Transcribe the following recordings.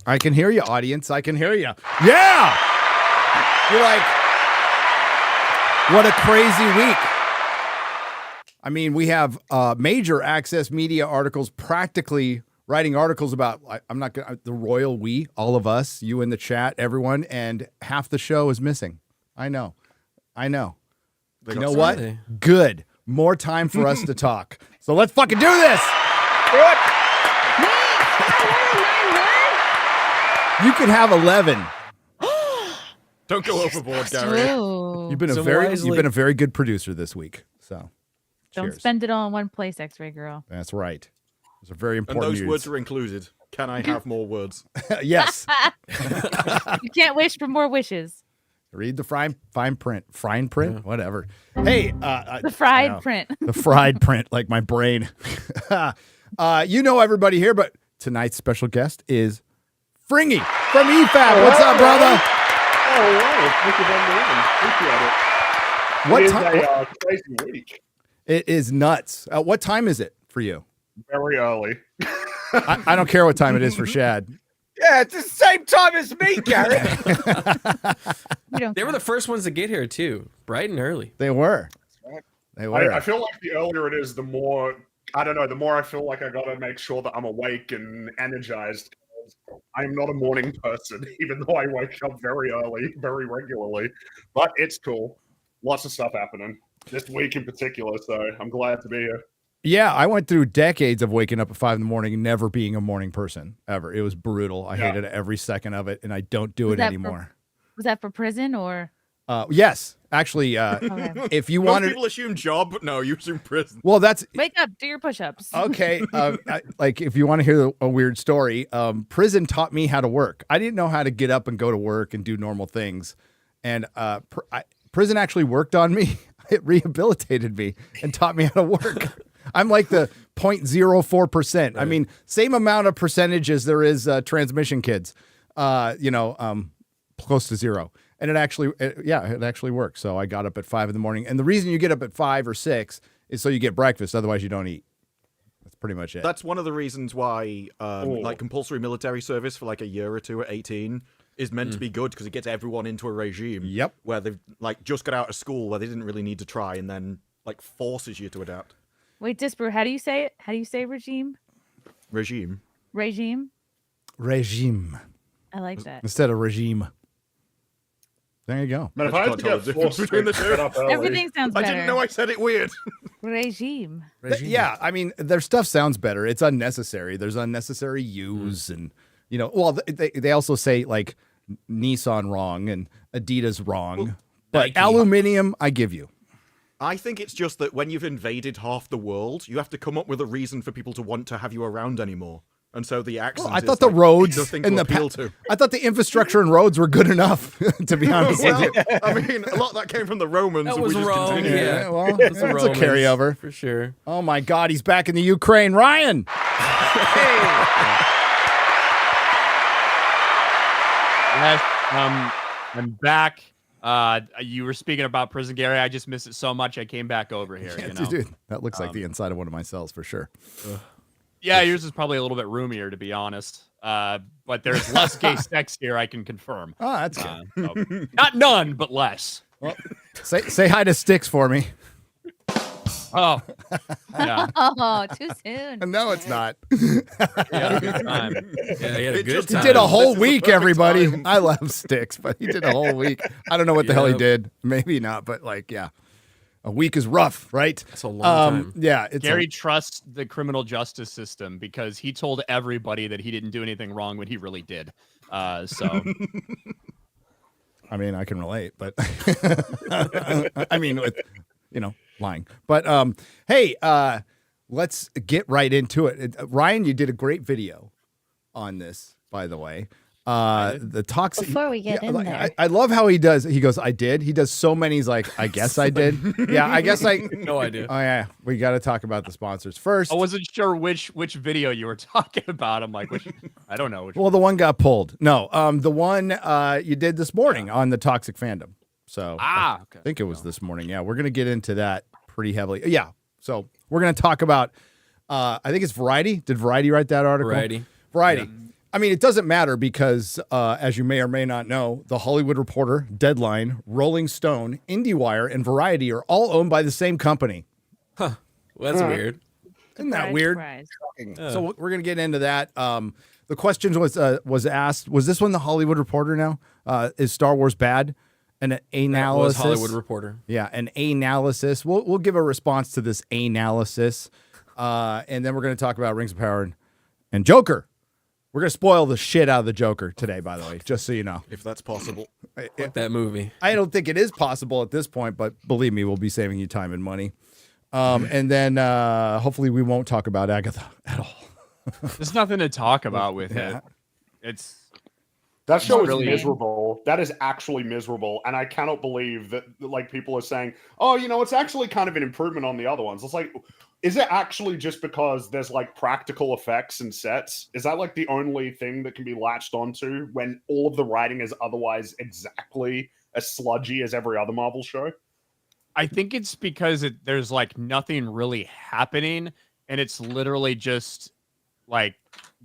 I can hear you, audience. I can hear you. Yeah! You're like, what a crazy week. I mean, we have major Access Media articles practically writing articles about, I'm not going to, the royal we, all of us, you in the chat, everyone, and half the show is missing. I know. You know what? Good. More time for us to talk. So let's fucking do this. You could have 11. Don't go overboard, Gary. You've been a very good producer this week. So don't spend it all in one place, X-Ray Girl. That's right. Those are very important. And those words are included. Can I have more words? Yes. You can't wish for more wishes. Read the fine print. Fine print? Yeah. Whatever. Hey. The fried print. The fried print, like my brain. You know everybody here, but tonight's special guest is Fringy from EFAP. What's up, brother? Oh, wow. Thank you very much. Appreciate it. It is a crazy week. It is nuts. What time is it for you? Very early. I don't care what time it is for Shad. Yeah, it's the same time as me, Gary. They were the first ones to get here, too. Bright and early. They were. They were. I feel like the earlier it is, the more, I don't know, the more I feel like I got to make sure that I'm awake and energized. I'm not a morning person, even though I wake up very early, very regularly. But it's cool. Lots of stuff happening this week in particular, so I'm glad to be here. Yeah, I went through decades of waking up at 5 in the morning and never being a morning person, ever. It was brutal. I hated every second of it, and I don't do it anymore. Was that for prison or? Yes. Actually, if you wanted... people assume job, but no, you assume prison. Well, that's... Wake up, do your push-ups. Okay. Like, if you want to hear a weird story, prison taught me how to work. I didn't know how to get up and go to work and do normal things. And prison actually worked on me. It rehabilitated me and taught me how to work. I'm like the 0.04%. Right. I mean, same amount of percentage as there is transmission kids, close to zero. And it actually works. So I got up at 5 in the morning. And the reason you get up at 5 or 6 is so you get breakfast. Otherwise, you don't eat. That's pretty much it. That's one of the reasons why like compulsory military service for like a year or two at 18 is meant to be good, because it gets everyone into a regime. Yep. Where they've like just got out of school where they didn't really need to try, and then like forces you to adapt. Wait, Disparu, how do you say it? How do you say regime? Regime. Regime? Regime. I like that. Instead of regime. There you go. Man, if I had to get forced between the two, everything sounds better. I didn't know I said it weird. Regime. Yeah, I mean, their stuff sounds better. It's unnecessary. There's unnecessary use, and well, they also say like Nissan wrong and Adidas wrong, but Nike. Aluminium, I give you. I think it's just that when you've invaded half the world, you have to come up with a reason for people to want to have you around anymore. And so the accent. Well, I thought the roads and I thought the influenture and roads were good enough. To be honest with you, I mean, a lot of that came from the Romans. That was Rome. Yeah, well, it's a carryover for sure. Oh my God, he's back in the Ukraine, Ryan. Yes, I'm back. You were speaking about prison, Gary. I just missed it so much. I came back over here. Dude, that looks like the inside of one of my cells for sure. Yeah, yours is probably a little bit roomier, to be honest. But there's less gay sex here, I can confirm. Oh, that's good. So, not none, but less. Well, say hi to Sticks for me. Oh, yeah. Oh, too soon. No, it's not. Yeah, good time. Yeah, he had a good time. He did a whole week, everybody. I love Sticks, but he did a whole week. I don't know what the hell he did. Maybe not, but like, yeah. A week is rough, right? That's a long time. Yeah. Gary trusts the criminal justice system because he told everybody that he didn't do anything wrong when he really did. So, I mean, I can relate, but I mean, with, lying. But hey, let's get right into it. Ryan, you did a great video on this, by the way. The toxic. Before we get in there, I love how he does. He goes, "I did." He does so many. He's like, "I guess I did." Yeah, I guess I. No idea. Oh yeah, we got to talk about the sponsors first. I wasn't sure which video you were talking about. I'm like, I don't know. Well, the one got pulled. No, the one you did this morning on the toxic fandom. So I think it was this morning. Yeah, we're gonna get into that pretty heavily. Yeah, so we're gonna talk about. I think it's Variety. Did Variety write that article? Variety. Yeah. I mean, it doesn't matter because, as you may or may not know, The Hollywood Reporter, Deadline, Rolling Stone, IndieWire, and Variety are all owned by the same company. Well, that's weird. Isn't that weird? Surprise. So we're going to get into that. The question was asked, was this one The Hollywood Reporter now? Is Star Wars bad? An analysis. That was Hollywood Reporter. Yeah, an analysis. We'll give a response to this analysis. And then we're going to talk about Rings of Power and Joker. We're going to spoil the shit out of the Joker today, by the way, just so you know. If that's possible. Fuck that movie. I don't think it is possible at this point, but believe me, we'll be saving you time and money. And then hopefully we won't talk about Agatha at all. There's nothing to talk about with it. That show is really miserable. That is actually miserable, and I cannot believe that like people are saying, "Oh, it's actually kind of an improvement on the other ones." It's like, is it actually just because there's like practical effects and sets? Is that like the only thing that can be latched onto when all of the writing is otherwise exactly as sludgy as every other Marvel show? I think it's because there's like nothing really happening, and it's literally just like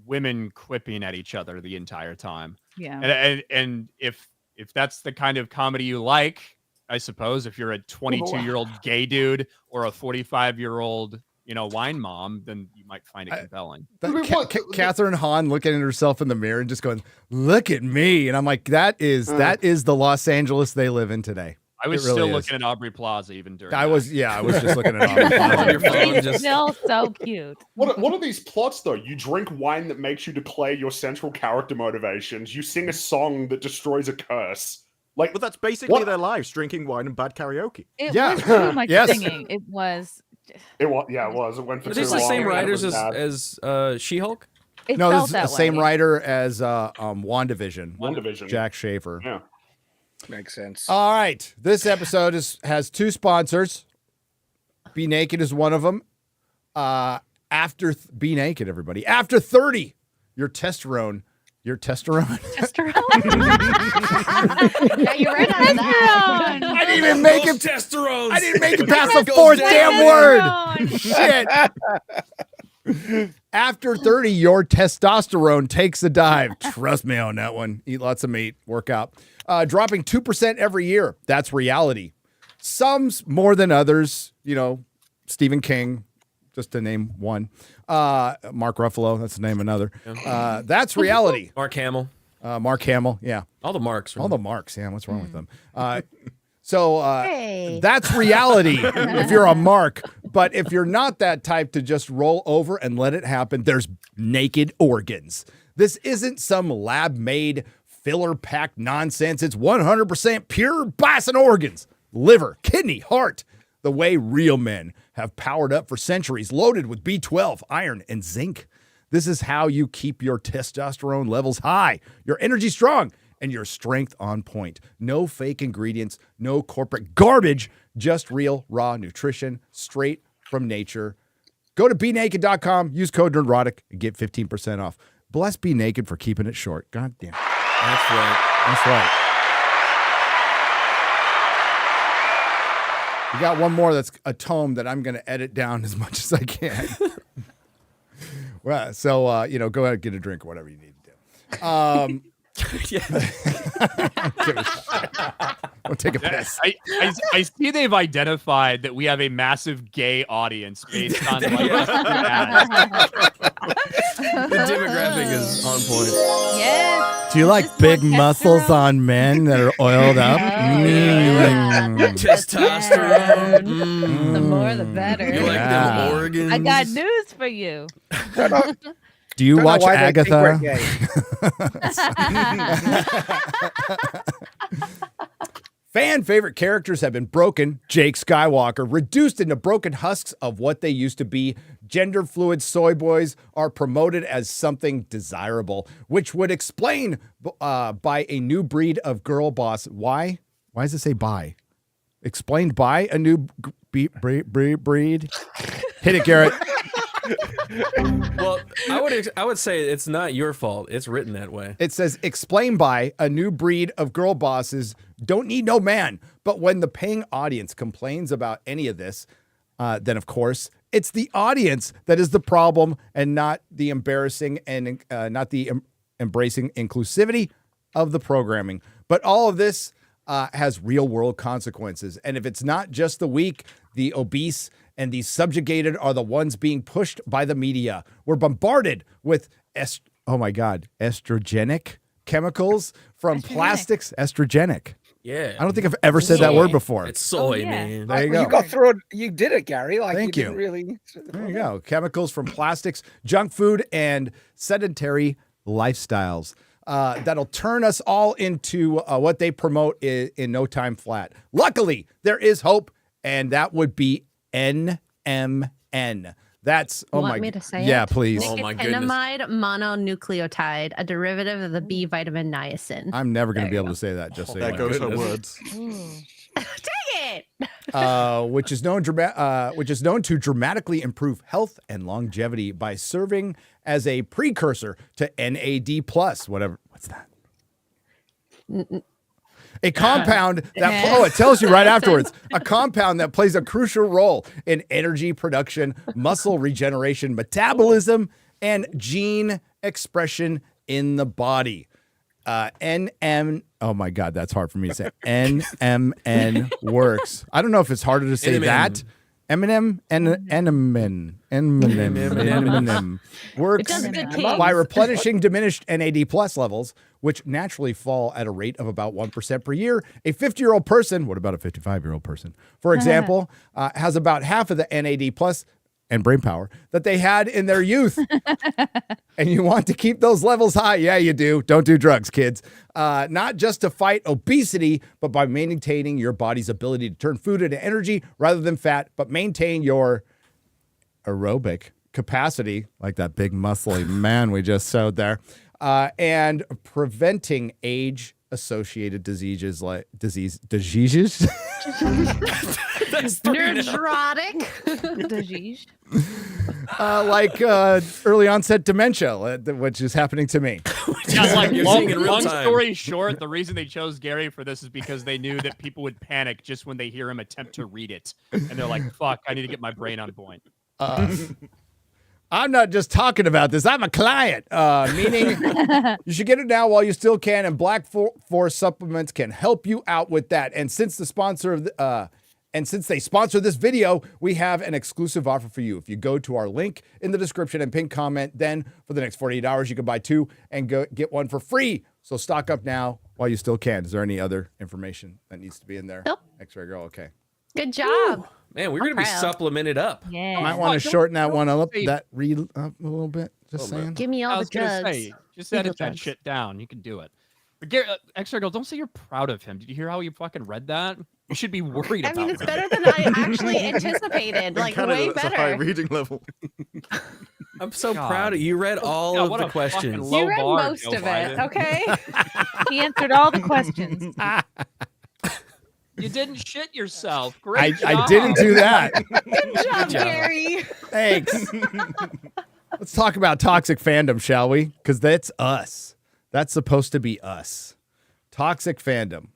women quipping at each other the entire time. Yeah. And if that's the kind of comedy you like, I suppose if you're a 22-year-old gay dude or a 45-year-old, wine mom, then you might find it compelling. Catherine Hahn looking at herself in the mirror and just going, "Look at me," and I'm like, that is the Los Angeles they live in today. I was really still is. looking at Aubrey Plaza even during. I was just looking at Aubrey Plaza. On your phone, He's just still so cute. What are these plots though? You drink wine that makes you declare your central character motivations. You sing a song that destroys a curse. Like, But that's basically What? their lives: drinking wine and bad karaoke. It Yeah. was too much Yes. singing. It was. it was. Yeah, it was. It went for Are too these long. the same and it writers was bad. as She-Hulk? It No, felt this is that the same way. writer as WandaVision. WandaVision. Jack Schaefer. Yeah. Makes sense. All right. This episode has two sponsors. Be Naked is one of them. Be Naked, everybody. After 30, your testosterone. Testosterone. Yeah, you're right on that. I didn't even make it. Testosterone. I didn't make it past the fourth damn word. Testosterone. Shit. After 30, your testosterone takes a dive. Trust me on that one. Eat lots of meat. Work out. Dropping 2% every year. That's reality. Some more than others. Stephen King, just to name one. Mark Ruffalo, that's to name another. That's reality. Mark Hamill. Mark Hamill, yeah. All the marks. All the marks, yeah. What's wrong with them? So Hey. that's reality if you're a mark. But if you're not that type to just roll over and let it happen, there's naked organs. This isn't some lab-made, filler-packed nonsense. It's 100% pure bison organs. Liver, kidney, heart. The way real men have powered up for centuries, loaded with B12, iron, and zinc. This is how you keep your testosterone levels high, your energy strong, and your strength on point. No fake ingredients, no corporate garbage, just real, raw nutrition, straight from nature. Go to BeNaked.com, use code Nerdrotic, and get 15% off. Bless Be Naked for keeping it short. God damn. That's right. That's right. You got one more that's a tome that I'm going to edit down as much as I can. Well, so, go ahead and get a drink or whatever you need to do. Yeah. Give a shit. I'll take a piss. I see they've identified that we have a massive gay audience based on like The demographic is on point. Yes. Do you like big muscles on men that are oiled up? Testosterone. The more, the better. You like Yeah. them organs? I got news for you. Do you Don't know watch why they think we're Agatha? gay. Fan favorite characters have been broken. Jake Skywalker, reduced into broken husks of what they used to be. Gender fluid soy boys are promoted as something desirable, which would explain by a new breed of girl boss. Why? Why does it say by? Explained by a new breed? Hit it, Garrett. Well, I would say it's not your fault. It's written that way. It says explained by a new breed of girl bosses don't need no man. But when the paying audience complains about any of this, then of course it's the audience that is the problem and not the embarrassing and not the embracing inclusivity of the programming. But all of this has real world consequences. And if it's not just the weak, the obese, and the subjugated are the ones being pushed by the media. We're bombarded with, estrogenic chemicals from plastics. Estrogenic. Yeah. I don't think I've ever said that word before. It's soy, yeah. man. There you go. You got through it. You did it, Gary. Like Thank you. you. Didn't really. There you go. Chemicals from plastics, junk food, and sedentary lifestyles that'll turn us all into what they promote in no time flat. Luckily, there is hope, and that would be NMN. That's Want me to say yeah, it? please. Oh my goodness. Nicotinamide mononucleotide, a derivative of the B vitamin niacin. I'm never going to There be you able to say that. Just so There you know. goes her goodness. words. Dang it! which is known to dramatically improve health and longevity by serving as a precursor to NAD+, whatever. What's that? A compound that it tells you right afterwards. A compound that plays a crucial role in energy production, muscle regeneration, metabolism, and gene expression in the body. Oh my God, that's hard for me to say. NMN works. I don't know if it's harder to say NMN. that. Eminem works It does good things. by replenishing diminished NAD+ levels, which naturally fall at a rate of about 1% per year. A 50-year-old person, what about a 55-year-old person, for example, has about half of the NAD+ and brain power that they had in their youth. And you want to keep those levels high. Yeah, you do. Don't do drugs, kids. Not just to fight obesity, but by maintaining your body's ability to turn food into energy rather than fat, but maintain your aerobic capacity, like that big muscly man we just showed there, and preventing age-associated diseases like diseases. Nerdrotic. Dajish. Like early onset dementia, which is happening to me. Yeah, like You're long, seeing it in real long time. story short, the reason they chose Gary for this is because they knew that people would panic just when they hear him attempt to read it, and they're like, "Fuck, I need to get my brain on point." I'm not just talking about this. I'm a client, meaning you should get it now while you still can, and Black Force supplements can help you out with that. And since they sponsor this video, we have an exclusive offer for you. If you go to our link in the description and pin comment, then for the next 48 hours, you can buy 2 and get 1 for free. So stock up now while you still can. Is there any other information that needs to be in there? Nope. X-Ray Girl, okay. Good job. Man, we're going to be proud. supplemented up. Yeah. Might want to don't- shorten that one up, say- that read up a little bit. Just Little bit. saying. Give me all I the was gonna drugs. say, just Legal edit that drugs. shit down. You can do it. But Gary, X-Ray Girl, don't say you're proud of him. Did you hear how you fucking read that? You should be worried I about mean, it's him. better than I actually anticipated. Like, Canada, way that's a high better. reading level. I'm so God. proud of you. Read all Yeah, of what the a fucking questions. low You read bar, most Joe of it, Biden. okay? He answered all the questions. You didn't shit yourself. Great I job. didn't do that. Good job, job. Gary. Thanks. Let's talk about toxic fandom, shall we? Because that's us. That's supposed to be us. Toxic fandom.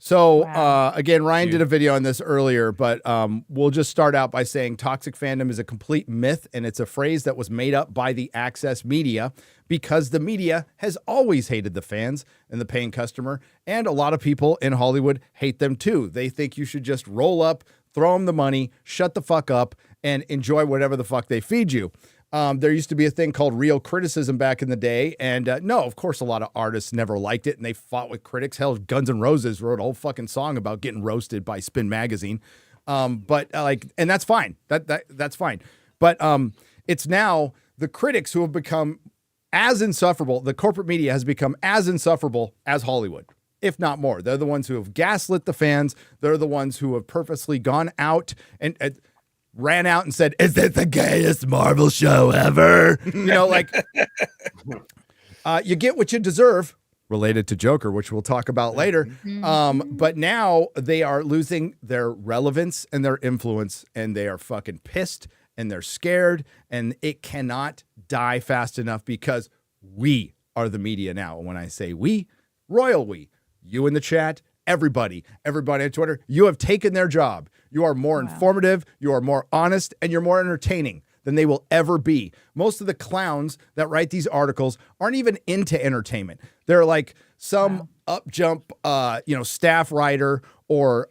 So, Wow. again, Ryan did a video on this earlier, but we'll just start out by saying toxic fandom is a complete myth, and it's a phrase that was made up by the access media because the media has always hated the fans and the paying customer, and a lot of people in Hollywood hate them too. They think you should just roll up, throw them the money, shut the fuck up, and enjoy whatever the fuck they feed you. There used to be a thing called real criticism back in the day. And no, of course, a lot of artists never liked it and they fought with critics. Hell, Guns N' Roses wrote a whole fucking song about getting roasted by Spin Magazine. And that's fine. That's fine. But it's now the critics who have become as insufferable. The corporate media has become as insufferable as Hollywood, if not more. They're the ones who have gaslit the fans. They're the ones who have purposely gone out and ran out and said, "Is this the gayest Marvel show ever?" You know, like, you get what you deserve, related to Joker, which we'll talk about later. But now they are losing their relevance and their influence, and they are fucking pissed and they're scared, and it cannot die fast enough because we are the media now. And when I say we, royal we, you in the chat, everybody on Twitter, you have taken their job. You are more informative, you are more honest, and you're more entertaining. than they will ever be. Most of the clowns that write these articles aren't even into entertainment. They're like some up jump, staff writer or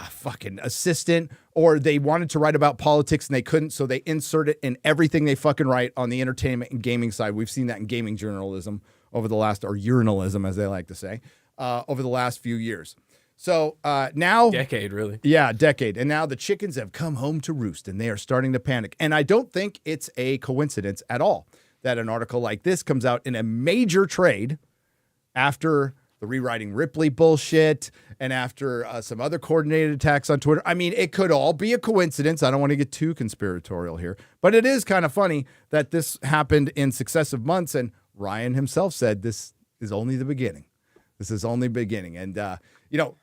fucking assistant, or they wanted to write about politics and they couldn't, so they insert it in everything they fucking write on the entertainment and gaming side. We've seen that in gaming journalism over the last, or urinalism as they like to say, over the last few years. So now... Decade, really. Yeah, decade. And now the chickens have come home to roost and they are starting to panic. And I don't think it's a coincidence at all that an article like this comes out in a major trade after the rewriting Ripley bullshit and after some other coordinated attacks on Twitter. I mean, it could all be a coincidence. I don't want to get too conspiratorial here, but it is kind of funny that this happened in successive months. And Ryan himself said this is only the beginning. This is only beginning. And,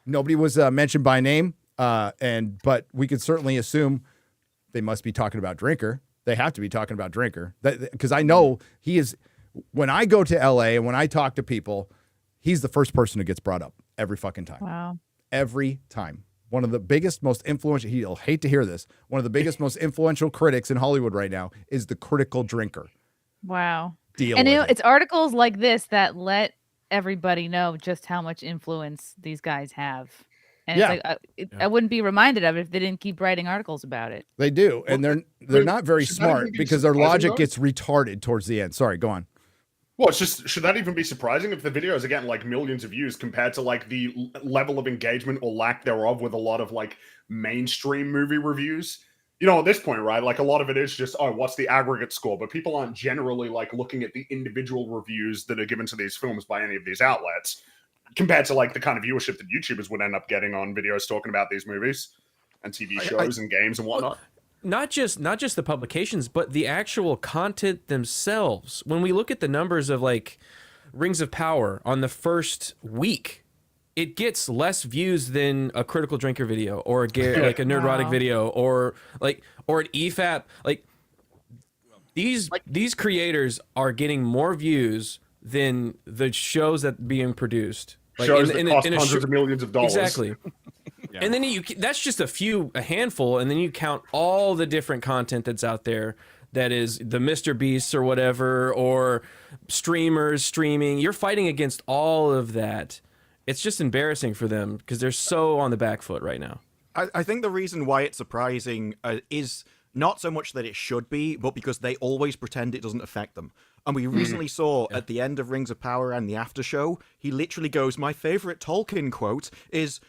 nobody was mentioned by name, but we could certainly assume they must be talking about Drinker. They have to be talking about Drinker. Because I know he is, when I go to LA and when I talk to people, he's the first person who gets brought up every fucking time. Wow. Every time. One of the biggest, most influential, he'll hate to hear this, one of the biggest, most influential critics in Hollywood right now is the critical Drinker. Wow. Deal And with it. it's articles like this that let everybody know just how much influence these guys have. And Yeah. it's like I wouldn't be reminded of it if they didn't keep writing articles about it. They do. And they're not very should that even smart be because their surprising, logic though? gets retarded towards the end. Sorry, go on. Well, it's just, should that even be surprising if the videos are getting like millions of views compared to like the level of engagement or lack thereof with a lot of like mainstream movie reviews? At this point, right, like a lot of it is just, oh, what's the aggregate score? But people aren't generally like looking at the individual reviews that are given to these films by any of these outlets compared to like the kind of viewership that YouTubers would end up getting on videos talking about these movies and TV shows and games and whatnot. Not just the publications, but the actual content themselves. When we look at the numbers of like Rings of Power on the first week, it gets less views than a Critical Drinker video or like a Nerdrotic video or an EFAP. Like these creators are getting more views than the shows that are being produced. Like Shows that cost hundreds of millions of dollars. Exactly. Yeah. And then that's just a handful, and then you count all the different content that's out there that is the Mr. Beasts or whatever, or streamers streaming. You're fighting against all of that. It's just embarrassing for them because they're so on the back foot right now. I think the reason why it's surprising is not so much that it should be, but because they always pretend it doesn't affect them. And we recently saw at the end of Rings of Power and the after show, he literally goes, my favorite Tolkien quote is,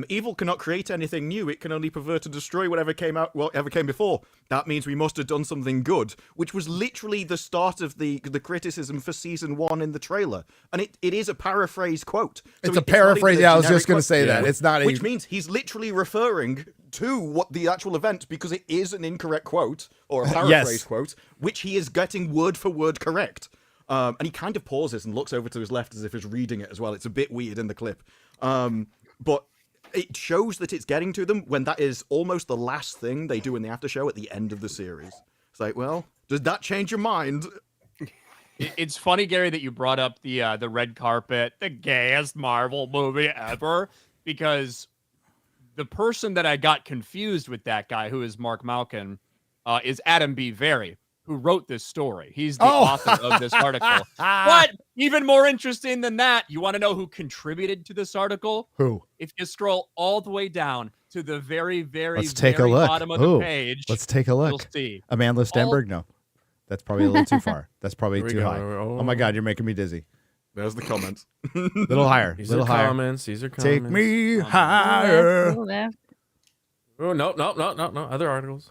evil cannot create anything new. It can only pervert and destroy whatever came before. That means we must have done something good, which was literally the start of the criticism for season 1 in the trailer. And it is a paraphrase quote. It's a paraphrase. Yeah, I was just going to say that. It's not which means he's literally referring to what the actual event, because it is an incorrect quote or a paraphrase quote, which he is getting word for word correct. And he kind of pauses and looks over to his left as if he's reading it as well. It's a bit weird in the clip. But it shows that it's getting to them when that is almost the last thing they do in the after show at the end of the series. It's like, well, does that change your mind? It's funny, Gary, that you brought up the red carpet, the gayest Marvel movie ever, because the person that I got confused with that guy, who is Mark Malkin, is Adam B. Very, who wrote this story. He's the author of this article. But even more interesting than that, you want to know who contributed to this article? Who? If you scroll all the way down to the very, very, Let's take very a look. bottom of the page, Let's take a look. you'll see. Amanda Stenberg? No. That's probably a little too far. That's probably too high. Oh. Oh my God, you're making me dizzy. There's the comments. Little higher. These Little are higher. comments. These are comments. Take me higher. Oh, no. Other articles.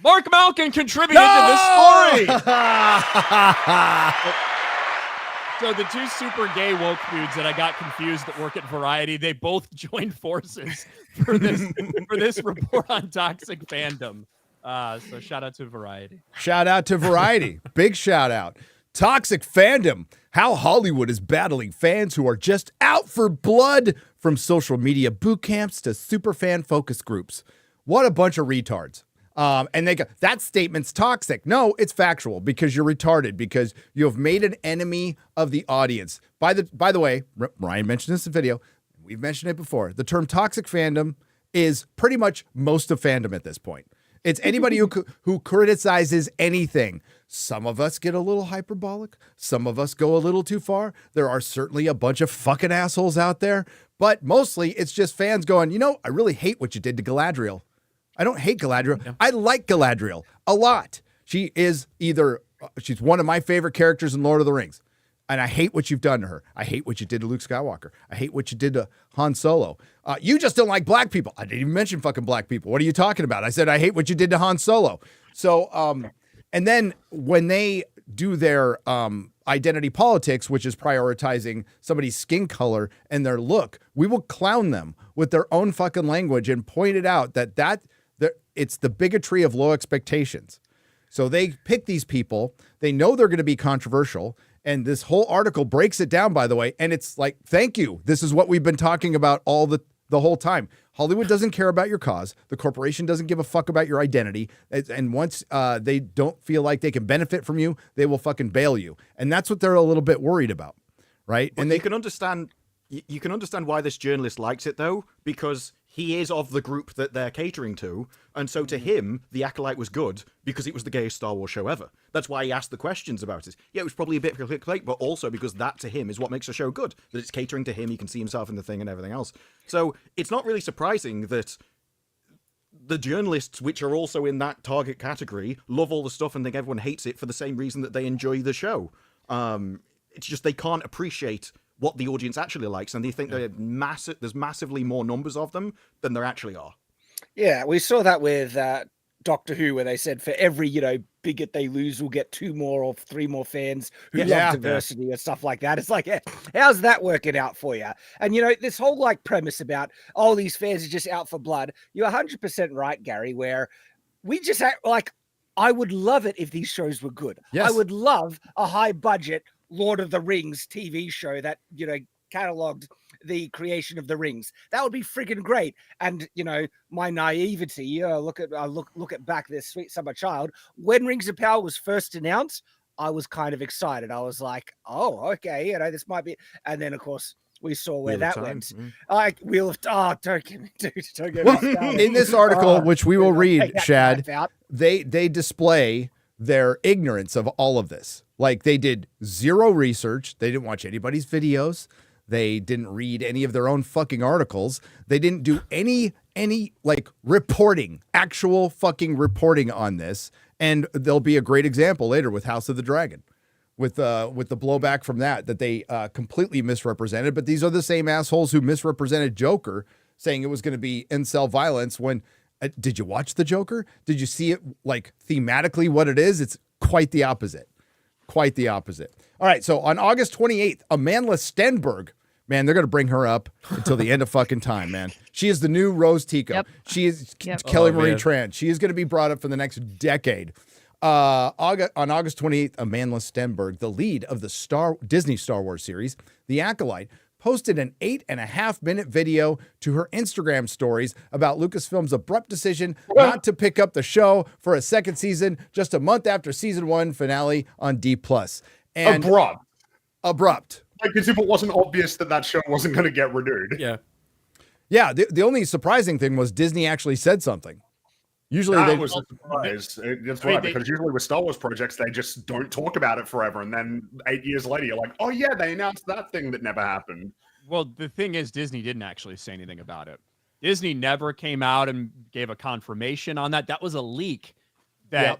Mark Malkin contributed to this story. So the two super gay woke dudes that I got confused that work at Variety, they both joined forces for this report on toxic fandom. So shout out to Variety. Shout out to Variety. Big shout out. Toxic fandom. How Hollywood is battling fans who are just out for blood, from social media boot camps to super fan focus groups. What a bunch of retards. And they go, that statement's toxic. No, it's factual, because you're retarded, because you have made an enemy of the audience. By the way, Ryan mentioned this in the video. We've mentioned it before. The term toxic fandom is pretty much most of fandom at this point. It's anybody who criticizes anything. Some of us get a little hyperbolic. Some of us go a little too far. There are certainly a bunch of fucking assholes out there, but mostly it's just fans going, you know, I really hate what you did to Galadriel. I don't hate Galadriel. Yeah. I like Galadriel a lot. She is she's one of my favorite characters in Lord of the Rings. And I hate what you've done to her. I hate what you did to Luke Skywalker. I hate what you did to Han Solo. You just don't like black people. I didn't even mention fucking black people. What are you talking about? I said, I hate what you did to Han Solo. So, and then when they do their identity politics, which is prioritizing somebody's skin color and their look, we will clown them with their own fucking language and point it out that it's the bigotry of low expectations. So they pick these people. They know they're going to be controversial. And this whole article breaks it down, by the way. And it's like, thank you. This is what we've been talking about all the whole time. Hollywood doesn't care about your cause. The corporation doesn't give a fuck about your identity. And once they don't feel like they can benefit from you, they will fucking bail you. And that's what they're a little bit worried about, right? But and you can understand why this journalist likes it, though, because he is of the group that they're catering to. And so to him, The Acolyte was good because it was the gayest Star Wars show ever. That's why he asked the questions about it. Yeah, it was probably a bit of a clickbait, but also because that to him is what makes a show good. That it's catering to him, he can see himself in the thing and everything else. So it's not really surprising that the journalists, which are also in that target category, love all the stuff and think everyone hates it for the same reason that they enjoy the show. It's just they can't appreciate what the audience actually likes, and they think there's massively more numbers of them than there actually are. Yeah, we saw that with Doctor Who, where they said for every bigot they lose, we'll get 2 more or 3 more fans who love diversity or stuff like that. It's like, how's that working out for you? And this whole premise about these fans are just out for blood. You're 100% right, Gary. Where we just I would love it if these shows were good. Yes. I would love a high budget Lord of the Rings TV show that, cataloged the creation of the rings. That would be friggin' great. And, my naivety, look at back this Sweet Summer Child. When Rings of Power was first announced, I was kind of excited. I was like, oh, okay, this might be. And then, of course, we saw where that went. Like Wheel of don't get me started. In this article, which we will read, Shad, they display their ignorance of all of this. Like, they did zero research. They didn't watch anybody's videos. They didn't read any of their own fucking articles. They didn't do any reporting, actual fucking reporting on this. And there'll be a great example later with House of the Dragon, with the blowback from that they completely misrepresented. But these are the same assholes who misrepresented Joker, saying it was going to be incel violence when did you watch the Joker? Did you see it thematically what it is? It's quite the opposite. Quite the opposite. All right, so on August 28th, Amandla Stenberg, man, they're going to bring her up until the end of fucking time, man. She is the new Rose Tico. Yep. She is Kelly Marie Tran. She is going to be brought up for the next decade. On August 28th, Amandla Stenberg, the lead of the Disney Star Wars series, The Acolyte, posted an 8.5-minute video to her Instagram stories about Lucasfilm's abrupt decision not to pick up the show for a second season just a month after season 1 finale on D+. And abrupt. Because if it wasn't obvious that show wasn't going to get renewed. Yeah. The only surprising thing was Disney actually said something. Usually that was a surprise. That's right, because usually with Star Wars projects, they just don't talk about it forever. And then 8 years later, you're like, oh yeah, they announced that thing that never happened. Well, the thing is, Disney didn't actually say anything about it. Disney never came out and gave a confirmation on that. That was a leak that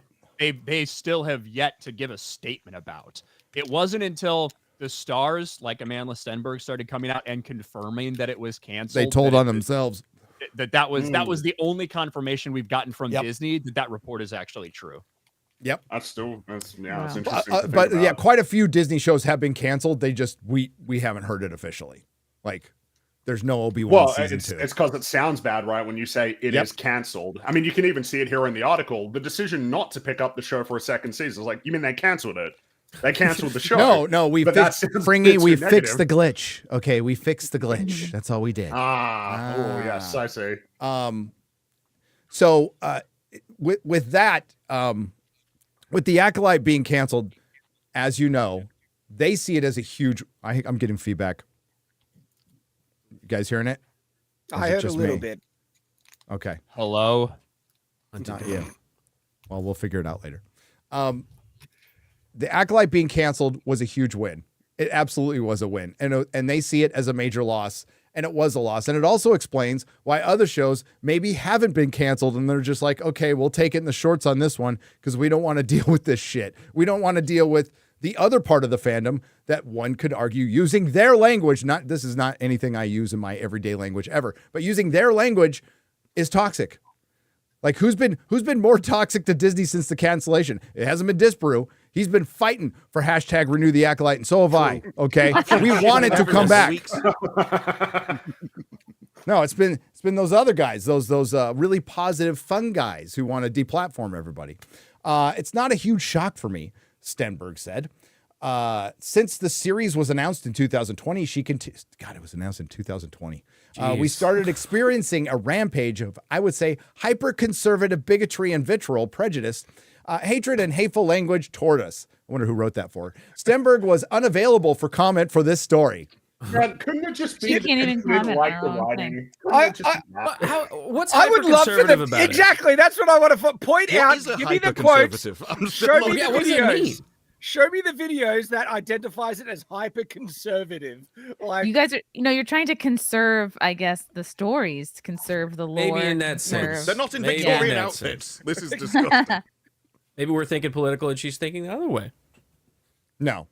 they still have yet to give a statement about. It wasn't until the stars like Amandla Stenberg started coming out and confirming that it was canceled. They told on themselves. That was the only confirmation we've gotten from Disney that report is actually true. Yep. That's interesting. But quite a few Disney shows have been canceled. They just we haven't heard it officially. There's no Obi-Wan season 2. It's because it sounds bad, right? When you say it is canceled. I mean, you can even see it here in the article. The decision not to pick up the show for a second season is like, you mean they canceled it? They canceled the show. No, we fixed Fringy. We fixed the glitch. Okay, we fixed the glitch. That's all we did. Oh yes, I see. So with that, with The Acolyte being canceled, as you know, they see it as a huge. I'm getting feedback. You guys hearing it? I heard a little bit. Okay. Hello. Not you. Well, we'll figure it out later. The Acolyte being canceled was a huge win. It absolutely was a win. And they see it as a major loss. And it was a loss. And it also explains why other shows maybe haven't been canceled. And they're just like, okay, we'll take it in the shorts on this one because we don't want to deal with this shit. We don't want to deal with the other part of the fandom that one could argue using their language. This is not anything I use in my everyday language ever, but using their language is toxic. Like who's been more toxic to Disney since the cancellation? It hasn't been Disparu. He's been fighting for hashtag renew the Acolyte, and so have I. Okay, we want it to come back. No, it's been those other guys, those really positive, fun guys who want to deplatform everybody. It's not a huge shock for me, Stenberg said. Since the series was announced in 2020, God, it was announced in 2020. We started experiencing a rampage of, I would say, hyper-conservative bigotry and vitriol, prejudice, hatred and hateful language toward us. I wonder who wrote that for her. Stenberg was unavailable for comment for this story. Brad, couldn't it just be She that can't even people didn't comment like on the her own writing? thing. Couldn't it just be that? What's I would love for hyper-conservative them. about it? Exactly. That's what I want to point What out. is a Give me the quotes. hyper-conservative? I'm Show still me Yeah, the what does that videos. mean? Show me the videos that identifies it as hyper conservative. Like You guys are, you're trying to conserve, I guess, the stories, to conserve the lore. Maybe in that conserve- sense. They're not in Maybe in Victorian that outfits. This is disgusting. Maybe we're thinking political and she's thinking the other way. No.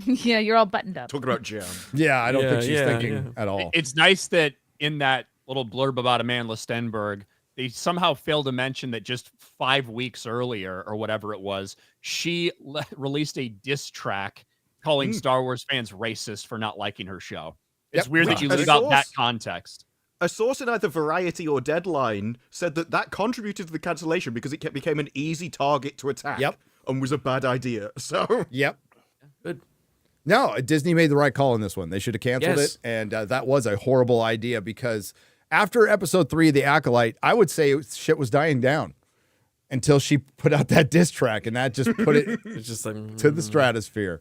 Yeah, you're all buttoned up. Talk about jam. Yeah, I don't think she's Yeah, thinking at all. It's nice that in that little blurb about Amanda Stenberg, they somehow failed to mention that just 5 weeks earlier, or whatever it was, she released a diss track calling Star Wars fans racist for not liking her show. It's Yep. weird that you Right. leave A out that source- context. A source in either Variety or Deadline said that contributed to the cancellation because it became an easy target to attack. Yep. And was a bad idea. So Yep. Good. No, Disney made the right call in this one. They should have canceled Yes. it. And that was a horrible idea because after episode 3 of The Acolyte, I would say shit was dying down until she put out that diss track. And that just put it It's just like to the stratosphere.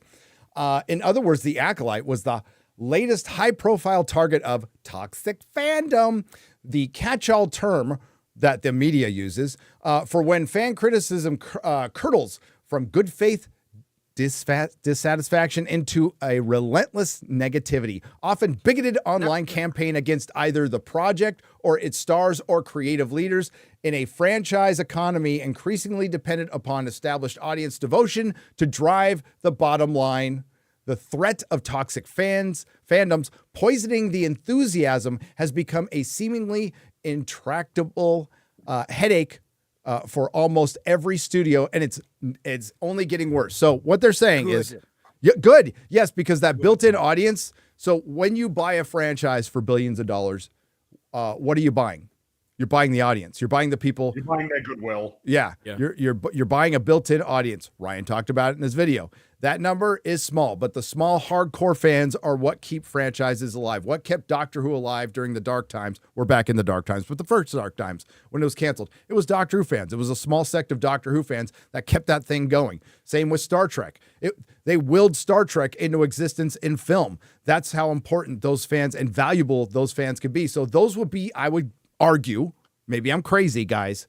In other words, The Acolyte was the latest high-profile target of toxic fandom, the catch-all term that the media uses for when fan criticism curdles from good faith dissatisfaction into a relentless negativity, often bigoted online campaign against either the project or its stars or creative leaders in a franchise economy increasingly dependent upon established audience devotion to drive the bottom line. The threat of toxic fandoms poisoning the enthusiasm has become a seemingly intractable headache for almost every studio, and it's only getting worse. So what they're saying is, good, yes, because that built-in audience. So when you buy a franchise for billions of dollars, what are you buying? You're buying the audience. You're buying the people. You're buying their goodwill. Yeah. You're buying a built-in audience. Ryan talked about it in his video. That number is small, but the small hardcore fans are what keep franchises alive. What kept Doctor Who alive during the dark times? We're back in the dark times, but the first dark times when it was canceled, it was Doctor Who fans. It was a small sect of Doctor Who fans that kept that thing going. Same with Star Trek. They willed Star Trek into existence in film. That's how important those fans and valuable those fans could be. So those would be, I would argue, maybe I'm crazy, guys,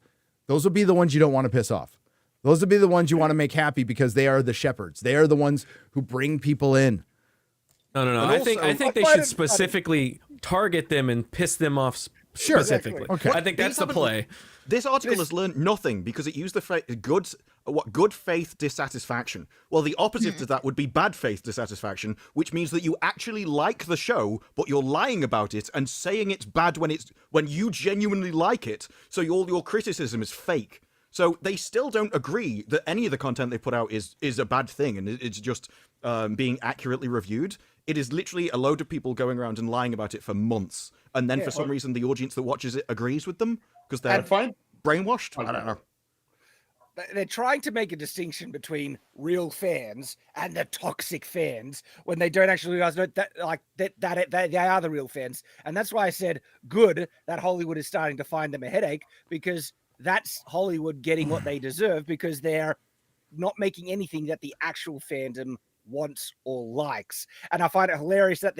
those would be the ones you don't want to piss off. Those would be the ones you want to make happy because they are the shepherds. They are the ones who bring people in. No. And I think also- they should specifically target them and piss them off specifically. Okay. I think that's the play. This article has learned nothing because it used the phrase good faith dissatisfaction. Well, the opposite to that would be bad faith dissatisfaction, which means that you actually like the show, but you're lying about it and saying it's bad when you genuinely like it. So all your criticism is fake. So they still don't agree that any of the content they put out is a bad thing and it's just being accurately reviewed. It is literally a load of people going around and lying about it for months. And then for some reason, the audience that watches it agrees with them because they're brainwashed. I don't know. They're trying to make a distinction between real fans and the toxic fans when they don't actually realize that they are the real fans. And that's why I said good that Hollywood is starting to find them a headache, because that's Hollywood getting what they deserve because they're not making anything that the actual fandom wants or likes. And I find it hilarious that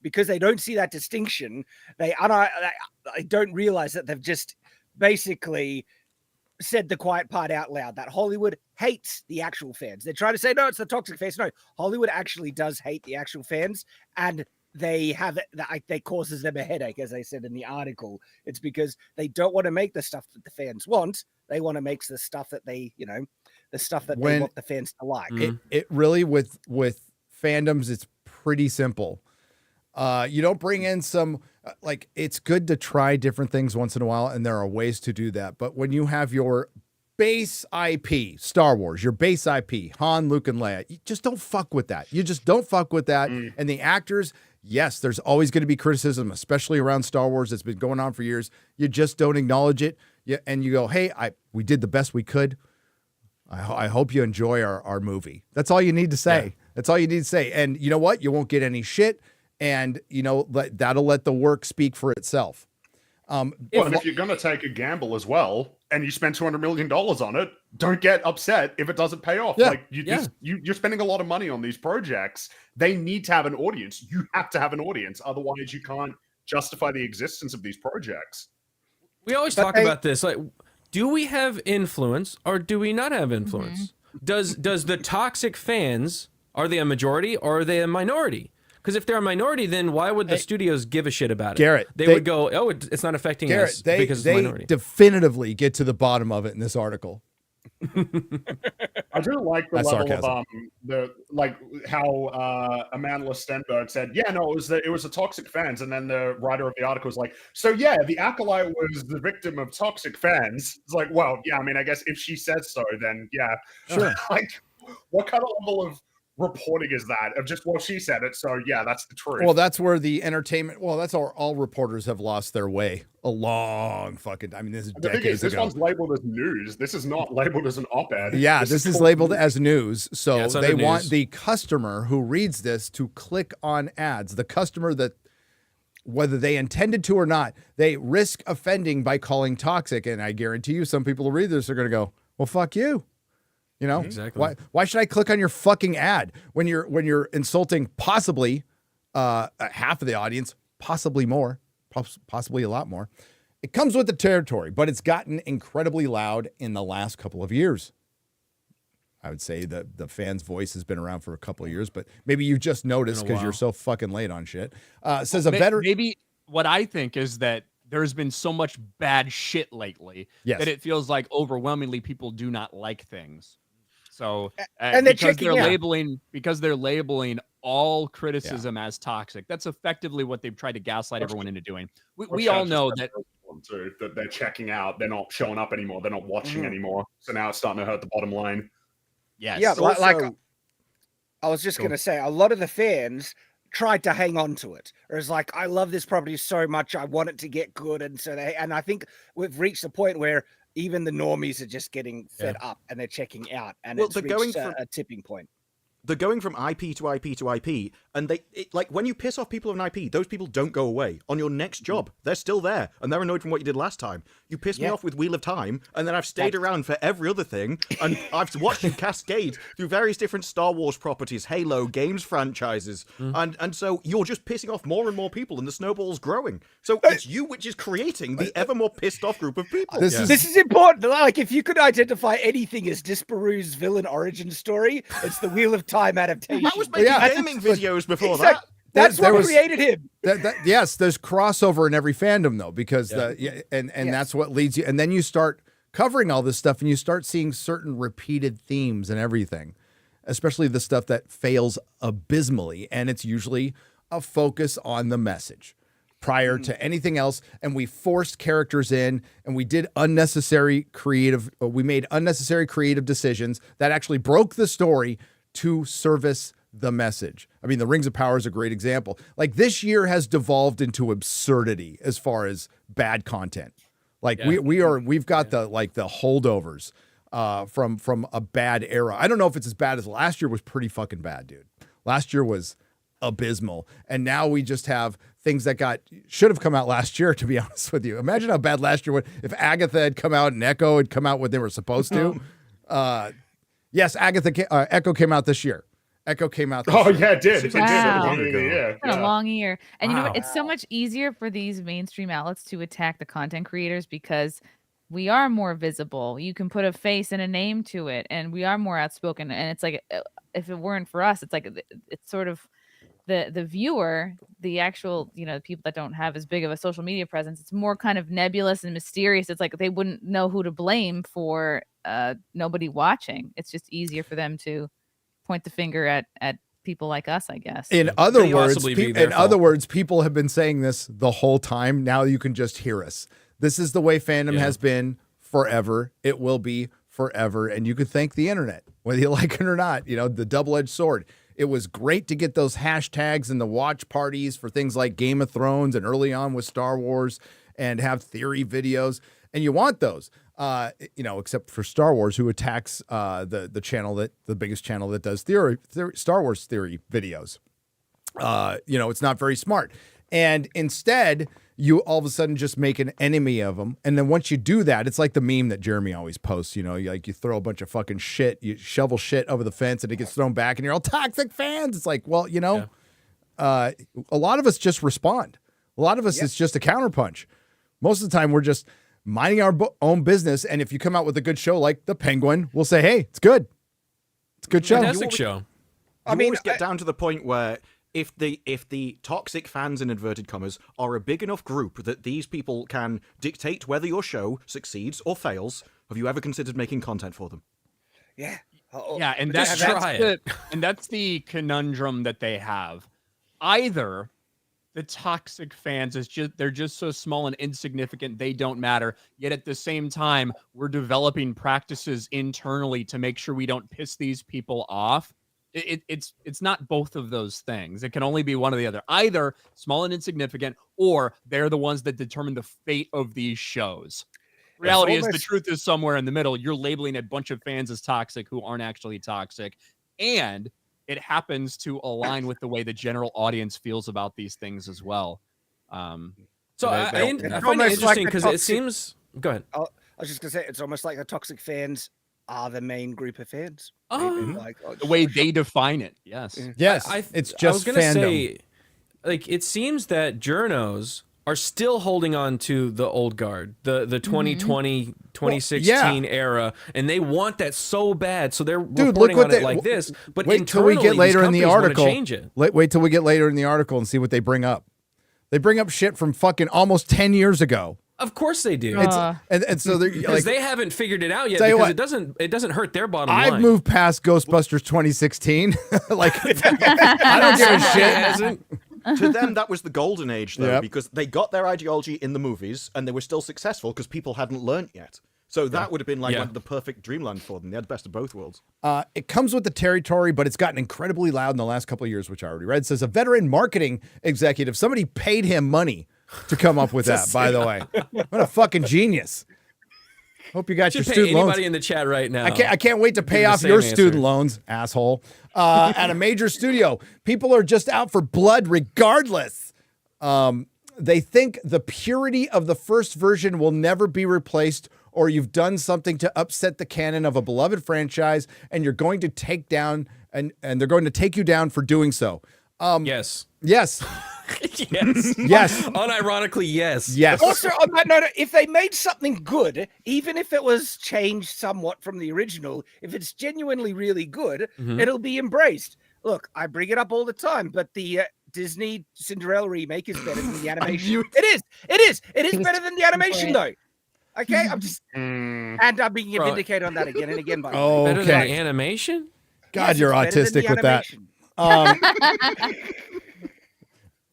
because they don't see that distinction, they don't realize that they've just basically said the quiet part out loud that Hollywood hates the actual fans. They're trying to say, no, it's the toxic fans. No, Hollywood actually does hate the actual fans, and they have they causes them a headache, as they said in the article. It's because they don't want to make the stuff that the fans want. They want to make the stuff that they, the stuff that they want the fans to like. It really with fandoms, it's pretty simple. You don't bring in some it's good to try different things once in a while, and there are ways to do that. But when you have your base IP, Star Wars, your base IP, Han, Luke, and Leia, you just don't fuck with that. You just don't fuck with that. And the actors, yes, there's always going to be criticism, especially around Star Wars. It's been going on for years. You just don't acknowledge it. And you go, hey, we did the best we could. I hope you enjoy our movie. That's all you need to say. Yeah. That's all you need to say. And you know what? You won't get any shit. And, that'll let the work speak for itself. And if you're going to take a gamble as well, and you spend $200 million on it, don't get upset if it doesn't pay off. Yeah. You're spending a lot of money on these projects. They need to have an audience. You have to have an audience. Otherwise, you can't justify the existence of these projects. We always talk about this. Like, do we have influence or do we not have influence? Mm-hmm. Does the toxic fans, are they a majority or are they a minority? Because if they're a minority, then why would the studios give a shit about it? Garrett, they would go, oh, it's not affecting us because it's a minority. They definitively get to the bottom of it in this article. I do like the level of how Amanda Stenberg said, yeah, no, it was the toxic fans, and then the writer of the article was like, so yeah, the acolyte was the victim of toxic fans. It's like, well, yeah, I mean, I guess if she says so, then yeah, sure. What kind of level of reporting is that of just, well, she said it, so yeah, that's the truth. Well, that's where the entertainment, that's all reporters have lost their way a long fucking, I mean, this is decades ago. This one's labeled as news. This is not labeled as an op-ed. Yeah, this is labeled as news. So they want the customer who reads this to click on ads. The customer that, whether they intended to or not, they risk offending by calling toxic. And I guarantee you some people who read this are going to go, well, fuck you. Exactly. Why should I click on your fucking ad when you're insulting possibly half of the audience, possibly more, possibly a lot more? It comes with the territory, but it's gotten incredibly loud in the last couple of years. I would say the fan's voice has been around for a couple of years, but maybe you just noticed because you're so fucking late on shit. Says a veteran. Maybe what I think is that there's been so much bad shit lately that it feels like overwhelmingly people do not like things. So, and because they're labeling all criticism as toxic, that's effectively what they've tried to gaslight everyone into doing. We all know that they're checking out, they're not showing up anymore, they're not watching anymore. So now it's starting to hurt the bottom line. Yes. Yeah, I was just going to say, a lot of the fans tried to hang on to it. Or it's like, I love this property so much, I want it to get good, and I think we've reached the point where even the normies are just getting fed up and they're checking out, and it's reached a tipping point. They're going from IP to IP to IP, and when you piss off people of an IP, those people don't go away. On your next job, they're still there, and they're annoyed from what you did last time. You pissed me off with Wheel of Time, and then I've stayed around for every other thing, and I've watched you cascade through various different Star Wars properties, Halo, games franchises, and so you're just pissing off more and more people, and the snowball's growing. So it's you which is creating the ever more pissed off group of people. This is important. Like, if you could identify anything as Disparu's villain origin story, it's the Wheel of Time adaptation. I was making gaming videos before that. That's what created him. Yes, there's crossover in every fandom though, because that's what leads you. And then you start covering all this stuff, and you start seeing certain repeated themes and everything, especially the stuff that fails abysmally. And it's usually a focus on the message prior to anything else. And we forced characters in, and we did we made unnecessary creative decisions that actually broke the story to service the message. I mean, the Rings of Power is a great example. Like, this year has devolved into absurdity as far as bad content. Like, we've got the holdovers from a bad era. I don't know if it's as bad as last year. Was pretty fucking bad, dude. Last year was abysmal, and now we just have things that should have come out last year, to be honest with you. Imagine how bad last year would, if Agatha had come out and Echo had come out when they were supposed to. Yes, Echo came out this year. Echo came out. Yeah, it did. Wow. It did. It's been a long year. And you know what? It's so much easier for these mainstream outlets to attack the content creators because we are more visible. You can put a face and a name to it, and we are more outspoken. And it's like, if it weren't for us, it's like it's sort of the viewer, the actual, the people that don't have as big of a social media presence. It's more kind of nebulous and mysterious. It's like they wouldn't know who to blame for nobody watching. It's just easier for them to point the finger at people like us, I guess. In other words, people have been saying this the whole time. Now you can just hear us. This is the way fandom has been forever. It will be forever. And you can thank the internet, whether you like it or not. The double-edged sword. It was great to get those hashtags and the watch parties for things like Game of Thrones and early on with Star Wars, and have theory videos. And you want those, except for Star Wars, who attacks the channel the biggest channel that does Star Wars theory videos. It's not very smart. And instead, you all of a sudden just make an enemy of them. And then once you do that, it's like the meme that Jeremy always posts, you throw a bunch of fucking shit, you shovel shit over the fence and it gets thrown back and you're all toxic fans. It's like, well, a lot of us just respond. A lot of us, it's just a counterpunch. Most of the time we're just minding our own business. And if you come out with a good show like The Penguin, we'll say, hey, it's good. It's a good show. Fantastic show. I mean, always get down to the point where if the toxic fans, in inverted commas, are a big enough group that these people can dictate whether your show succeeds or fails, have you ever considered making content for them? Yeah. Yeah, and that's the conundrum that they have. Either the toxic fans they're just so small and insignificant they don't matter, yet at the same time we're developing practices internally to make sure we don't piss these people off. It's not both of those things. It can only be one or the other. Either small and insignificant, or they're the ones that determine the fate of these shows. Reality is, the truth is somewhere in the middle. You're labeling a bunch of fans as toxic who aren't actually toxic, and it happens to align with the way the general audience feels about these things as well. I find it interesting because it seems. Go ahead. I was just gonna say, it's almost like the toxic fans are the main group of fans. The way they define it. Yes. Yes. It's just I was gonna fandom. say, it seems that journos are still holding on to the old guard, the 2020, 2016 era, and they want that so bad. So they're reporting on it like this. But wait till we get later in the article. Change it. Wait till we get later in the article and see what they bring up. They bring up shit from fucking almost 10 years ago. Of course they do. And so they're because they haven't figured it out yet. Because it doesn't hurt their bottom line. I've moved past Ghostbusters 2016. I don't give a shit. To them, that was the golden age, though, because they got their ideology in the movies and they were still successful because people hadn't learnt yet. So that would have been like the perfect dreamland for them. They had the best of both worlds. It comes with the territory, but it's gotten incredibly loud in the last couple of years, which I already read. It says a veteran marketing executive, somebody paid him money to come up with that, by the way. What a fucking genius. Hope you got your student loans. Anybody in the chat right now. I can't wait to pay off your student loans, asshole. At a major studio, people are just out for blood regardless. They think the purity of the first version will never be replaced, or you've done something to upset the canon of a beloved franchise, and you're going to take down and they're going to take you down for doing so. Yes. Yes. Yes. Unironically, yes. Yes. Also, on that note, if they made something good, even if it was changed somewhat from the original, if it's genuinely really good, it'll be embraced. Look, I bring it up all the time, but the Disney Cinderella remake is better than the animation. It is better than the animation, though. Okay, I'm just and I'm being vindicated on that again and again. By better than the animation? God, you're autistic with that.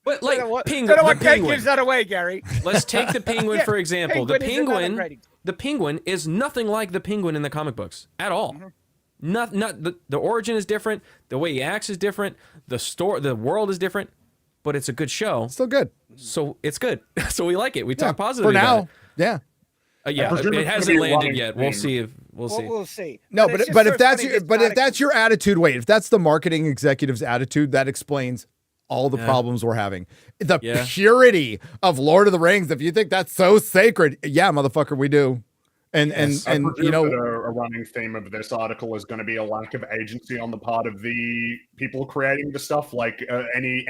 But like Penguin, what gives that away, Gary? Let's take the Penguin for example. The Penguin is nothing like the Penguin in the comic books at all. Not the origin is different. The way he acts is different. The world is different. But it's a good show. Still good. So it's good. So we like it. We talk positively for now. about it. Yeah. It hasn't landed yet. We'll see. We'll see. We'll see. No, but if that's your attitude, if that's the marketing executive's attitude, that explains all the problems we're having. The purity of Lord of the Rings. If you think that's so sacred, motherfucker, we do. And you know, a running theme of this article is going to be a lack of agency on the part of the people creating the stuff. Like any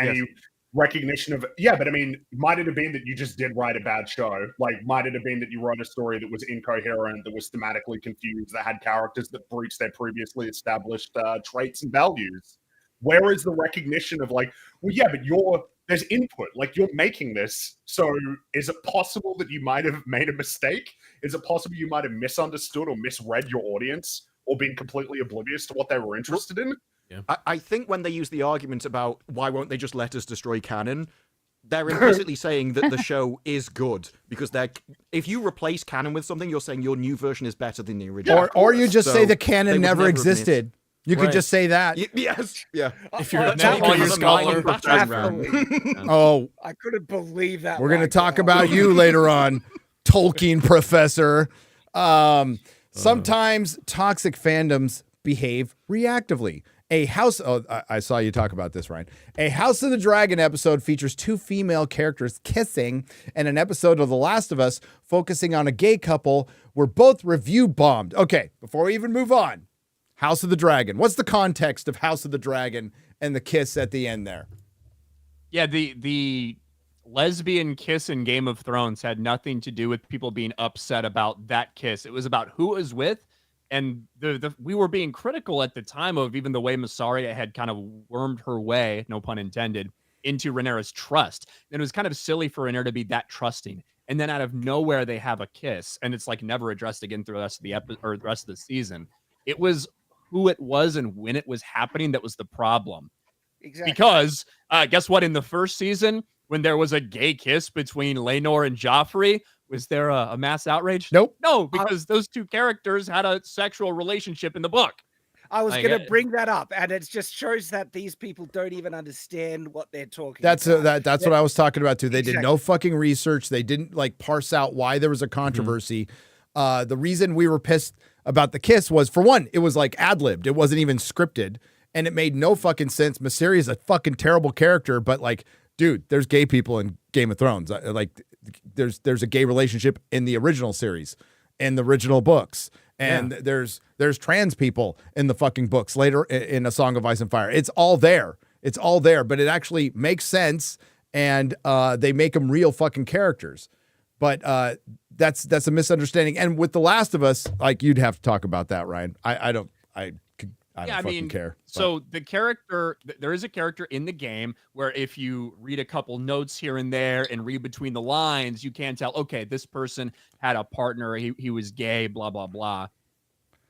recognition of, yeah, but I mean, might it have been that you just did write a bad show? Like, might it have been that you wrote a story that was incoherent, that was thematically confused, that had characters that breached their previously established traits and values? Where is the recognition of like, well, yeah, but there's input, like you're making this. So is it possible that you might have made a mistake? Is it possible you might have misunderstood or misread your audience or been completely oblivious to what they were interested in? Yeah. I think when they use the argument about why won't they just let us destroy canon, they're implicitly saying that the show is good because if you replace canon with something, you're saying your new version is better than the original. Or you just say the they canon would never never existed. You could Right. just say that. Yes, yeah. If you're a that Tolkien was scholar, definitely- Oh, I couldn't believe that. we're going to right talk now. about you later on, Tolkien professor. Sometimes toxic fandoms behave reactively. I saw you talk about this, Ryan. A House of the Dragon episode features 2 female characters kissing, and an episode of The Last of Us focusing on a gay couple were both review bombed. Okay, before we even move on, House of the Dragon. What's the context of House of the Dragon and the kiss at the end there? Yeah, the lesbian kiss in Game of Thrones had nothing to do with people being upset about that kiss. It was about who it was with, and we were being critical at the time of even the way Massaria had kind of wormed her way, no pun intended, into Rhaenyra's trust. And it was kind of silly for Rhaenyra to be that trusting. And then out of nowhere, they have a kiss, and it's like never addressed again through the rest of the the rest of the season. It was who it was and when it was happening that was the problem. Exactly. Because guess what? In the first season, when there was a gay kiss between Laenor and Joffrey, was there a mass outrage? Nope. No, because those 2 characters had a sexual relationship in the book. I was Like, going to bring that up, and it just shows that these people don't even understand what they're talking That's about. that's what I was talking about too. They did no Exactly. fucking research. They didn't like parse out why there was a controversy. The reason we were pissed about the kiss was, for one, it was like ad-libbed. It wasn't even scripted, and it made no fucking sense. Masseria is a fucking terrible character, but like, dude, there's gay people in Game of Thrones. Like, there's a gay relationship in the original series, in the original books. And there's trans people in the fucking books later in A Song of Ice and Fire. It's all there. It's all there, but it actually makes sense, and they make them real fucking characters. But that's a misunderstanding. And with The Last of Us, like, you'd have to talk about that, Ryan. I don't fucking care. So the character, there is a character in the game where if you read a couple notes here and there and read between the lines, you can tell, okay, this person had a partner, he was gay, blah, blah, blah.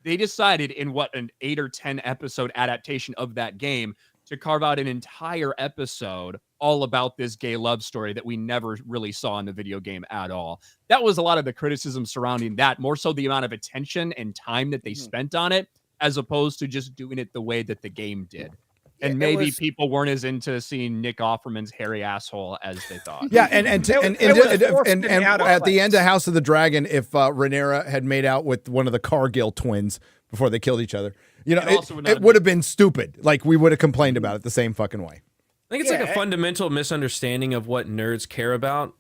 They decided in an 8 or 10 episode adaptation of that game to carve out an entire episode all about this gay love story that we never really saw in the video game at all. That was a lot of the criticism surrounding that, more so the amount of attention and time that they spent on it, as opposed to just doing it the way that the game did. And maybe people weren't as into seeing Nick Offerman's hairy asshole as they thought. Yeah, and at the end of House of the Dragon, if Rhaenyra had made out with one of the Cargill twins before they killed each other, it would have been stupid. Like, we would have complained about it the same fucking way. I think it's like a fundamental misunderstanding of what nerds care about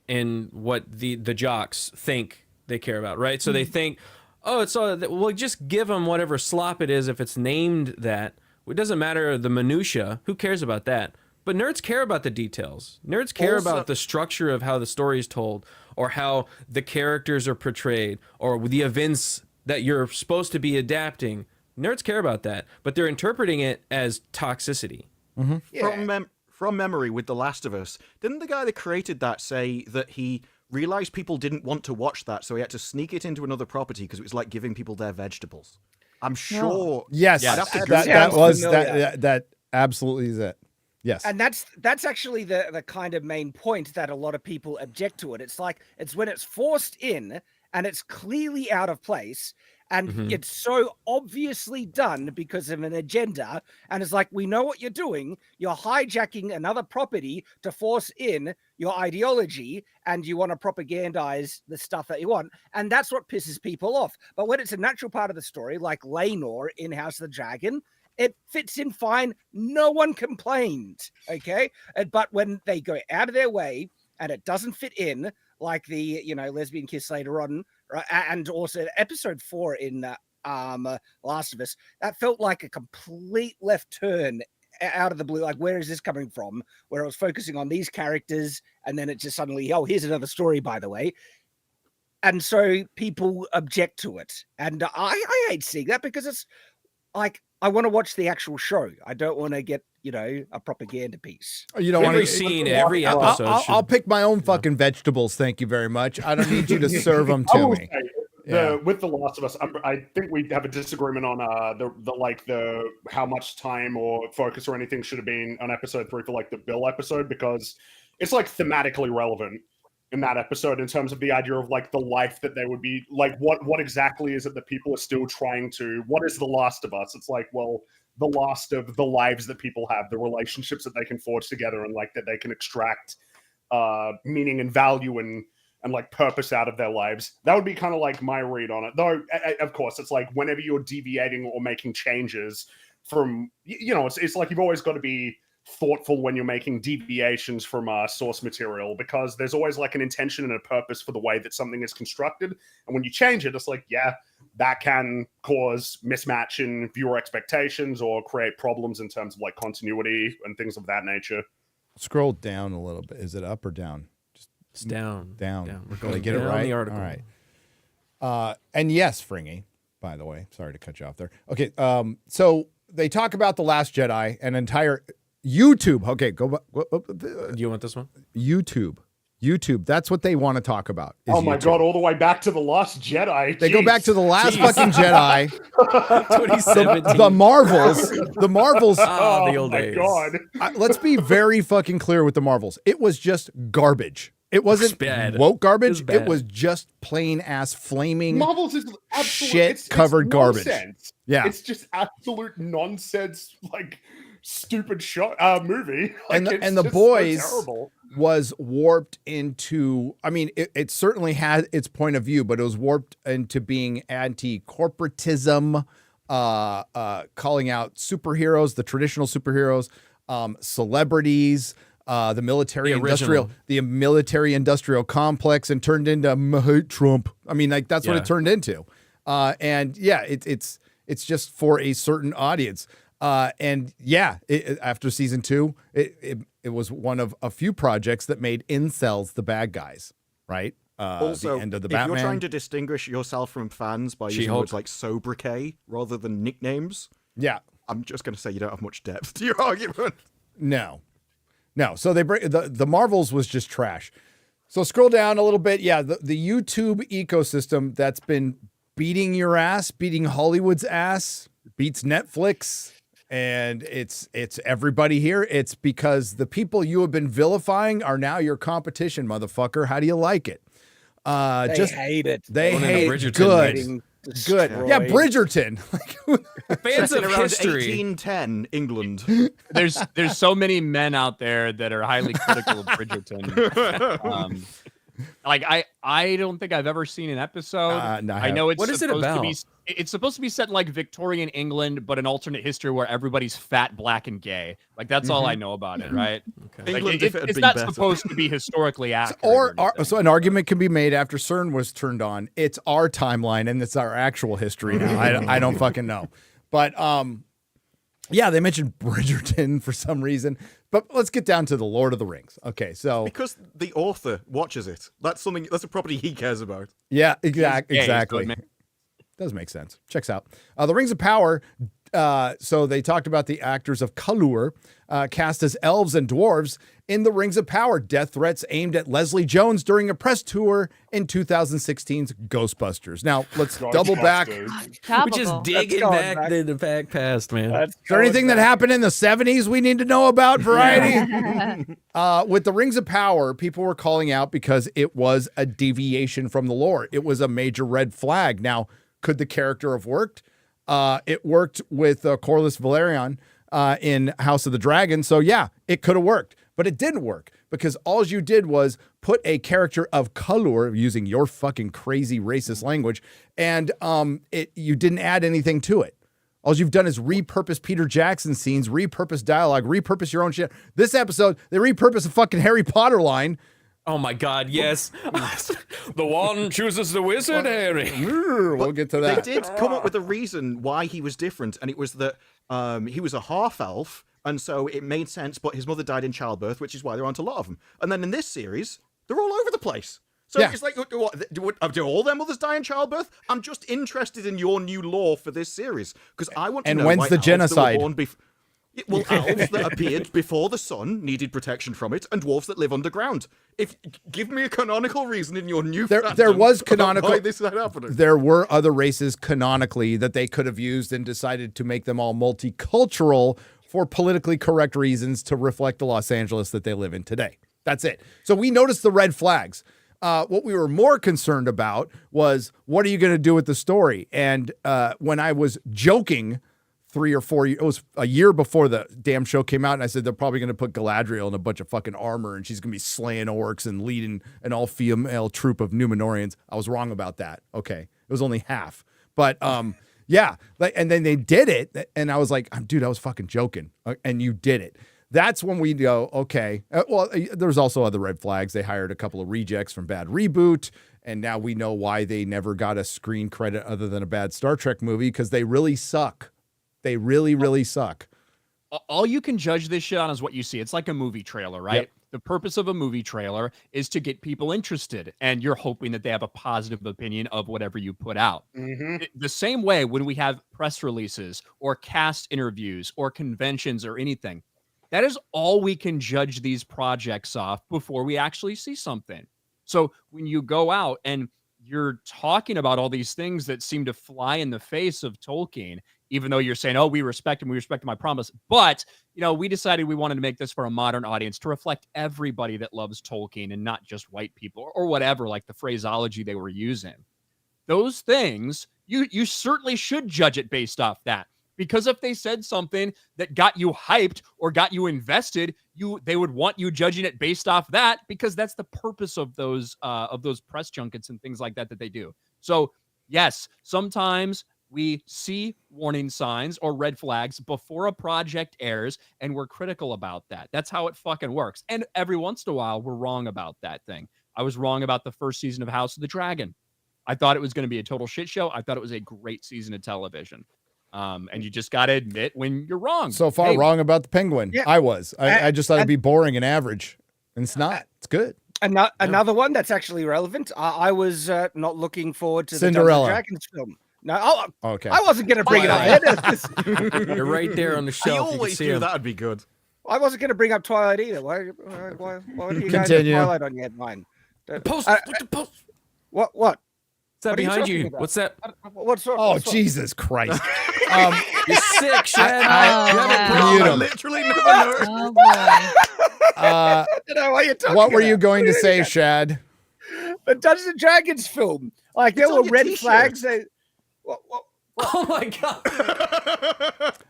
and what the jocks think they care about, right? So they think, oh, it's all, well, just give them whatever slop it is if it's named that. It doesn't matter the minutia. Who cares about that? But nerds care about the details. Nerds care about the structure of how the story is told, or how the characters are portrayed, or the events that you're supposed to be adapting. Nerds care about that, but they're interpreting it as toxicity. Mm-hmm. Yeah. From memory, with The Last of Us, didn't the guy that created that say that he realized people didn't want to watch that, so he had to sneak it into another property because it was like giving people their vegetables? I'm sure. Yes, I'd have to that absolutely is it. Yes, And that's actually the kind of main point that a lot of people object to it. It's like, it's when it's forced in and it's clearly out of place, and it's so obviously done because of an agenda, and it's like, we know what you're doing. You're hijacking another property to force in your ideology, and you want to propagandize the stuff that you want, and that's what pisses people off. But when it's a natural part of the story, like Laenor in House of the Dragon, it fits in fine. No one complained, okay? But when they go out of their way and it doesn't fit in, like the lesbian kiss later on, right? And also episode 4 in Last of Us, that felt like a complete left turn out of the blue, like, where is this coming from? Where I was focusing on these characters, and then it just suddenly, oh, here's another story, by the way. And so people object to it. And I hate seeing that, because it's like, I want to watch the actual show. I don't want to get, a propaganda piece. You don't want Every to scene, every episode. I'll pick my own fucking vegetables. Thank you very much. I don't need you to serve them I to will me. say, with The Last of Us, I think we have a disagreement on the how much time or focus or anything should have been on episode 3 for like the Bill episode, because it's like thematically relevant in that episode in terms of the idea of like the life that they would be like. What exactly is it that people are still trying to? What is The Last of Us? It's like, well, the last of the lives that people have, the relationships that they can forge together, and like that they can extract meaning and value and like purpose out of their lives. That would be kind of like my read on it. Though, of course, it's like whenever you're deviating or making changes from, it's like you've always got to be thoughtful when you're making deviations from source material, because there's always like an intention and a purpose for the way that something is constructed. And when you change it, it's like, yeah, that can cause mismatch in viewer expectations or create problems in terms of like continuity and things of that nature. Scroll down a little bit. Is it up or down? It's down. Down. We're Did going I get it down right? the article. All right. And yes, Fringy, by the way, sorry to cut you off there. Okay. So they talk about The Last Jedi, an entire YouTube. Okay, go back. Do you want this one? YouTube. That's what they want to talk about. Oh my YouTube. God, all the way back to The Last Jedi. They go back to the last fucking Jedi. 2017. The Marvels. The Marvels. Oh, the old my days. God. Let's be very fucking clear with the Marvels. It was just garbage. It wasn't bad. woke garbage. It was bad. It was just plain ass flaming Marvels is absolute shit covered garbage. Nonsense. Yeah. It's just absolute nonsense, like stupid movie. Like, And it's the just Boys so terrible. was warped into, I mean, it certainly had its point of view, but it was warped into being anti-corporatism, calling out superheroes, the traditional superheroes, celebrities, the military industrial complex, and turned into hate Trump. I mean, like that's what it turned into. And yeah, it's just for a certain audience. And yeah, after season 2, it was one of a few projects that made incels the bad guys, right? Also, the end of the if Batman. you're trying to distinguish yourself from fans by using She-Hulk. words like sobriquet rather than nicknames, Yeah, I'm just going to say you don't have much depth to your argument. no. So they bring the Marvels was just trash. So scroll down a little bit. Yeah, the YouTube ecosystem that's been beating your ass, beating Hollywood's ass, beats Netflix. And it's everybody here. It's because the people you have been vilifying are now your competition, motherfucker. How do you like it? They hate it. They Going into hate Bridgerton, good. Getting Good. Yeah, destroyed. Bridgerton. Fans Set of around history. 1810 England. There's so many men out there that are highly critical of Bridgerton. Like I don't think I've ever seen an episode. No, I know it's What is it supposed to about? be. It's supposed to be set in like Victorian England, but an alternate history where everybody's fat, black, and gay. Like that's all I know about it, right? Okay. Like, England, if it had it's been not better. supposed to be historically accurate. So an argument can be made after CERN was turned on. It's our timeline and it's our actual history now. I don't fucking know. But yeah, they mentioned Bridgerton for some reason. But let's get down to the Lord of the Rings. Okay, so Because the author watches it. That's a property he cares about. yeah, Gay, exactly. so it Does make sense. Checks out. The Rings of Power. So they talked about the actors of Kalur cast as elves and dwarves in the Rings of Power. Death threats aimed at Leslie Jones during a press tour in 2016's Ghostbusters. Now let's double back. Is We're Topical. just digging going back back. to the back past, man. there anything that happened in the 70s we need to know about, Variety? With the Rings of Power, people were calling out because it was a deviation from the lore. It was a major red flag. Now, could the character have worked? It worked with Corlys Velaryon in House of the Dragon. So yeah, it could have worked, but it didn't work because all you did was put a character of color using your fucking crazy racist language. And you didn't add anything to it. All you've done is repurpose Peter Jackson scenes, repurpose dialogue, repurpose your own shit. This episode, they repurpose a fucking Harry Potter line. Oh my God, yes. The one chooses the wizard, Harry. We'll get to that. They did come up with a reason why he was different, and it was that he was a half elf And so it made sense, but his mother died in childbirth, which is why there aren't a lot of them. And then in this series, they're all over the place. So Yeah. it's like, do all their mothers die in childbirth? I'm just interested in your new lore for this series, because I want to And know when's why the elves that were genocide? born well, elves that appeared before the sun needed protection from it, and dwarves that live underground. Give me a canonical reason in your new There fandom was about canonical. why this is happening. There were other races canonically that they could have used and decided to make them all multicultural for politically correct reasons to reflect the Los Angeles that they live in today. That's it. So we noticed the red flags. What we were more concerned about was, what are you going to do with the story? And when I was joking 3 or 4 years, it was a year before the damn show came out, and I said they're probably going to put Galadriel in a bunch of fucking armor, and she's going to be slaying orcs and leading an all-female troop of Numenorians. I was wrong about that. Okay, it was only half, but yeah. And then they did it, and I was like, dude, I was fucking joking, and you did it. That's when we go, okay. There's also other red flags. They hired a couple of rejects from Bad Reboot, and now we know why they never got a screen credit other than a bad Star Trek movie, because they really suck. They really, really suck. All you can judge this shit on is what you see. It's like a movie trailer, right? Yep. The purpose of a movie trailer is to get people interested, and you're hoping that they have a positive opinion of whatever you put out. The same way when we have press releases or cast interviews or conventions or anything, that is all we can judge these projects off before we actually see something. So when you go out and you're talking about all these things that seem to fly in the face of Tolkien, even though you're saying, oh, we respect him, we respect my promise. But, we decided we wanted to make this for a modern audience to reflect everybody that loves Tolkien and not just white people or whatever, like the phraseology they were using. Those things, you certainly should judge it based off that. Because if they said something that got you hyped or got you invested, they would want you judging it based off that, because that's the purpose of those press junkets and things like that they do. So yes, sometimes we see warning signs or red flags before a project airs, and we're critical about that. That's how it fucking works. And every once in a while, we're wrong about that thing. I was wrong about the first season of House of the Dragon. I thought it was going to be a total shit show. I thought it was a great season of television. And you just got to admit when you're wrong. So far, wrong about the Penguin. Yeah. I just thought it'd be boring and average. And it's not. It's good. Another one that's actually relevant. I was not looking forward to Cinderella. the Dungeons and Dragons film. No, Okay. I wasn't going to bring it up. You're right there on the I shelf. You can always see knew him. that'd be good. I wasn't going to bring up Twilight either. Why do you guys have Continue. Twilight on your headline? Post. What? What's that What are you behind talking you? about? What's that? What's wrong? Oh, What's wrong? Jesus Christ. You're sick, Shad. Mute I him. literally never know. Oh boy. I don't know what you're talking What were about. you going to say, Shad? The Dungeons and Dragons film. Like, there It's on were your red t-shirt. flags. What? Oh my god.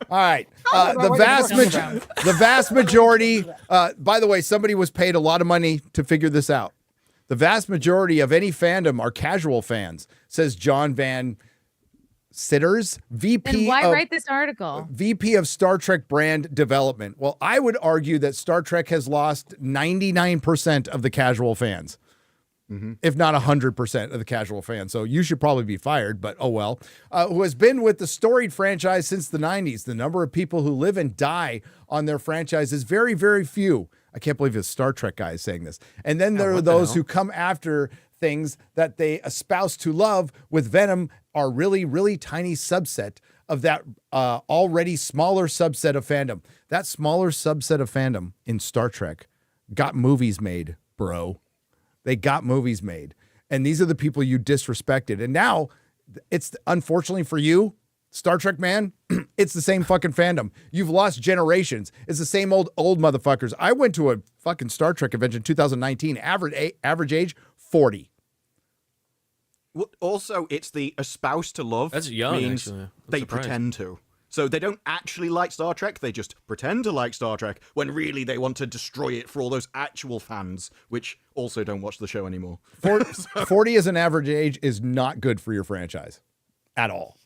All right. I don't know what you're talking about. The vast majority, by the way, somebody was paid a lot of money to figure this out. The vast majority of any fandom are casual fans, says John Van Sitters, Then VP why of write this article? VP of Star Trek brand development. Well, I would argue that Star Trek has lost 99% of the casual fans, if not 100% of the casual fans. So you should probably be fired, but oh well. Who has been with the storied franchise since the 90s. The number of people who live and die on their franchise is very, very few. I can't believe a Star Trek guy is saying this. And then there are those who come after things that they espouse to love with Venom are really, really tiny subset of that already smaller subset of fandom. That smaller subset of fandom in Star Trek got movies made, bro. They got movies made. And these are the people you disrespected. And now it's, unfortunately for you, Star Trek, man, it's the same fucking fandom. You've lost generations. It's the same old motherfuckers. I went to a fucking Star Trek convention in 2019. Average age, 40. Well, also, it's the espouse to love. That's young, means actually. I'm they surprised. pretend to. So they don't actually like Star Trek. They just pretend to like Star Trek when really they want to destroy it for all those actual fans, which also don't watch the show anymore. 40 as an average age is not good for your franchise at all.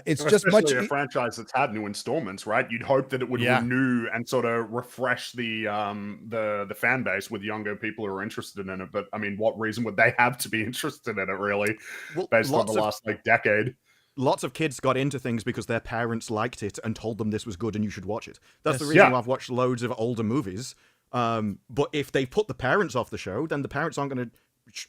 It's just much. Especially a franchise that's had new installments, right? You'd hope that it would renew and sort of refresh the fan base with younger people who are interested in it. But I mean, what reason would they have to be interested in it, really? Well, Based on lots the of- last decade. lots of kids got into things because their parents liked it and told them this was good and you should watch it. That's the reason why I've watched loads of older movies. But if they put the parents off the show, then the parents aren't going to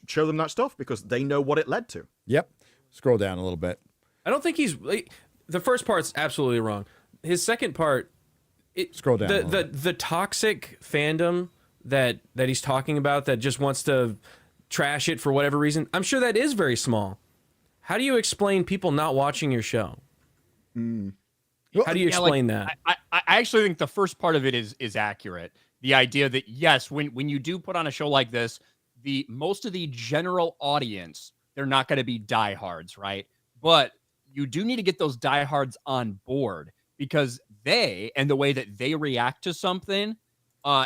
show them that stuff because they know what it led to. Yep. Scroll down a little bit. I don't think he's the first part's absolutely wrong. His second part, scroll down. The toxic fandom that he's talking about that just wants to trash it for whatever reason. I'm sure that is very small. How do you explain people not watching your show? How do you explain that? I actually think the first part of it is accurate. The idea that yes, when you do put on a show like this, most of the general audience, they're not going to be diehards, right? But you do need to get those diehards on board because they and the way that they react to something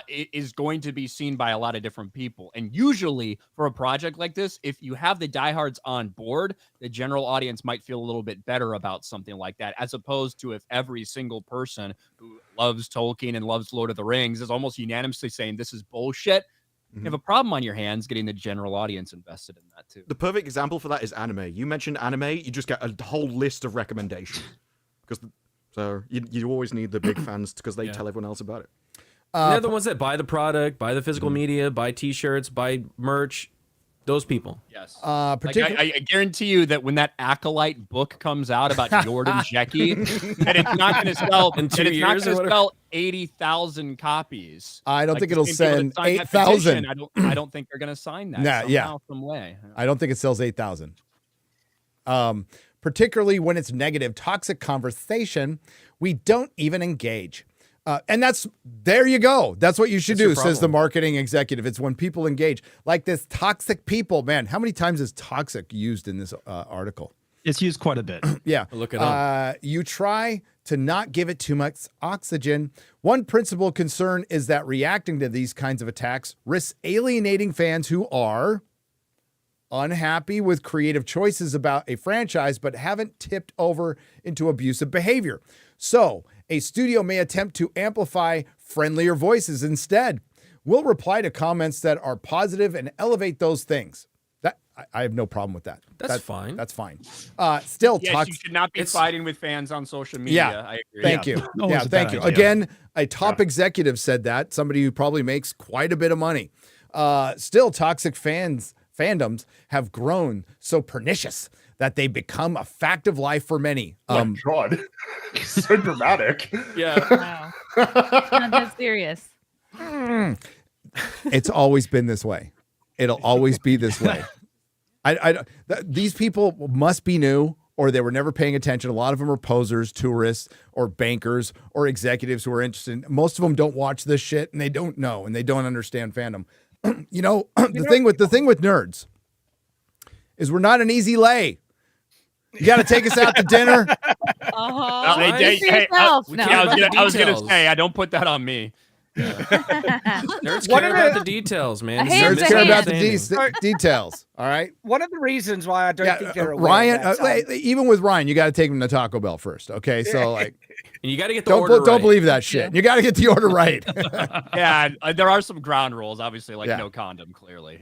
is going to be seen by a lot of different people. And usually for a project like this, if you have the diehards on board, the general audience might feel a little bit better about something like that, as opposed to if every single person who loves Tolkien and loves Lord of the Rings is almost unanimously saying this is bullshit. You have a problem on your hands getting the general audience invested in that too. The perfect example for that is anime. You mentioned anime, you just get a whole list of recommendations. So you always need the big fans because they tell everyone else about it. They're the ones that buy the product, buy the physical media, buy T-shirts, buy merch. Those people. Yes. Particularly, I guarantee you that when that Acolyte book comes out about Jordan Jecki, that it's not going to sell. In 2 years or whatever? Sell 80,000 copies. I don't think it'll the same sell people that signed that 8,000. petition, I don't think they're going to sign that. Nah, Some way. I don't think it sells 8,000. Particularly when it's negative, toxic conversation, we don't even engage. And there you go. That's what you should do, says the marketing executive. It's when people engage. Like this toxic people, man, how many times is toxic used in this article? It's used quite a bit. Yeah. Look it up. You try to not give it too much oxygen. One principal concern is that reacting to these kinds of attacks risks alienating fans who are unhappy with creative choices about a franchise, but haven't tipped over into abusive behavior. So a studio may attempt to amplify friendlier voices instead. We'll reply to comments that are positive and elevate those things. I have no problem with that. That's fine. That's fine. Still, Yes, you should not be fighting with fans on social media. Yeah, I agree. thank you. Yeah, thank you. Again, a top executive said that. Somebody who probably makes quite a bit of money. Still, toxic fandoms have grown so pernicious that they become a fact of life for many. Oh, God. So dramatic. Yeah. Wow. It's not that serious. It's always been this way. It'll always be this way. These people must be new, or they were never paying attention. A lot of them are posers, tourists, or bankers, or executives who are interested. Most of them don't watch this shit, and they don't know, and they don't understand fandom. The thing with nerds is we're not an easy lay. You got to take us out to dinner. I was going to say, I don't put that on me. Nerds care about the details, man. Nerds care about the details. All right. One of the reasons why I don't think they're aware Ryan, of that, even with Ryan, you got to take him to Taco Bell first. Okay, so like, and you got to get the order right. Don't believe that shit. You got to get the order right. Yeah, there are some ground rules, obviously, like no condom. Clearly,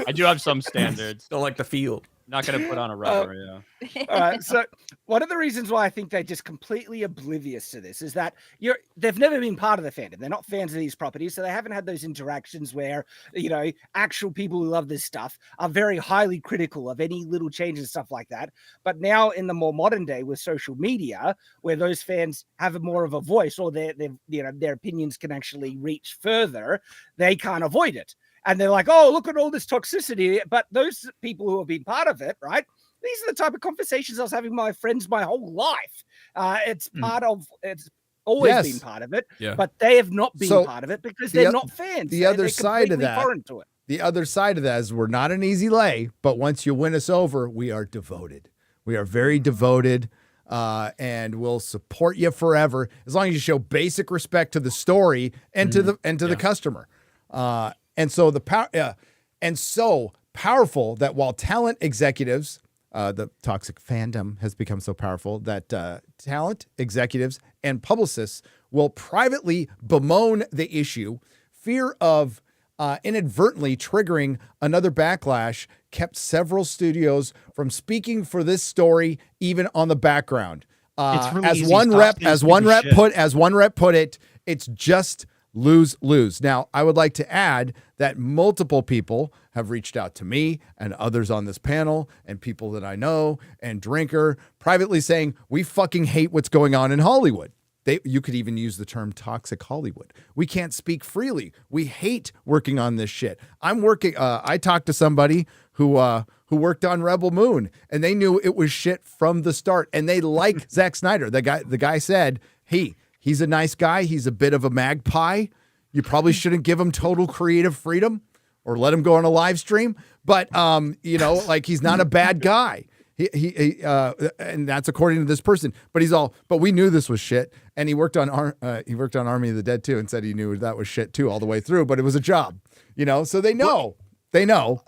I do have some standards. Don't like the feel. Not going to put on a rubber. All right. So one of the reasons why I think they're just completely oblivious to this is that they've never been part of the fandom. They're not fans of these properties, so they haven't had those interactions where, actual people who love this stuff are very highly critical of any little changes and stuff like that. But now in the more modern day with social media, where those fans have more of a voice, or their opinions can actually reach further, they can't avoid it. And they're like, oh, look at all this toxicity. But those people who have been part of it, right? These are the type of conversations I was having with my friends my whole life. It's always been part of it, but they have not been part of it because they're not fans. The other side of that, the other side of that is we're not an easy lay, but once you win us over, we are devoted. We are very devoted. And we'll support you forever as long as you show basic respect to the story and to the customer. And so so powerful that while talent executives, the toxic fandom has become so powerful that talent executives and publicists will privately bemoan the issue. Fear of inadvertently triggering another backlash, kept several studios from speaking for this story, even on the background. It's really as easy. one Stop rep, saying as one stupid rep shit. put it, it's just lose. Now, I would like to add that multiple people have reached out to me and others on this panel and people that I know and Drinker privately saying, we fucking hate what's going on in Hollywood. You could even use the term toxic Hollywood. We can't speak freely. We hate working on this shit. I talked to somebody who worked on Rebel Moon, and they knew it was shit from the start, and they like Zack Snyder. The guy said, hey, he's a nice guy. He's a bit of a magpie. You probably shouldn't give him total creative freedom or let him go on a live stream. But, he's not a bad guy. And that's according to this person. But we knew this was shit. And he worked on Army of the Dead too, and said he knew that was shit too all the way through. But it was a job, so they know. They know.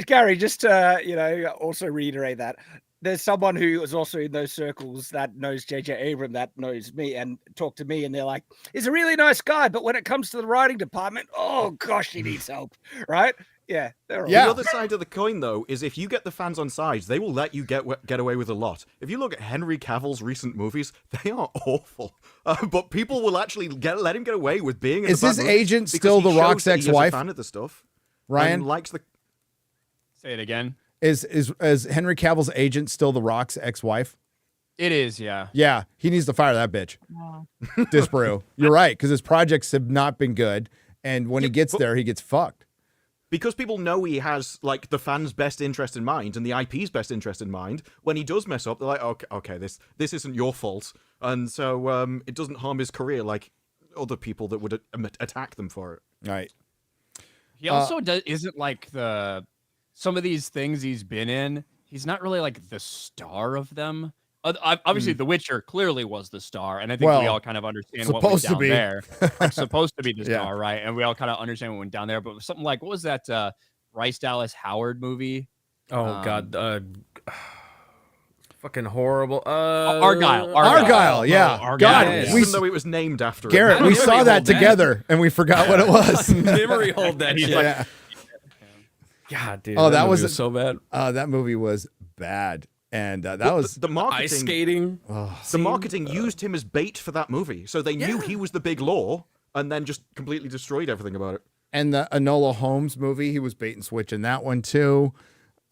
Gary, just to also reiterate that there's someone who is also in those circles that knows J.J. Abrams, that knows me, and talk to me, and they're like, he's a really nice guy, but when it comes to the writing department, oh gosh, he needs help, right? Yeah, they're all The other side of the coin, though, is if you get the fans on sides, they will let you get away with a lot. If you look at Henry Cavill's recent movies, they are awful. But people will actually let him get away with being. Is his agent still The Rock's ex-wife? Fan of the stuff. Ryan likes the. Say it again. Is Henry Cavill's agent still The Rock's ex-wife? It is, yeah. Yeah, he needs to fire that bitch. Wow. Disparu. You're right, because his projects have not been good, and when he gets there, he gets fucked. Because people know he has the fans' best interest in mind and the IP's best interest in mind. When he does mess up, they're like, okay, this isn't your fault, and so it doesn't harm his career like other people that would attack them for it. Right. He also isn't some of these things he's been in. He's not really the star of them. Obviously, The Witcher clearly was the star, and I think we all kind of understand what went down there. It's supposed to be the star, right? And we all kind of understand what went down there. But something like, what was that Bryce Dallas Howard movie? Oh God, fucking horrible. Argyle, yeah. Argyle. God, Yes. Even though it was named after it. Garrett, we saw that together, and we forgot what it was. Memory hold that shit. Yeah. God, dude. Oh, that movie was so bad. That movie was bad, and that was the marketing. Ice skating. The marketing used him as bait for that movie, so they knew he was the big law, and then just completely destroyed everything about it. And the Enola Holmes movie, he was bait and switch in that one too.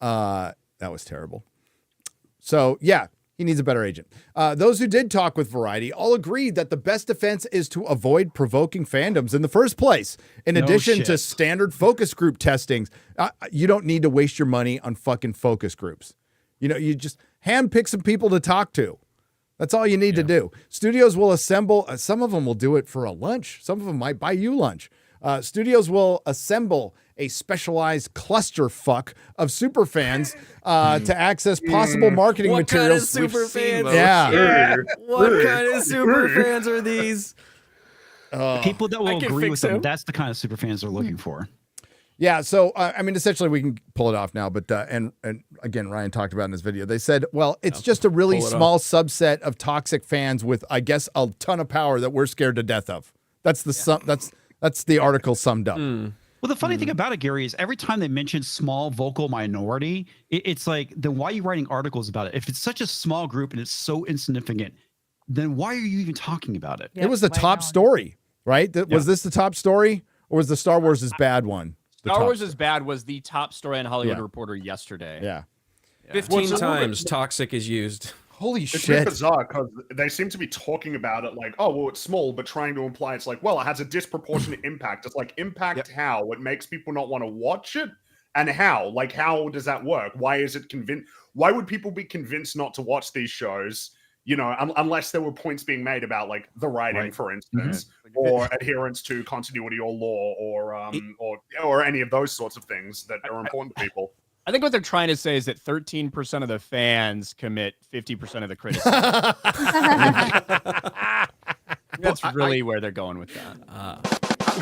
That was terrible. So yeah, he needs a better agent. Those who did talk with Variety all agreed that the best defense is to avoid provoking fandoms in the first place. In addition to standard focus group testings, you don't need to waste your money on fucking focus groups. You just handpick some people to talk to. That's all you need to do. Studios will assemble. Some of them will do it for a lunch. Some of them might buy you lunch. Studios will assemble a specialized clusterfuck of super fans to access possible marketing materials. What kind of super fans? Yeah. What kind of super fans are these? People that will can agree fix with them. him. That's the kind of super fans they're looking for. Yeah, so essentially we can pull it off now, but and again, Ryan talked about in his video. They said, well, it's just a really small subset of toxic fans with, I guess, a ton of power that we're scared to death of. That's that's the article summed up. Well, the funny thing about it, Gary, is every time they mention small vocal minority, it's like, then why are you writing articles about it? If it's such a small group and it's so insignificant, then why are you even talking about it? It was the top story, right? Was this the top story, or was the Star Wars is bad one? Star Wars is bad was the top story on Hollywood Reporter yesterday. Yeah. 15 times toxic is used. Holy It's a bit shit. bizarre because they seem to be talking about it like, oh, well, it's small, but trying to imply it's like, well, it has a disproportionate impact. It's like, impact how? It makes people not want to watch it? And how? Like, how does that work? Why is it Why would people be convinced not to watch these shows? Unless there were points being made about like the writing, for instance, or adherence to continuity or law, or any of those sorts of things that are important to people. I think what they're trying to say is that 13% of the fans commit 50% of the criticism. That's really where they're going with that.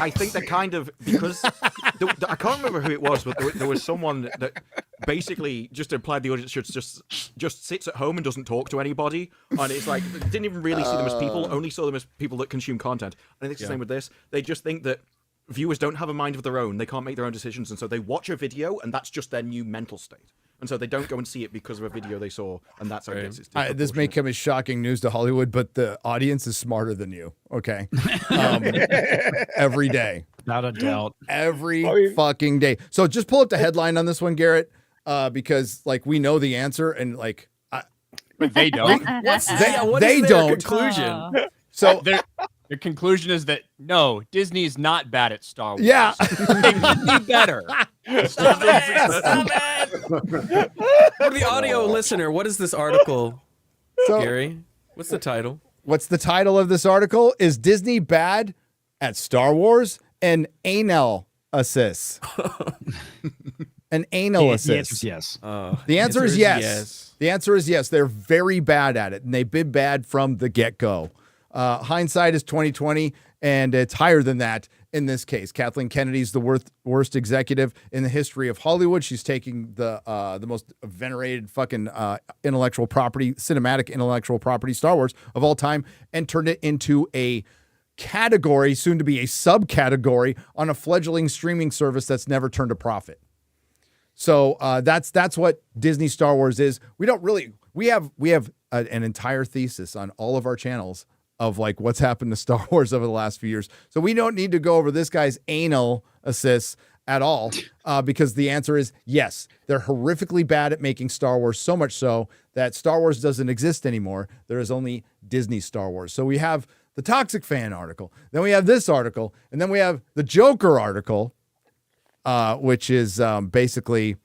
I think they're kind of, because I can't remember who it was, but there was someone that basically just implied the audience should just sits at home and doesn't talk to anybody, and it's like didn't even really see them as people, only saw them as people that consume content. And I think it's the same with this. They just think that viewers don't have a mind of their own. They can't make their own decisions, and so they watch a video, and that's just their new mental state. And so they don't go and see it because of a video they saw, and that's how it gets its This may disproportionate. come as shocking news to Hollywood, but the audience is smarter than you. Okay, every day, Without a doubt. every fucking day. So just pull up the headline on this one, Garrett, because like we know the answer, and like But they don't. What they is their don't. conclusion? Oh. so Their conclusion is that no, Disney's not bad at Star Wars. yeah. They could be better. Stop it! For the audio listener, what is this article, So Gary? What's the title? what's the title of this article? Is Disney bad at Star Wars? An anal assist. An anal The assist. answer is yes. The answer is yes. The answer is yes. They're very bad at it, and they've been bad from the get-go. Hindsight is 2020, and it's higher than that in this case. Kathleen Kennedy's the worst executive in the history of Hollywood. She's taking the most venerated fucking intellectual property, cinematic intellectual property, Star Wars of all time, and turned it into a category, soon to be a subcategory on a fledgling streaming service that's never turned a profit. So that's what Disney Star Wars is. We have an entire thesis on all of our channels of like what's happened to Star Wars over the last few years. So we don't need to go over this guy's anal assists at all because the answer is yes. They're horrifically bad at making Star Wars, so much so that Star Wars doesn't exist anymore. There is only Disney Star Wars. So we have the Toxic Fan article, then we have this article, and then we have the Joker article, which is basically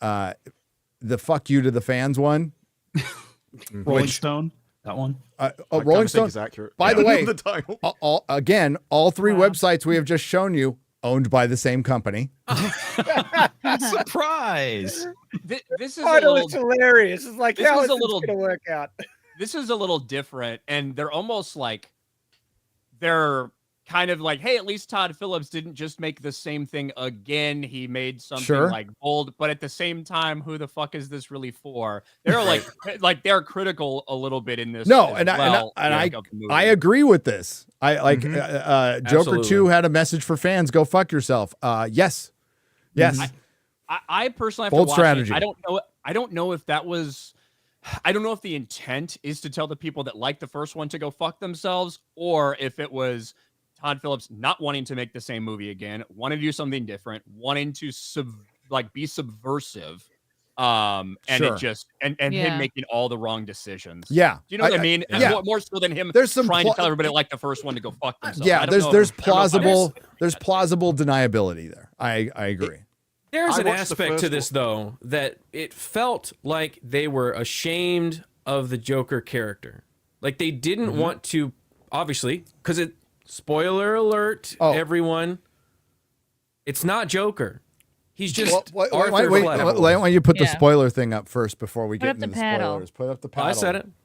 the fuck you to the fans one. Rolling Stone, that one. Rolling Stone is accurate. By the way, the title. all three websites we have just shown you owned by the same company. Surprise! This is I a know little. it's hilarious. It's like, this how is is a this little- going to work out? This is a little different, and they're almost like they're kind of like, hey, at least Todd Phillips didn't just make the same thing again. He made something Sure. like bold, but at the same time, who the fuck is this really for? They're like they're critical a little bit in this. No, as and well, I of the movie. I agree with this. I like Joker Absolutely. 2 had a message for fans. Go fuck yourself. Yes. I personally have Bold to watch strategy. It. I don't know if that was. I don't know if the intent is to tell the people that like the first one to go fuck themselves, or if it was Todd Phillips not wanting to make the same movie again, wanting to do something different, wanting to be subversive, and Sure. it just and Yeah. him making all the wrong decisions. Yeah. Do you know what I mean? And yeah. more so than him There's some trying pla- to tell everybody like the first one to go fuck themselves. Yeah, I don't know there's if- I don't know if there's plausible deniability there. I agree. There's I an watched the aspect to first this, though, that it felt like they were ashamed of the Joker character. Like they didn't want to, obviously, because spoiler alert, everyone, it's not Joker. He's just Wait, Arthur why Fleck. don't you put the Yeah. spoiler thing up first before we Put get up into the the paddle. spoilers? Put up the Oh, paddle.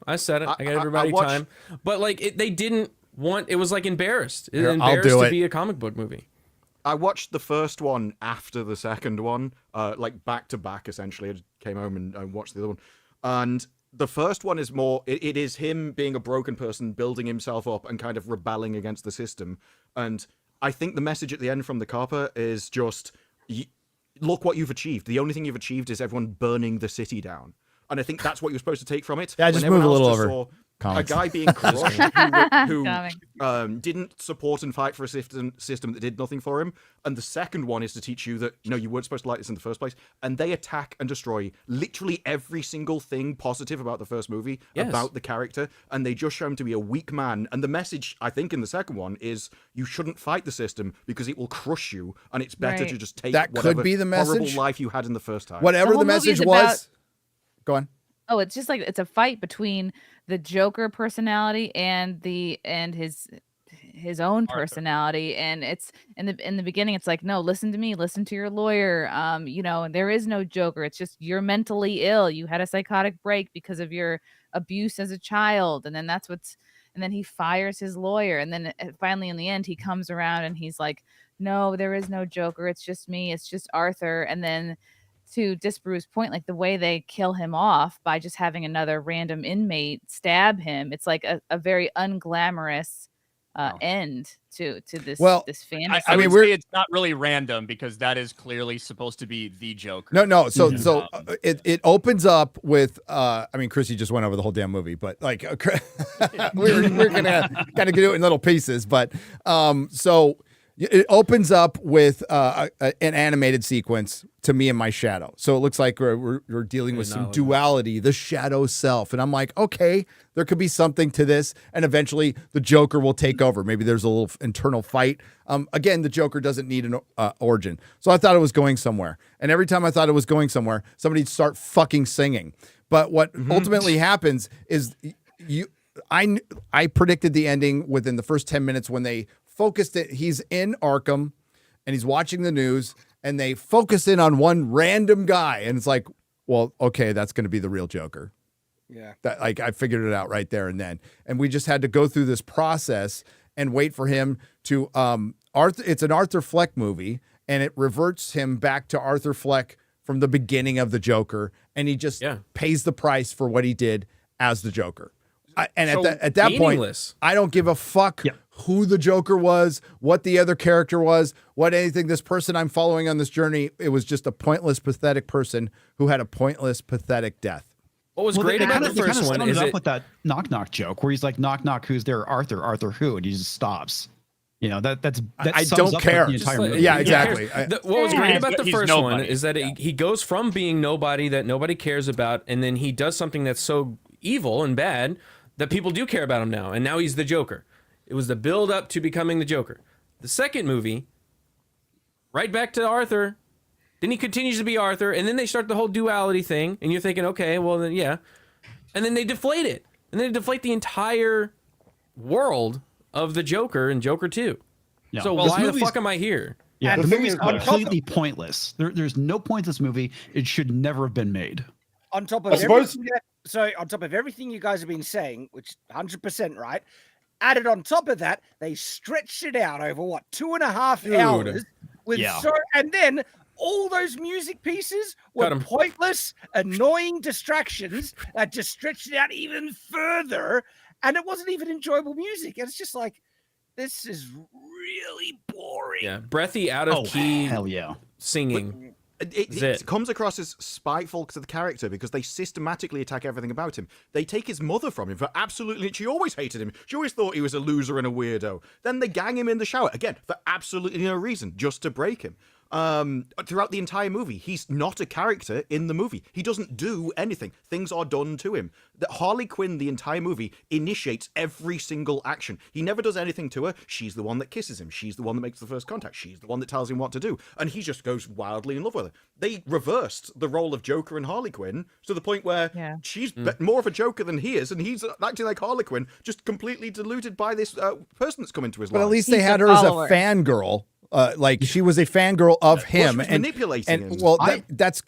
I said it. I got I everybody watched- time. But like they didn't want. It was like embarrassed. Here, I'll embarrassed do to it. be a comic book movie. I watched the first one after the second one, like back to back. Essentially, I just came home and watched the other one. And the first one is more. It is him being a broken person, building himself up, and kind of rebelling against the system. And I think the message at the end from the Carper is just, look what you've achieved. The only thing you've achieved is everyone burning the city down. And I think that's what you're supposed to take from it. Yeah, just When everyone move a else little just over. saw Comics. a guy being crushed who Comic. didn't support and fight for a system that did nothing for him. And the second one is to teach you that, you weren't supposed to like this in the first place. And they attack and destroy literally every single thing positive about the first movie, Yes. about the character. And they just show him to be a weak man. And the message, I think, in the second one is you shouldn't fight the system because it will crush you. And it's better Right. to just take That could whatever be the message. horrible life you had in the first time. Whatever The the whole movie message is was. about- Go on. Oh, it's just like it's a fight between the Joker personality and his own Arthur. personality, and it's in the beginning it's like, no, listen to me, listen to your lawyer, there is no Joker, it's just you're mentally ill, you had a psychotic break because of your abuse as a child, and then he fires his lawyer, and then finally in the end he comes around and he's like, no, there is no Joker, it's just me, it's just Arthur. And then to Disparu's point, like the way they kill him off by just having another random inmate stab him, it's like a very unglamorous end to this Well, this fantasy. I mean, would we're- say it's not really random because that is clearly supposed to be the Joker. No. So Mhm. it opens up with I mean, Chrissy just went over the whole damn movie, but like we're gonna kind of do it in little pieces. But so it opens up with an animated sequence to me and my shadow. So it looks like we're dealing with some duality, the shadow self, and I'm like, okay, there could be something to this, and eventually the Joker will take over. Maybe there's a little internal fight. Again, the Joker doesn't need an origin, so I thought it was going somewhere. And every time I thought it was going somewhere, somebody'd start fucking singing. But what ultimately happens is I predicted the ending within the first 10 minutes when they focused it. He's in Arkham and he's watching the news and they focus in on one random guy. And it's like, well, okay, that's going to be the real Joker. Yeah. That like I figured it out right there and then. And we just had to go through this process and wait for him to it's an Arthur Fleck movie and it reverts him back to Arthur Fleck from the beginning of the Joker. And he just pays the price for what he did as the Joker. At that point, I don't give a fuck who the Joker was, what the other character was, what anything. This person I'm following on this journey, it was just a pointless, pathetic person who had a pointless, pathetic death. What was great about the first one is with that knock knock joke where he's like, knock knock, who's there? Arthur who? And he just stops. You know, that I don't care. The entire movie. Yeah, exactly. What was great about the first one is that he goes from being nobody that nobody cares about, and then he does something that's so evil and bad that people do care about him now, and now he's the Joker. It was the build up to becoming the Joker. The second movie, right back to Arthur, then he continues to be Arthur, and then they start the whole duality thing, and you're thinking, okay, well then yeah. And then they deflate it. And they deflate the entire world of the Joker and Joker 2. Yeah. So Well, why the fuck am I here? Yeah, And the the movie's thing is, completely pointless. There's no point to this movie. It should never have been made. On top of everything on top of everything you guys have been saying, which 100% right, added on top of that, they stretched it out over what 2.5 hours with and then all those music pieces were pointless, annoying distractions that just stretched it out even further, and it wasn't even enjoyable music. And it's just like, this is really boring. Yeah, breathy, out of key, hell yeah, singing. It comes across as spiteful to the character because they systematically attack everything about him. They take his mother from him for absolutely... She always hated him. She always thought he was a loser and a weirdo. Then they gang him in the shower, again, for absolutely no reason, just to break him. Throughout the entire movie, he's not a character in the movie. He doesn't do anything. Things are done to him. That Harley Quinn, the entire movie, initiates every single action. He never does anything to her. She's the one that kisses him. She's the one that makes the first contact. She's the one that tells him what to do. And he just goes wildly in love with her. They reversed the role of Joker and Harley Quinn to the point where she's more of a Joker than he is, and he's acting like Harley Quinn, just completely deluded by this person that's come into his life. But at least they had her as a fangirl. Like she was a fangirl of him, and manipulating him. Well, that's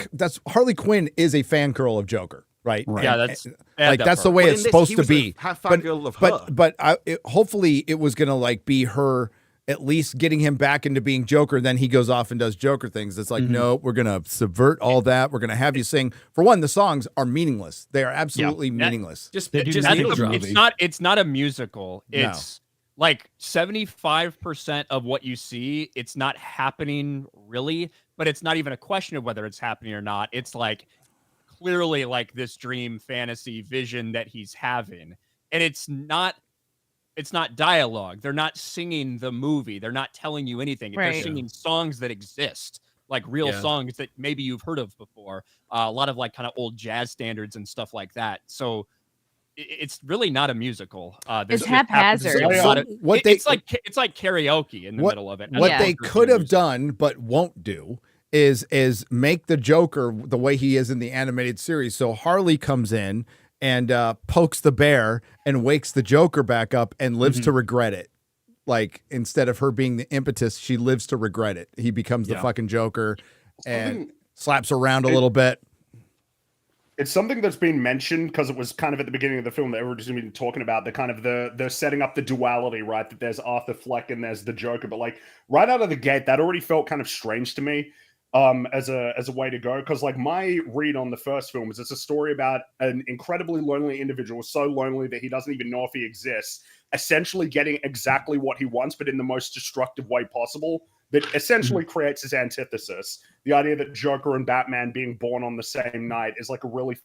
Harley Quinn is a fangirl of Joker, right? Yeah, that's like that's the way it's supposed to be. Fangirl of her. But hopefully it was gonna like be her at least getting him back into being Joker. Then he goes off and does Joker things. It's like no, we're gonna subvert all that. We're gonna have you sing. For one, the songs are meaningless. They are absolutely meaningless. It's not a musical. It's like 75% of what you see, it's not happening really, but it's not even a question of whether it's happening or not. It's like clearly like this dream fantasy vision that he's having. And it's not dialogue. They're not singing the movie. They're not telling you anything. Right. They're singing songs that exist, like real songs that maybe you've heard of before. A lot of like kind of old jazz standards and stuff like that. So it's really not a musical. It's haphazard. It's like karaoke in the middle of it. What they could have done but won't do is make the Joker the way he is in the animated series. So Harley comes in and pokes the bear and wakes the Joker back up and lives to regret it. Like instead of her being the impetus, she lives to regret it. He becomes the fucking Joker and slaps around a little bit. It's something that's been mentioned because it was kind of at the beginning of the film that everyone's been talking about the kind of the setting up the duality, right? That there's Arthur Fleck and there's the Joker, but like right out of the gate, that already felt kind of strange to me. as a way to go, because like my read on the first film is it's a story about an incredibly lonely individual, so lonely that he doesn't even know if he exists, essentially getting exactly what he wants, but in the most destructive way possible, that essentially creates his antithesis. The idea that Joker and Batman being born on the same night is like a really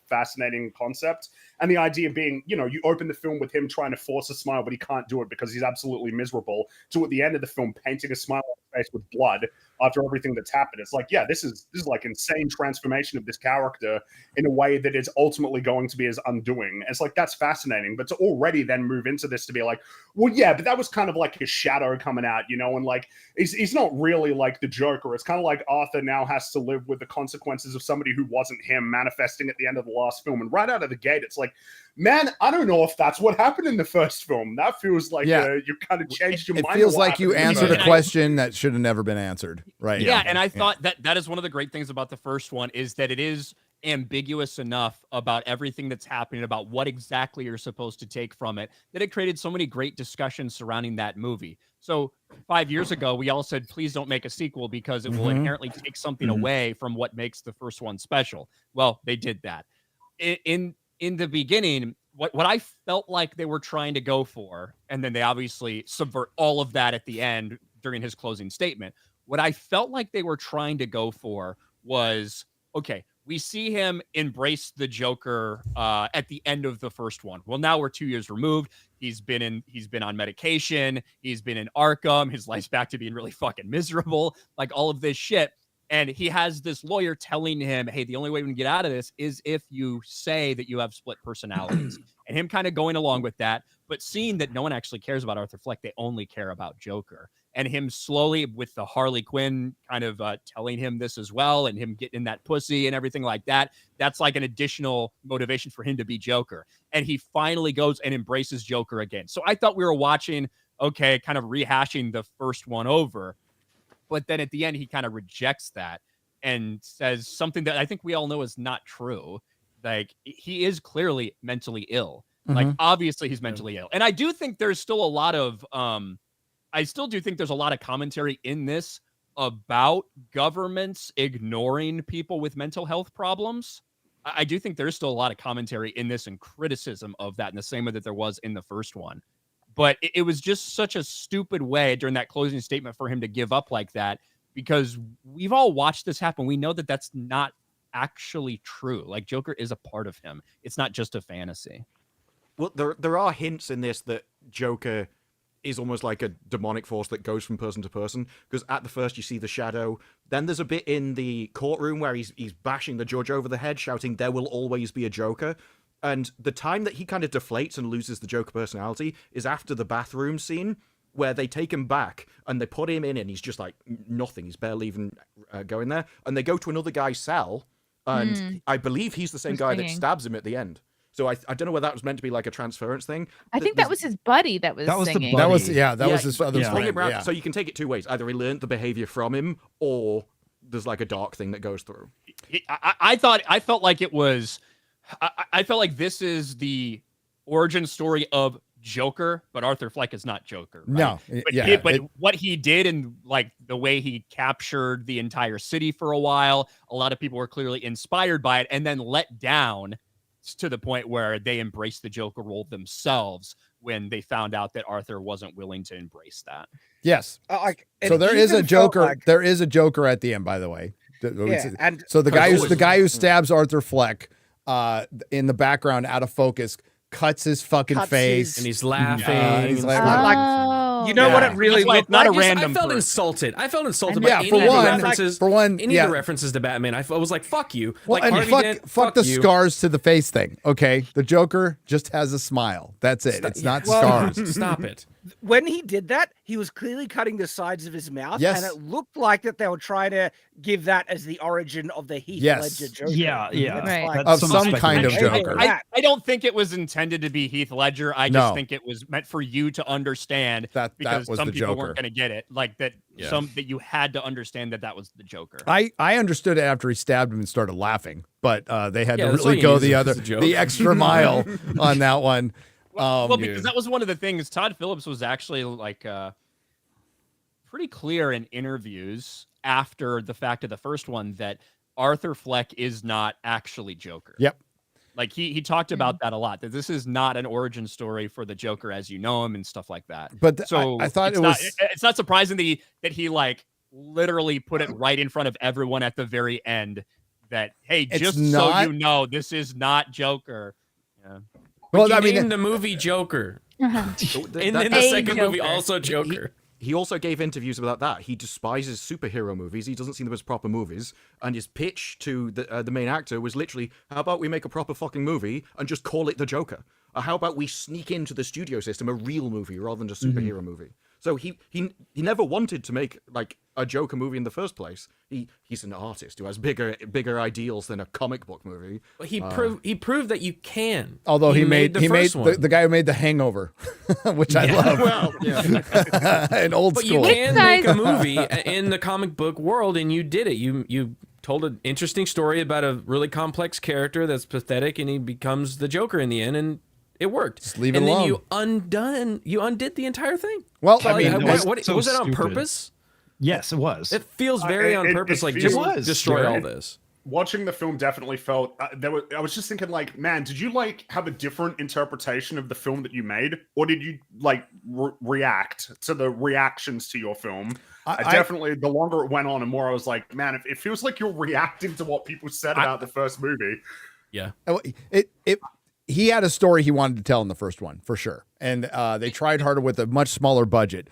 fascinating concept. And the idea being, you know, you open the film with him trying to force a smile, but he can't do it because he's absolutely miserable, to at the end of the film painting a smile on his face with blood after everything that's happened. It's like, yeah, this is like insane transformation of this character in a way that is ultimately going to be his undoing. It's like, that's fascinating. But to already then move into this to be like, well, yeah, but that was kind of like his shadow coming out, you know, and like he's not really like the Joker. It's kind of like Arthur now has to live with the consequences of somebody who wasn't him manifesting at the end of the last film. And right out of the gate, it's like, man, I don't know if that's what happened in the first film. That feels like you kind of changed your mind. It feels like you answered a question that should have never been answered. Right. Yeah, and I thought that is one of the great things about the first one, is that it is ambiguous enough about everything that's happening, about what exactly you're supposed to take from it, that it created so many great discussions surrounding that movie. So 5 years ago, we all said, please don't make a sequel because it will inherently take something away from what makes the first one special. Well, they did that. In the beginning, what I felt like they were trying to go for, and then they obviously subvert all of that at the end during his closing statement. What I felt like they were trying to go for was, okay, we see him embrace the Joker at the end of the first one. Well, now we're 2 years removed. He's been on medication. He's been in Arkham. His life's back to being really fucking miserable, like all of this shit. And he has this lawyer telling him, hey, the only way we can get out of this is if you say that you have split personalities. And him kind of going along with that, but seeing that no one actually cares about Arthur Fleck. They only care about Joker. And him slowly, with the Harley Quinn kind of telling him this as well, and him getting that pussy and everything like that, that's like an additional motivation for him to be Joker. And he finally goes and embraces Joker again. So I thought we were watching, okay, kind of rehashing the first one over. But then at the end, he kind of rejects that and says something that I think we all know is not true. Like, he is clearly mentally ill. Like, obviously he's mentally ill. And I do think there's still a lot of, I still do think there's a lot of commentary in this about governments ignoring people with mental health problems. I do think there's still a lot of commentary in this and criticism of that in the same way that there was in the first one. But it was just such a stupid way during that closing statement for him to give up like that, because we've all watched this happen. We know that that's not actually true. Like, Joker is a part of him. It's not just a fantasy. Well, there are hints in this that Joker is almost like a demonic force that goes from person to person, because at the first you see the shadow. Then there's a bit in the courtroom where he's bashing the judge over the head, shouting, "There will always be a Joker." And the time that he kind of deflates and loses the Joker personality is after the bathroom scene, where they take him back and they put him in and he's just like nothing. He's barely even going there. And they go to another guy's cell, and I believe he's the same guy that stabs him at the end. So I don't know whether that was meant to be like a transference thing. I think that was his buddy that was singing. That was his other friend. Yeah. So you can take it two ways. Either he learned the behavior from him, or there's like a dark thing that goes through. I felt like it was... I felt like this is the origin story of Joker, but Arthur Fleck is not Joker. Right? No, but what he did, and like the way he captured the entire city for a while, a lot of people were clearly inspired by it, and then let down to the point where they embraced the Joker role themselves when they found out that Arthur wasn't willing to embrace that. Yes. So there is a Joker. There is a Joker at the end, by the way. And so the guy who stabs Arthur Fleck in the background, out of focus, cuts his fucking face, and he's laughing. He's like, you know what it really looked not like? a random. I felt insulted. I felt insulted. Yeah, by for any one, any of the references to Batman. I was like, "Fuck you!" Well, like, and fuck the you. scars to the face thing. Okay, the Joker just has a smile. That's it. It's not scars. Stop it. When he did that, he was clearly cutting the sides of his mouth, Yes. and it looked like that they were trying to give that as the origin of the Heath Ledger Joker. Yeah. It's Right. like- Of some kind of Joker. I don't think it was intended to be Heath Ledger. I just think it was meant for you to understand that because was some the people Joker. weren't going to get it. Like that, that you had to understand that was the Joker. I understood it after he stabbed him and started laughing, but they had to that's all really you go need is a joke. the extra mile on that one. Well, because that was one of the things. Todd Phillips was actually like pretty clear in interviews after the fact of the first one that Arthur Fleck is not actually Joker. Yep. Like he talked about that a lot, that this is not an origin story for the Joker as you know him and stuff like that. But So I thought it's not surprising that he like literally put it right in front of everyone at the very end that, hey, just so you know, this is not Joker. Yeah. Well, I mean, in the movie Joker, in the second Joker. movie, also Joker. He also gave interviews about that. He despises superhero movies. He doesn't see them as proper movies. And his pitch to the main actor was literally, how about we make a proper fucking movie and just call it The Joker? Or how about we sneak into the studio system a real movie rather than just a superhero movie? So he never wanted to make like a Joker movie in the first place. He's an artist who has bigger ideals than a comic book movie. But he proved that you can. Although he made one. the guy who made The Hangover, which I love. Well, yeah. An old But school. you can make a movie in the comic book world, and you did it. You told an interesting story about a really complex character that's pathetic, and he becomes the Joker in the end, and it worked. Just leave it and alone. then you undid the entire thing. Well, So, I mean, was it on purpose? Yes, it was. It feels very on purpose, like just destroy all this. Watching the film definitely felt I was just thinking, like, man, did you like have a different interpretation of the film that you made, or did you like react to the reactions to your film? I definitely, the longer it went on, and more I was like, man, it feels like you're reacting to what people said about the first movie. Yeah, he had a story he wanted to tell in the first one for sure, and they tried harder with a much smaller budget.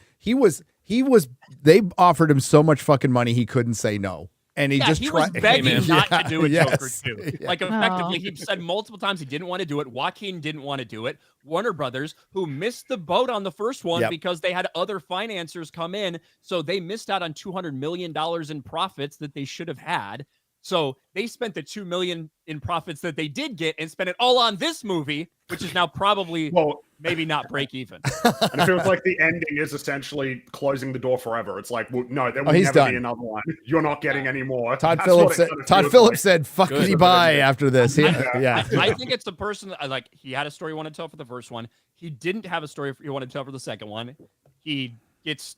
They offered him so much fucking money he couldn't say no. And he just was begging not to do a Joker too. Yeah. Like effectively, he said multiple times he didn't want to do it. Joaquin didn't want to do it. Warner Brothers, who missed the boat on the first one because they had other financiers come in, so they missed out on $200 million in profits that they should have had. So they spent the $2 million in profits that they did get and spent it all on this movie, which is now probably maybe not break even. And it feels like the ending is essentially closing the door forever. It's like, well, no, there will he's never done. be another one. You're not getting any more. Todd Phillips said, "Fuckity bye" after this. Yeah. I think it's the person that, like, he had a story he wanted to tell for the first one. He didn't have a story he wanted to tell for the second one. He gets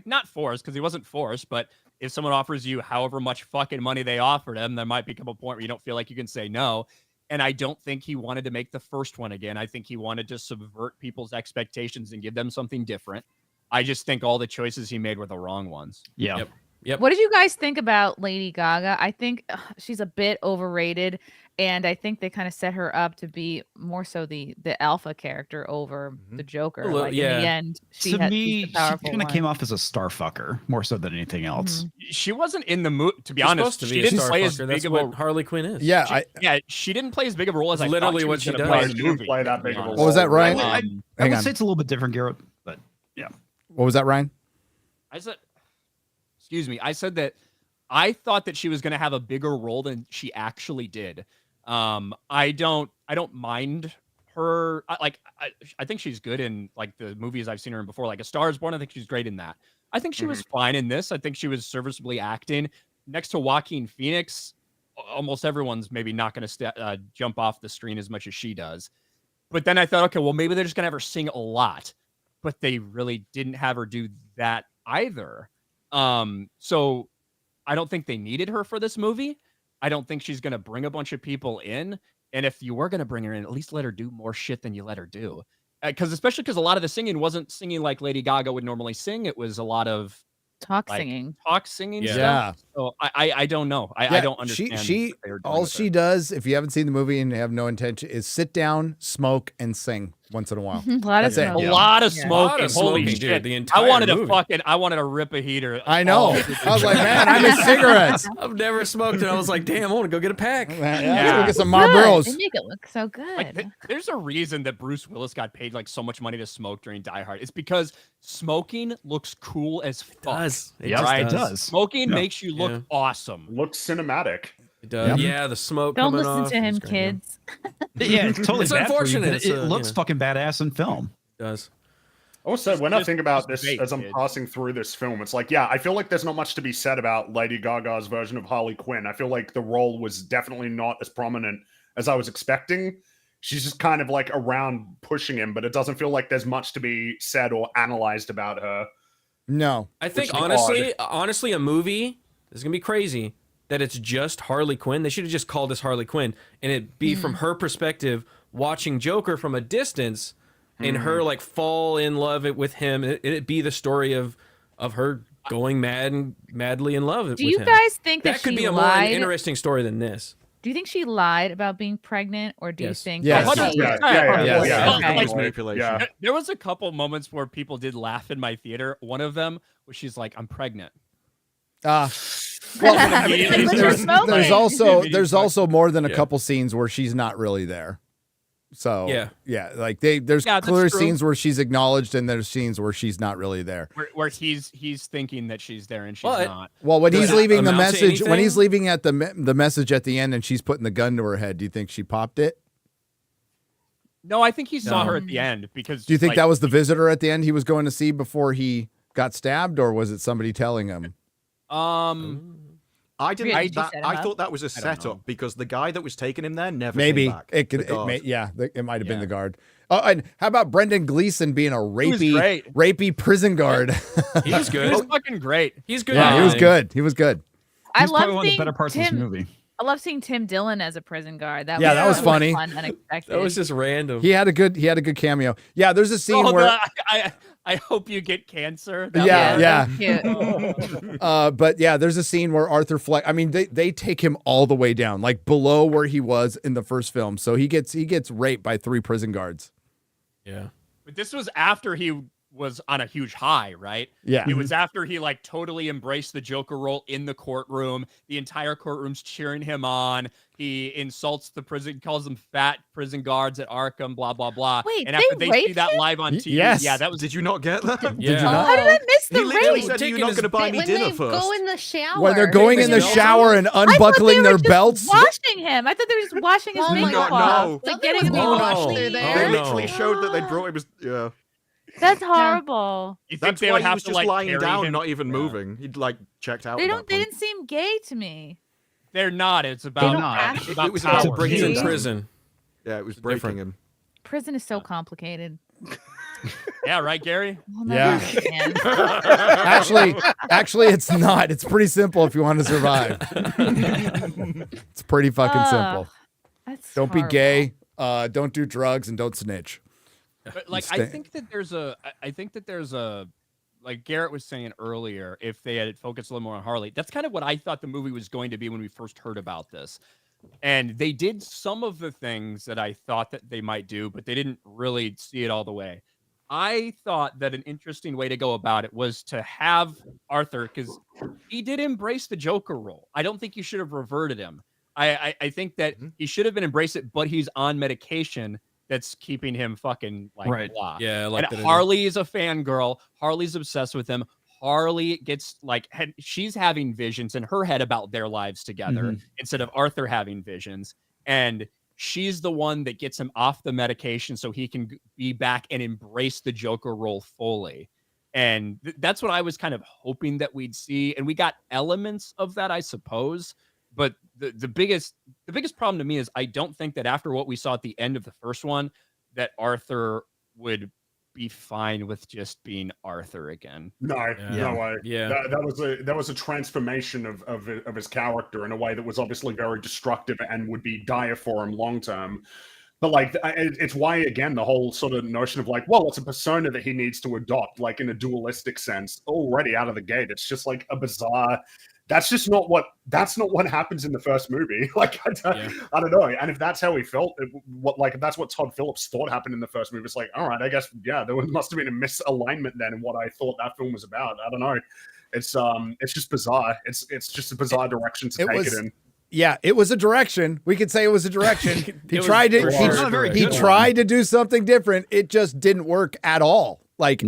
not forced because he wasn't forced, but if someone offers you however much fucking money they offered him, there might become a point where you don't feel like you can say no. And I don't think he wanted to make the first one again. I think he wanted to subvert people's expectations and give them something different. I just think all the choices he made were the wrong ones. Yeah. Yep. What did you guys think about Lady Gaga? I think she's a bit overrated, and I think they kind of set her up to be more so the alpha character over the Joker. Well, like in the end, to me, she's the she powerful kind of one. came off as a star fucker more so than anything else. She wasn't in the movie, to be She's honest. supposed to She be a didn't star play as fucker. big That's of what a Harley Quinn is. Yeah, she didn't play as big of a role as I Literally thought what she she was gonna does. play in She the didn't movie, play that to be big of a honest. What was that, Ryan? I Hang would on. say it's a little bit different, Garrett, but yeah. What was that, Ryan? I said that I thought that she was going to have a bigger role than she actually did. I don't mind her. I think she's good in like the movies I've seen her in before, like A Star Is Born. I think she's great in that. I think she was fine in this. I think she was serviceably acting next to Joaquin Phoenix. Almost everyone's maybe not going to jump off the screen as much as she does. But then I thought, okay, well, maybe they're just going to have her sing a lot, but they really didn't have her do that either. So I don't think they needed her for this movie. I don't think she's going to bring a bunch of people in. And if you were going to bring her in, at least let her do more shit than you let her do. Especially because a lot of the singing wasn't singing like Lady Gaga would normally sing. It was a lot of talk singing Yeah. stuff. So I don't know. I don't understand. She all she does, if you haven't seen the movie and have no intention, is sit down, smoke, and sing once in a while. A lot of That's it. smoking. A lot of Yeah. smoking. Lot of Holy smoking, shit. dude, the entire I wanted movie. I wanted to rip a heater. I know. I was like, man, I miss cigarettes. I've never smoked, and I was like, damn, I want to go get a pack. Let's Yeah. go get some Good. Marlboros. They make it look so good. Like, there's a reason that Bruce Willis got paid like so much money to smoke during Die Hard. It's because smoking looks cool as fuck. It Yep, just it does. does. Smoking Yeah. makes you look awesome. Looks cinematic. It does. Yep. Yeah, the smoke Don't coming listen off to him, is great, kids. Yeah, it's totally It's bad for you, unfortunate. but It's, it looks yeah. fucking badass in film. It does. Also, when I Just- think about just this bait, as I'm kid. passing through this film, it's like, yeah, I feel like there's not much to be said about Lady Gaga's version of Harley Quinn. I feel like the role was definitely not as prominent as I was expecting. She's just kind of like around pushing him, but it doesn't feel like there's much to be said or analyzed about her. No. I think Which is honestly, a movie this is gonna be crazy, that it's just Harley Quinn. They should have just called this Harley Quinn, and it be from her perspective, watching Joker from a distance, and her like fall in love with him. It'd be the story of her going madly in love with him. Do you guys think that could she be a more lied? interesting story than this? Do you think she lied about being pregnant, or do you think? Yes. that she- Yeah. There was a couple moments where people did laugh in my theater. One of them was she's like, "I'm pregnant." Well, I mean, there's also more than a couple scenes where she's not really there. So like there's clear scenes where she's acknowledged, and there's scenes where she's not really there. Where he's thinking that she's there and she's not. Well, when he's leaving the message, when he's anything? leaving at the message at the end, and she's putting the gun to her head, do you think she popped it? No, I think he saw her at the end because. Do you think that was the visitor at the end he was going to see before he got stabbed, or was it somebody telling him? I didn't. Did you set him I up? thought that was a setup because the guy that was taking him there never Maybe came back. it might have been the guard. Oh, and how about Brendan Gleeson being a great. rapey prison guard? He was He good. was fucking great. He's good. Yeah, he was good. He was good. I He's probably love one of the seeing better parts of this movie. I love seeing Tim Dillon as a prison guard. That was funny. Fun, unexpected. That was just random. He had a good cameo. Yeah, there's a scene where I hope you get cancer. Yeah. Cute. But yeah, there's a scene where Arthur Fleck. I mean, they take him all the way down, like below where he was in the first film. So he gets raped by 3 prison guards. Yeah. But this was after he was on a huge high, right? Yeah. It was after he like totally embraced the Joker role in the courtroom. The entire courtroom's cheering him on. He insults the prison, calls them fat prison guards at Arkham, blah, blah, blah. Wait, and after they they see raped that him? live on TV, Yes. yeah, that was. Did you not get that? Yeah. Did you not? How did I miss He the literally rape? said, "You're not going to buy me when dinner they first." go in the shower. When they're going in the shower and I thought they unbuckling were their just belts. washing him. I thought they were just washing his Oh my makeup God, off. no. Like There getting him was all no wash clean. through They there. literally showed that they brought him. Yeah. That's horrible. You think That's they why would he have was to just like lying carry down, him? not even moving. He'd like checked out. They at don't. that They point. didn't seem gay to me. They're not. It's about. don't not. act- It's about It was power. about bringing He's him in down. prison. Yeah, it was breaking different. him. Prison is so complicated. Yeah, right, Gary. I'll never Yeah. understand. Actually, it's not. It's pretty simple if you want to survive. It's pretty fucking simple. That's Don't horrible. be gay. Don't do drugs, and don't snitch. But like, I think that there's a, like Garrett was saying earlier, if they had focused a little more on Harley, that's kind of what I thought the movie was going to be when we first heard about this. And they did some of the things that I thought that they might do, but they didn't really see it all the way. I thought that an interesting way to go about it was to have Arthur, because he did embrace the Joker role. I don't think you should have reverted him. I think that he should have been embraced it, but he's on medication that's keeping him fucking like Right. blah. Yeah, I like And that. Harley is a fangirl. Harley's obsessed with him. Harley gets like she's having visions in her head about their lives together instead of Arthur having visions. And she's the one that gets him off the medication so he can be back and embrace the Joker role fully. And that's what I was kind of hoping that we'd see. And we got elements of that, I suppose. But the biggest problem to me is I don't think that after what we saw at the end of the first one, that Arthur would be fine with just being Arthur again. No, no way. Yeah. That was a transformation of his character in a way that was obviously very destructive and would be dire for him long term. But like, it's why again the whole sort of notion of like, well, it's a persona that he needs to adopt, like in a dualistic sense, already out of the gate. It's just like a bizarre. That's not what happens in the first movie. Like, I don't know. And if that's how he felt, if that's what Todd Phillips thought happened in the first movie, it's like, all right, I guess, yeah, there must have been a misalignment then in what I thought that film was about. I don't know. It's just bizarre. It's just a bizarre direction to take it in. Yeah, it was a direction. We could say it was a direction. He tried to do something different. It just didn't work at all.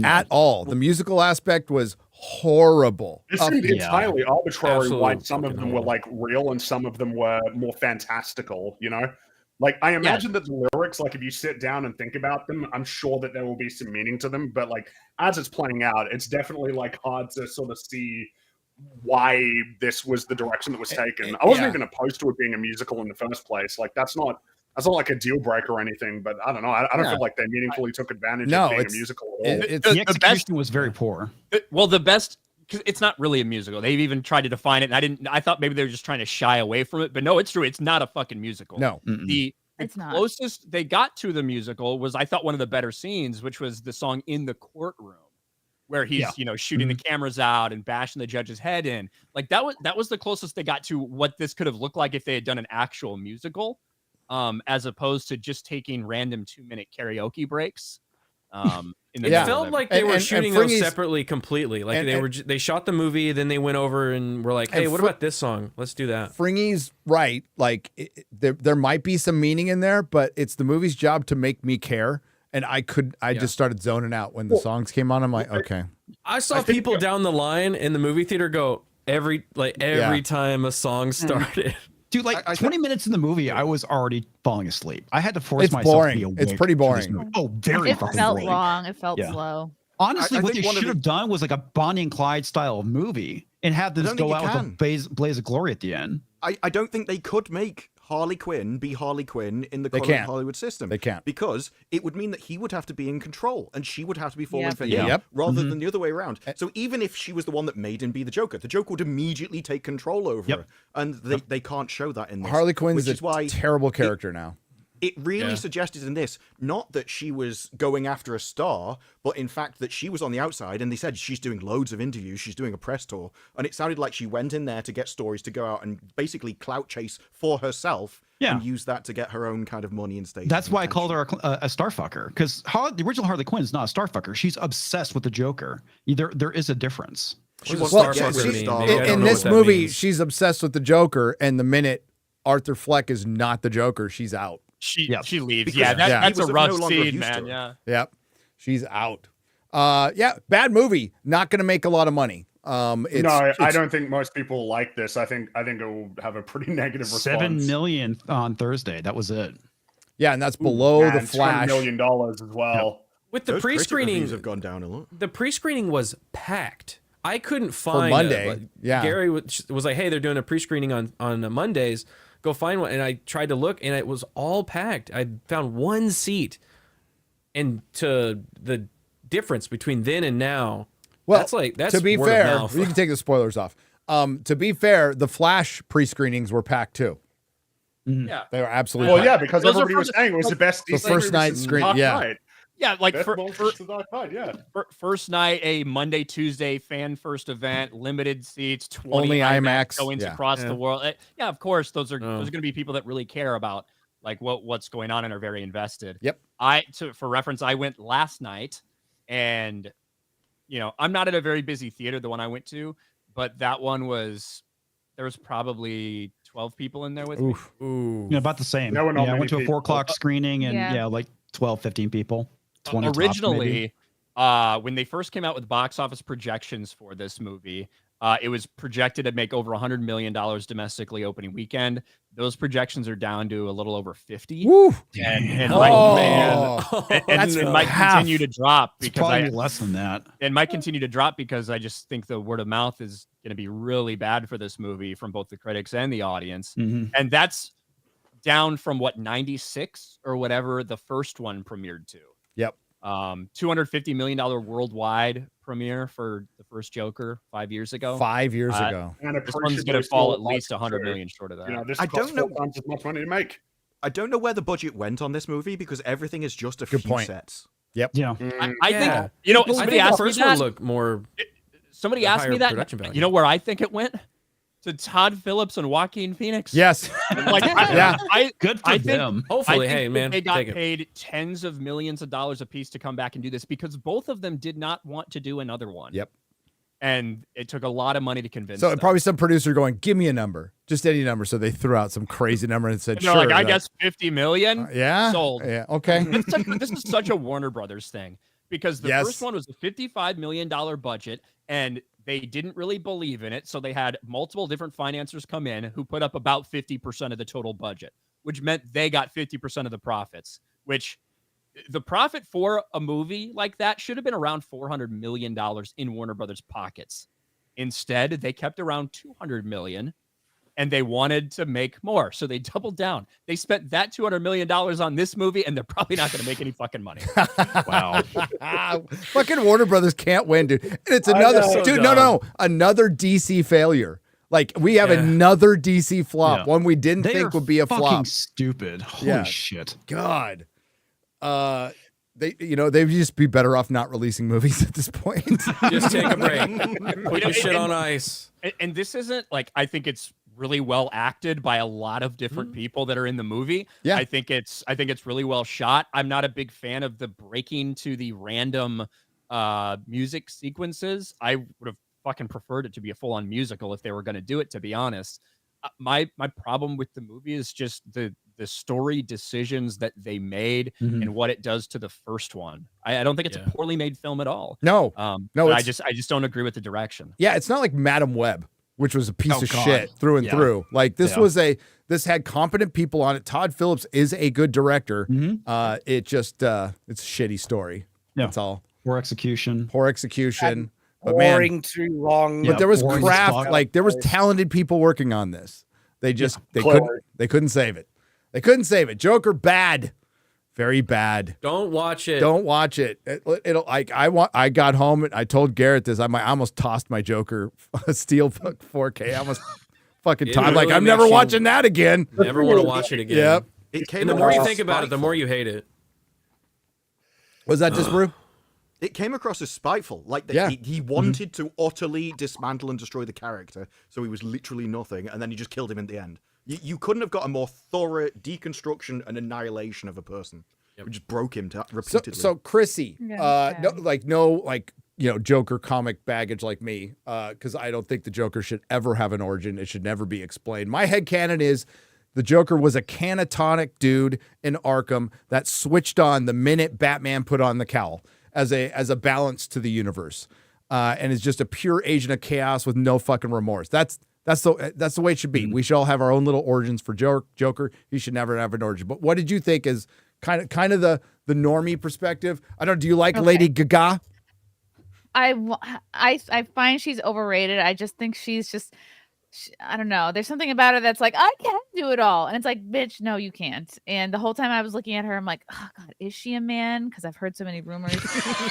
At all. The musical aspect was horrible. It seemed entirely arbitrary Absolutely why some of them were like real and some of them were more fantastical, you know? Like, I imagine that the lyrics, like if you sit down and think about them, I'm sure that there will be some meaning to them, but like as it's playing out, it's definitely like hard to sort of see why this was the direction that was taken. I wasn't even opposed to it being a musical in the first place. Like that's not like a deal breaker or anything, but I don't know. I don't feel like they meaningfully took advantage of being a musical at all. The execution was very poor. Well, the best 'cause it's not really a musical. They've even tried to define it, and I thought maybe they were just trying to shy away from it, but no, it's true. It's not a fucking musical. No. The It's not. closest they got to the musical was, I thought, one of the better scenes, which was the song "In the Courtroom," where he's shooting the cameras out and bashing the judge's head in. Like that was the closest they got to what this could have looked like if they had done an actual musical, as opposed to just taking random 2-minute karaoke breaks. In the It middle felt of like they were shooting those Fringy's- separately, completely. Like and- they shot the movie, then they went over and were like, "Hey, And what about this song? Let's do that." Fringy's right. Like there might be some meaning in there, but it's the movie's job to make me care. And I just started zoning out when the songs came on. I'm like, okay. I saw people down the line in the movie theater go every time a song started. Dude, like 20 minutes in the movie, I was already falling asleep. I had to force It's myself boring. to be awake. It's pretty for this boring. movie. Oh, very It fucking felt boring. long. It felt Yeah. slow. Honestly, I what they think one of should have done was like a Bonnie and Clyde style of movie and have this don't go think out you with a can. blaze of glory at the end. I don't think they could make Harley Quinn be Harley Quinn in the current can't. Hollywood system. They can't. Because it would mean that he would have to be in control and she would have to be falling Yep. for him Yep. rather than the other way around. So even if she was the one that made him be the Joker would immediately take control over her. And they can't show that in this. Harley Quinn's which is why terrible character now. it really suggested in this, not that she was going after a star, but in fact that she was on the outside, and they said she's doing loads of interviews, she's doing a press tour, and it sounded like she went in there to get stories to go out and basically clout chase for herself and use that to get her own kind of money and stage. That's why I called her a starfucker, because the original Harley Quinn is not a starfucker. She's obsessed with the Joker. There is a difference. She Well, wants to get Starfucker rid of to me. Star Maybe I Wars. don't in know this what that movie, means. she's obsessed with the Joker, and the minute Arthur Fleck is not the Joker, she's out. She leaves. Because Yeah, that's he a was rough no longer of scene, use to man. her. Yeah. Yep, she's out. Bad movie. Not going to make a lot of money. I don't think most people like this. I think it will have a pretty negative response. 7 million on Thursday. That was it. Yeah, and that's below the And Flash. $20 million as well. With the Those critic pre-screening, reviews have gone down a lot. the pre-screening was packed. I couldn't find Monday, yeah. Gary was like, "Hey, they're doing a pre-screening on Mondays. Go find one." And I tried to look, and it was all packed. I found one seat, and to the difference between then and now, Well, that's to be word of fair, mouth. you can take the spoilers off. To be fair, the Flash pre-screenings were packed too. Yeah. They were absolutely Well, packed. yeah, because Those are everybody was from saying it was the best. The DC first movie night since screen- Dark yeah. Knight. Yeah, like Best movie since The Dark Knight, yeah. first night, a Monday, Tuesday fan first event, limited seats, 20 Only IMAX, goings yeah. across Yeah. the world. Yeah, of course, those are Oh. going to be people that really care about like what's going on and are very invested. Yep. For reference, I went last night, and I'm not at a very busy theater, the one I went to, but that one there was probably 12 people in there with me. Oof. Ooh. Yeah, about the same. There were not I many went to a people. 4 o'clock screening, and Yeah. like 12, 15 people. 20 tops, maybe. Originally, when they first came out with box office projections for this movie, it was projected to make over $100 million domestically opening weekend. Those projections are down to a little over 50. Woo! And Oh, might, that's it might half. continue to drop It's because probably less than that. it might continue to drop because I just think the word of mouth is going to be really bad for this movie from both the critics and the audience. Mhm. And that's down from 96 or whatever the first one premiered to. Yep. $250 million worldwide premiere for the first Joker 5 years ago. 5 years ago. And This one's going to fall at least 100 million short of that. This I costs don't 4 times as much money to make. I don't know where the budget went on this movie because everything is just a Good few point. sets. Yeah. I Yeah. think, I somebody think the asked me first one that. looked more. Somebody a asked me higher that. production value. You know where I think it went? To Todd Phillips and Joaquin Phoenix. Yes. Like, Yeah. Good for I think- them. Hopefully, I think hey man, they got take it. paid tens of millions of dollars a piece to come back and do this because both of them did not want to do another one. Yep. And it took a lot of money to convince So them. probably some producer going, "Give me a number, just any number." So they threw out some crazy number and said, And they're "Sure." like, I Like, guess 50 million. yeah. sold. Yeah. Okay. This is such a Warner Brothers thing because the Yes. first one was a $55 million budget and they didn't really believe in it. So they had multiple different financiers come in who put up about 50% of the total budget, which meant they got 50% of the profits, which the profit for a movie like that should have been around $400 million in Warner Brothers pockets. Instead, they kept around $200 million and they wanted to make more, so they doubled down. They spent that $200 million on this movie, and they're probably not going to make any fucking money. Wow. Fucking Warner Brothers can't win, dude. And it's another another DC failure. Like we have another DC flop, one we didn't think would be a fucking flop. Stupid. Holy shit. God. They'd just be better off not releasing movies at this point. Just take a break. Put your shit on ice. And this isn't like, I think it's really well acted by a lot of different people that are in the movie. Yeah. I think it's really well shot. I'm not a big fan of the breaking to the random music sequences. I would have fucking preferred it to be a full-on musical if they were going to do it, to be honest. My problem with the movie is just the story decisions that they made and what it does to the first one. I don't think it's a poorly made film at all. No, I just don't agree with the direction. Yeah, it's not like Madam Web, which was a piece of God. shit through and through. Like this this had competent people on it. Todd Phillips is a good director. It just it's a shitty story. Yeah. That's all. Poor execution. Poor execution. But Boring, too long. But there was boring as craft, fuck. like there was talented people working on this. They just they couldn't save it. They couldn't save it. Joker bad. Very bad. Don't watch it. Don't watch it. It'll like I got home and I told Garrett this. I almost tossed my Joker Steelbook 4K. I almost fucking It time. Like really I'm never makes you watching that again. Never want to watch it again. Yep. It came And the more you across think about it, the spiteful. more you hate it. Was that Disparu? It came across as spiteful. Like Yeah. he wanted to utterly dismantle and destroy the character, so he was literally nothing, and then he just killed him in the end. You couldn't have got a more thorough deconstruction and annihilation of a person. We just broke him repeatedly. So Chrissy, Yeah, no Joker comic baggage like me, because I don't think the Joker should ever have an origin. It should never be explained. My headcanon is the Joker was a canatonic dude in Arkham that switched on the minute Batman put on the cowl as a balance to the universe, and is just a pure agent of chaos with no fucking remorse. That's the way it should be. We should all have our own little origins for Joker. He should never have an origin. But what did you think is kind of the normie perspective? I don't. Do you like Lady Gaga? I find she's overrated. I just think she's just, I don't know. There's something about her that's like, I can't do it all. And it's like, bitch, no, you can't. And the whole time I was looking at her, I'm like, oh God, is she a man? Because I've heard so many rumors.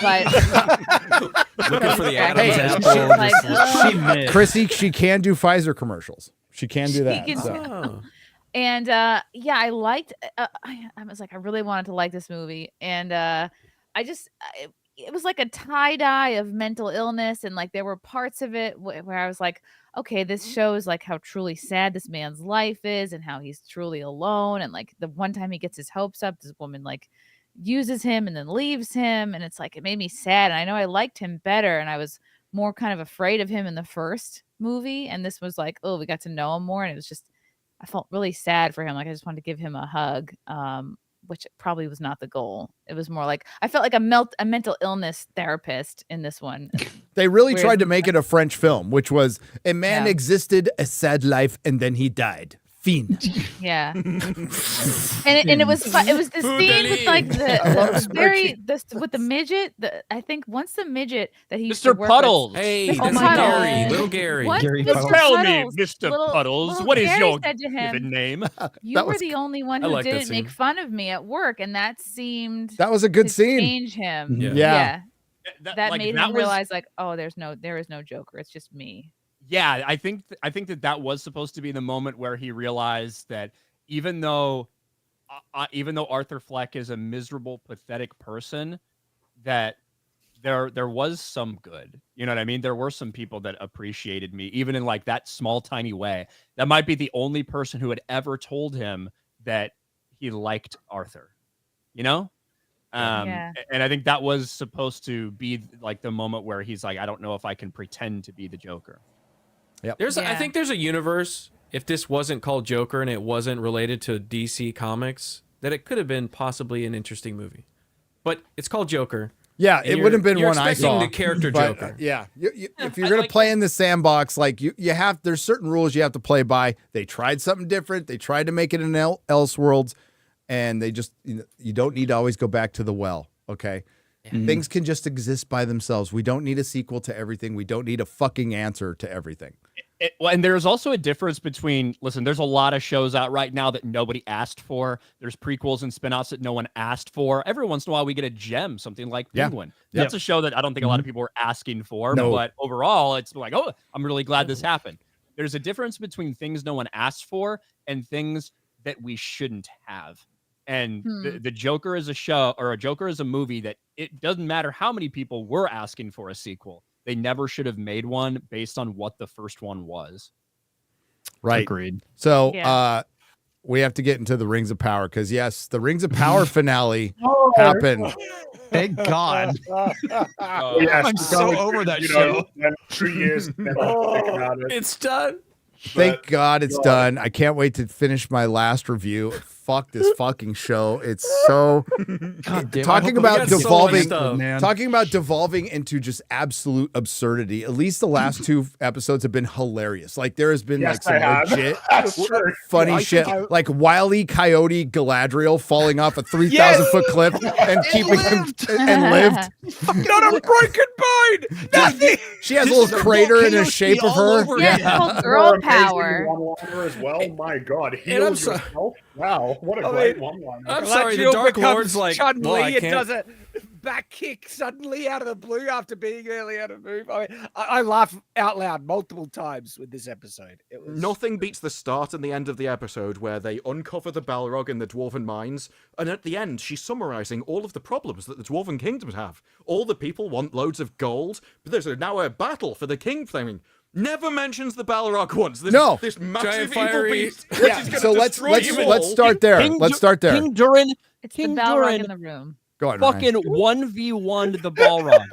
But Looking for the Hey, Adam's she- apple. like, She mid. Chrissy, she can do Pfizer commercials. She can do that. can- so. Oh. And I liked. I was like, I really wanted to like this movie, and it was like a tie dye of mental illness, and like there were parts of it where I was like, okay, this shows like how truly sad this man's life is, and how he's truly alone, and like the one time he gets his hopes up, this woman like uses him and then leaves him, and it's like it made me sad. And I know I liked him better, and I was more kind of afraid of him in the first movie, and this was like, oh, we got to know him more, and it was just. I felt really sad for him. Like I just wanted to give him a hug, which probably was not the goal. It was more like I felt like a mental illness therapist in this one. They really Whereas- tried to make it a French film, which was a man Yeah. existed a sad life and then he died. Fin. Yeah, and it was fun. It was the scene with like with the midget. I think once the midget that he used to Mr. work Puddles. Hey, Mr. that's Puddles. Gary, little Gary. What? Gary Mr. Puddles. Tell me, Puddles, Mr. little- Puddles, little what is Gary your said to him, given name? You That were was- the only one I who like that didn't make scene. fun of me at work, and that seemed That was a good to scene. change him. Yeah. Yeah. That like, made that him was- realize like, oh, there is no Joker. It's just me. Yeah, I think that was supposed to be the moment where he realized that even though Arthur Fleck is a miserable, pathetic person, that there was some good. You know what I mean? There were some people that appreciated me, even in like that small, tiny way. That might be the only person who had ever told him that he liked Arthur. You know? Yeah. And I think that was supposed to be like the moment where he's like, I don't know if I can pretend to be the Joker. I Yeah. think there's a universe, if this wasn't called Joker and it wasn't related to DC Comics, that it could have been possibly an interesting movie. But it's called Joker. Yeah, And it you're- wouldn't have been you're one I expecting saw. the character but, Joker. yeah, if you're I gonna like play in the sandbox, like you have, there's certain rules you have to play by. They tried something different. They tried to make it an Elseworlds, and they just you don't need to always go back to the well. Okay, things can just exist by themselves. We don't need a sequel to everything. We don't need a fucking answer to everything. And there's also a difference between, listen, there's a lot of shows out right now that nobody asked for. There's prequels and spinoffs that no one asked for. Every once in a while, we get a gem, something like Penguin. That's a show that I don't think a lot of people were asking for. No. But overall, it's like, oh, I'm really glad this happened. There's a difference between things no one asked for and things that we shouldn't have. And the Joker is a show, or a Joker is a movie that it doesn't matter how many people were asking for a sequel. They never should have made one based on what the first one was. Right. Agreed. So Yeah. we have to get into the Rings of Power because, yes, the Rings of Power finale happened. Thank God. Yes, I'm so over that show. 2 years. Never think about it. It's done. Thank God it's done. I can't wait to finish my last review. Fuck this fucking show. It's so God damn, talking I about hope we got so much devolving stuff, man. talking about devolving into just absolute absurdity. At least the last 2 episodes have been hilarious. Like there has been Yes, like some they have. legit That's true. funny I shit, think like Wile E. Coyote Galadriel falling off a 3,000-foot cliff and keeping him and lived. Not a broken bone. Nothing. She has a This little is a crater in the volcano shape ski of all her. over Yeah, again. it's called More girl amazing power. one-liner as well. My God, And I'm heal so- yourself. Wow, what a I great mean, one-liner. I'm sorry, the Galadriel Dark becomes Lord's like, Chun-Li well, I and can't. does a back kick suddenly out of the blue after being early out of move. I mean, I laughed out loud multiple times with this episode. It was Nothing beats the start and the end of the episode where they uncover the Balrog in the Dwarven mines, and at the end, she's summarizing all of the problems that the Dwarven kingdoms have. All the people want loads of gold, but there's now a battle for the king thing. Never mentions the Balrog once. This massive evil fiery- beast. Yeah, which is gonna so let's destroy you all. start there. King Let's Dur- start there. King Durin It's King the Balrog Durin in the room. Go on, Ryan. fucking 1v1 the Balrog.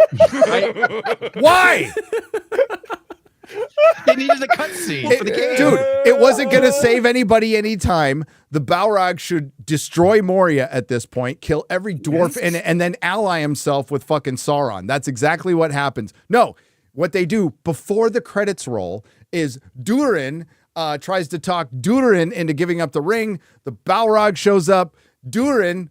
Right? Why? They needed a cutscene for the game. Dude, it wasn't going to save anybody any time. The Balrog should destroy Moria at this point, kill every dwarf, and then ally himself with fucking Sauron. That's exactly what happens. No, what they do before the credits roll is Durin tries to talk Durin into giving up the ring. The Balrog shows up. Durin,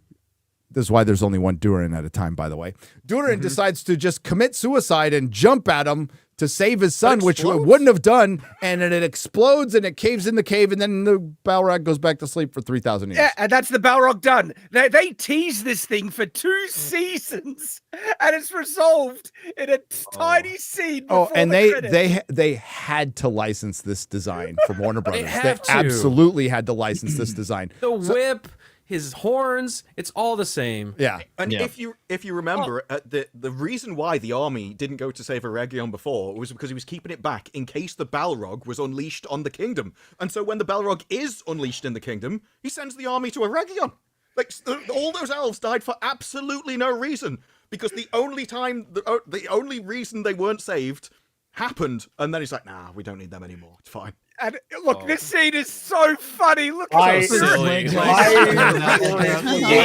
this is why there's only one Durin at a time, by the way. Durin decides to just commit suicide and jump at him to save his son, which it wouldn't have done, and then it explodes and it caves in the cave, and then the Balrog goes back to sleep for 3,000 years. Yeah, and that's the Balrog done. They tease this thing for 2 seasons, and it's resolved in a tiny scene. Oh, before and the they credits. they had to license this design from Warner Brothers. They have to. absolutely had to license this design. The whip, his horns, it's all the same. Yeah. And Yeah. if you remember, the reason why the army didn't go to save Eregion before was because he was keeping it back in case the Balrog was unleashed on the kingdom. And so when the Balrog is unleashed in the kingdom, he sends the army to Eregion. Like all those elves died for absolutely no reason because the only reason they weren't saved happened, and then he's like, nah, we don't need them anymore. It's fine. And look, this scene is so funny. Look I- at So this. silly. I-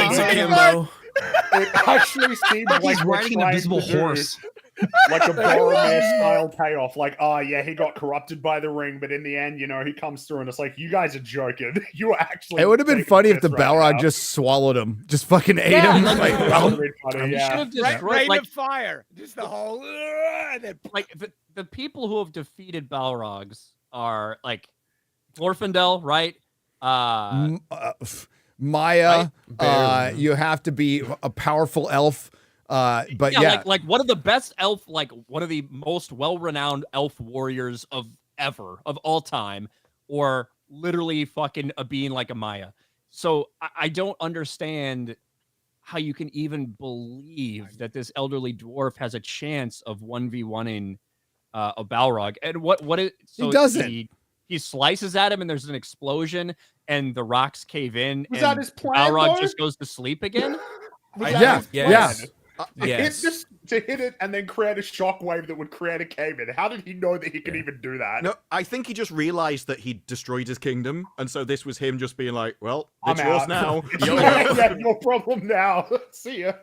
It's akimbo. It actually seemed like He's we're riding an trying invisible to do, horse. like a Boromir style payoff. Like, oh yeah, he got corrupted by the ring, but in the end, he comes through and it's like, you guys are joking. You were actually. It would have been taking funny the if the piss right Balrog now. just swallowed him, just fucking ate Yeah. him. That Like, would've well, been funny, You should yeah. have destroyed, Rain like, of fire. Just the whole. And then like the people who have defeated Balrogs are like Glorfindel, right? Maya, Bear. you have to be a powerful elf. But yeah, like one of the best elf, like one of the most well-renowned elf warriors of all time, or literally fucking a being like a Maya. So I don't understand how you can even believe that this elderly dwarf has a chance of 1v1ing a Balrog. And what it so He doesn't. He slices at him and there's an explosion and the rocks cave in Was and that his plan, Balrog though? just goes to sleep again. Was Yeah, that his yeah. plan? Yes. To hit it and then create a shockwave that would create a cave in. How did he know that he could even do that? No, I think he just realized that he destroyed his kingdom, and so this was him just being like, well, I'm it's yours out. now. Yeah, no problem now. See ya.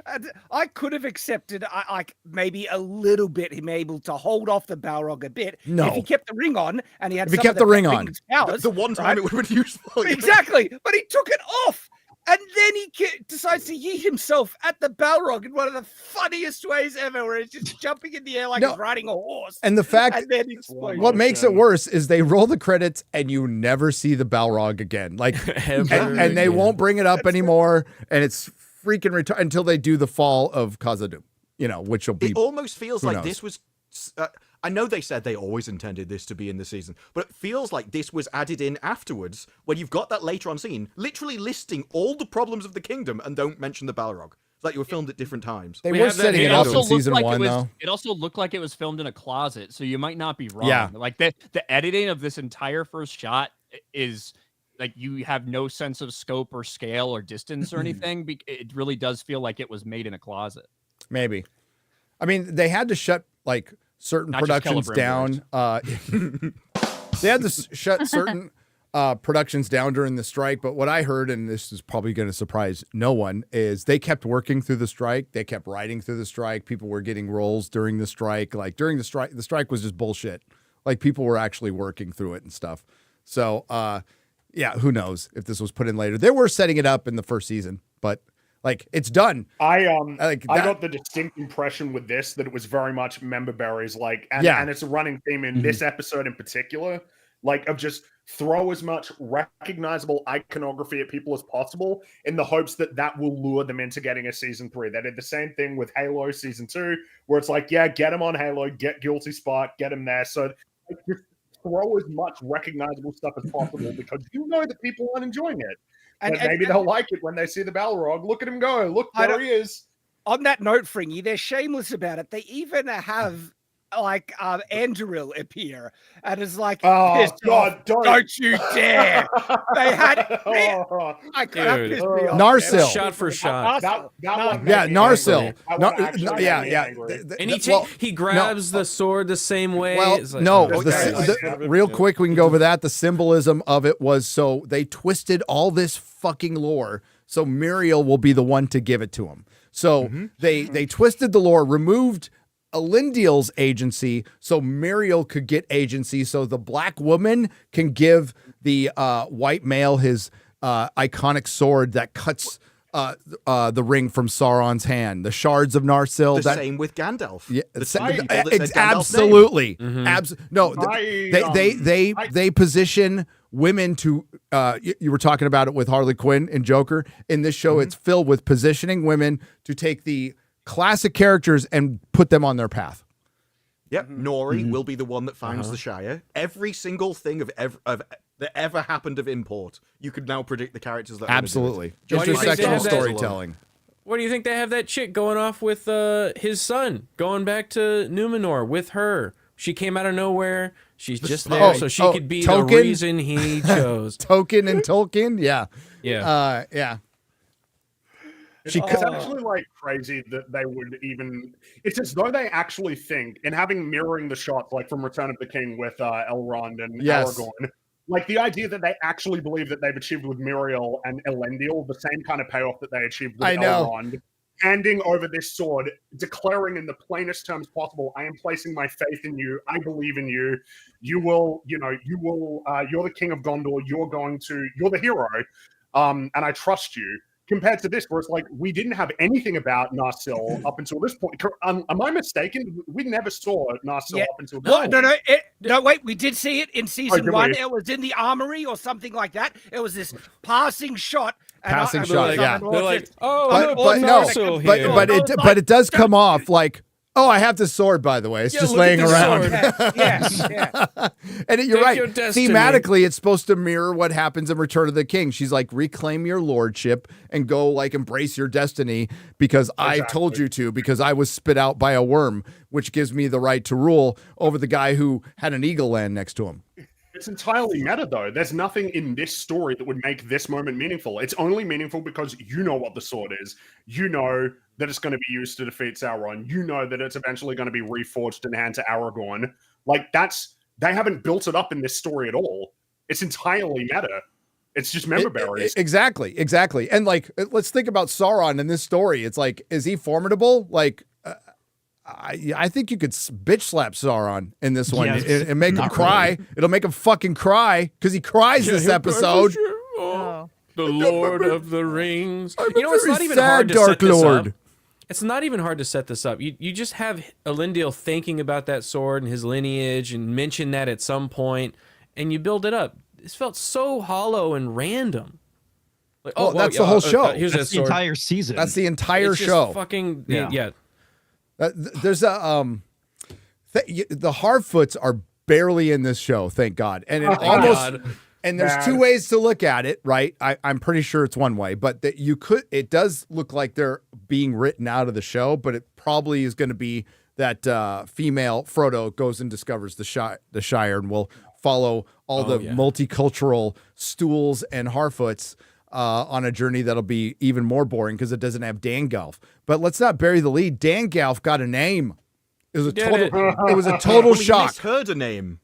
And I could have accepted, like maybe a little bit, him able to hold off the Balrog a bit. No. If he kept the ring on and he had If he some kept of the ring on. ring's powers, The one time right? it would have been useful. Exactly, but he took it off. And then he decides to yeet himself at the Balrog in one of the funniest ways ever, where he's just jumping in the air like he's riding a horse. And the fact, and then explodes. what makes it worse is they roll the credits and you never see the Balrog again. Like, and they won't bring it up anymore. And it's freaking until they do the fall of Khazad-dûm, which will be. It almost feels like knows? this was. I know they said they always intended this to be in the season, but it feels like this was added in afterwards when you've got that later on scene, literally listing all the problems of the kingdom and don't mention the Balrog. It's like you were filmed at different times. They were setting it up in season like 1, though. It also looked like it was filmed in a closet, so you might not be wrong. Yeah. Like the editing of this entire first shot is like you have no sense of scope or scale or distance or anything. It really does feel like it was made in a closet. Maybe. I mean, they had to shut like certain Not productions down. They had to shut certain productions down during the strike. But what I heard, and this is probably going to surprise no one, is they kept working through the strike. They kept writing through the strike. People were getting roles during the strike. Like during the strike was just bullshit. Like people were actually working through it and stuff. So, yeah, who knows if this was put in later. They were setting it up in the first season, but like it's done. I got the distinct impression with this that it was very much member berries, and it's a running theme in this episode in particular, of just throw as much recognizable iconography at people as possible in the hopes that will lure them into getting a season 3. They did the same thing with Halo season 2, where it's like, yeah, get him on Halo, get Guilty Spot, get him there. So just throw as much recognizable stuff as possible because that people aren't enjoying it. And maybe they'll like it when they see the Balrog. Look at him go. Look, there he is. On that note, Fringy, they're shameless about it. They even have Anduril appear and is like, oh God, don't you dare. They had Narsil. Shot for shot. Narsil. And he grabs the sword the same way. Well, real quick, we can go over that. The symbolism of it was so they twisted all this fucking lore so Muriel will be the one to give it to him. So they twisted the lore, removed Elendil's agency so Muriel could get agency, so the black woman can give the white male his iconic sword that cuts the ring from Sauron's hand, the shards of Narsil. Same with Gandalf. Yeah, absolutely. They position women to. You were talking about it with Harley Quinn and Joker. In this show, it's filled with positioning women to take the classic characters and put them on their path. Yep, Nori will be the one that finds the Shire. Every single thing that ever happened of import, you could now predict the characters that absolutely. Intersectional storytelling. What do you think they have that chick going off with his son, going back to Numenor with her? She came out of nowhere. She's just there, so she could be the reason he chose. Token and Tolkien, yeah. It's actually crazy that they would even. It's as though they actually think, and having mirroring the shots from Return of the King with Elrond and Aragorn, the idea that they actually believe that they've achieved with Muriel and Elendil the same kind of payoff that they achieved with Elrond, handing over this sword, declaring in the plainest terms possible, "I am placing my faith in you. I believe in you. You will, you're the king of Gondor. You're the hero, and I trust you." Compared to this, where it's we didn't have anything about Narsil up until this point. Am I mistaken? We never saw Narsil up until this point. No, wait. We did see it in season 1. It was in the armory or something like that. It was this passing shot. Yeah. They're like, but it does come off like, oh, I have this sword, by the way. It's just laying around. And you're right. Thematically, it's supposed to mirror what happens in Return of the King. She's like, reclaim your lordship and go embrace your destiny because I told you to, because I was spit out by a worm, which gives me the right to rule over the guy who had an eagle land next to him. It's entirely meta, though. There's nothing in this story that would make this moment meaningful. It's only meaningful because you know what the sword is. You know that it's going to be used to defeat Sauron. You know that it's eventually going to be reforged and handed to Aragorn. They haven't built it up in this story at all. It's entirely meta. It's just member berries. Exactly. And let's think about Sauron in this story. It's is he formidable? I think you could bitch slap Sauron in this one and make him cry. Really. It'll make him fucking cry because he cries this episode. the Lord of the Rings. I'm You know, a it's very not even sad hard to Dark set this Lord. up. It's not even hard to set this up. You just have Elendil thinking about that sword and his lineage and mention that at some point, and you build it up. This felt so hollow and random. Like, Well, that's the whole show. Here's That's that the sword. entire season. That's the entire It's just show. fucking Yeah. There's a the Harfoots are barely in this show, thank God. And it almost God. and there's Man. two ways to look at it, right? I'm pretty sure it's one way, but that it does look like they're being written out of the show, but it probably is going to be that female Frodo goes and discovers the Shire, and will follow all the multicultural stools and Harfoots on a journey that'll be even more boring because it doesn't have Dangalf. But let's not bury the lead. Dangalf got a name. It was a it was a total Well, he shock. misheard a name.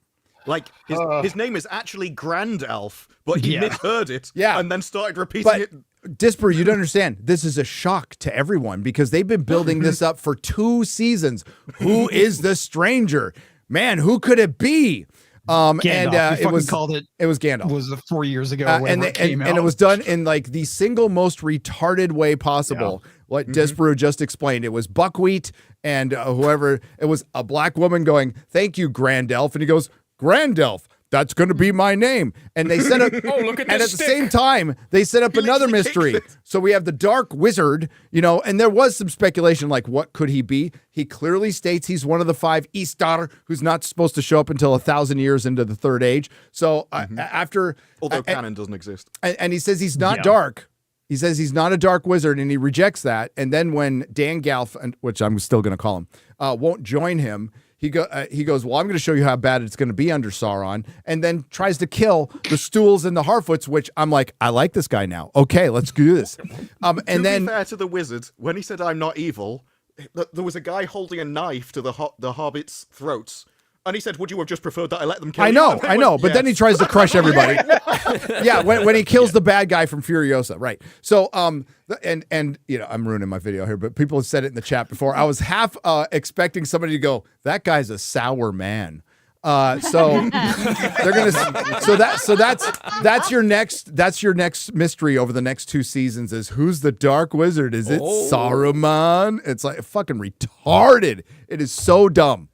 Like his name is actually Grand Elf, but he misheard it. Yeah. And then started repeating it. Disparu, you don't understand. This is a shock to everyone because they've been building this up for 2 seasons. Who is the stranger? Man, who could it be? Gandalf. It was called it. It was Gandalf. Was 4 years ago? And it came out. it was done in like the single most retarded way possible. What Disparu just explained. It was buckwheat and whoever. It was a black woman going, "Thank you, Grand Elf," and he goes, "Grand Elf. That's going to be my name." And they set up, look at and this at the same time, they set up another literally mystery. kicked it. So we have the Dark Wizard, and there was some speculation like, what could he be? He clearly states he's one of the 5 Istar who's not supposed to show up until 1,000 years into the Third Age. So after, Although canon doesn't exist. and he says he's not dark. He says he's not a dark wizard, and he rejects that. And then when Dangalf, which I'm still going to call him, won't join him, he goes, "Well, I'm going to show you how bad it's going to be under Sauron," and then tries to kill the Stools and the Harfoots, which I'm like, I like this guy now. Okay, let's do this. To be fair to the wizard, when he said "I'm not evil," there was a guy holding a knife to the hobbits' throats. And he said, "Would you have just preferred that I let them kill I you?" know, And they I know, went, but then he "Yes." tries to crush everybody. Yeah, when he kills the bad guy from Furiosa, right? So, and I'm ruining my video here, but people have said it in the chat before. I was half expecting somebody to go, "That guy's a sour man." So they're gonna. So that's your next mystery over the next 2 seasons is who's the Dark Wizard? Is it Saruman? It's like fucking retarded. It is so dumb.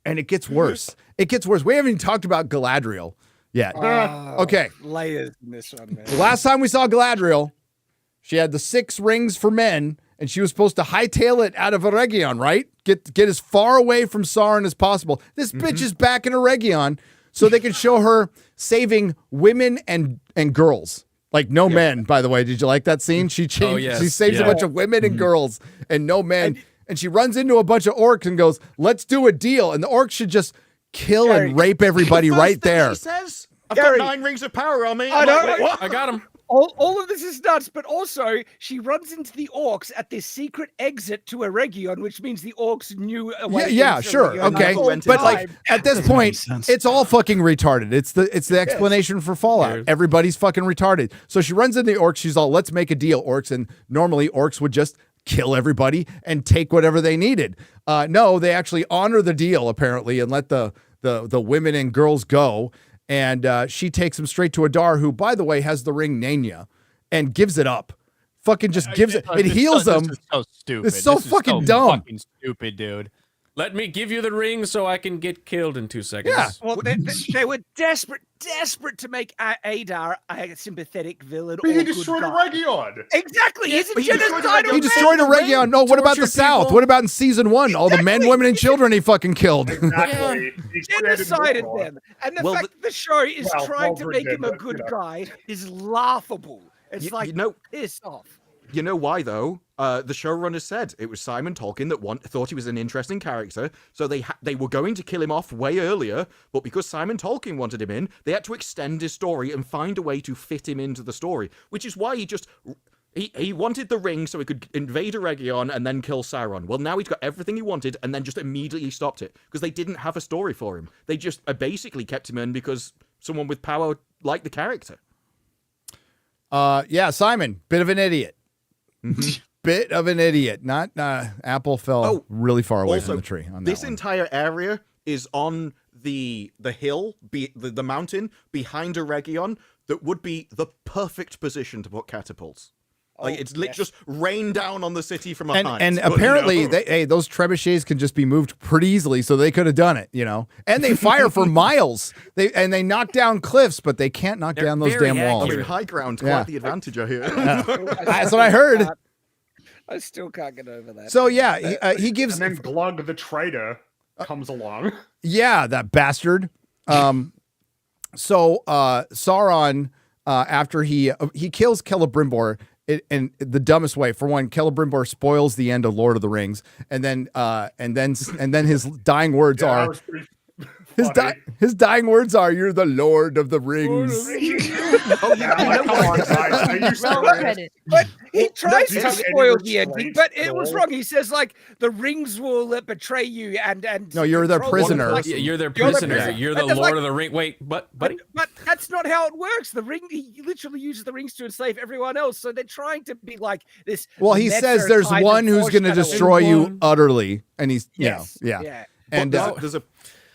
And it gets worse. It gets worse. We haven't even talked about Galadriel yet. Okay. Layers in this one, man. The last time we saw Galadriel, she had the 6 rings for men, and she was supposed to hightail it out of Eregion, right? Get as far away from Sauron as possible. This bitch is back in Eregion, so they can show her saving women and girls. Like no men, by the way. Did you like that scene? She changed. She saves a bunch of women and girls and no men. And she runs into a bunch of orcs and goes, "Let's do a deal." And the orcs should just kill and rape everybody right there. He says, "I've Gary. got 9 rings of power on me." I I'm know. like, "Wait, what?" I got him. All of this is nuts, but also she runs into the orcs at this secret exit to Eregion, which means the orcs knew a way. Yeah, into sure, Eregion okay, the whole but like time. at this Doesn't make point, sense. it's all fucking retarded. It's the explanation for Fallout. Everybody's fucking retarded. So she runs into the orcs. She's all, "Let's make a deal, orcs." And normally orcs would just kill everybody and take whatever they needed. No, they actually honor the deal apparently and let the women and girls go. And she takes them straight to Adar, who, by the way, has the ring Nanya, and gives it up. Fucking just gives it. It heals them. This is so stupid. It's so This is fucking dumb. Fucking stupid, dude. Let me give you the ring so I can get killed in 2 seconds. Yeah. Well, they were desperate to make Adar a sympathetic villain. But or he good destroyed guy. Eregion. Exactly. He's a but he destroyed genocidal He destroyed man. Eregion. No, what about the tortured South? people. What about in season 1? All the men, women, and children he fucking killed. Exactly. He created Genocided Mordor. them, and the Well, fact that the show is well, trying to Waldron make did, him a but, good you know. guy is laughable. It's like piss off. You know why, though? The showrunner said it was Simon Tolkien that thought he was an interesting character, so they were going to kill him off way earlier, but because Simon Tolkien wanted him in, they had to extend his story and find a way to fit him into the story, which is why he wanted the ring so he could invade Eregion and then kill Sauron. Well, now he's got everything he wanted and then just immediately stopped it, because they didn't have a story for him. They just basically kept him in because someone with power liked the character. Yeah, Simon, bit of an idiot. Bit of an idiot. Not Apple fell really far away from the tree on that This one. entire area is on the hill, the mountain behind a Region that would be the perfect position to put catapults. Like it's just rain down on the city from a height. And apparently, those trebuchets can just be moved pretty easily, so they could have done it, And they fire for miles. They knock down cliffs, but they can't knock down those damn walls. I mean, high ground, quite the advantage I hear. That's what I heard. I still can't get over that. So yeah, he gives. And then Glug the traitor comes along. Yeah, that bastard. So Sauron, after he kills Celebrimbor. In the dumbest way. For one, Celebrimbor spoils the end of Lord of the Rings, and then his dying words are his dying words are, "You're the Lord of the Rings." Oh yeah, come on, guys. Are you serious? But he tries to does spoil any the ending, restraint but it was at all? wrong. He says like the rings will betray you, and No, you're their control prisoner. one person. Yeah, you're their You're the prisoner. prisoner. You're the But that's Lord like- of the Ring. Wait, buddy. But that's not how it works. The ring, he literally uses the rings to enslave everyone else. So they're trying to be like this. Well, he meta says there's kind of one who's going to foreshadowing. destroy you One. utterly, and he's Yes. yeah. And And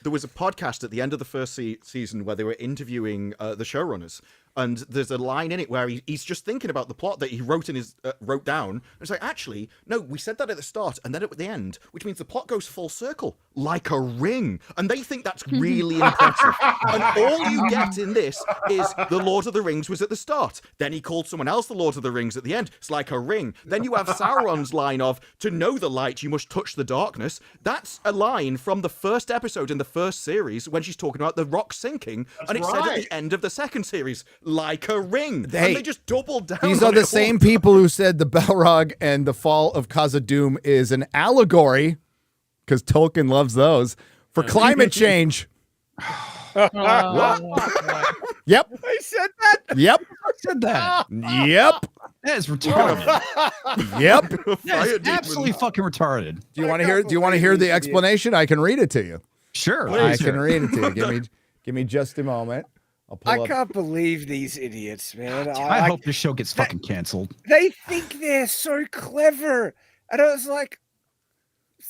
there was a podcast at the end of the first season where they were interviewing the showrunners, and there's a line in it where he's just thinking about the plot that he wrote in his wrote down. And it's like, actually, no, we said that at the start and then at the end, which means the plot goes full circle like a ring, and they think that's really impressive. And all you get in this is the Lord of the Rings was at the start. Then he called someone else the Lord of the Rings at the end. It's like a ring. Then you have Sauron's line of, "To know the light, you must touch the darkness." That's a line from the first episode in the first series when she's talking about the rock sinking, and it said at right. the end of the second series, like a ring. Hey, and they just doubled down. these on are the it all. same people who said the Balrog and the fall of Khazad-dûm is an allegory, because Tolkien loves those, for climate change. Yep. I said that. Yep. I said that. Yep. That is retarded. Yep. That Fire is demon. absolutely fucking retarded. Do you want to hear? Do you want to hear the explanation? I can read it to you. Sure. I please, can sir. read it to you. Give me just a moment. I'll pull I up. can't believe these idiots, man. I hope this show gets fucking canceled. They think they're so clever, and I was like,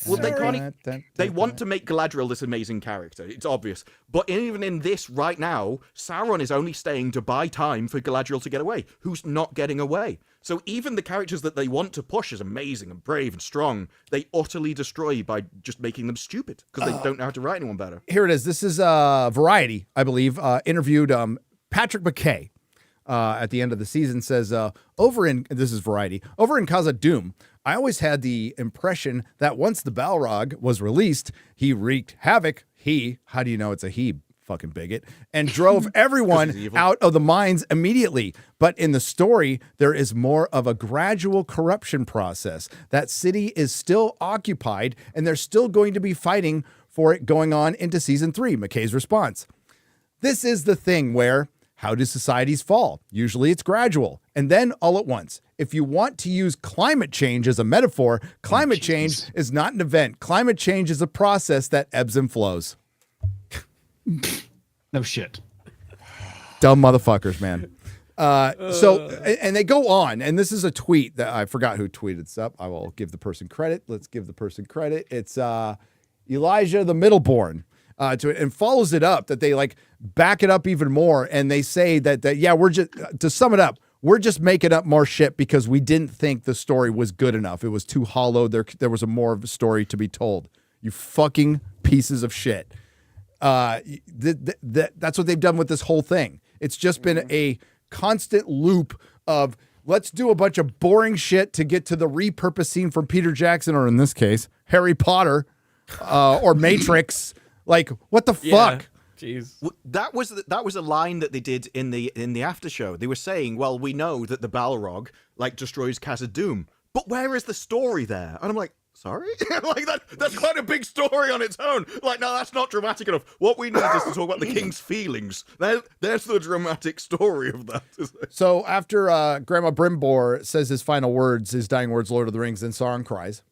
Well, they sorry. can't. They want to make Galadriel this amazing character. It's obvious. But even in this right now, Sauron is only staying to buy time for Galadriel to get away, who's not getting away. So even the characters that they want to push as amazing and brave and strong, they utterly destroy by just making them stupid because they don't know how to write anyone better. Here it is. This is Variety, I believe, interviewed Patrick McKay at the end of the season. Says this is Variety, over in Khazad-dûm, I always had the impression that once the Balrog was released, he wreaked havoc. How do you know it's a he, fucking bigot, and drove everyone out of the mines immediately. But in the story, there is more of a gradual corruption process. That city is still occupied, and they're still going to be fighting for it going on into season 3. McKay's response: this is the thing where, how do societies fall? Usually it's gradual, and then all at once. If you want to use climate change as a metaphor, climate change is not an event. Climate change is a process that ebbs and flows. No shit. Dumb motherfuckers, man. And they go on, and this is a tweet that I forgot who tweeted this up. I will give the person credit. Let's give the person credit. It's Elijah the Middleborn. To it, and follows it up that they like back it up even more, and they say that yeah, we're just, to sum it up, we're just making up more shit because we didn't think the story was good enough. It was too hollow. There was more of a story to be told. You fucking pieces of shit. That's what they've done with this whole thing. It's just been a constant loop of let's do a bunch of boring shit to get to the repurposed scene from Peter Jackson, or in this case, Harry Potter, or Matrix. Like, what the fuck? Jeez. That was a line that they did in the after show. They were saying, well, we know that the Balrog like destroys Khazad-dûm, but where is the story there? And I'm like, sorry? Like that's quite a big story on its own. Like, no, that's not dramatic enough. What we need is to talk about the king's feelings. There's the dramatic story of that. So after Grandma Brimbor says his final words, his dying words, Lord of the Rings, then Sauron cries.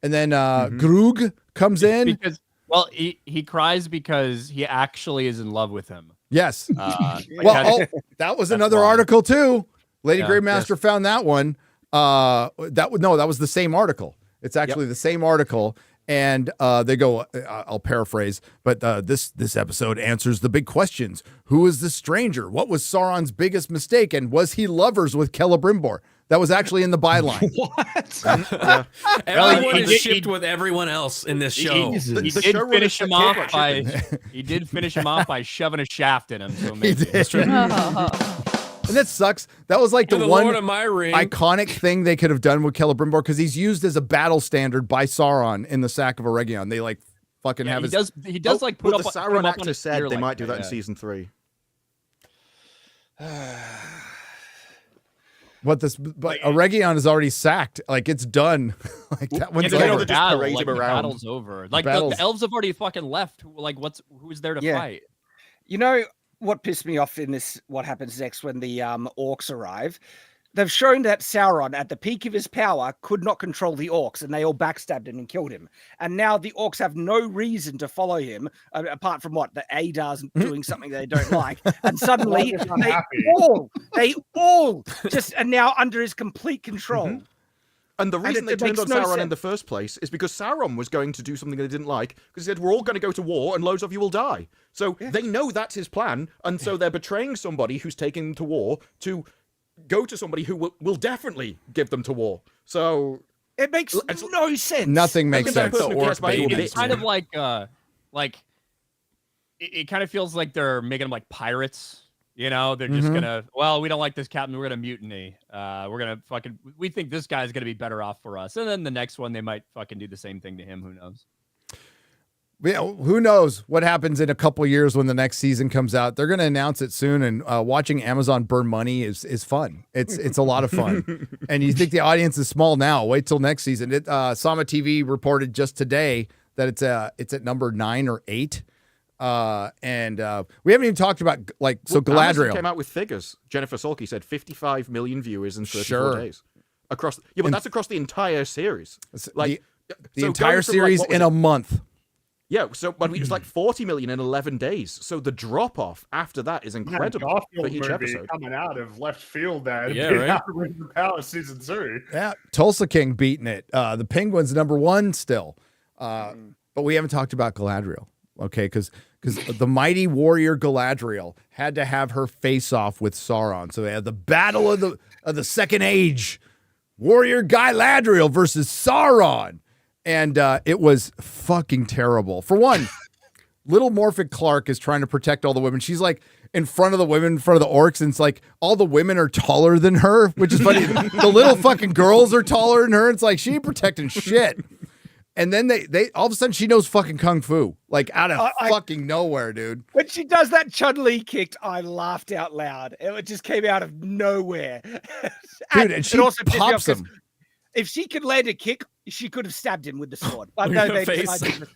And then Grug comes in. Well, he cries because he actually is in love with him. Yes. Like that was another article too. Lady Greymaster found that one. That was the same article. It's actually the same article. And they go, I'll paraphrase, but this episode answers the big questions. Who is the stranger? What was Sauron's biggest mistake? And was he lovers with Celebrimbor? That was actually in the byline. What? Everyone is shipped with everyone else in this show. He The did showrunners finish him off can't by ship he did finish him off by shoving a shaft in him. So He maybe. did. Oh. And that sucks. That was like To the the one Lord of my ring. iconic thing they could have done with Celebrimbor, because he's used as a battle standard by Sauron in the Sack of Eregion. They like fucking Yeah, have he his. does like put Well, up the put him Sauron up on actor a said spear they like might do that in yeah. season 3. What this? But Eregion is already sacked. Like it's done. Like that Yeah, one's they over. the just battle, parade like, him the around. battle's over. Like battle's- the elves have already fucking left. Like who's there to Yeah. fight? You know what pissed me off in this? What happens next when the orcs arrive? They've shown that Sauron, at the peak of his power, could not control the orcs, and they all backstabbed him and killed him. And now the orcs have no reason to follow him, apart from what the Adar's doing something they don't like. And suddenly, They're just unhappy. they all just are now under his complete control. And the reason it they turned makes on no Sauron in sense. the first place is because Sauron was going to do something they didn't like, because he said, we're all going to go to war and loads of you will die. So they know that's his plan, and so they're betraying somebody who's taking them to war to go to somebody who will definitely give them to war. So It makes no sense. Nothing makes That's the sense. person who cares about your babies, It's kind of man. like it kind of feels like they're making them like pirates. You know, they're just gonna. Well, we don't like this captain. We're gonna mutiny. We're gonna fucking. We think this guy's gonna be better off for us. And then the next one, they might fucking do the same thing to him. Who knows? Yeah, who knows what happens in a couple years when the next season comes out? They're going to announce it soon, and watching Amazon burn money is fun. It's a lot of fun. And you think the audience is small now? Wait till next season. Sama TV reported just today that it's at number 9 or 8. And we haven't even talked about Amazon Galadriel came out with figures. Jennifer Salke said 55 million viewers in 34 Sure. days. Across that's across the entire series. Like the so entire going from, series what was in it? a month. Yeah, so but it was like 40 million in 11 days. So the drop off after that is Man, incredible Garfield for each movie episode. coming out of left field there. Yeah, being right. out of Rings of Power season 2. Yeah, Tulsa King beating it. The Penguins number 1 still. But we haven't talked about Galadriel, okay? Because the mighty warrior Galadriel had to have her face off with Sauron. So they had the battle of the Second Age, warrior Galadriel versus Sauron, and it was fucking terrible. For one, little Morphic Clark is trying to protect all the women. She's like in front of the women, in front of the orcs, and it's like all the women are taller than her, which is funny. The little fucking girls are taller than her. It's like she ain't protecting shit. And then they all of a sudden she knows fucking kung fu, like out of fucking nowhere, dude. When she does that Chun-Li kick, I laughed out loud. It just came out of nowhere. Dude, and she also pissed me off pops 'cause him. If she could land a kick, she could have stabbed him with the sword. But Look no, at her they face. decided-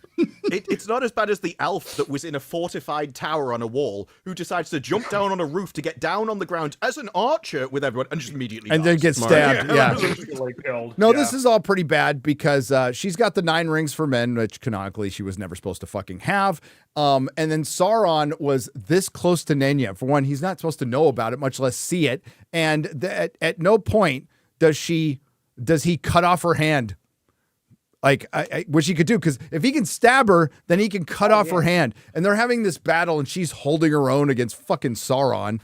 It's not as bad as the elf that was in a fortified tower on a wall who decides to jump down on a roof to get down on the ground as an archer with everyone and just immediately And then dies. gets stabbed. Yeah. Literally killed. No, Yeah. this is all pretty bad because she's got the 9 rings for men, which canonically she was never supposed to fucking have. And then Sauron was this close to Nenya. For one, he's not supposed to know about it, much less see it. And at no point does he cut off her hand. Like, which he could do, because if he can stab her, then he can cut off her hand. And they're having this battle, and she's holding her own against fucking Sauron.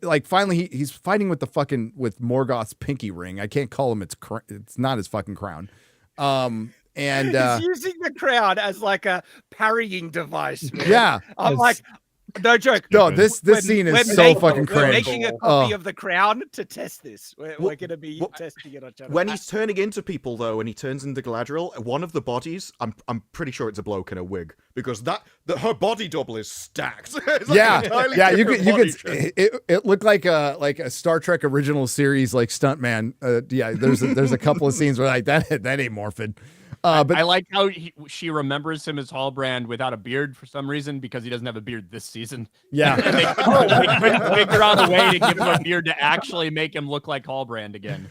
Like finally he's fighting with with Morgoth's pinky ring. I can't call him it's not his fucking crown. And He's using the crown as like a parrying device. Man. yeah, I'm like, no joke. no, this scene is so fucking We're cringe. making a Oh. copy of the crown to test this. We're Well, going to be well, testing it on channel. When he's turning into people, though, and he turns into Galadriel, one of the bodies, I'm pretty sure it's a bloke in a wig, because her body double is stacked. It's like an entirely You different could body shape. it looked like a Star Trek original series like stuntman. Yeah, there's a couple of scenes where like that ain't Morphin. But I like how she remembers him as Hallbrand without a beard for some reason because he doesn't have a beard this season. yeah. And they couldn't figure out a way to give him a beard to actually make him look like Hallbrand again.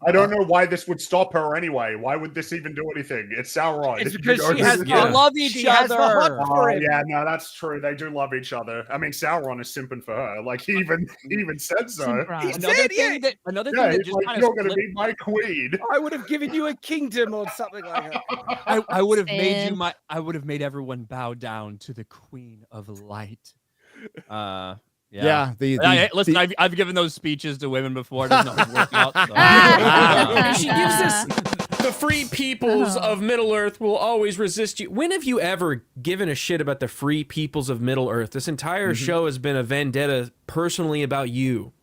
I don't know why this would stop her anyway. Why would this even do anything? It's Sauron. It's You because go she to- has They love each she has the hot other. for Oh, him. yeah, no, that's true. They do love each other. I mean, Sauron is simping for her. Like he even said so. Symbron. Another Yeah, thing that he's just like, kind you're of going to be my queen. I would have given you a kingdom or something like that. I would have made Simp. I would have made everyone bow down to the Queen of Light. Yeah. Yeah. Listen, I've given those speeches to women before. It doesn't always work out. So. She gives us the free peoples of Middle Earth will always resist you. When have you ever given a shit about the free peoples of Middle Earth? This entire show has been a vendetta personally about you.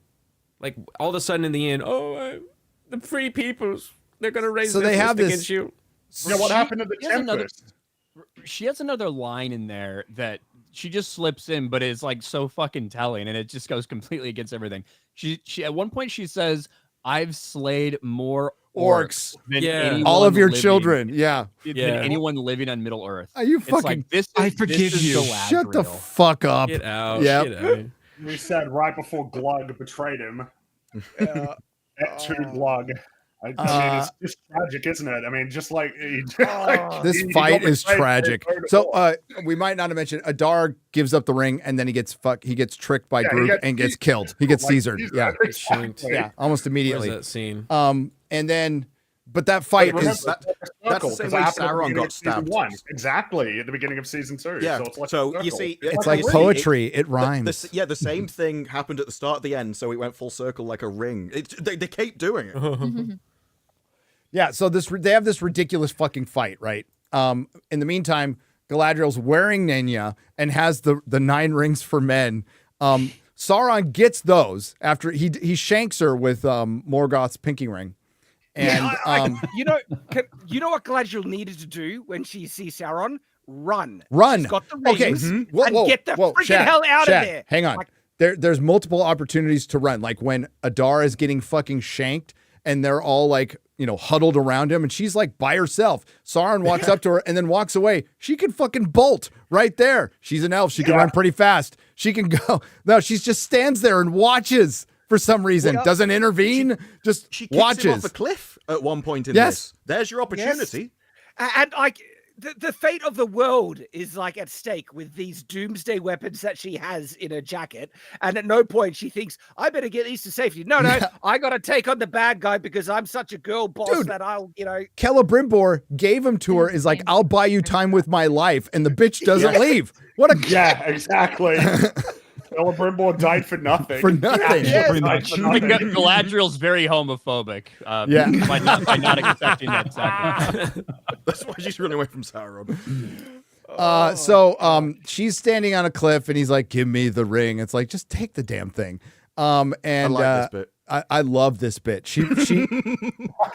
Like all of a sudden in the end, the free peoples, they're gonna raise So their they have fist this- against you. Yeah, what happened to the She has another- Tempest? She has another line in there that she just slips in, but it's like so fucking telling, and it just goes completely against everything. She at one point she says, "I've slayed more orcs than anyone all of your living- children. Yeah. than Yeah. anyone living on Middle Earth." Are you It's fucking? like this. I This forgive is you. Shut the Galadriel. fuck up. Get out. Yep. Get out. We said right before Glug betrayed him. Uh, To Glug. I mean, it's just tragic, isn't it? I mean, just like This he fight got is betrayed, tragic. betrayed So before. we might not have mentioned Adar gives up the ring and then he gets tricked by Yeah, he Groot gets and gets Caesared. killed. He gets Like, Caesared. he's Yeah. exactly. Yeah. Almost Where's immediately. that scene? And then but that fight Remember, is That's the same because way it happened at the Sauron beginning got of season stabbed. 1. Exactly, at the beginning of season 2. Yeah, So, it's like so a you circle. see, it's you like see, poetry. It rhymes. the same thing happened at the start at the end, so it went full circle like a ring. They keep doing it. Yeah, so they have this ridiculous fucking fight, right? In the meantime, Galadriel's wearing Nenya and has the 9 rings for men. Sauron gets those after he shanks her with Morgoth's pinky ring. And you know what Galadriel needed to do when she sees Sauron? Run. run. She's got the rings Okay. Whoa, and get the freaking Chad, hell out Chad, of there. Hang on. Like- There's multiple opportunities to run. Like when Adar is getting fucking shanked and they're all like, huddled around him and she's like by herself. Sauron walks up to her and then walks away. She can fucking bolt right there. She's an elf. She can run pretty fast. She can go. No, she just stands there and watches for some reason. Well, Doesn't intervene. Just She kicks watches. him off a cliff at one point in Yes. this. There's your opportunity. And like the fate of the world is like at stake with these doomsday weapons that she has in her jacket. And at no point she thinks, I better get these to safety. No, I got to take on the bad guy because I'm such a girl boss Dude. that I'll, Celebrimbor gave him to her is like, I'll buy you time with my life. And the bitch doesn't leave. What a Yeah, exactly. Celebrimbor died for nothing. For nothing. Yeah, Pretty died much. for nothing. Galadriel's very homophobic. Yeah. by not accepting that second. That's why she's running away from Sauron. So she's standing on a cliff and he's like, give me the ring. It's like, just take the damn thing. And I like this bit. I love this bit. She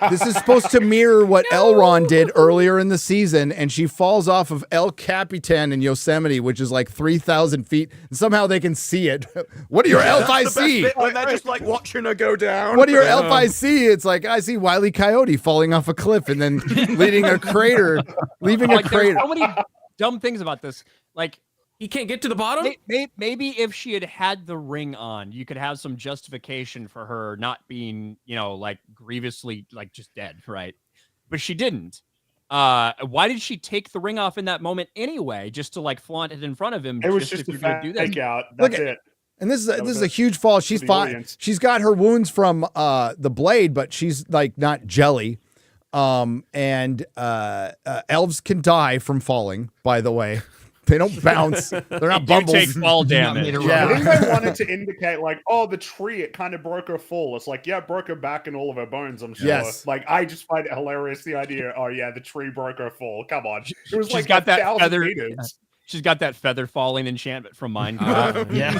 this is supposed to mirror what Elrond did earlier in the season, and she falls off of El Capitan in Yosemite, which is like 3,000 feet. And somehow they can see it. What do your elf eyes see? When they're just like watching her go down. What do your elf eyes see? It's like, I see Wile E. Coyote falling off a cliff and then leaving a crater, leaving a Like, there's crater. so many dumb things about this. Like, He can't get to the bottom? maybe if she had the ring on, you could have some justification for her not being, like grievously, like just dead, right? But she didn't. Why did she take the ring off in that moment anyway, just to like flaunt it in front of him? It was just if a you're gonna do that? fake out. Look That's at- it. And this was is a it. huge fall. She's the fine. audience. She's got her wounds from the blade, but she's like not jelly. And elves can die from falling, by the way. They don't bounce. They're not You bumbles. take fall Not damage. made of Yeah. I think they wanted to indicate, like, oh, the tree, it kind of broke her fall. It's like, yeah, it broke her back and all of her bones, I'm sure. Yes. Like, I just find it hilarious, the idea, oh, yeah, the tree broke her fall. Come on. It was She's like got that 1,000 feather- meters. She's got that feather falling enchantment from Minecraft. Yeah.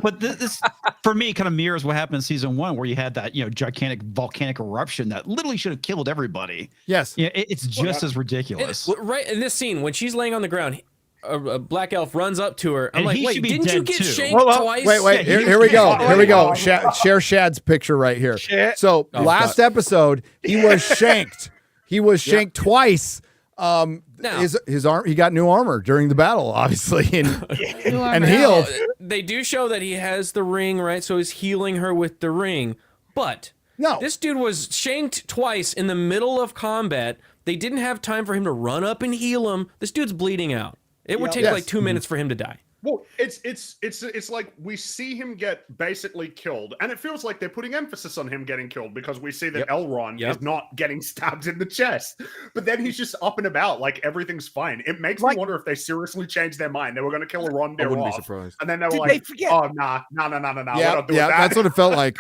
But this, for me, kind of mirrors what happened in season 1, where you had that, gigantic volcanic eruption that literally should have killed everybody. Yes. Yeah, it's just as ridiculous. Right in this scene, when she's laying on the ground, a black elf runs up to her. I'm And like, he wait, should be didn't you dead get too. shanked twice? Wait. Yeah, Here we go. Oh, Here we go. yeah. Share Shad's picture right here. Shit. So Oh, last episode, he was shanked. He was shanked twice. Now- His arm, he got new armor during the battle, obviously, and New and armor. healed. They do show that he has the ring, right? So he's healing her with the ring. But No. this dude was shanked twice in the middle of combat. They didn't have time for him to run up and heal him. This dude's bleeding out. It would take Yes. like 2 minutes for him to die. Well, it's like we see him get basically killed, and it feels like they're putting emphasis on him getting killed because we see that Elrond is not getting stabbed in the chest. But then he's just up and about like everything's fine. It makes me wonder if they seriously changed their mind. They were going to kill Elrond I wouldn't be off, surprised. and then they were Did like, they forget? "Oh, nah, we're not doing Yeah, that." that's what it felt like.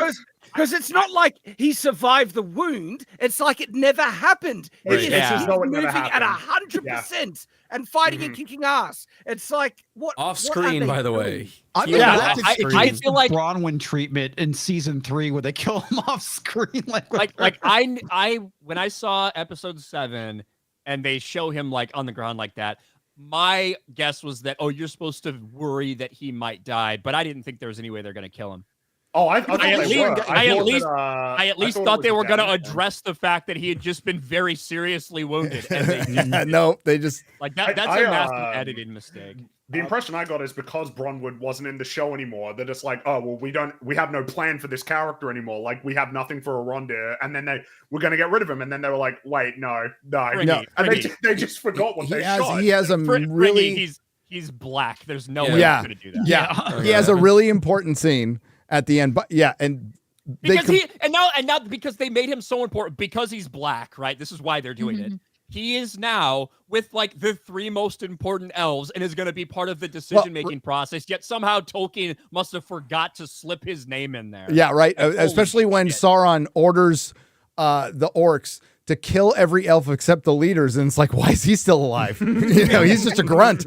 Because it's not like he survived the wound. It's like it never happened. Right. He is Yeah. he's No, it never moving at happened. 100% and fighting and kicking ass. It's like what Off what are screen, they by the doing? way. Yeah, I feel like Bronwyn treatment in season 3 where they kill him off screen. I when I saw episode 7 and they show him like on the ground like that, my guess was that you're supposed to worry that he might die, but I didn't think there was any way they're going to kill him. Oh, I thought I at they least- were. I at thought least- that, I at least it thought they was were going to damaged. address the fact that he had just been very seriously wounded. And they didn't. No, they just Like that's I- a massive editing um, mistake. The impression I got is because Bronwood wasn't in the show anymore, they're just like, oh well, we have no plan for this character anymore. Like we have nothing for Arondir, and then we're gonna get rid of him, and then they were like, wait, no, Fringy, and Fringy. they just forgot what they shot. he has a Fringy, really he's black. There's no way Yeah. he's going to do that. he has a really important scene at the end. But and they Because now because they made him so important because he's black, right? This is why they're doing it. He is now with like the 3 most important elves and is going to be part of the decision-making process. Yet somehow Tolkien must have forgot to slip his name in there. Yeah, right. Holy Especially when shit. Sauron orders the orcs to kill every elf except the leaders, and it's like, why is he still alive? He's just a grunt.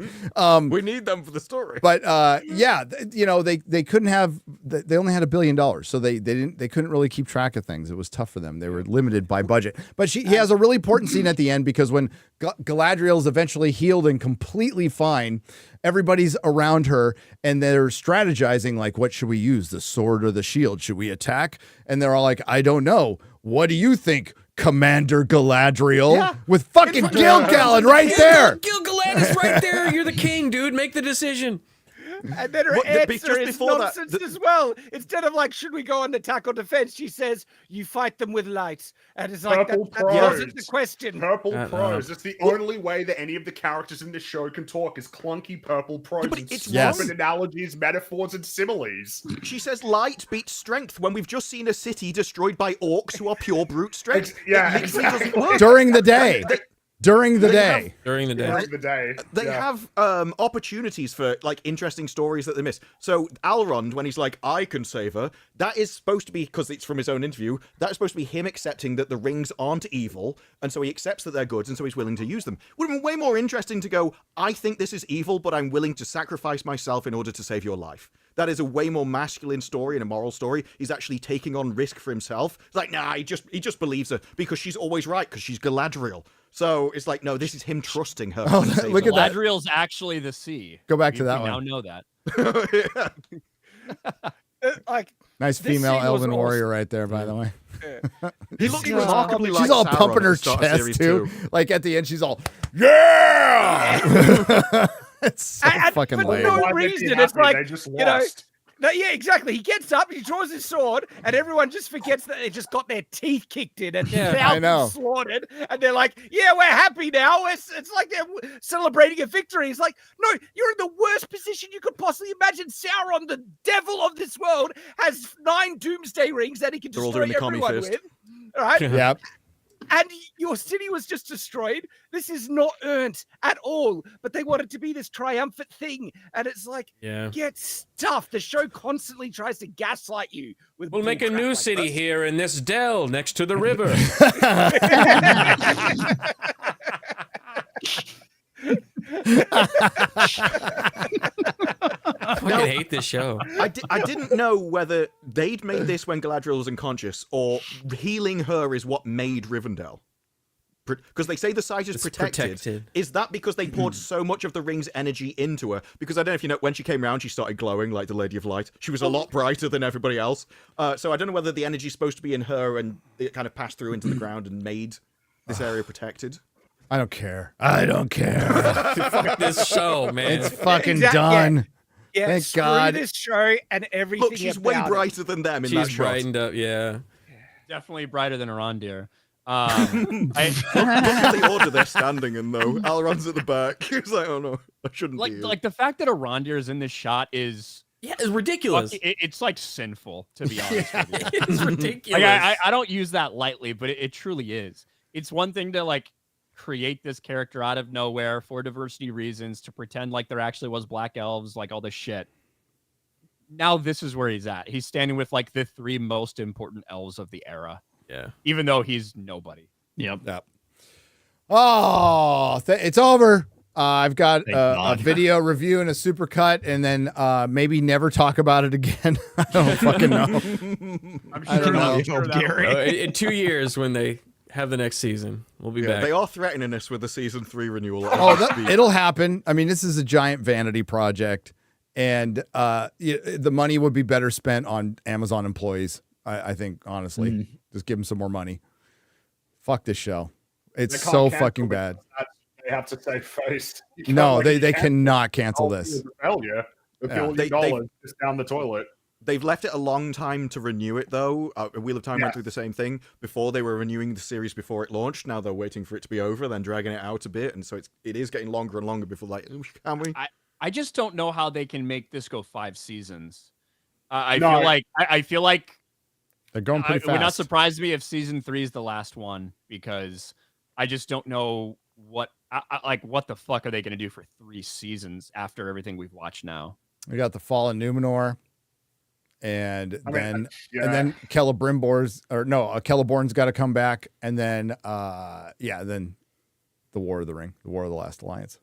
We need them for the story. But they couldn't have. They only had $1 billion, so they couldn't really keep track of things. It was tough for them. They were limited by budget. But he has a really important scene at the end because when Galadriel is eventually healed and completely fine, everybody's around her and they're strategizing like, what should we use, the sword or the shield? Should we attack? And they're all like, I don't know. What do you think, Commander Galadriel? With fucking Gil-galad right there. Gil-galad is right there. You're the king, dude. Make the decision. And then her What, answer just is before that, nonsense as well. Instead of like, should we go on attack or defense? She says, you fight them with light. And it's like, Purple that wasn't the prose. question. Purple prose. It's the only way that any of the characters in this show can talk is clunky purple prose. but and it's stupid analogies, metaphors, and similes. She says light beats strength when we've just seen a city destroyed by orcs who are pure brute strength. Yeah, It literally doesn't exactly. work. During the day. During the They day. During the day. During the day. They Yeah. have opportunities for like interesting stories that they miss. So Elrond, when he's like, I can save her, that is supposed to be, because it's from his own interview, that is supposed to be him accepting that the rings aren't evil, and so he accepts that they're good, and so he's willing to use them. Would have been way more interesting to go, I think this is evil, but I'm willing to sacrifice myself in order to save your life. That is a way more masculine story and a moral story. He's actually taking on risk for himself. It's like, nah, he just believes her because she's always right, because she's Galadriel. So it's like, no, this is him trusting her. Oh, to save look her at that. Galadriel's actually the sea. Go back to We that now one. know that. life. Like, Nice This female scene was elven awesome. warrior right there, by the way. He looks remarkably like She's all Sauron pumping at her the start of chest series too. 2. Like at the end, she's all, yeah. It's so And fucking for lame. no Why they'd be reason, it's happy, like, they just you know, lost. no, yeah, exactly. He gets up, he draws his sword, and everyone just forgets that they just got their teeth kicked in and I know. thousands slaughtered, and they're like, "Yeah, we're happy now." It's like they're celebrating a victory. It's like, no, you're in the worst position you could possibly imagine. Sauron, the devil of this world, has 9 doomsday rings that he can They're all destroy doing the commie everyone fist. with. All right, Yep. and your city was just destroyed. This is not earned at all, but they want it to be this triumphant thing, and it's like, Yeah. get stuffed. The show constantly tries to gaslight you with. We'll make a bullcrap new like city this. here in this dell next to the river. I fucking hate this show. I didn't know whether they'd made this when Galadriel was unconscious, or healing her is what made Rivendell. Because they say the site is It's protected. protected. Is that because they poured so much of the ring's energy into her? Because I don't know if you know, when she came around, she started glowing like the Lady of Light. She was a lot brighter than everybody else. So I don't know whether the energy's supposed to be in her and it kind of passed through into the ground and made this area protected. I don't care. I don't care. Fuck this show, man. It's fucking Exact- done. Yeah, Thank screw God. this show and everything. Look, she's way about it. brighter than them in that She's shot. brightened up, yeah. Definitely brighter than Arondir. Look at the order they're standing in, though. Alron's at the back. He's like, oh no, I shouldn't be here. like the fact that Arondir is in this shot is It's ridiculous. it's like sinful, to be honest with you. It's ridiculous. Like, I don't use that lightly, but it truly is. It's one thing to like create this character out of nowhere for diversity reasons, to pretend like there actually was black elves, like all this shit. Now this is where he's at. He's standing with like the 3 most important elves of the era. Yeah. Even though he's nobody. Yep. Oh, it's over. I've got Thank a God. video review and a supercut, and then maybe never talk about it again. I don't fucking know. I'm I don't know. sure that Gary. In 2 years, when they have the next season, we'll be back. They are threatening us with the season 3 renewal. It'll happen. I mean, this is a giant vanity project, and the money would be better spent on Amazon employees. I think, honestly, just give them some more money. Fuck this show. It's They can't so cancel fucking it. bad. They have to save face. You can't No, let they it cannot cancel this. Failure. A Yeah. $1 billion just down the toilet. They've left it a long time to renew it, though. Wheel of Time went Yeah. through the same thing. Before, they were renewing the series before it launched. Now they're waiting for it to be over, then dragging it out a bit, and so it is getting longer and longer before, like, can we? I just don't know how they can make this go 5 seasons. I No, feel like They're going pretty it would not fast. surprise me if season 3 is the last one, because I just don't know what what the fuck are they going to do for 3 seasons after everything we've watched now. We got the Fall of Numenor, and I mean, then yeah. and then Celeborn's got to come back, and then then the War of the Ring, the War of the Last Alliance,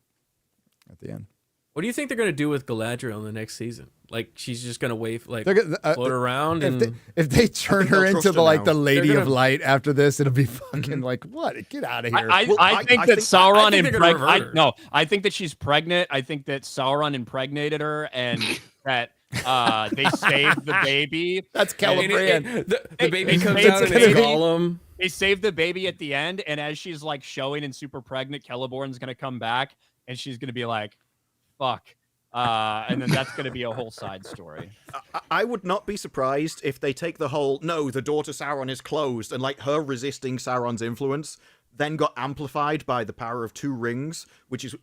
at the end. What do you think they're going to do with Galadriel in the next season? Like, she's just going to wave, like, They're gonna- float around and... If they turn her they'll into trust the her now. the Lady They're of gonna- Light after this, it'll be fucking like, what? Get out of here. I think I that think- Sauron I think they're gonna revert her. I think that she's pregnant. I think that Sauron impregnated her, and that they saved the baby. That's And Celebrian. the baby It's comes gonna out and be- it's Gollum. They saved the baby at the end, and as she's like showing and super pregnant, Celeborn's gonna come back, and she's gonna be like, "Fuck." And then that's going to be a whole side story. I would not be surprised if they take the whole, no, the door to Sauron is closed, and like her resisting Sauron's influence then got amplified by the power of 2 rings, which is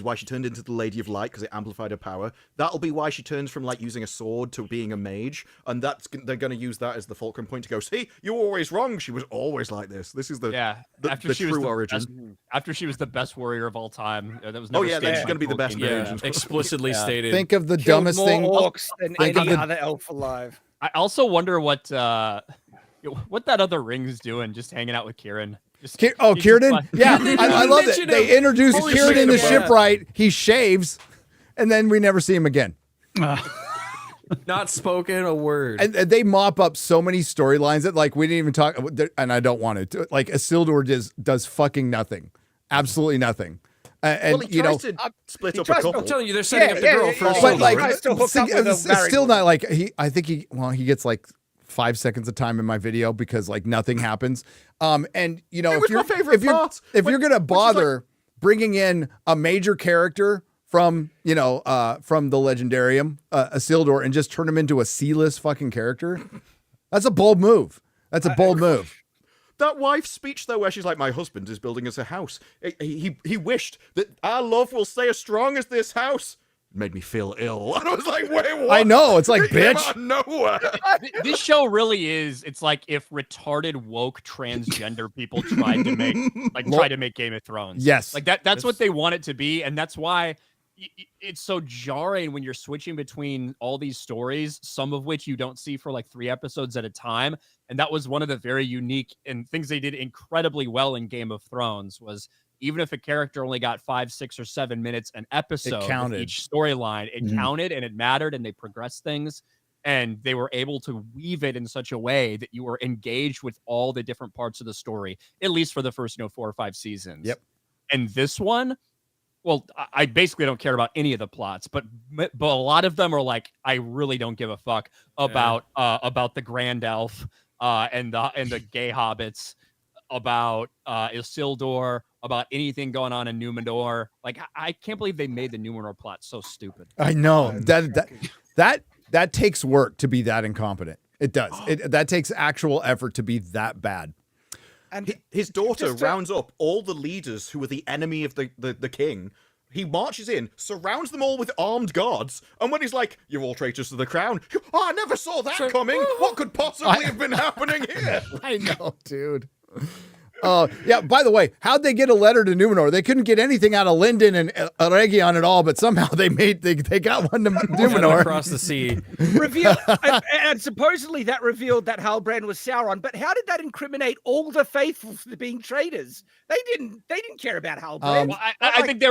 why she turned into the Lady of Light, because it amplified her power. That'll be why she turns from like using a sword to being a mage, and they're going to use that as the fulcrum point to go, see, you were always wrong. She was always like this. This is the true origin. After she was the best warrior of all time, that was Oh never yeah, then stated she's by going to be the best Tolkien. mage. Explicitly stated. Think of the Killed dumbest more thing. orcs than think of any the- other elf alive. I also wonder what that other ring's doing, just hanging out with Kieran. Just, he's just Kieran? like- Yeah, I love it. mention They him. introduce Holy Kieran shit, in the yeah. shipwright. He shaves, and then we never see him again. Not spoken a word. And they mop up so many storylines that like we didn't even talk. And I don't want to. Like Isildur does fucking nothing, absolutely nothing. And Well, he you know, tries to split he up a tries to- couple. I'm telling you, they're setting Yeah, up the yeah, girl yeah, first. yeah. but like Tries to hook up with a it's married still woman. not like I think he gets like 5 seconds of time in my video because like nothing happens. And you know, It was my favorite part. if you're gonna Which is bother bringing in a major character from the Legendarium, Isildur, and just turn him into a C-list fucking character, that's a bold move. That's a bold move. That wife's speech, though, where she's like, my husband is building us a house. He wished that our love will stay as strong as this house. Made me feel ill. And I was like, wait, what? I know. It's like, It came bitch. out of nowhere. This show really is. It's like if retarded woke transgender people tried to make Game of Thrones. Yes. like that's what they want it to be, and that's why it's so jarring when you're switching between all these stories, some of which you don't see for like 3 episodes at a time. And that was one of the very unique and things they did incredibly well in Game of Thrones was even if a character only got 5, 6, or 7 minutes an episode, counted. with each storyline, it counted and it mattered, and they progressed things. And they were able to weave it in such a way that you were engaged with all the different parts of the story, at least for the first 4 or 5 seasons. Yep. And this one, well, I basically don't care about any of the plots, but a lot of them are like, I really don't give a fuck about the Grand Elf and the gay hobbits. about Isildur, about anything going on in Numenor. Like, I can't believe they made the Numenor plot so stupid. I know that takes work to be that incompetent. It does. That takes actual effort to be that bad. And his daughter rounds up all the leaders who are the enemy of the king. He marches in, surrounds them all with armed guards, and when he's like, "You're all traitors to the crown," oh, I never saw that coming. What could possibly have been happening here? I know, dude. Yeah, by the way, how'd they get a letter to Numenor? They couldn't get anything out of Lindon and Eregion at all, but somehow they got one to Numenor. Across the sea. And supposedly that revealed that Halbrand was Sauron, but how did that incriminate all the faithful for being traitors? They didn't care about Halbrand. Well, I think they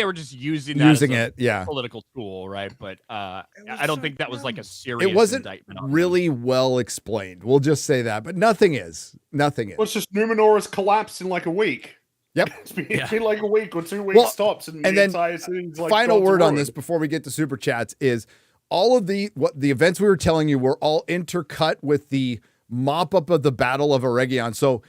were just using that as a political tool, right? But I don't think that was like a serious It wasn't indictment on really well explained. We'll just say that, but nothing is. Well, it's just Numenor has collapsed in like a week. Yep. It's been like a week or 2 weeks tops, and the then entire city's like final gone to word on ruin. this before we get to super chats is all of the events we were telling you were all intercut with the mop up of the Battle of Eregion. So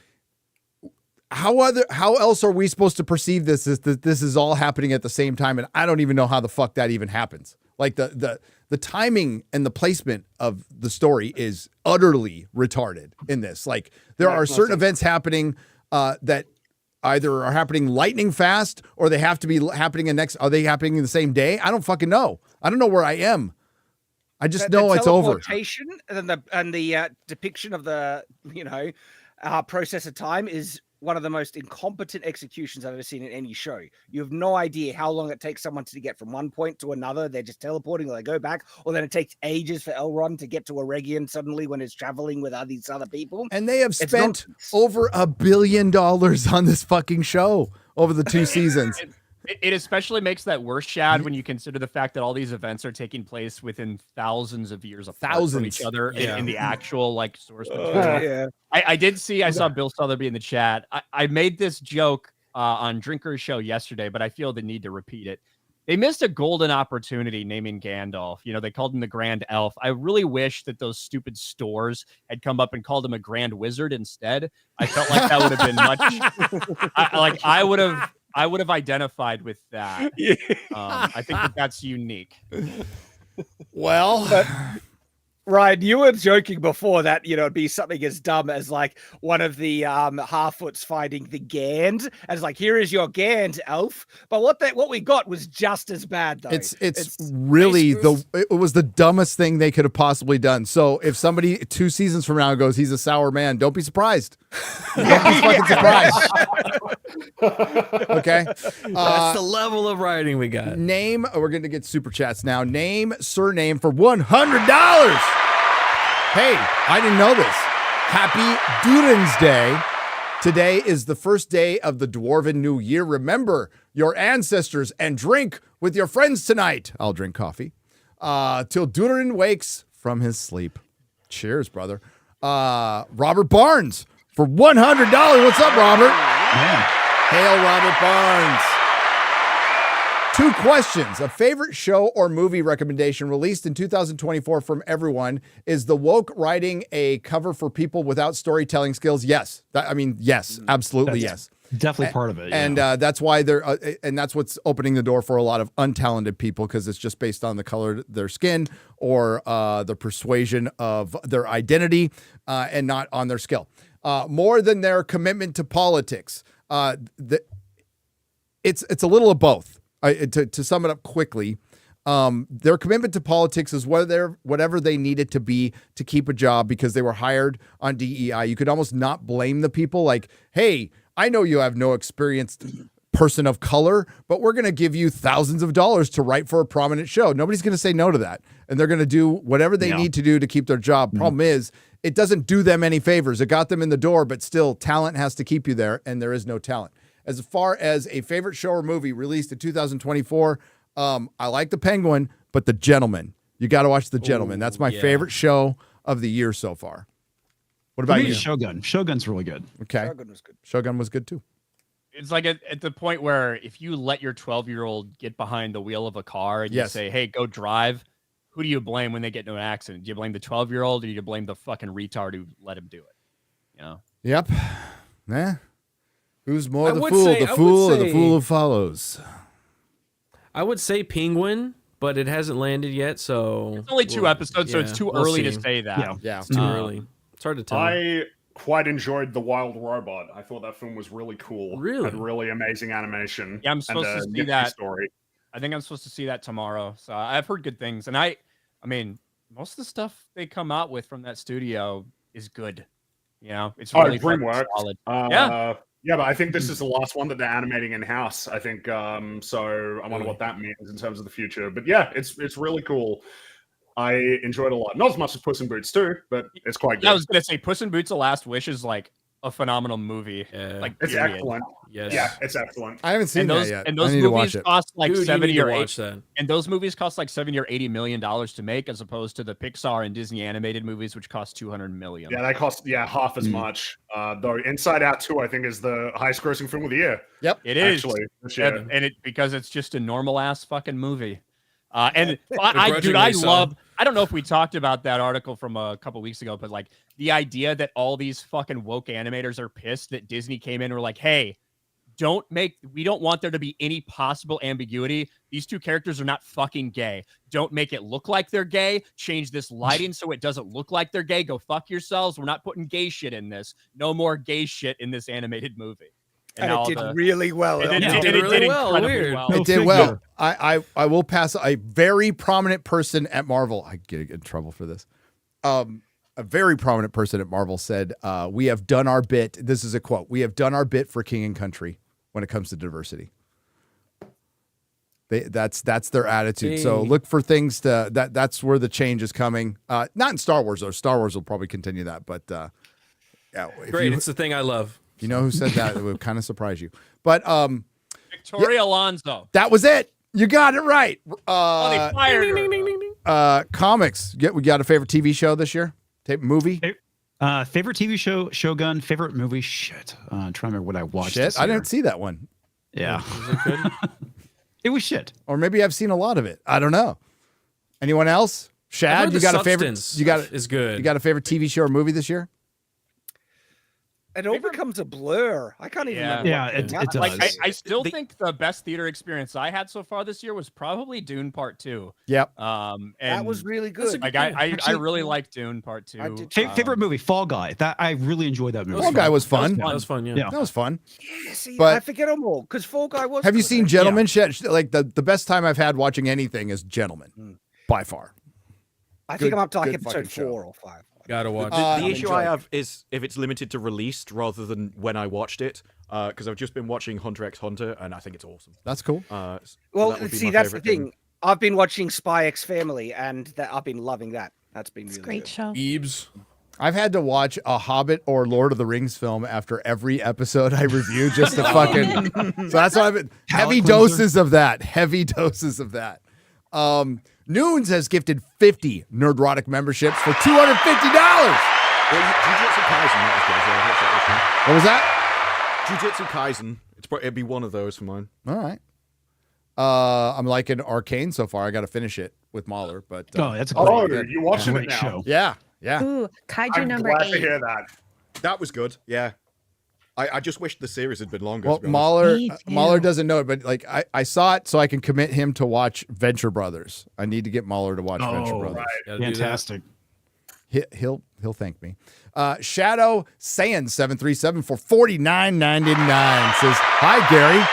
how else are we supposed to perceive this? This is all happening at the same time, and I don't even know how the fuck that even happens. Like the timing and the placement of the story is utterly retarded in this. Like there are certain events happening that either are happening lightning fast or they have to be happening are they happening in the same day? I don't fucking know. I don't know where I am. I just know it's over. Teleportation and the depiction of the process of time is one of the most incompetent executions I've ever seen in any show. You have no idea how long it takes someone to get from one point to another. They're just teleporting, or they go back, or then it takes ages for Elrond to get to Eregion suddenly when it's traveling with all these other people. And they have spent over $1 billion on this fucking show over the 2 seasons. It especially makes that worse, Shad, when you consider the fact that all these events are taking place within thousands of years apart from each other in the actual source material. I saw Bill Sotheby in the chat. I made this joke on Drinker's show yesterday, but I feel the need to repeat it. They missed a golden opportunity naming Gandalf. They called him the Grand Elf. I really wish that those stupid stores had come up and called him a Grand Wizard instead. I felt like that would have been much. I would have identified with that. I think that's unique. Well, Ryan, you were joking before that, it'd be something as dumb as like one of the Harfoots finding the Gand, as like, here is your Gand, elf. But what we got was just as bad, though. It's really it was the dumbest thing they could have possibly done. So if somebody 2 seasons from now goes, he's a sour man, don't be surprised. Don't be fucking surprised. Okay. That's the level of writing we got. We're going to get super chats now. Name surname for $100. Hey, I didn't know this. Happy Durin's Day. Today is the first day of the Dwarven New Year. Remember your ancestors and drink with your friends tonight. I'll drink coffee. Till Durin wakes from his sleep. Cheers, brother. Robert Barnes for $100. What's up, Robert? Man. Hail, Robert Barnes. 2 questions. A favorite show or movie recommendation released in 2024 from everyone. Is The Woke writing a cover for people without storytelling skills? Yes. Yes, absolutely. That's yes. Definitely part of it. And that's why and that's what's opening the door for a lot of untalented people, because it's just based on the color of their skin or the persuasion of their identity and not on their skill. More than their commitment to politics. It's a little of both. To sum it up quickly, their commitment to politics is whatever they needed to be to keep a job because they were hired on DEI. You could almost not blame the people. Like, hey, I know you have no experienced person of color, but we're going to give you thousands of dollars to write for a prominent show. Nobody's going to say no to that. And they're going to do whatever they need to do to keep their job. Problem is, it doesn't do them any favors. It got them in the door, but still talent has to keep you there. And there is no talent. As far as a favorite show or movie released in 2024, I like The Penguin, but The Gentleman. You got to watch The Gentleman. That's my favorite show of the year so far. What about you? Shogun. Shogun's really good. Okay. Shogun was good. Shogun was good too. It's like at the point where if you let your 12-year-old get behind the wheel of a car and you say, hey, go drive, who do you blame when they get into an accident? Do you blame the 12-year-old or do you blame the fucking retard who let him do it? Yep. Who's more I the would fool? say- The I fool would or the say- fool who follows? I would say Penguin, but it hasn't landed yet, so It's only 2 episodes, so it's yeah, too we'll early to see. say that. Yeah. Yeah. It's too early. It's hard to tell. I quite enjoyed The Wild Robot. I thought that film was really cool. Really? Had really amazing animation. Yeah, I'm and supposed a to see nifty that. story. I think I'm supposed to see that tomorrow. So I've heard good things, and I mean, most of the stuff they come out with from that studio is good. You know, it's really fucking DreamWorks. solid. Yeah, but I think this is the last one that they're animating in house. I think so. I wonder what that means in terms of the future. But yeah, it's really cool. I enjoyed it a lot. Not as much as Puss in Boots 2, but it's quite good. Yeah, I was gonna say Puss in Boots: The Last Wish is like a phenomenal movie. Yeah. Like It's period. excellent. Yes. Yeah, it's excellent. I haven't seen And those that yet. and I those need to watch movies it. cost like Dude, you 70 need to or 8 watch that. and those movies cost like 70 or 80 million dollars to make, as opposed to the Pixar and Disney animated movies, which cost 200 million. Yeah, they cost half as much. Though Inside Out 2, I think, is the highest grossing film of the year. Yep. It is Actually, this Yeah, year. and it because it's just a normal ass fucking movie. And I Begrudgingly so. love. I don't know if we talked about that article from a couple weeks ago, but like the idea that all these fucking woke animators are pissed that Disney came in and were like, "Hey, we don't want there to be any possible ambiguity. These two characters are not fucking gay. Don't make it look like they're gay. Change this lighting so it doesn't look like they're gay. Go fuck yourselves. We're not putting gay shit in this. No more gay shit in this animated movie." And now it did really well. It did, Yeah. it did really well. incredibly Weird. well. No It did figure. well. I will pass a very prominent person at Marvel. I get in trouble for this. A very prominent person at Marvel said, "We have done our bit." This is a quote. "We have done our bit for King and Country when it comes to diversity." That's their attitude. So look for things that's where the change is coming. Not in Star Wars though. Star Wars will probably continue that, but yeah. Great. It's the thing I love. If you know who said that, it would kind of surprise you. But Victoria Alonso. that was it. You got it right. They fired her. Comics. We got a favorite TV show this year? Movie? Favorite TV show, Shogun. Favorite movie, shit. Trying to remember what I watched. Shit, this I year. didn't see that one. Yeah, Is it good? it was shit. Or maybe I've seen a lot of it. I don't know. Anyone else? Shad, you got a favorite? Is good. You got a favorite TV show or movie this year? It all becomes a blur. I can't even Yeah. remember. Yeah, what it came out. does. Like I still think the best theater experience I had so far this year was probably Dune Part 2. Yep. And That was really good. like I Actually- really liked Dune Part 2. I did Favorite movie, Fall Guy. That I really enjoyed that movie. Fall Guy was fun. That was fun. Yeah. Yeah. That was fun. Yeah, see, But- I forget them all because Fall Guy was. Have you good. seen Gentlemen? Like the best time I've had watching anything is Gentlemen, by far. I think good- I'm up to like good fucking episode show. 4 or 5. Gotta watch. The I issue enjoyed I it. have is if it's limited to released rather than when I watched it, because I've just been watching Hunter x Hunter and I think it's awesome. That's cool. So Well, that would be see, my that's the favourite thing. I've been watching Spy X Family, and I've been loving that. That's been It's a really great good. show. Ebes. I've had to watch a Hobbit or Lord of the Rings film after every episode I review just to fucking. So that's what I've been. Heavy cleanser. doses of that. Heavy doses of that. Noons has gifted 50 Nerdrotic memberships for $250. Well, Jujutsu Kaisen, that What was that? was good as well. Jujutsu Kaisen, it'd be one of those for mine. All right. I'm liking Arcane so far. I got to finish it with Mahler, but Oh, that's a Oh, great, you're watching it great now. show. yeah. Ooh, Kaiju I'm number glad 8. to hear that. That was good. Yeah. I just wish the series had been longer. Well, to be honest. Mahler Me too. doesn't know it, but like I saw it so I can commit him to watch Venture Brothers. I need to get Mahler to watch Venture Oh, Brothers. Gotta do that. Fantastic. He'll thank me. Shadow Saiyan 737 for $49.99 says, "Hi Gary.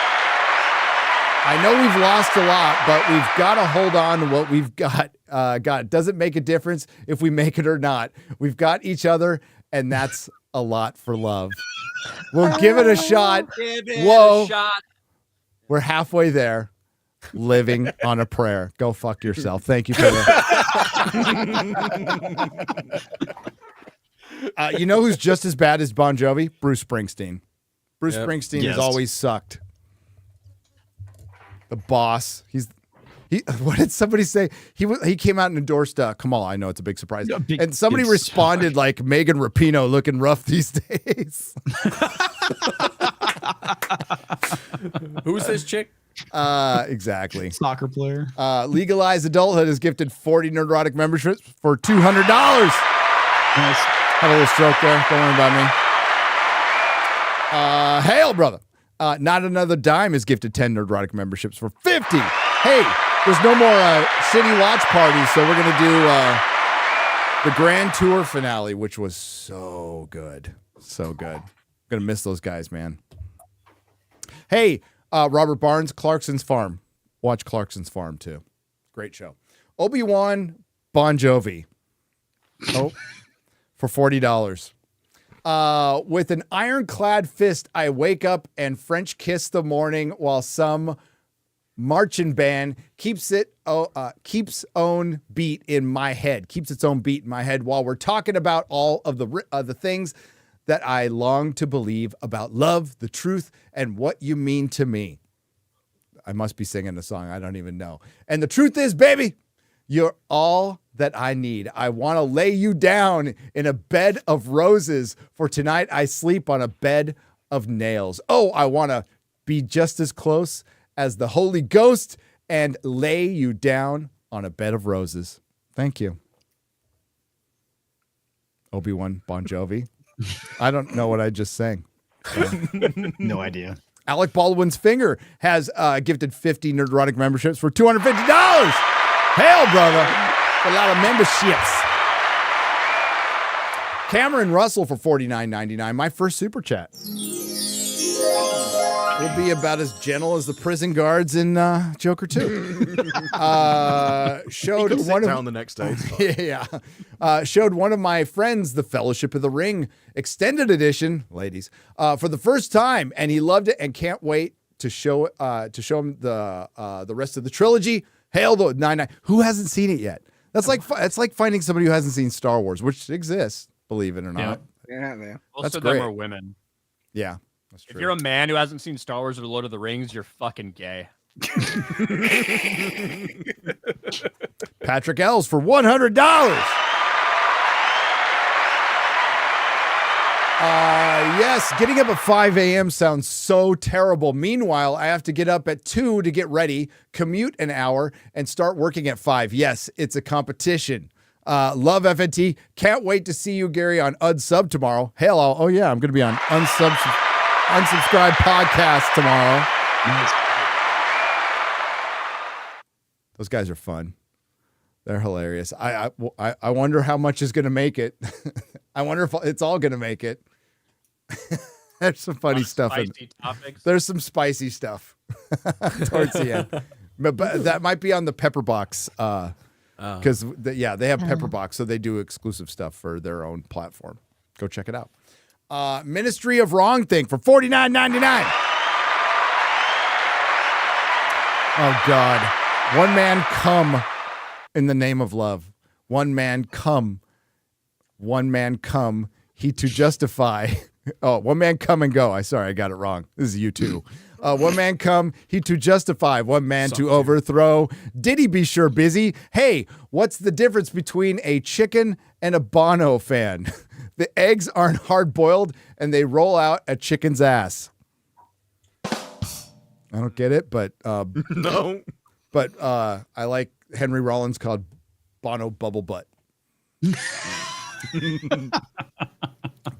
I know we've lost a lot, but we've got to hold on to what we've got. Doesn't make a difference if we make it or not. We've got each other, and that's a lot for love. We'll give it a shot. Whoa. We're halfway there. Living on a prayer. Go fuck yourself. Thank you for that. You know who's just as bad as Bon Jovi? Bruce Springsteen. Bruce Yep. Springsteen Yes. has always sucked. The boss. What did somebody say? He came out and endorsed Kamal. I know it's a big surprise. And somebody big responded like Megan Rapinoe looking rough these days. Who's this chick? Exactly. Soccer player. Legalized Adulthood has gifted 40 Nerdrotic memberships for $200. Nice. Had a little stroke there. Don't worry about me. Hail, brother. Not Another Dime is gifted 10 Nerdrotic memberships for 50. Hey, there's no more city watch parties, so we're going to do the Grand Tour finale, which was so good. So good. Going to miss those guys, man. Hey, Robert Barnes, Clarkson's Farm. Watch Clarkson's Farm, too. Great show. Obi-Wan Bon Jovi. Oh, for $40. With an ironclad fist, I wake up and French kiss the morning while some marching band keeps its own beat in my head while we're talking about all of the things that I long to believe about love, the truth, and what you mean to me. I must be singing a song. I don't even know. And the truth is, baby, you're all that I need. I want to lay you down in a bed of roses, for tonight I sleep on a bed of nails. Oh, I want to be just as close as the Holy Ghost and lay you down on a bed of roses. Thank you. Obi-Wan Bon Jovi. I don't know what I just sang. No idea. Alec Baldwin's Finger has gifted 50 Nerdrotic memberships for $250. Hail, brother. A lot of memberships. Cameron Russell for $49.99. My first super chat. Will be about as gentle as the prison guards in Joker 2. Showed one down the next day. Showed one of my friends the Fellowship of the Ring extended edition, ladies, for the first time, and he loved it and can't wait to show him the rest of the trilogy. Hail the 99. Who hasn't seen it yet? It's like finding somebody who hasn't seen Star Wars, which exists, believe it or not. Yeah, man. Most That's of them great. are women. Yeah, that's true. If you're a man who hasn't seen Star Wars or Lord of the Rings, you're fucking gay. Patrick Ells for $100. Yes, getting up at 5 a.m. sounds so terrible. Meanwhile, I have to get up at 2 to get ready, commute an hour, and start working at 5. Yes, it's a competition. Love FNT. Can't wait to see you, Gary, on Unsub tomorrow. Hell, I'm going to be on Unsubscribed podcast tomorrow. Nice. Those guys are fun. They're hilarious. I wonder how much is going to make it. I wonder if it's all going to make it. There's some funny stuff. There's some spicy stuff towards the end. But that might be on the Pepper Box. Because, they have Pepper Box, so they do exclusive stuff for their own platform. Go check it out. Ministry of Wrong Thing for $49.99. Oh, God. One man come in the name of love. One man come. One man come. He to justify. Oh, one man come and go. I got it wrong. This is you too. One man come, he to justify, one man to overthrow. Did he be sure busy? Hey, what's the difference between a chicken and a Bono fan? The eggs aren't hard boiled and they roll out a chicken's ass. I don't get it, but No. But I like Henry Rollins called Bono Bubble Butt.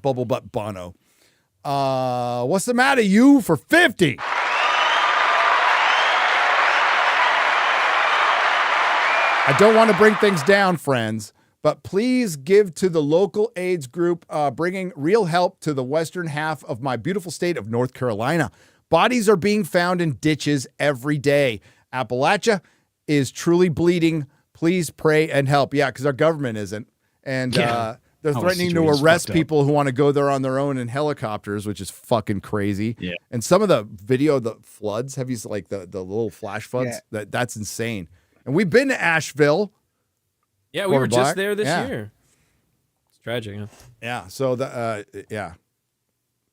Bubble Butt Bono. What's the matter, you, for 50? I don't want to bring things down, friends, but please give to the local AIDS group bringing real help to the western half of my beautiful state of North Carolina. Bodies are being found in ditches every day. Appalachia is truly bleeding. Please pray and help. Yeah, because our government isn't. And they're threatening to arrest people who want to go there on their own in helicopters, which is fucking crazy. Yeah. And some of the video, the floods, have you like the little flash floods? Yeah. That's insane. And we've been to Asheville. Yeah, we were just there this year. It's tragic. Huh? Yeah. So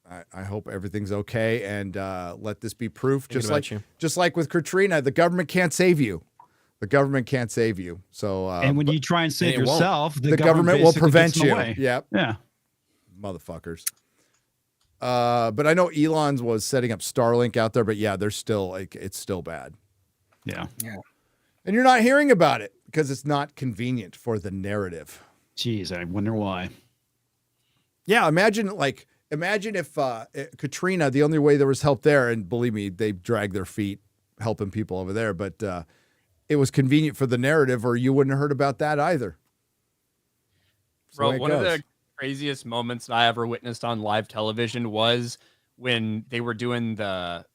I hope everything's okay, and let this be proof. Just like with Katrina, the government can't save you. The government can't save you. So, and when you try and save yourself, the government will prevent you. Yep. Yeah. Motherfuckers. But I know Elon's was setting up Starlink out there, but yeah, they're still it's still bad. Yeah. Yeah. And you're not hearing about it because it's not convenient for the narrative. Jeez, I wonder why. Yeah. Imagine like Imagine if Katrina, the only way there was help there, and believe me, they dragged their feet helping people over there, but it was convenient for the narrative, or you wouldn't have heard about that either. Bro, one of the craziest moments I ever witnessed on live television was when they were doing the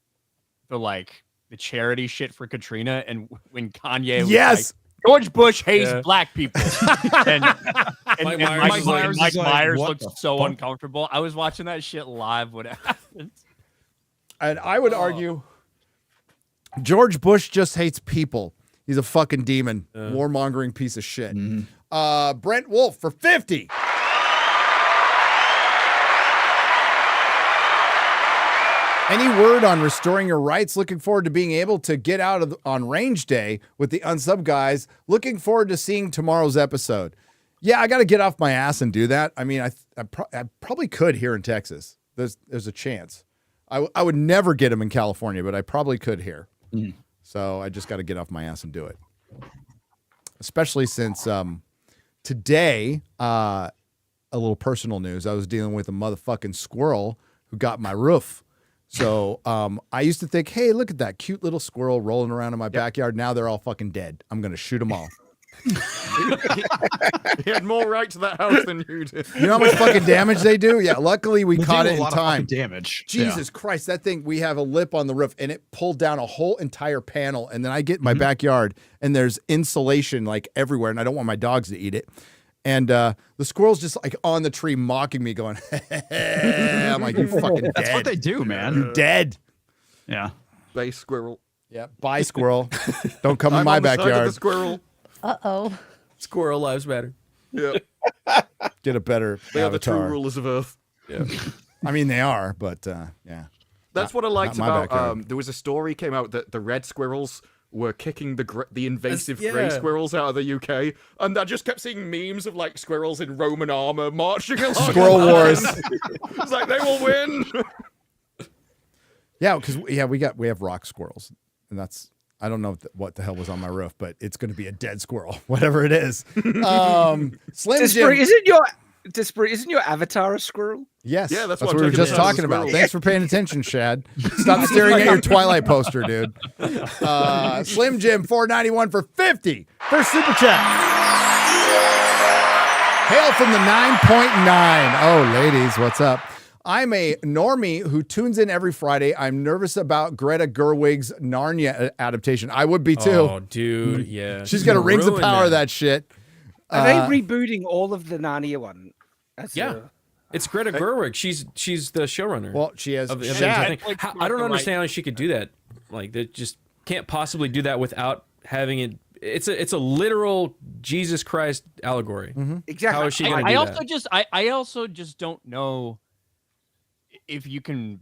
charity shit for Katrina, and when Kanye was like, George Bush hates black people. and Mike Mike Myers what looked so uncomfortable. I was watching that shit live when it happened. And I would argue George Bush just hates people. He's a fucking demon, warmongering piece of shit. Brent Wolf for 50. Any word on restoring your rights? Looking forward to being able to get out on range day with the unsub guys. Looking forward to seeing tomorrow's episode. Yeah, I got to get off my ass and do that. I mean, I probably could here in Texas. There's a chance. I would never get them in California, but I probably could here. So I just got to get off my ass and do it. Especially since today, a little personal news. I was dealing with a motherfucking squirrel who got my roof. So I used to think, hey, look at that cute little squirrel rolling around in my backyard. Now they're all fucking dead. I'm going to shoot them all. He had more right to that house than you did. You know how much fucking damage they do? Yeah, luckily we caught it in time. Damage. Jesus Christ, that thing, we have a lip on the roof and it pulled down a whole entire panel. And then I get in my backyard and there's insulation like everywhere and I don't want my dogs to eat it. And the squirrel's just like on the tree mocking me going, I'm like, you fucking dead. That's what they do, man. You're dead. Yeah. Base squirrel. Yeah. Bye, squirrel. Don't come in I'm my on the side of backyard. the squirrel. Uh-oh. Squirrel lives matter. Yeah. Get a better They are the true avatar. rulers of Earth. Yeah. I mean, they are, but yeah. That's what I liked not my about. backyard. There was a story came out that the red squirrels were kicking the invasive That's- grey yeah. squirrels out of the UK, and I just kept seeing memes of like squirrels in Roman armor marching along. Squirrel wars. It's like they will win. Yeah, because we have rock squirrels, and that's I don't know what the hell was on my roof, but it's going to be a dead squirrel, whatever it is. Slim Disparu, Jim, isn't your avatar a squirrel? yes, Yeah, that's what what we I'm were taking just it as a talking about. squirrel. Thanks for paying attention, Shad. Stop staring at your Twilight poster, dude. Slim Jim, $4.91 for 50 for super chat. Hail from the 9.9. Oh, ladies, what's up? I'm a normie who tunes in every Friday. I'm nervous about Greta Gerwig's Narnia adaptation. I would be too. Oh, dude, yeah. She's gonna Rings of ruin Power that shit. Are they rebooting all of the Narnia one? Yeah. It's Greta Gerwig. She's the showrunner. Well, she has of the Shad. thing. I don't understand how she could do that. Like, they just can't possibly do that without having it. It's a literal Jesus Christ allegory. Exactly. How is she gonna I do also that? just I also just don't know if you can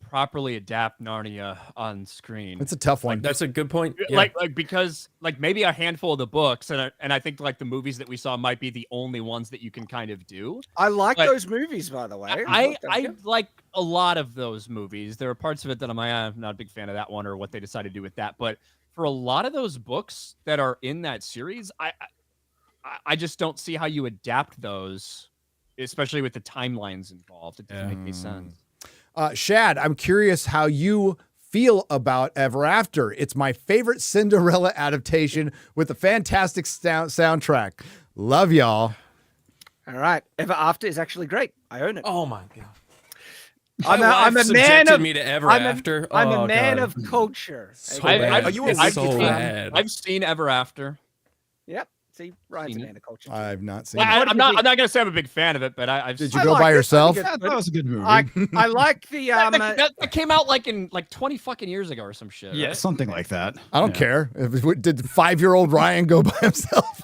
properly adapt Narnia on screen. It's a tough one. That's a good point. Yeah. Like because like maybe a handful of the books and I think like the movies that we saw might be the only ones that you can kind of do. I like But those movies, by the way. I like a lot of those movies. There are parts of it that I'm not a big fan of that one or what they decided to do with that. But for a lot of those books that are in that series, I just don't see how you adapt those, especially with the timelines involved. It doesn't make any sense. Shad, I'm curious how you feel about Ever After. It's my favorite Cinderella adaptation with a fantastic soundtrack. Love y'all. All right. Ever After is actually great. I own it. Oh my god. I'm My a wife man subjected of me to Ever I'm After. I'm Oh, a man God. of culture. So Okay? bad. Are you a It's Wicked so fan? bad. I've seen Ever After. Yep. See, Ryan's a Seen it. man of culture. I've not seen Well, it. I'm not gonna say I'm a big fan of it, but I've Did seen you I go like by it. yourself? I think That was a good movie. I like the that came out like in like 20 fucking years ago or some shit. yeah, right? something like that. I don't Yeah. care. Did 5-year-old Ryan go by himself?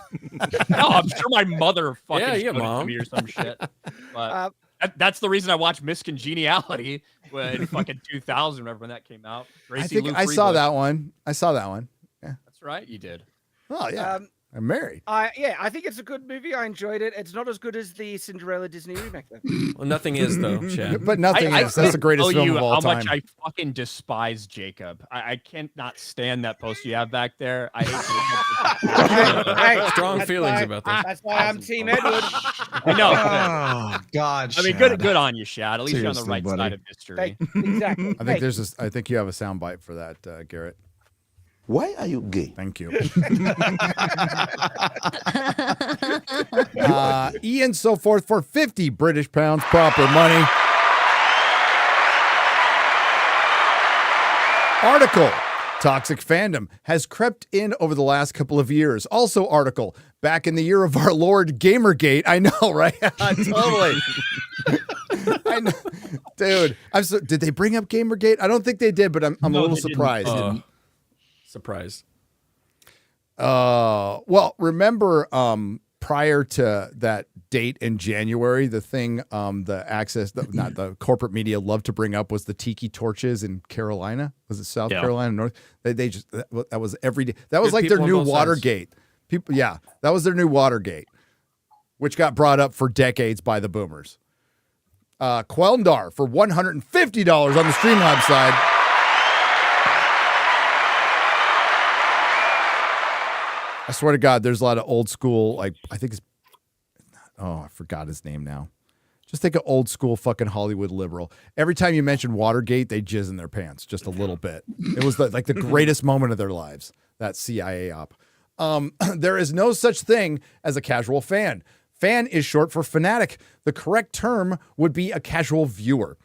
No, I'm sure my mother fucking Yeah, showed it to Mom. me or some shit. But Uh, that's the reason I watched Miss Congeniality in fucking 2000. Remember when that came out? I Gracie think Lou I saw Freebush. that one. I saw that one. That's right, you did. Oh yeah. I'm married. Yeah, I think it's a good movie. I enjoyed it. It's not as good as the Cinderella Disney remake, though. Well, nothing is though, Chad. But nothing is. That's the greatest film of all how time. much I fucking despise Jacob. I cannot stand that poster you have back there. I hate Jacob. Hey, Strong that's feelings why- about this. That's why I'm Team Edward. I know. Oh God. I mean, Shad. good on you, Shad. At least you're on the Seriously, right buddy. side of history. Exactly. I think I think you have a soundbite for that, Garrett. Why are you gay? Thank you. Ian so forth for 50 British pounds proper money. Article. Toxic fandom has crept in over the last couple of years. Also article. Back in the year of our Lord Gamergate. I know, right? Totally. I know. Dude, did they bring up Gamergate? I don't think they did, but I'm a little surprised. Surprise. Well, remember prior to that date in January, the thing not the corporate media loved to bring up was the tiki torches in Carolina. Was it South Carolina, North? They just that was every day. That was Good like their people on new both sides. Watergate. People, yeah, that was their new Watergate, which got brought up for decades by the boomers. Quelndar for $150 on the Streamlabs side. I swear to God, there's a lot of old school, like, I think it's, I forgot his name now. Just think of old school fucking Hollywood liberal. Every time you mention Watergate, they jizz in their pants just a little bit. It was like the greatest moment of their lives, that CIA op. There is no such thing as a casual fan. Fan is short for fanatic. The correct term would be a casual viewer,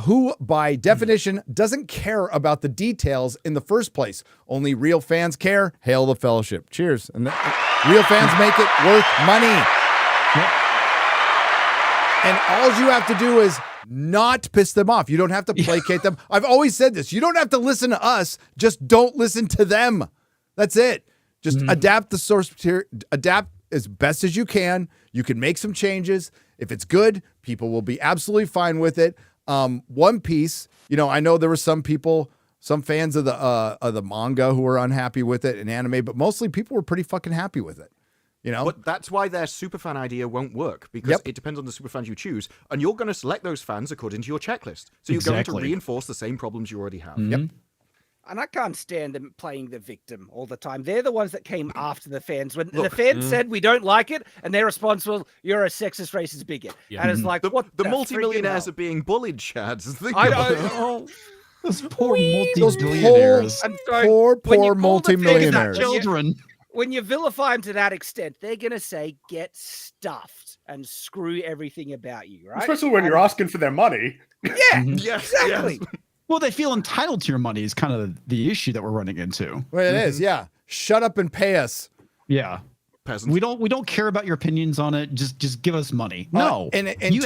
who by definition doesn't care about the details in the first place. Only real fans care. Hail the fellowship. Cheers. And real fans make it worth money. And all you have to do is not piss them off. You don't have to placate them. I've always said this. You don't have to listen to us. Just don't listen to them. That's it. Just adapt the source material. Adapt as best as you can. You can make some changes. If it's good, people will be absolutely fine with it. One Piece, I know there were some people, some fans of the manga who were unhappy with it and anime, but mostly people were pretty fucking happy with it. But that's why their superfan idea won't work, because it depends on the superfans you choose, and you're going to select those fans according to your checklist. So you're going to reinforce the same problems you already have. Yep. And I can't stand them playing the victim all the time. They're the ones that came after the fans. When the fans said, we don't like it, and their response was, you're a sexist, racist bigot. And it's like, what the multimillionaires are being bullied, Chad. I know. Those poor multi-billionaires. Poor multimillionaires. Children. When you vilify them to that extent, they're going to say, get stuffed and screw everything about you, right? Especially when you're asking for their money. Yeah, exactly. Yes. Well, they feel entitled to your money is kind of the issue that we're running into. Well, it is, yeah. Shut up and pay us. Yeah. Peasants. We don't care about your opinions on it. Just give us money. No. And You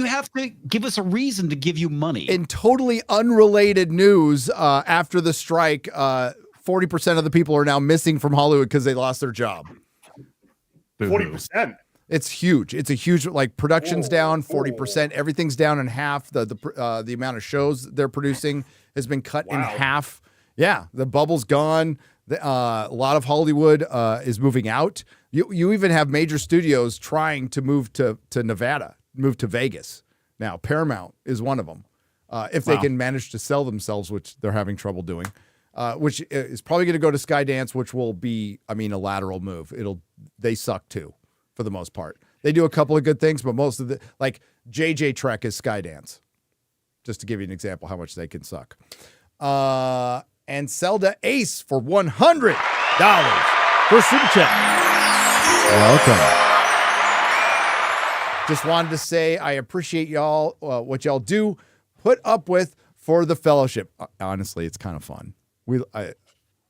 have to give us a reason to give you money. In totally unrelated news, after the strike, 40% of the people are now missing from Hollywood because they lost their job. 40%. It's huge. It's a huge, like, production's down 40%. Everything's down in half. The amount of shows they're producing has been cut in half. Yeah, the bubble's gone. A lot of Hollywood is moving out. You even have major studios trying to move to Nevada, move to Vegas. Now, Paramount is one of them. If they can manage to sell themselves, which they're having trouble doing. Which is probably going to go to Skydance, which will be, a lateral move. They suck too, for the most part. They do a couple of good things, but most of like JJ Trek is Skydance, just to give you an example how much they can suck. And Zelda Ace for $100 for Super Chat. Welcome. Just wanted to say I appreciate y'all, what y'all do, put up with for the fellowship. Honestly, it's kind of fun. I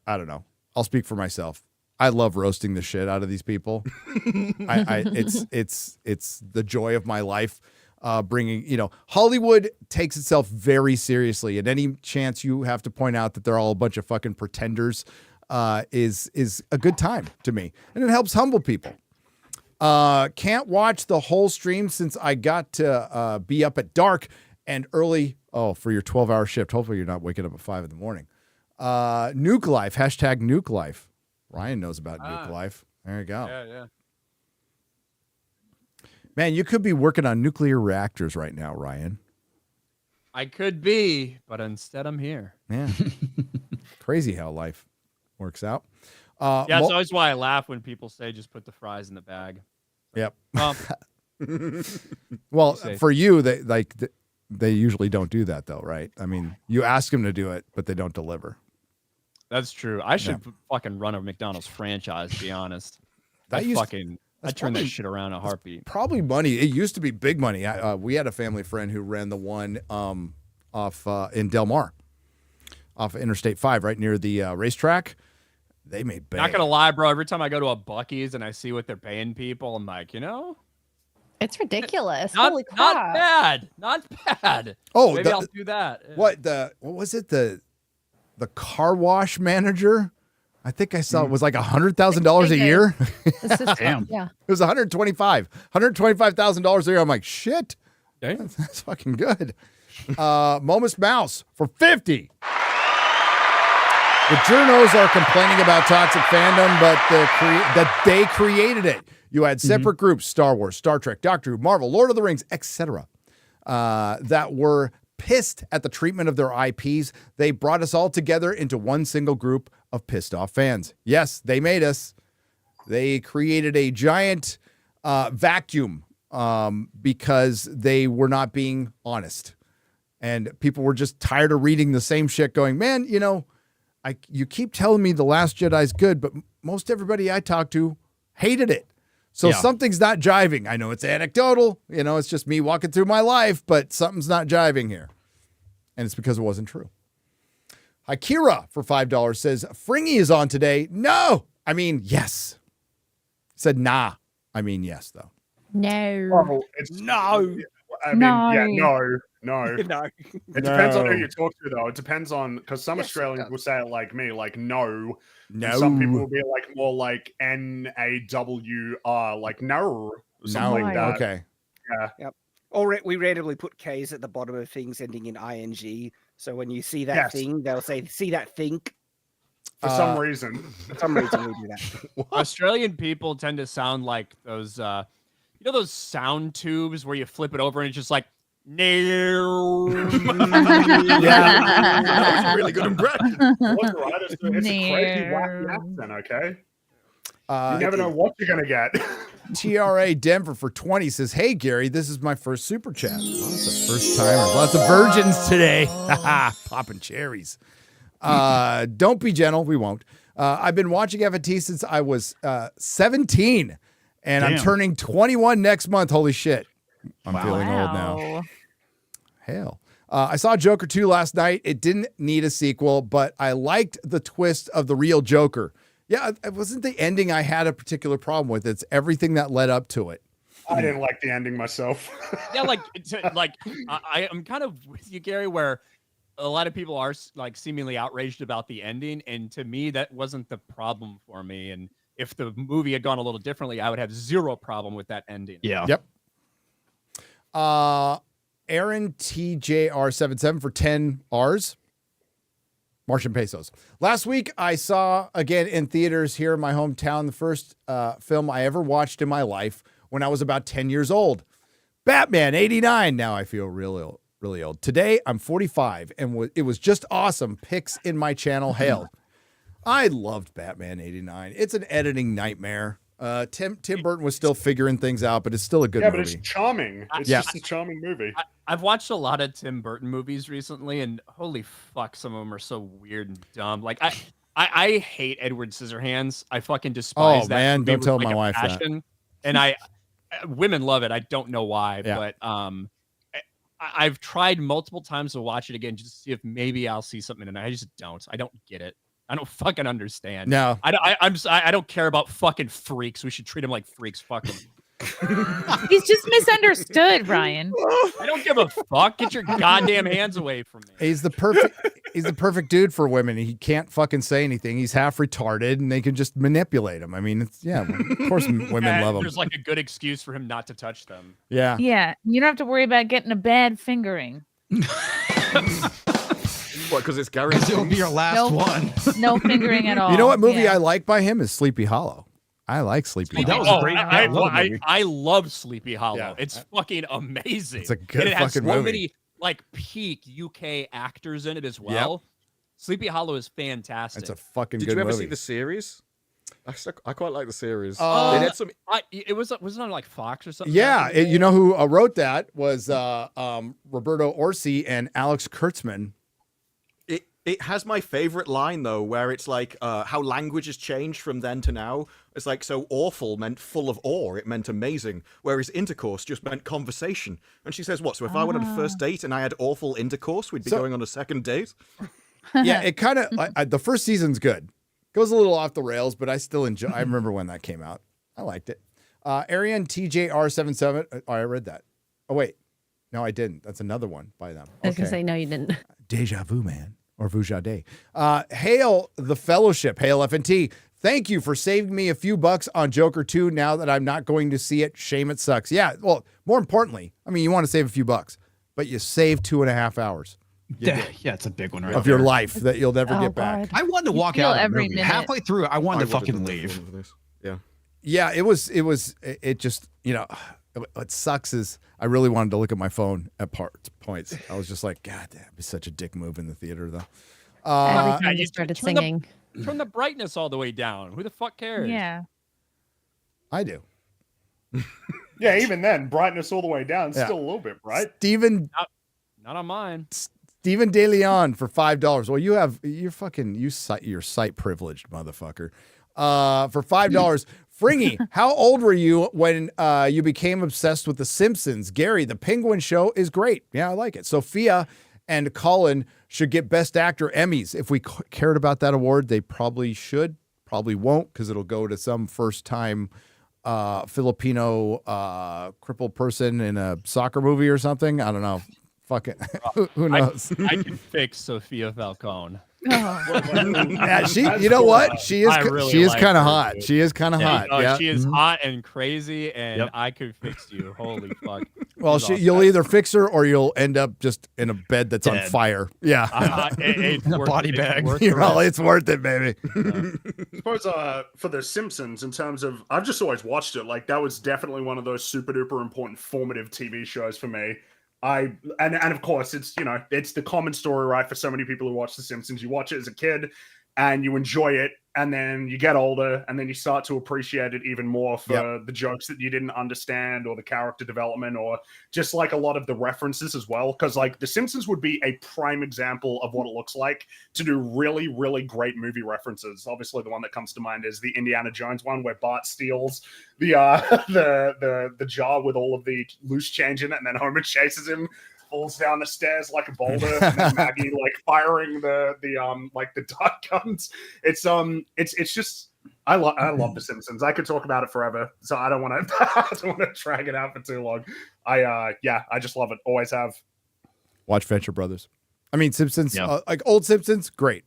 don't know. I'll speak for myself. I love roasting the shit out of these people. It's the joy of my life. Bringing, Hollywood takes itself very seriously, and any chance you have to point out that they're all a bunch of fucking pretenders is a good time to me, and it helps humble people. Can't watch the whole stream since I got to be up at dark and early. Oh, for your 12-hour shift. Hopefully you're not waking up at 5 a.m. Nuke Life, #Nuke Life. Ryan knows about Nuke Life. There you go. Yeah. Man, you could be working on nuclear reactors right now, Ryan. I could be, but instead I'm here. Yeah. Crazy how life works out. Yeah, that's always why I laugh when people say just put the fries in the bag. Yep. Well, well, safe. for you, they usually don't do that though, right? I mean, you ask them to do it, but they don't deliver. that's true. I should fucking run a McDonald's franchise, to be honest. I'd turn that shit around in a heartbeat. Probably money. It used to be big money. We had a family friend who ran the one off in Del Mar, off Interstate 5, right near the racetrack. They made bank. Not gonna lie, bro. Every time I go to a Buc-ee's and I see what they're paying people, I'm like, It's ridiculous. not Holy crap. not bad. Oh, maybe I'll do that. Yeah. What was it? The car wash manager? I think I saw it was like $100,000 a year. Damn. Yeah. It was $125,000 a year. I'm like, shit, that's fucking good. Momus Mouse for 50. The journos are complaining about toxic fandom, but that they created it. You had separate groups, Star Wars, Star Trek, Doctor Who, Marvel, Lord of the Rings, etc., that were pissed at the treatment of their IPs. They brought us all together into one single group of pissed off fans. Yes, they made us. They created a giant vacuum because they were not being honest. And people were just tired of reading the same shit going, man, you keep telling me The Last Jedi's good, but most everybody I talk to hated it. So something's not jiving. I know it's anecdotal. It's just me walking through my life, but something's not jiving here. And it's because it wasn't true. Akira for $5 says, Fringy is on today. No. I mean, yes. Said nah. I mean, yes, though. No. Oh, no. I mean, no. No. It depends on who you talk to, though. It depends on, because some Australians will say it like me, like no. And some people will be like more like NAWR, like no. Something like that. Okay. Yeah. Yep. Or we randomly put K's at the bottom of things ending in ing. So when you see that thing, they'll say, see that think. For some reason. For some reason we do that. Australian people tend to sound like those, those sound tubes where you flip it over and it's just like, no. That was a really good impression. Look, right? It's a crazy wacky accent, okay? You never know what you're going to get. TRA Denver for 20 says, hey, Gary, this is my first super chat. Lots of first timers. Lots of virgins today. Popping cherries. Don't be gentle. We won't. I've been watching FNT since I was 17, and I'm turning 21 next month. Holy shit. I'm feeling old now. Hell. I saw Joker 2 last night. It didn't need a sequel, but I liked the twist of the real Joker. Yeah, it wasn't the ending I had a particular problem with. It's everything that led up to it. I didn't like the ending myself. Yeah, I'm kind of with you, Gary, where a lot of people are like seemingly outraged about the ending, and to me, that wasn't the problem for me. And if the movie had gone a little differently, I would have zero problem with that ending. Yeah. Yep. Aaron TJR77 for 10 R's. Martian pesos. Last week, I saw again in theaters here in my hometown the first film I ever watched in my life when I was about 10 years old. Batman 89. Now I feel really old. Today, I'm 45, and it was just awesome. Pics in my channel hailed. I loved Batman 89. It's an editing nightmare. Tim Burton was still figuring things out, but it's still a good movie. Yeah, but it's charming. It's just a charming movie. I've watched a lot of Tim Burton movies recently, and holy fuck, some of them are so weird and dumb. Like I hate Edward Scissorhands. I fucking despise that. Man, movie don't with, tell like, my a wife passion. And women love it. I don't know why, but I've tried multiple times to watch it again just to see if maybe I'll see something, and I just don't. I don't get it. I don't fucking understand. No, I don't care about fucking freaks. We should treat them like freaks. Fuck them. He's just misunderstood, Ryan. I don't give a fuck. Get your goddamn hands away from me. He's the perfect dude for women. He can't fucking say anything. He's half retarded, and they can just manipulate him. I mean, of course women love him. There's like a good excuse for him not to touch them. Yeah. Yeah. You don't have to worry about getting a bad fingering. What, because it's Gary? It'll be your last one. No fingering at all. You know what movie I like by him is Sleepy Hollow. I like Sleepy that Hollow. was a great. I, I love the movie. I love Sleepy Hollow. Yeah. It's fucking amazing. It's a good and it has fucking so movie. many like peak UK actors in it as well. Sleepy Hollow is fantastic. It's a fucking Did good you ever movie. see the series? I quite like the series. They Uh, did some. Was it on like Fox or something? Yeah, back in the you day? know who wrote that was Roberto Orsi and Alex Kurtzman. It has my favorite line though, where it's like how language has changed from then to now. It's like, so awful meant full of awe. It meant amazing, whereas intercourse just meant conversation. And she says, what? So if I went on a first date and I had awful intercourse, we'd be going on a second date. Yeah, it kind of the first season's good. Goes a little off the rails, but I still enjoy. I remember when that came out. I liked it. Arian TJR77. Oh, I read that. Oh wait, no, I didn't. That's another one by them. I was gonna say no, you didn't. Deja vu, man, or Vujade. Hail the Fellowship. Hail FNT. Thank you for saving me a few bucks on Joker 2 now that I'm not going to see it. Shame it sucks. Yeah, well, more importantly, I mean, you want to save a few bucks, but you save 2.5 hours Yeah, it's a big one right of there. your life that you'll never Oh, get back. God. I wanted to You walk feel out of the every movie. minute. Halfway through, I wanted to would've fucking done that leave. for this. Yeah. Yeah, it just, you know, what sucks is I really wanted to look at my phone at points. I was just like, God, that'd be such a dick move in the theater, though. Every time yeah, you you started turn the- singing. Turn the brightness all the way down. Who the fuck cares? Yeah. I do. Yeah, even then, brightness all the way down, Yeah. still a little bit bright. Steven Not on mine. De Leon for $5. Well, you're site privileged, motherfucker. For $5. Fringy, how old were you when you became obsessed with The Simpsons? Gary, the Penguin Show is great. Yeah, I like it. Sophia and Colin should get Best Actor Emmys. If we cared about that award, they probably should. Probably won't, because it'll go to some first-time Filipino crippled person in a soccer movie or something. I don't know. Fuck it. Who knows? I can fix Sophia Falcone. Yeah, That's you know cool. what? She is. I really she is like kind of her, hot. dude. She is kind of hot. No, Yeah. she is Mhm. hot and crazy, and Yep. I could fix you. Holy fuck. Well, She's awesome. you'll either fix her or you'll end up just in a bed that's on Dead. fire. Yeah. It's In a worth body it. bag. It's worth the Well, risk. it's worth it, baby. Suppose for The Simpsons, in terms of, I've just always watched it. Like, that was definitely one of those super duper important formative TV shows for me. And of course, it's, you know, it's the common story, right? For so many people who watch The Simpsons, you watch it as a kid and you enjoy it, and then you get older, and then you start to appreciate it even more for the jokes that you didn't understand, or the character development, or just like a lot of the references as well. Because like The Simpsons would be a prime example of what it looks like to do really, really great movie references. Obviously, the one that comes to mind is the Indiana Jones one, where Bart steals the the jar with all of the loose change in it, and then Homer chases him, falls down the stairs like a boulder, and then Maggie like firing the dart guns. It's just I love The Simpsons. I could talk about it forever, so I don't want to drag it out for too long. I just love it. Always have. Watch Venture Brothers. I mean, Simpsons, Yeah. like old Simpsons, great.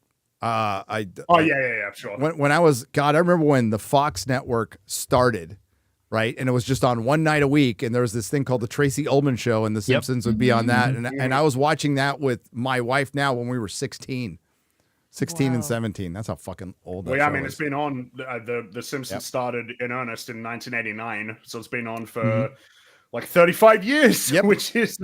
Sure. When I was, God, I remember when the Fox network started, right? And it was just on one night a week. And there was this thing called the Tracy Ullman Show, and the Simpsons would be on that. And I was watching that with my wife now when we were 16 and Wow. 17. That's how fucking old that Well, yeah, I show mean, is. it's been on. The Simpsons started in earnest in 1989, so it's been on for like 35 years, which is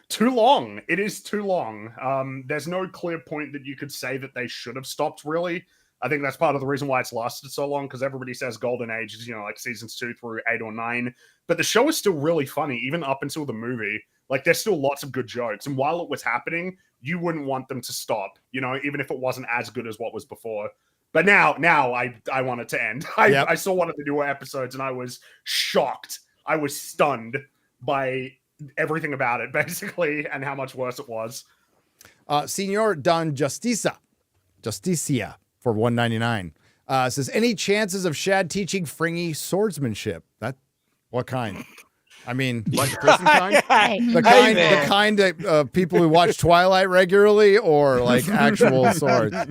too long. It is too long. There's no clear point that you could say that they should have stopped, really. I think that's part of the reason why it's lasted so long, because everybody says golden age is, you know, like seasons 2 through 8 or 9. But the show is still really funny, even up until the movie. Like, there's still lots of good jokes. And while it was happening, you wouldn't want them to stop, you know, even if it wasn't as good as what was before. But now I want it to end. I saw one of the newer episodes and I was shocked. I was stunned by everything about it, basically, and how much worse it was. Senor Don Justicia for $1.99 says, any chances of Shad teaching Fringy swordsmanship? What kind? I mean, Like the prison kind? the kind that people who watch Twilight regularly, or like actual swords. I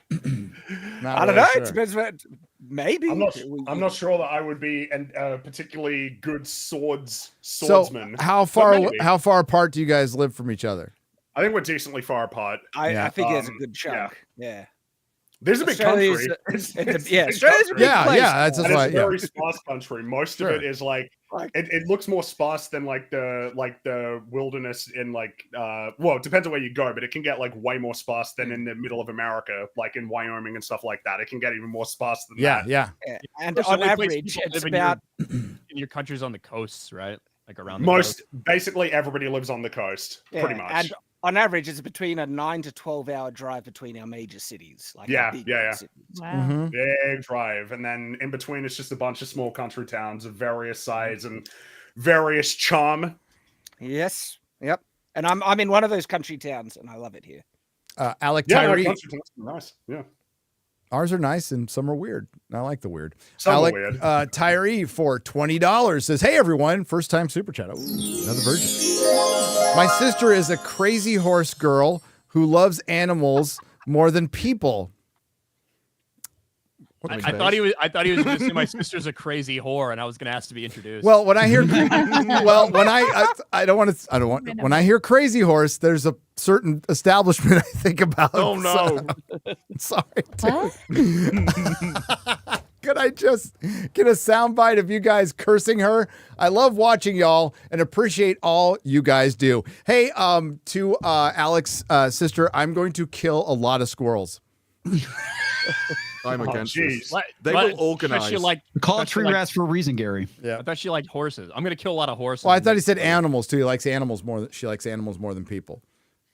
don't really know. sure. It depends. Maybe. I'm not sure that I would be a particularly good So swordsman. how but far maybe. apart do you guys live from each other? I think we're decently far apart. I think there's a Um, good chunk. Yeah. There's a big Australia's country. Australia's a big Yeah, place. that's And why. it's a Yeah. very sparse country. Most of it is like it looks more sparse than like the wilderness in well, it depends on where you go, but it can get like way more sparse than in the middle of America, like in Wyoming and stuff like that. It can get even more sparse than that. Yeah. And Especially on the place average, people it's live about in your countries on the coasts, right? Like around the coast. Basically everybody lives on the coast, pretty much. And on average, it's between a 9 to 12-hour drive between our major cities. Like our big cities. Wow. Big drive, and then in between it's just a bunch of small country towns of various size and various charm. Yes. Yep. And I'm in one of those country towns, and I love it here. Alec Yeah, Tyree. country towns are nice. Yeah. Ours are nice and some are weird. I like the weird. Some are Alec weird. Tyree for $20 says, "Hey everyone, first time super chat. Ooh, another virgin. My sister is a crazy horse girl who loves animals more than people." I thought he was going to say my sister's a crazy whore, and I was going to ask to be introduced. Well, when I hear, when I hear crazy horse, there's a certain establishment I think about. Oh no! Sorry. Could I just get a soundbite of you guys cursing her? I love watching y'all and appreciate all you guys do. Hey, to Alex's sister, I'm going to kill a lot of squirrels. I'm against this. What? They What? will organize. Call it tree rats for a reason, Gary. Yeah. I thought she liked horses. I'm going to kill a lot of horses. Well, I thought he said animals too. He likes animals more than she likes animals more than people.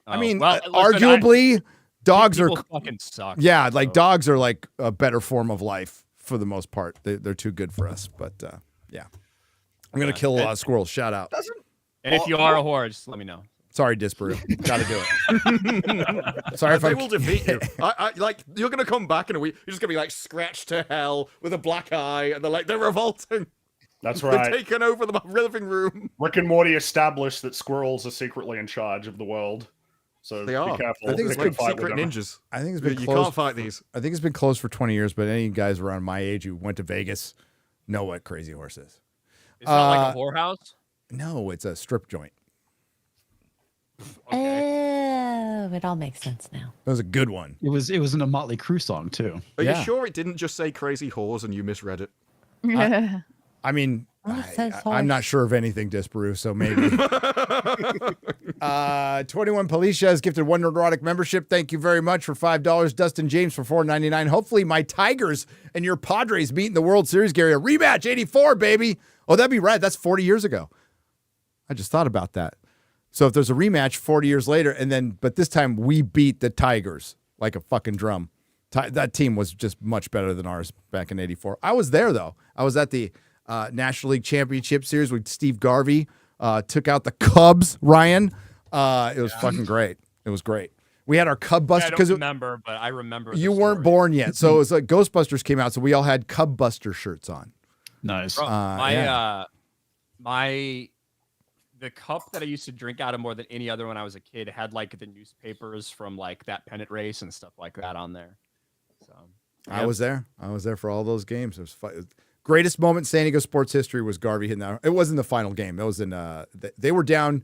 I mean, well, listen, arguably, dogs are people fucking suck. Yeah, like dogs are like a better form of life for the most part. They're too good for us. But yeah, I'm gonna kill a lot of squirrels. Shout out. And if you are a whore, just let me know. Sorry, Disparu. Got to do it. Sorry if they I'm. will defeat you. I like you're gonna come back in a week. You're just gonna be like scratched to hell with a black eye, and they're revolting. That's They're right. taking over the living room. Rick and Morty established that squirrels are secretly in charge of the world. So They are. be careful. I think it's They can been fight with secret them. ninjas. I think it's been You closed. can't fight these. I think it's been closed for 20 years. But any guys around my age who went to Vegas know what Crazy Horse is. It's not like a whorehouse. No, it's a strip joint. Oh, it all makes sense now. That was a good one. It was in a Motley Crue song too. Are Yeah. you sure it didn't just say crazy whores and you misread it? I mean, Oh, it says I'm not sure of anything, Disparu, so maybe. 21 Policia has gifted one Nerdrotic membership. Thank you very much for $5. Dustin James for $4.99. Hopefully my Tigers and your Padres meet in the World Series, Gary. A rematch, 84, baby. Oh, that'd be rad. That's 40 years ago. I just thought about that. So if there's a rematch 40 years later, but this time we beat the Tigers like a fucking drum. That team was just much better than ours back in 84. I was there, though. I was at the National League Championship Series with Steve Garvey. Took out the Cubs, Ryan. It was fucking great. It was great. We had our Cub I Buster don't because remember, but I remember. you weren't born yet. So it was like Ghostbusters came out, so we all had Cub Buster shirts on. Nice. Bro, Yeah. The cup that I used to drink out of more than any other when I was a kid had like the newspapers from like that pennant race and stuff like that on there. So I was there. I was there for all those games. It was fun. Greatest moment in San Diego sports history was Garvey hitting that. It wasn't the final game. It was in. They were down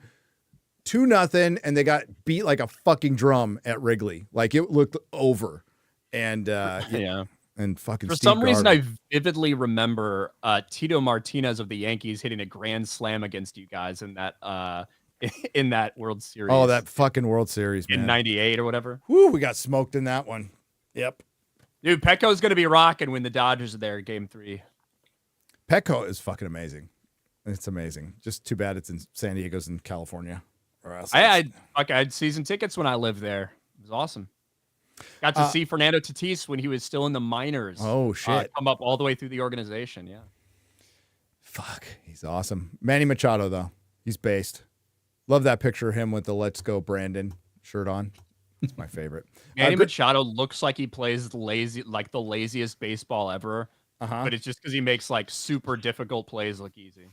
2-0, and they got beat like a fucking drum at Wrigley. Like it looked over, and yeah. and fucking. For Steve some reason, Garvey. I vividly remember Tito Martinez of the Yankees hitting a grand slam against you guys in that World Series. Oh, that fucking World Series, in man. '98 or whatever. Woo, we got smoked in that one. Yep. Dude, Petco's gonna be rocking when the Dodgers are there, Game 3. Petco is fucking amazing. It's amazing. Just too bad it's in San Diego's in California. Or else I had season tickets when I lived there. It was awesome. Got to see Fernando Tatis when he was still in the minors. Oh shit! Come up all the way through the organization. Yeah. Fuck, he's awesome. Manny Machado though, he's based. Love that picture of him with the "Let's Go Brandon" shirt on. It's my favorite. Manny Machado looks like he plays the laziest baseball ever. But it's just because he makes like super difficult plays look easy.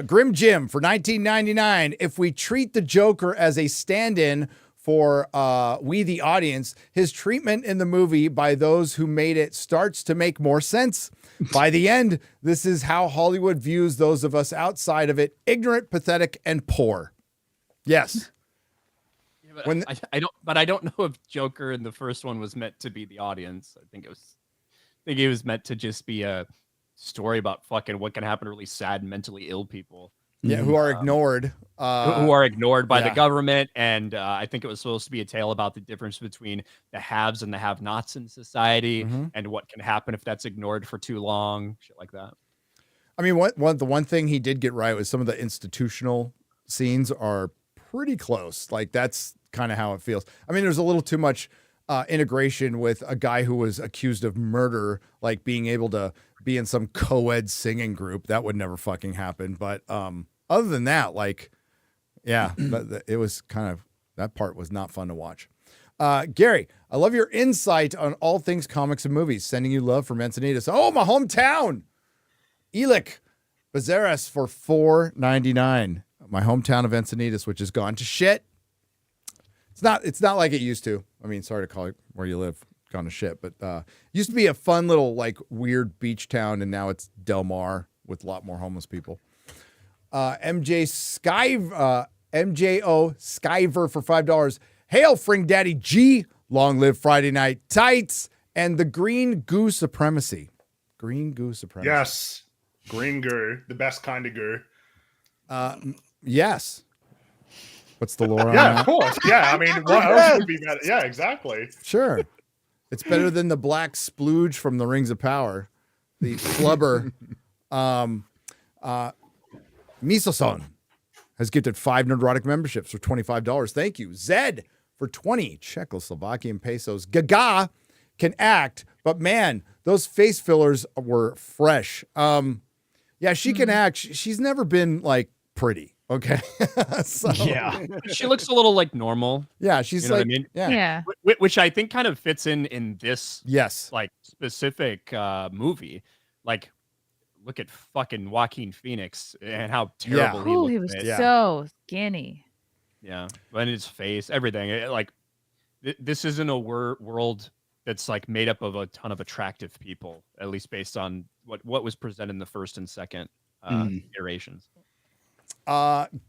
Grim Jim for $19.99. If we treat the Joker as a stand-in for we the audience, his treatment in the movie by those who made it starts to make more sense. By the end, this is how Hollywood views those of us outside of it: ignorant, pathetic, and poor. Yes. Yeah, When I don't know if Joker in the first one was meant to be the audience. I think it was meant to just be a story about fucking what can happen to really sad and mentally ill people. Yeah, who are ignored. Who are ignored by the yeah. government. And I think it was supposed to be a tale about the difference between the haves and the have-nots in society and what can happen if that's ignored for too long, shit like that. I mean, the one thing he did get right was some of the institutional scenes are pretty close. Like, that's kind of how it feels. I mean, there's a little too much integration with a guy who was accused of murder, like being able to be in some co-ed singing group. That would never fucking happen. But other than that, like, yeah, it was kind of, that part was not fun to watch. Gary, I love your insight on all things comics and movies. Sending you love from Encinitas. Oh, my hometown. Elik Bazaras for $4.99. My hometown of Encinitas, which has gone to shit. It's not like it used to. I mean, sorry to call it where you live gone to shit, but used to be a fun little like weird beach town, and now it's Del Mar with a lot more homeless people. MJO Skyver for $5. Hail Fring Daddy G. Long live Friday Night Tights and the Green Goo Supremacy. Green Goo Supremacy. Yes. Green goo, the best kind of goo. Yes. What's the lore on Yeah, that? of course. Yeah, I mean, what else would be better? Yeah, exactly. Sure. It's better than the black splooge from the Rings of Power. The flubber. Miso-san has gifted 5 Nerdrotic memberships for $25. Thank you. Zed for 20 Czechoslovakian pesos. Gaga can act, but man, those face fillers were fresh. Yeah, she can act. She's never been like pretty. Okay. So, Yeah. She looks a little like normal. yeah, she's You know like, what I mean? yeah. Which I think kind of fits in this Yes. like specific movie. Like, look at fucking Joaquin Phoenix and how terrible he Ooh, looked. he was in it. Yeah. so skinny. Yeah, and his face, everything. This isn't a world that's like made up of a ton of attractive people, at least based on what was presented in the first and second iterations.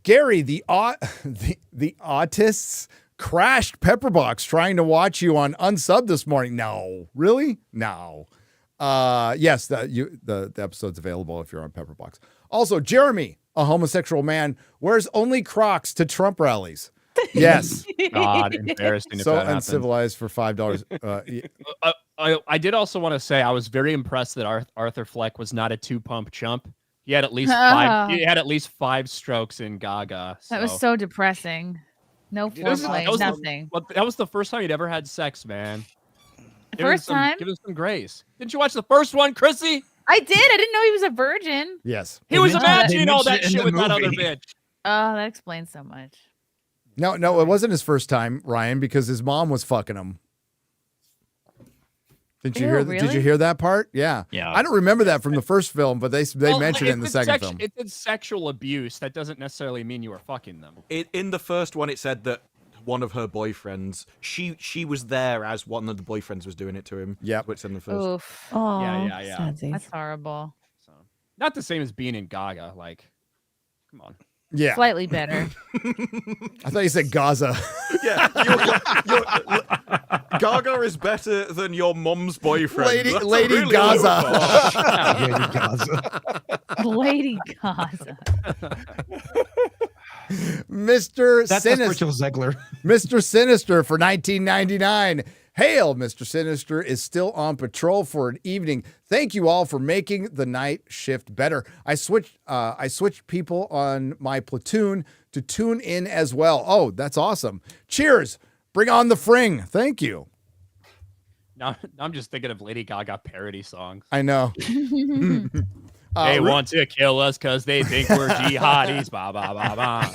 Gary, the autists crashed Pepperbox trying to watch you on Unsub this morning. No, really? No. Yes, the episode's available if you're on Pepperbox. Also, Jeremy, a homosexual man, wears only Crocs to Trump rallies. Yes. God, embarrassing. So if that uncivilized for $5. I did also want to say I was very impressed that Arthur Fleck was not a 2-pump chump. He had at least 5. He had at least 5 strokes in Gaga. That was so depressing. No foreplay, nothing. That was the first time he'd ever had sex, man. First time? Give him some grace. Didn't you watch the first one, Chrissy? I did. I didn't know he was a virgin. Yes. He was imagining all mentioned that it in shit the with that other movie. bitch. Oh, that explains so much. No, it wasn't his first time, Ryan, because his mom was fucking him. Did you hear that part? Yeah. Yeah. I don't remember that from the first film, but they mentioned it in the second film. It's sexual abuse. That doesn't necessarily mean you were fucking them. In the first one, it said that one of her boyfriends, she was there as one of the boyfriends was doing it to him. Yeah, what's in the first. Oof. Oh, Yeah. That's horrible. So, not the same as being in Gaga. Like, come on. Yeah. Slightly better. I thought you said Gaza. Yeah, Gaga is better than your mom's boyfriend. Lady That's a Lady really Gaza. low bar. Lady Gaza. Lady Gaza. Mr. That's Sinister. Rachel Zegler. Mr. Sinister for $19.99. Hail, Mr. Sinister is still on patrol for an evening. Thank you all for making the night shift better. I switched people on my platoon to tune in as well. Oh, that's awesome. Cheers. Bring on the fring. Thank you. Now I'm just thinking of Lady Gaga parody songs. I know. They want to kill us because they think we're jihadis. Ba ba ba ba.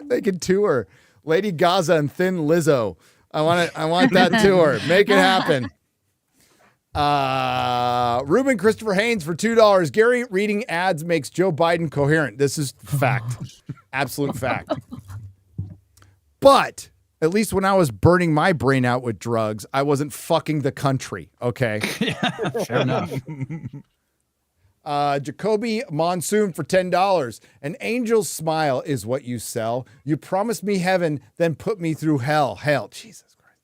They can tour Lady Gaza and Thin Lizzo. I want that tour. Make it happen. Ruben Christopher Haynes for $2. Gary reading ads makes Joe Biden coherent. This is fact. Absolute fact. But at least when I was burning my brain out with drugs, I wasn't fucking the country. Okay. Fair enough. Jacoby Monsoon for $10. An angel's smile is what you sell. You promised me heaven, then put me through hell. Hell, Jesus Christ.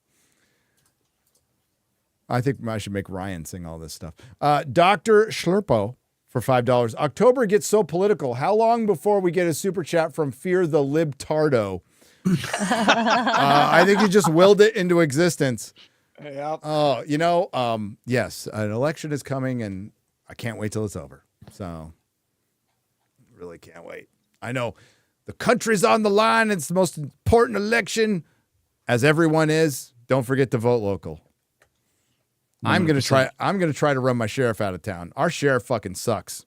I think I should make Ryan sing all this stuff. Dr. Schlurpo for $5. October gets so political. How long before we get a super chat from Fear the Libtardo? I think you just willed it into existence. Yep. Oh, yes, an election is coming, and I can't wait till it's over. So, really can't wait. I know the country's on the line. It's the most important election, as everyone is. Don't forget to vote local. 100%. I'm gonna try to run my sheriff out of town. Our sheriff fucking sucks.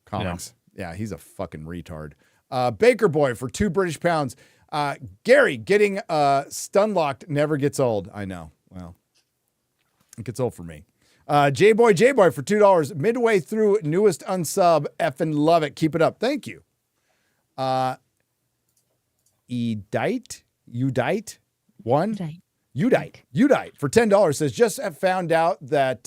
Comics. Yeah, he's a fucking retard. Baker Boy for £2 British. Gary, getting stun locked never gets old. I know. Well, it gets old for me. J-Boy for $2. Midway through newest unsub. Effing love it. Keep it up. Thank you. Udite for $10 says, just found out that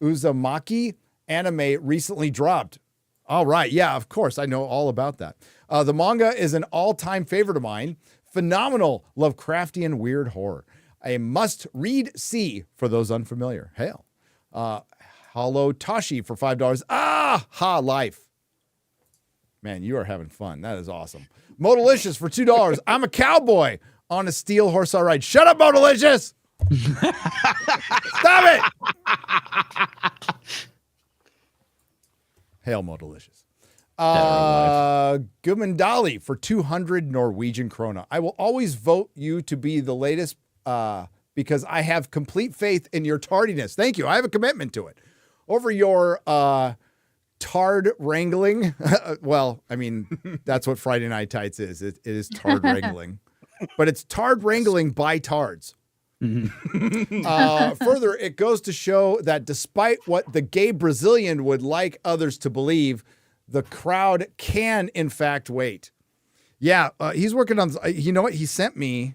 Uzumaki anime recently dropped. All right. Yeah, of course. I know all about that. The manga is an all-time favorite of mine. Phenomenal Lovecraftian weird horror. A must-read see for those unfamiliar. Hail. Hollow Tashi for $5. Life. Man, you are having fun. That is awesome. Modalicious for $2. I'm a cowboy on a steel horse I ride. Shut up, Modalicious! Stop it! Hail, Modalicious. Gumandali for 200 Norwegian krona. I will always vote you to be the latest because I have complete faith in your tardiness. Thank you. I have a commitment to it. Over your tard wrangling. Well, I mean, that's what Friday Night Tights is. It is tard wrangling. But it's tard wrangling by tards. Further, it goes to show that despite what the gay Brazilian would like others to believe, the crowd can, in fact, wait. Yeah, he's working on... You know what? He sent me,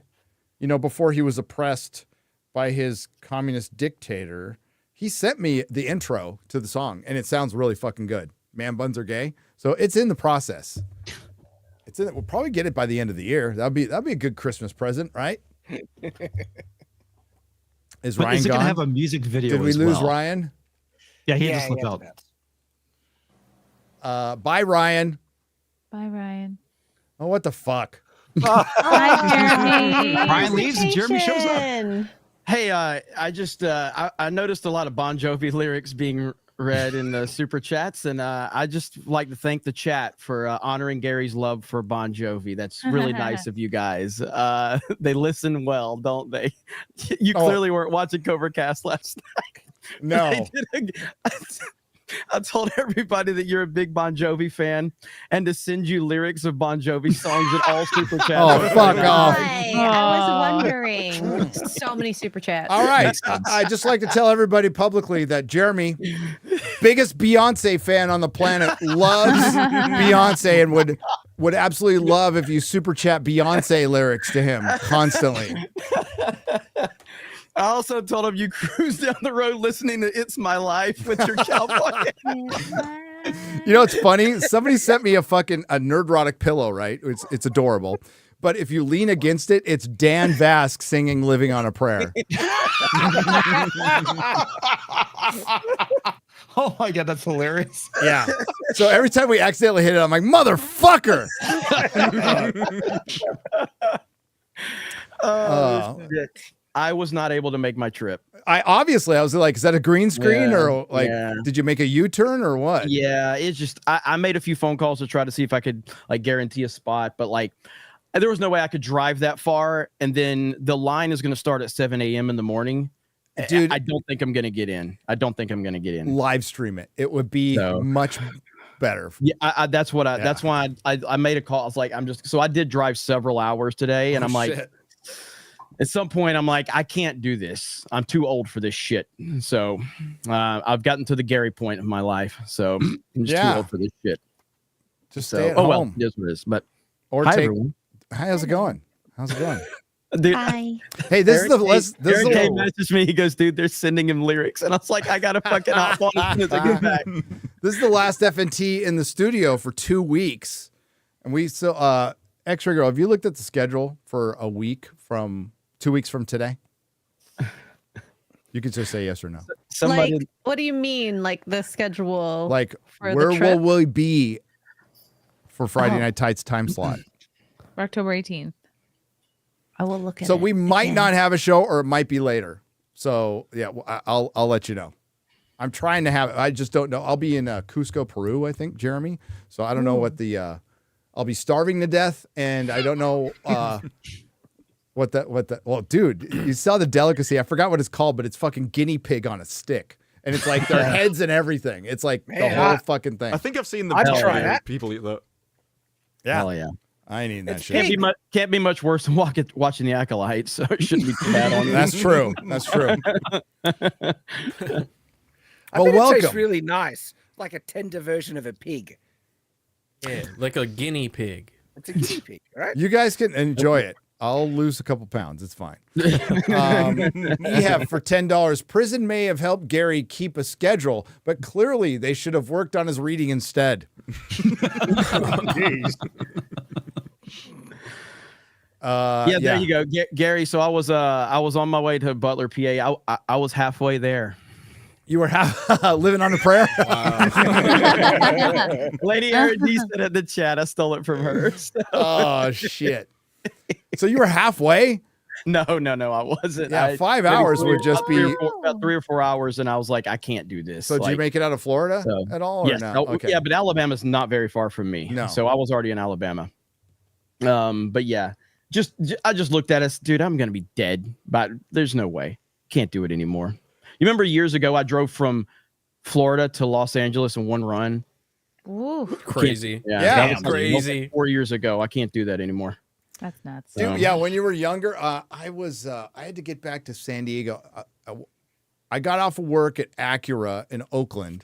before he was oppressed by his communist dictator, he sent me the intro to the song, and it sounds really fucking good. Man buns are gay. So it's in the process. It's in it. We'll probably get it by the end of the year. That'd be a good Christmas present, right? Is Ryan is it gone? gonna have a music video? Did we lose Ryan? Yeah, he just slipped out. Bye, Ryan. Bye, Ryan. Oh, what the fuck? Hi, Jeremy. Ryan leaves and Jeremy shows up. Hey, I just I noticed a lot of Bon Jovi lyrics being read in the super chats, and I just like to thank the chat for honoring Gary's love for Bon Jovi. That's really nice of you guys. They listen well, don't they? You clearly weren't watching Covercast last night. No. I told everybody that you're a big Bon Jovi fan and to send you lyrics of Bon Jovi songs in all super chats. Oh, fuck off. I was wondering. So many super chats. All right. I just like to tell everybody publicly that Jeremy, biggest Beyonce fan on the planet, loves Beyonce and would absolutely love if you super chat Beyonce lyrics to him constantly. I also told him you cruise down the road listening to It's My Life with your cowboy. You know, it's funny. Somebody sent me a Nerdrotic pillow, right? It's adorable. But if you lean against it, it's Dan Vasc singing Living on a Prayer. Oh my God, that's hilarious. Yeah. So every time we accidentally hit it, I'm like, motherfucker. I was not able to make my trip. I was like, is that a green screen or did you make a U-turn or what? Yeah, it's just I made a few phone calls to try to see if I could guarantee a spot, but there was no way I could drive that far. And then the line is going to start at 7 a.m. in the morning. Dude, I don't think I'm going to get in. Live stream it. It would be much better. Yeah, that's why I made a call. I was like, I did drive several hours today, and I'm like, shit. At some point, I'm like, I can't do this. I'm too old for this shit. So I've gotten to the Gary point of my life. So I'm just too old for this shit. Just stay at home. Well, it is what it is. But everyone. Hi, how's it going? Dude, hi. Hey, this Eric is messaged me. He goes, dude, they're sending him lyrics, and I was like, I gotta fucking hop on as soon as I get back. This is the last FNT in the studio for 2 weeks. And we still, X-Ray Girl, have you looked at the schedule for a week from 2 weeks from today? You can just say yes or no. Somebody, Like, what do you mean? Like the schedule? Like, for where the trip? will we be for Friday Night Tights time slot? October 18th. I will look at So it. we might again. not have a show, or it might be later. So yeah, I'll let you know. I'm trying to have. I just don't know. I'll be in Cusco, Peru, I think, Jeremy. So I don't know what the. I'll be starving to death, and I don't know what the. Well, dude, you saw the delicacy. I forgot what it's called, but it's fucking guinea pig on a stick, and it's like their heads and everything. It's like the Man, whole fucking thing. I think I've seen the I'd video try of that. people eat that. Yeah, hell yeah. I ain't eating that It's shit. Can't be much worse than watching the Acolyte, so it shouldn't be too bad on you. That's true. That's true. I Well, bet it tastes welcome. really nice, like a tender version of a pig. Yeah, like a guinea pig. It's a guinea pig, right? You guys can enjoy it. I'll lose a couple pounds. It's fine. We have for $10. Prison may have helped Gary keep a schedule, but clearly they should have worked on his reading instead. Jeez. There you go, Gary. So I was on my way to Butler, PA. I was halfway there. You were living on a prayer. Lady Erin D said in the chat, I stole it from her. So. Oh shit! So you were halfway? No, I wasn't. Yeah, 5 hours would just be about 3 or 4 hours, and I was like, I can't do this. So did you make it out of Florida at all? Or Yes. no? Okay. Yeah, but Alabama's not very far from me. No. So I was already in Alabama. But yeah, I just looked at us, dude. I'm gonna be dead, but there's no way. Can't do it anymore. You remember years ago, I drove from Florida to Los Angeles in one run. Ooh, Crazy. Yeah, that was crazy. like 4 years ago. I can't do that anymore. that's nuts. Dude, yeah, when you were younger, I had to get back to San Diego. I got off of work at Acura in Oakland,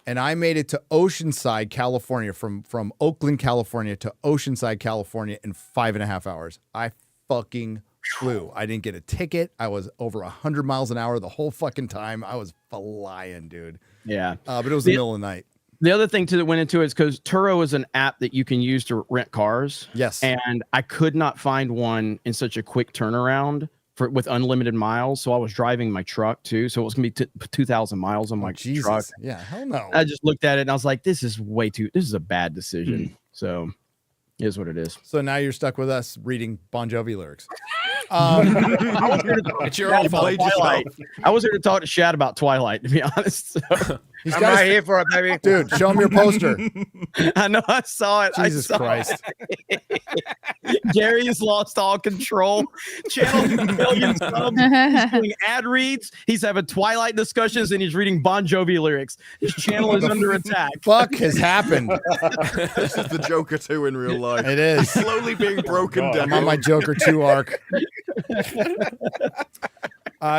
and I made it to Oceanside, California, from Oakland, California to Oceanside, California in 5.5 hours. I fucking flew. I didn't get a ticket. I was over 100 miles an hour the whole fucking time. I was flying, dude. Yeah. But it was the middle of the night. The other thing that went into it is because Turo is an app that you can use to rent cars. Yes. And I could not find one in such a quick turnaround with unlimited miles. So I was driving my truck too. So it was going to be 2,000 miles on my Jesus. truck. Yeah, hell no. I just looked at it and I was like, this is a bad decision. So it is what it is. So now you're stuck with us reading Bon Jovi lyrics. It's your own fault. I was here to talk to Shad about Twilight, to be honest. So. He's I'm got right here for it, baby. Dude, show him your poster. I know, I saw it. Jesus Christ. Gary has lost all control. Channel million subs. He's doing ad reads. He's having Twilight discussions, and he's reading Bon Jovi lyrics. His channel is under attack. Fuck has happened. This is the Joker 2 in real life. It is. Slowly being broken down. I'm on my Joker 2 arc.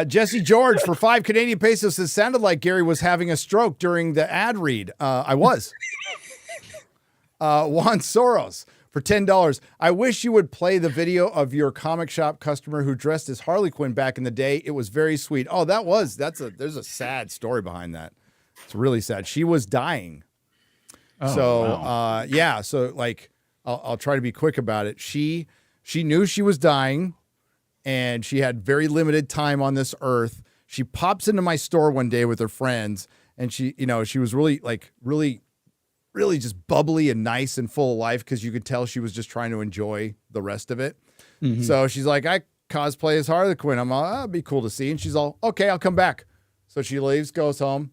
Jesse George for 5 Canadian pesos says, sounded like Gary was having a stroke during the ad read. I was. Juan Soros for $10. I wish you would play the video of your comic shop customer who dressed as Harley Quinn back in the day. It was very sweet. Oh, there's a sad story behind that. It's really sad. She was dying. Yeah. So like, I'll try to be quick about it. She knew she was dying and she had very limited time on this earth. She pops into my store one day with her friends and she was really just bubbly and nice and full of life because you could tell she was just trying to enjoy the rest of it. Mm-hmm. So she's like, I cosplay as Harley Quinn. I'm all, that'd be cool to see. And she's all, okay, I'll come back. So she leaves, goes home,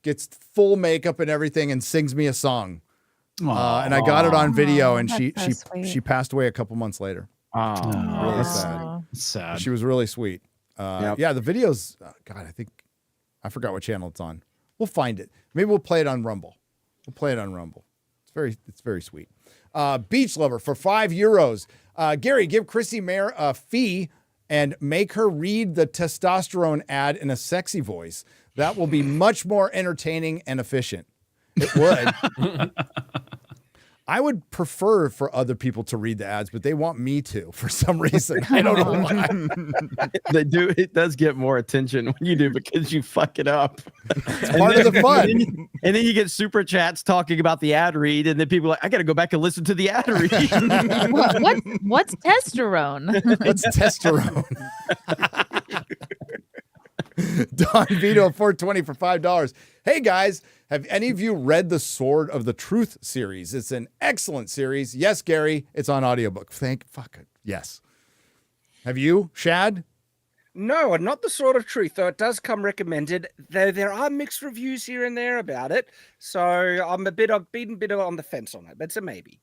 gets full makeup and everything and sings me a song. And I got it on video and she passed away a couple months later. Really sad. Sad. She was really sweet. Yeah, the videos, God, I forgot what channel it's on. We'll find it. Maybe we'll play it on Rumble. It's very sweet. Beach Lover for €5. Gary, give Chrissy Mayer a fee and make her read the testosterone ad in a sexy voice. That will be much more entertaining and efficient. It would. I would prefer for other people to read the ads, but they want me to for some reason. I don't know why. They do. It does get more attention when you do because you fuck it up. It's part of the fun. And then you get super chats talking about the ad read, and then people are like, I got to go back and listen to the ad read. What's testosterone? What's testosterone? Don Vito 420 for $5. Hey guys, have any of you read the Sword of the Truth series? It's an excellent series. Yes, Gary, it's on audiobook. Fuck it. Yes. Have you, Shad? No, and not the Sword of Truth, though it does come recommended. Though there are mixed reviews here and there about it, so I've been a bit on the fence on it, but it's a maybe.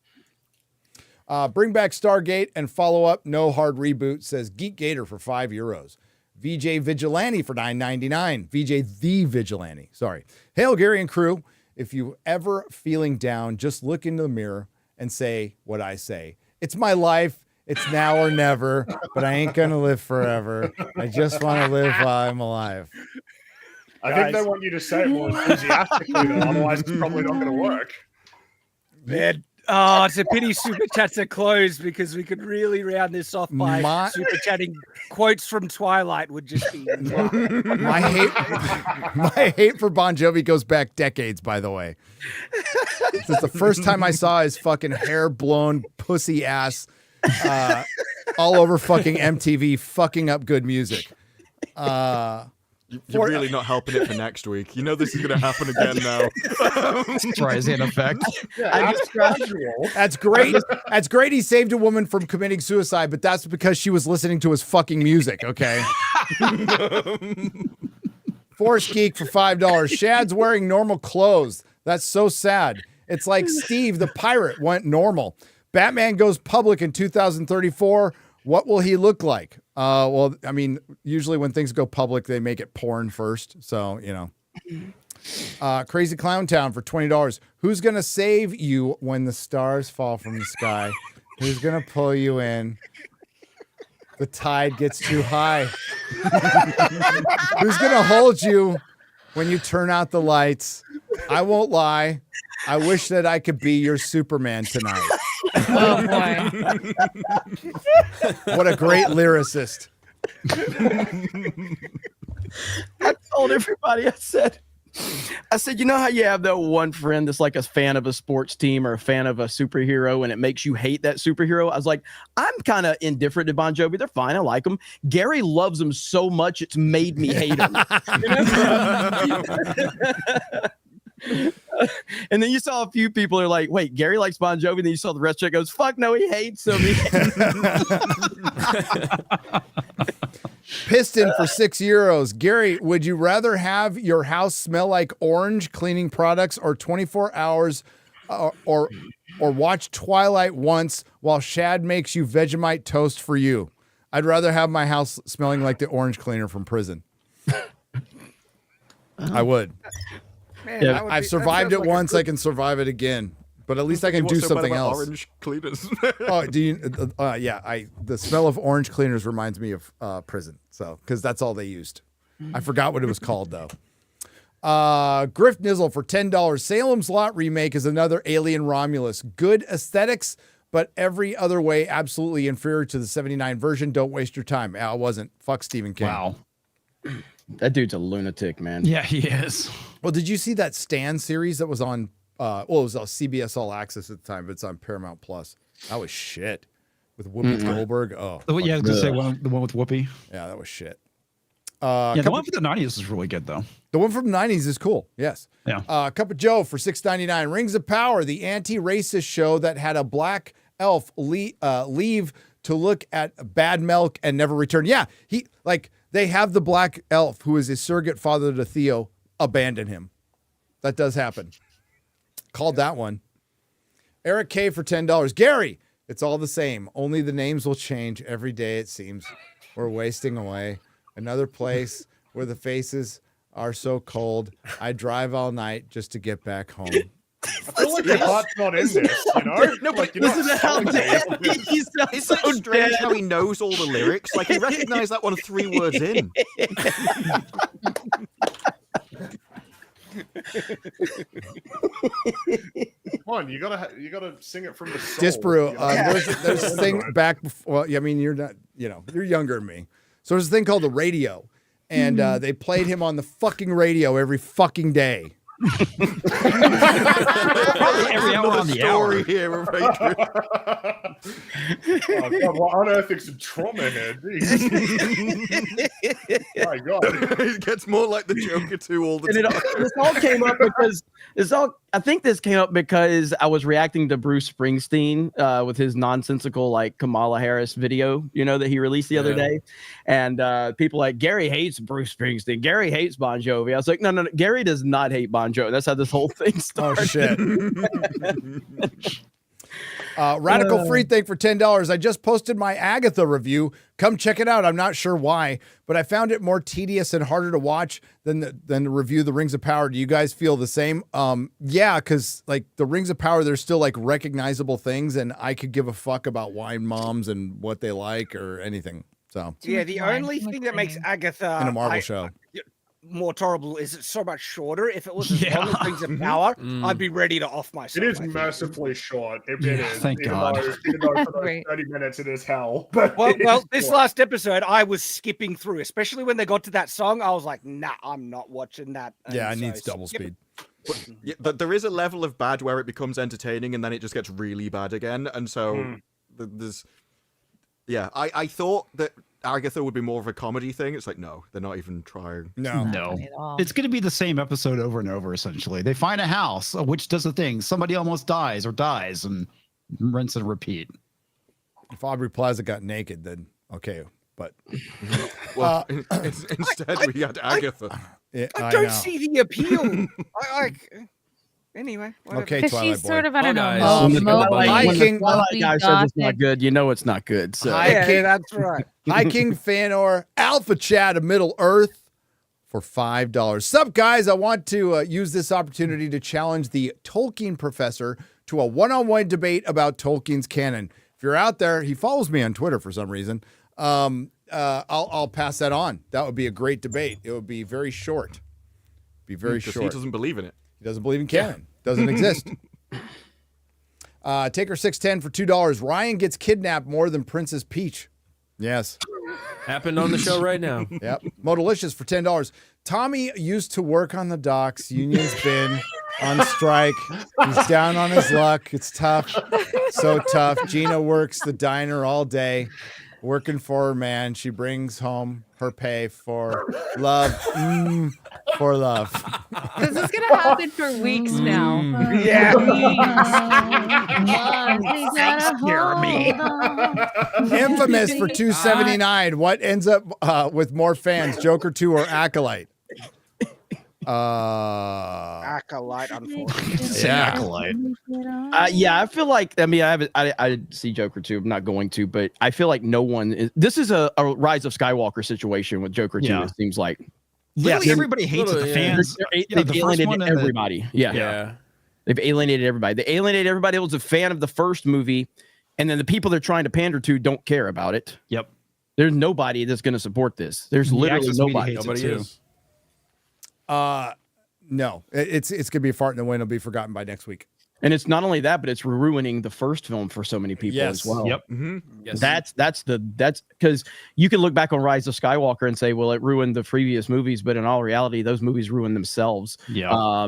Bring back Stargate and follow up. No hard reboot, says Geek Gator for €5. VJ Vigilante for $9.99. VJ the Vigilante. Sorry. Hail, Gary and crew. If you ever feeling down, just look into the mirror and say what I say. It's my life. It's now or never, but I ain't going to live forever. I just want to live while I'm alive. I think they want you to say it more enthusiastically, though. Otherwise, it's probably not going to work. Man. Oh, it's a pity super chats are closed because we could really round this off by super chatting quotes from Twilight would just be my hate for Bon Jovi goes back decades, by the way. This is the first time I saw his fucking hair blown pussy ass all over fucking MTV fucking up good music. You're really not helping it for next week. You know this is going to happen again now. Streisand effect. That's great. That's great. He saved a woman from committing suicide, but that's because she was listening to his fucking music. Okay. Force Geek for $5. Shad's wearing normal clothes. That's so sad. It's like Steve the pirate went normal. Batman goes public in 2034. What will he look like? Well, I mean, usually when things go public, they make it porn first. So, you know. Crazy Clown Town for $20. Who's going to save you when the stars fall from the sky? Who's going to pull you in? The tide gets too high. Who's going to hold you when you turn out the lights? I won't lie. I wish that I could be your Superman tonight. Oh boy. What a great lyricist. I told everybody, I said, you know how you have that one friend that's like a fan of a sports team or a fan of a superhero and it makes you hate that superhero? I was like, I'm kind of indifferent to Bon Jovi. They're fine. I like them. Gary loves them so much it's made me hate them. And then you saw a few people are like, wait, Gary likes Bon Jovi. And then you saw the rest of it goes, fuck no, he hates him. Piston for €6. Gary, would you rather have your house smell like orange cleaning products or 24 hours or watch Twilight once while Shad makes you Vegemite toast for you? I'd rather have my house smelling like the orange cleaner from prison. I would. Man, Yeah, I've survived it once. I can survive it again, but at least I can do something else. Orange cleaners. Oh, do you? Yeah. The smell of orange cleaners reminds me of prison. So, because that's all they used. I forgot what it was called though. Griff Nizzle for $10. Salem's Lot remake is another Alien Romulus. Good aesthetics, but every other way absolutely inferior to the '79 version. Don't waste your time. It wasn't. Fuck Stephen King. Wow. That dude's a lunatic, man. Yeah, he is. Well, did you see that Stan series that was on? It was on CBS All Access at the time, but it's on Paramount Plus. That was shit with Whoopi Goldberg. Oh, Yeah, I was gonna say the one with Whoopi. yeah, that was shit. Yeah, the one from the '90s is really good though. The one from the '90s is cool. Yes. Yeah. Cup of Joe for $6.99. Rings of Power, the anti-racist show that had a black elf leave to look at bad milk and never return. Yeah, they have the black elf who is a surrogate father to Theo abandon him. That does happen. Called that one. Eric K for $10. Gary, it's all the same. Only the names will change every day, it seems. We're wasting away. Another place where the faces are so cold. I drive all night just to get back home. I feel like your heart's not in this, you know? No, but you're not Listen to how selling dead it. It's so strange how he knows all the lyrics. Like, he recognized that one 3 words in. on, you gotta sing it from the soul. Disparu, there's this thing back before. Well, I mean, you're not, you're younger than me. So there's a thing called the radio, and they played him on the fucking radio every fucking day. Probably every hour on the hour. Here, Oh, God, what on earth is some trauma here? Jeez. My God. It gets more like the Joker 2 all the And time. this all came up because I think this came up because I was reacting to Bruce Springsteen with his nonsensical like Kamala Harris video, that he released the other day, and people like Gary hates Bruce Springsteen, Gary hates Bon Jovi. I was like, no, Gary does not hate Bon Jovi. That's how this whole thing started. Oh shit. Radical Free Thing for $10. I just posted my Agatha review. Come check it out. I'm not sure why, but I found it more tedious and harder to watch than the review the Rings of Power. Do you guys feel the same? Yeah, because like the Rings of Power, there's still like recognizable things, and I could give a fuck about wine moms and what they like or anything. So Yeah, the only thing that makes Agatha in a Marvel show more tolerable is it's so much shorter. If it was as long as Rings of Power, I'd be ready to off myself. It is mercifully short. It is. Thank even God. Even though for those 30 minutes it is hell. But Well, this last episode, I was skipping through, especially when they got to that song. I was like, nah, I'm not watching that. yeah, it And needs so double speed. But there is a level of bad where it becomes entertaining and then it just gets really bad again. And so there's, I thought that Agatha would be more of a comedy thing. It's like, no, they're not even trying. No. It's going to be the same episode over and over, essentially. They find a house, which does a thing. Somebody almost dies, and rinse and repeat. If Aubrey Plaza got naked, then okay. But well, instead we had Agatha. I don't see the appeal. Anyway. Whatever. Okay, Because Twilight she's Boy. sort of, I don't know, When the King- Twilight fluffy, guy says it's not gothic. good, you know it's not good. So Hi, King. That's right. Hi, King Fanor, Alpha Chat of Middle Earth for $5. Sup, guys? I want to use this opportunity to challenge the Tolkien professor to a one-on-one debate about Tolkien's canon. If you're out there, he follows me on Twitter for some reason. I'll pass that on. That would be a great debate. It would be very short. Be very Because short. he doesn't believe in it. He doesn't believe in canon. Doesn't exist. Taker 610 for $2. Ryan gets kidnapped more than Princess Peach. Yes. Happened on the show right now. Yep. Modalicious for $10. Tommy used to work on the docks. Union's been on strike. He's down on his luck. It's tough. So tough. Gina works the diner all day, working for her man. She brings home her pay for love. For love. This is gonna happen for weeks now. Yeah. Thanks, Jeremy. Infamous for $2.79. What ends up with more fans, Joker 2 or Acolyte? Acolyte, unfortunately. Acolyte. yeah, I feel like I see Joker 2. I'm not going to, but I feel like no one is. This is a Rise of Skywalker situation with Joker 2. Yeah. It seems like Literally, Yeah. everybody hates it. The fans. they've the first alienated one and the- everybody. Yeah. Yeah. They've alienated everybody. They alienated everybody that was a fan of the first movie, and then the people they're trying to pander to don't care about it. Yep. There's nobody that's going to support this. There's The literally Access Media nobody. hates it Nobody too. is. No. It's gonna be a fart in the wind. It'll be forgotten by next week. And it's not only that, but it's ruining the first film for so many people Yes. as well. Yep. Yes. That's because you can look back on Rise of Skywalker and say, well, it ruined the previous movies, but in all reality, those movies ruined themselves. Yeah.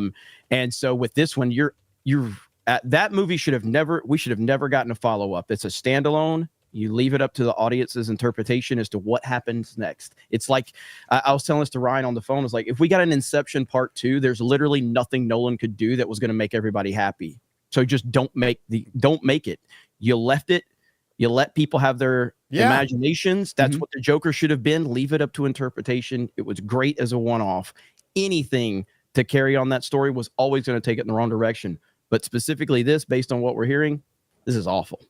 And so with this one, you're that movie we should have never gotten a follow-up. It's a standalone. You leave it up to the audience's interpretation as to what happens next. It's like I was telling this to Ryan on the phone. It's like if we got an Inception Part 2, there's literally nothing Nolan could do that was going to make everybody happy. So just don't make it. You left it. You let people have their imaginations. That's what the Joker should have been. Leave it up to interpretation. It was great as a one-off. Anything to carry on that story was always going to take it in the wrong direction. But specifically this, based on what we're hearing, this is awful.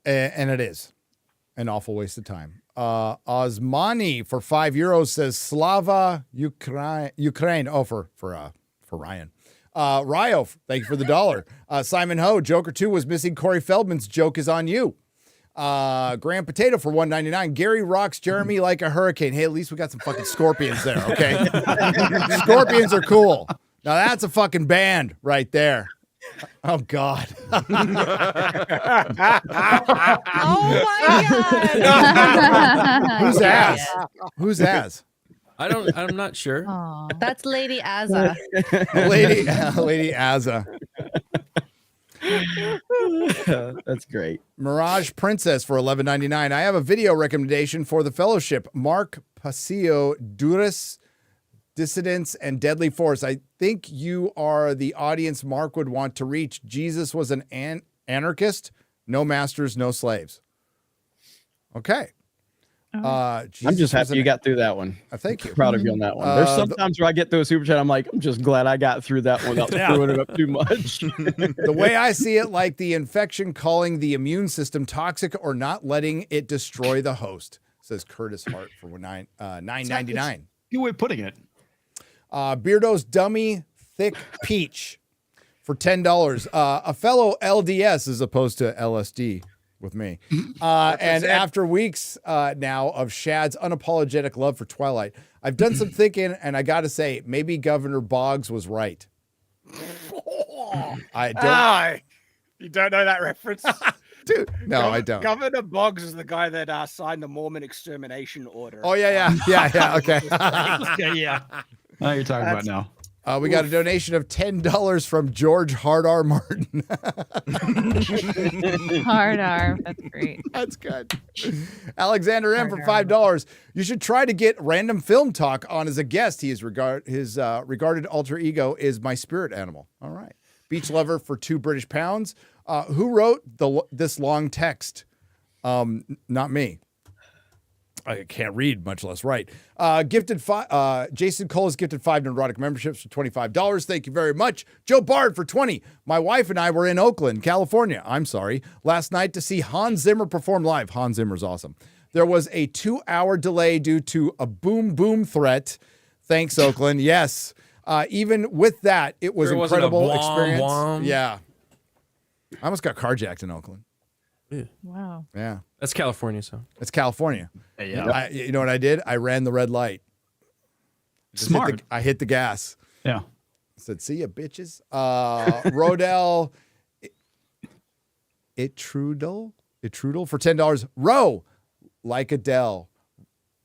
And it is an awful waste of time. Osmani for €5 says Slava Ukraine. Oh, for Ryan. Ryo, thank you for the $1. Simon Ho, Joker 2 was missing Corey Feldman's joke is on you. Graham Potato for $1.99. Gary rocks Jeremy like a hurricane. Hey, at least we got some fucking scorpions there, okay? Scorpions are cool. Now that's a fucking band right there. Oh God. Oh my god. Who's Yes. Az? Who's Az? I'm not sure. Aw. That's Lady Azza. Lady Azza. That's great. Mirage Princess for $11.99. I have a video recommendation for the Fellowship. Mark Pasio, Duras, Dissidents, and Deadly Force. I think you are the audience Mark would want to reach. Jesus was an anarchist. No masters, no slaves. Okay. I'm just happy you got through that one. Thank you. Proud of you on that one. There's sometimes where I get through a super chat, I'm like, I'm just glad I got through that one without screwing it up too much. The way I see it, like the infection calling the immune system toxic or not letting it destroy the host, says Curtis Hart for $9.99. Good way of putting it. Beardo's Dummy Thick Peach for $10. A fellow LDS as opposed to LSD with me. And after weeks now of Shad's unapologetic love for Twilight, I've done some thinking, and I got to say, maybe Governor Boggs was right. I don't. You don't know that reference? Dude, no, I don't. Governor Boggs is the guy that signed the Mormon extermination order. Oh, yeah. Okay. Yeah. Now you're talking about now. We got a donation of $10 from George Hard R. Martin. Hard R. That's great. That's good. Alexander M for $5. You should try to get Random Film Talk on as a guest. His regarded alter ego is my spirit animal. All right. Beach Lover for £2 British. Who wrote this long text? Not me. I can't read, much less write. Jason Cole has gifted 5 Nerdrotic memberships for $25. Thank you very much. Joe Bard for $20. My wife and I were in Oakland, California. I'm sorry. Last night to see Hans Zimmer perform live. Hans Zimmer's awesome. There was a 2-hour delay due to a boom threat. Thanks, Oakland. Yes. Even with that, it was an incredible experience. Yeah. I almost got carjacked in Oakland. Wow. Yeah. That's California, so. It's California. Yeah. You know what I did? I ran the red light. Smart. I hit the gas. Yeah. I said, see ya, bitches. Rodell Itrudel for $10. Row, like Adele.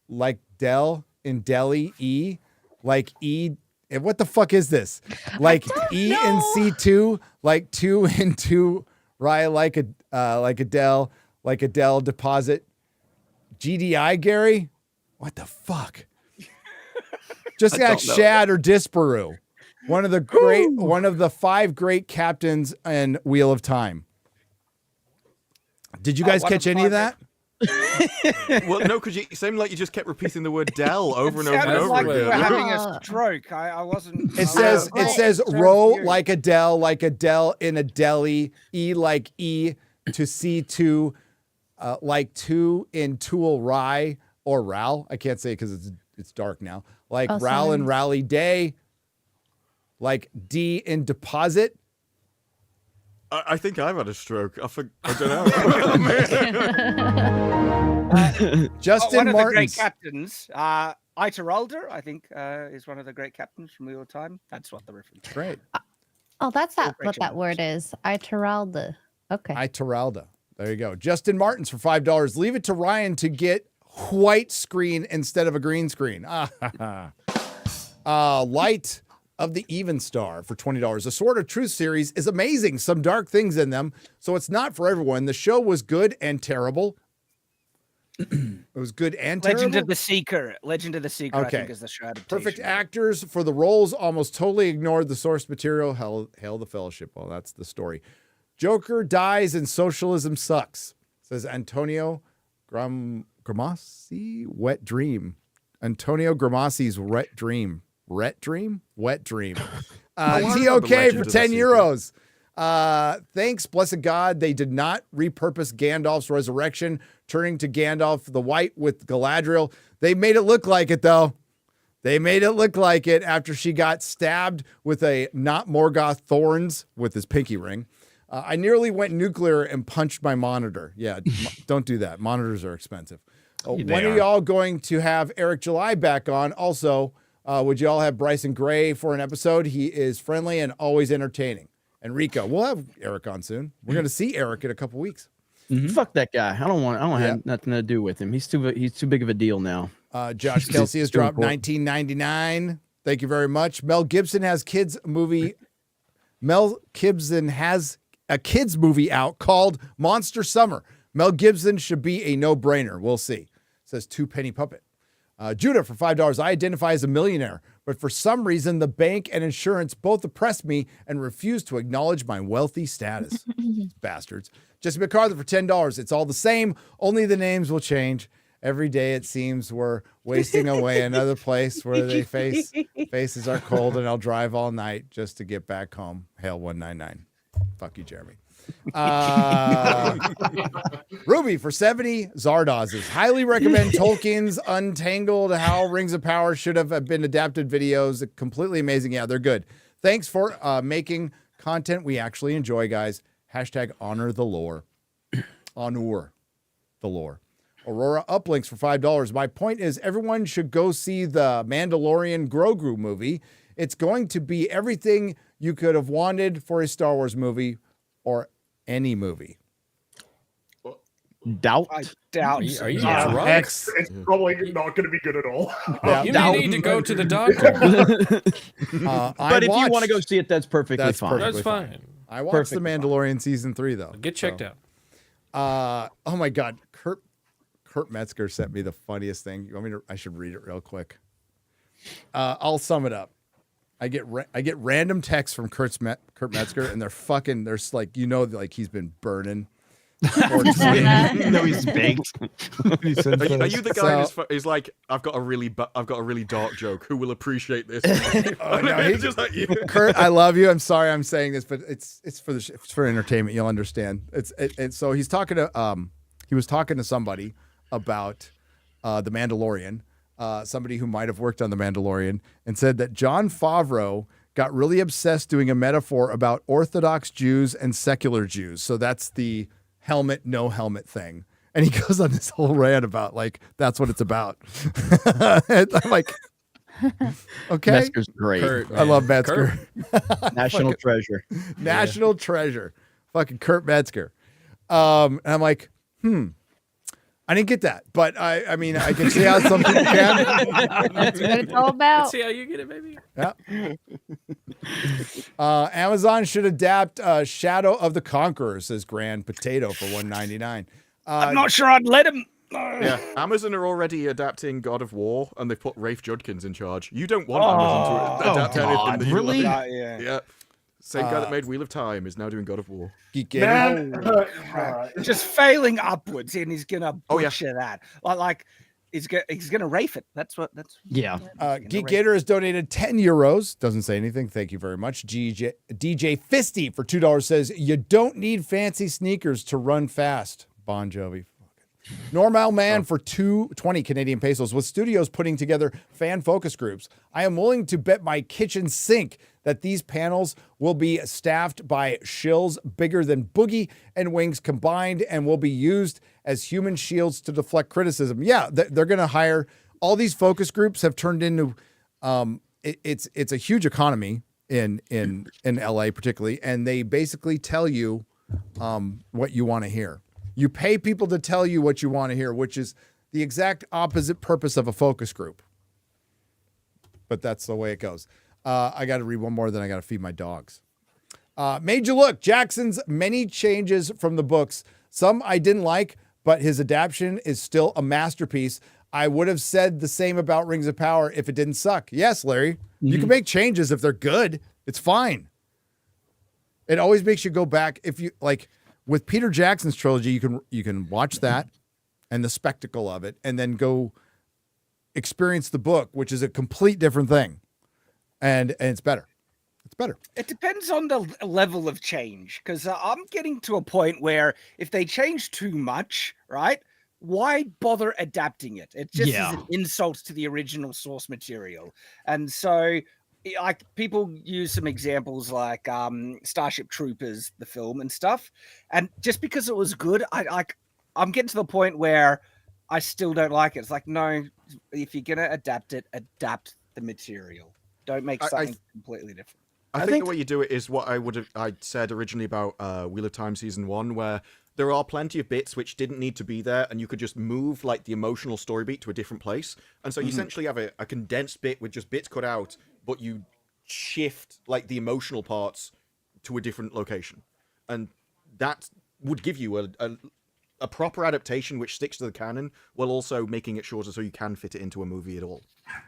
Like Del in Delhi, E. Like E. What the fuck is this? Like E and C2, like 2 and 2. Rye, like Adele, like Adele deposit. GDI, Gary? What the fuck? Just ask Shad or Disparu. One of the 5 great captains in Wheel of Time. Did you guys catch any of that? Well, no, because you seemed like you just kept repeating the word Del over and over and over like again. you were having a stroke. I wasn't. It says row like Adele in a deli, E like E to C2, like 2 in Tool Rye or Ral. I can't say it because it's dark now. Like Ral and Rally Day, like D in deposit. I think I've had a stroke. I don't know. Justin one of the great Martins. captains, Ituralda, I think, is one of the great captains from Wheel of Time. That's what the reference is. Great. Oh, that's what that word is. Ituralda. Okay. Ituralda. There you go. Justin Martins for $5. Leave it to Ryan to get white screen instead of a green screen. Light of the Even Star for $20. The Sword of Truth series is amazing. Some dark things in them, so it's not for everyone. The show was good and terrible. It was good and terrible. Legend of the Seeker, I think, is the show adaptation. Perfect actors for the roles, almost totally ignored the source material. Hail the Fellowship. Well, that's the story. Joker dies and socialism sucks, says Antonio Gramasi. Wet Dream. Antonio Gramasi's Wet Dream. Wet Dream? TOK for €10. Thanks, blessed God. They did not repurpose Gandalf's resurrection, turning to Gandalf the White with Galadriel. They made it look like it, though. They made it look like it after she got stabbed with a not Morgoth thorns with his pinky ring. I nearly went nuclear and punched my monitor. Yeah, don't do that. Monitors are expensive. When are y'all going to have Eric July back on? Also, would you all have Bryson Gray for an episode? He is friendly and always entertaining. and Rico. We'll have Eric on soon. We're going to see Eric in a couple weeks. Fuck that guy. I don't have nothing to do with him. He's too big of a deal now. Josh Kelsey has dropped $19.99. Thank you very much. Mel Gibson has a kids movie out called Monster Summer. Mel Gibson should be a no-brainer. We'll see. Says Two Penny Puppet. Judah for $5. I identify as a millionaire, but for some reason, the bank and insurance both oppress me and refuse to acknowledge my wealthy status. Bastards. Jesse McCarthy for $10. It's all the same. Only the names will change. Every day it seems we're wasting away another place where they faces are cold, and I'll drive all night just to get back home. Hail 199. Fuck you, Jeremy. Ruby for 70. Zardoz's. Highly recommend Tolkien's Untangled, How Rings of Power should have been adapted videos. Completely amazing. Yeah, they're good. Thanks for making content we actually enjoy, guys. Hashtag honor the lore. Honor the lore. Aurora uplinks for $5. My point is everyone should go see the Mandalorian Grogu movie. It's going to be everything you could have wanted for a Star Wars movie or any movie. I doubt. Are you Yeah, drunk? it's probably not going to be good at all. You may need to go to the doctor. But if you want to go see it, that's perfectly fine. That's fine. I watched The Mandalorian season 3 though. Get checked out. Oh my God, Kurt Metzger sent me the funniest thing. You want me to? I should read it real quick. I'll sum it up. I get random texts from Kurt Metzger, and they're fucking. There's like like he's been burning. No, he's baked. Are you the guy who's like, I've got a really dark joke. Who will appreciate this? He's just like you. Kurt, I love you. I'm sorry I'm saying this, but it's for entertainment. You'll understand. So he's talking to he was talking to somebody about the Mandalorian, somebody who might have worked on the Mandalorian, and said that Jon Favreau got really obsessed doing a metaphor about Orthodox Jews and secular Jews. So that's the helmet, no helmet thing. And he goes on this whole rant about like, that's what it's about. And I'm like, okay. Metzger's great. I love Metzger. National treasure. National treasure. Fucking Kurt Metzger. And I'm like, I didn't get that, but I mean, I can see how some people can. That's what it's all about. Let's see how you get it, baby. Yeah. Amazon should adapt Shadow of the Conqueror, says Grand Potato for $1.99. I'm not sure I'd let him. Yeah, Amazon are already adapting God of War, and they've put Rafe Judkins in charge. You don't want Amazon to adapt anything that you really? love. Yeah. Same guy that made Wheel of Time is now doing God of War. Geek Gator. Just failing upwards, and he's gonna butcher that. Like he's gonna rafe it. That's. Yeah. Geek Gator has donated €10. Doesn't say anything. Thank you very much. DJ Fisty for $2 says you don't need fancy sneakers to run fast. Bon Jovi. Normal Man for 220 Canadian pesos. With studios putting together fan focus groups, I am willing to bet my kitchen sink that these panels will be staffed by shills bigger than Boogie and Wings combined and will be used as human shields to deflect criticism. Yeah, they're going to hire. All these focus groups have turned into it's a huge economy in LA particularly, and they basically tell you what you want to hear. You pay people to tell you what you want to hear, which is the exact opposite purpose of a focus group. But that's the way it goes. I got to read one more, then I got to feed my dogs. Made you look. Jackson's many changes from the books. Some I didn't like, but his adaptation is still a masterpiece. I would have said the same about Rings of Power if it didn't suck. Yes, Larry. You can make changes if they're good. It's fine. It always makes you go back. If you like with Peter Jackson's trilogy, you can watch that and the spectacle of it, and then go experience the book, which is a complete different thing. And it's better. It's better. It depends on the level of change, because I'm getting to a point where if they change too much, right, why bother adapting it? It just is an insult to the original source material. And so, like, people use some examples like Starship Troopers, the film and stuff. And just because it was good, I'm getting to the point where I still don't like it. It's like, no, if you're going to adapt it, adapt the material. Don't make something completely different. I think the way you do it is what I'd said originally about Wheel of Time Season 1, where there are plenty of bits which didn't need to be there, and you could just move like the emotional story beat to a different place. And so you essentially have a condensed bit with just bits cut out, but you shift like the emotional parts to a different location. And that would give you a proper adaptation which sticks to the canon, while also making it shorter so you can fit it into a movie at all.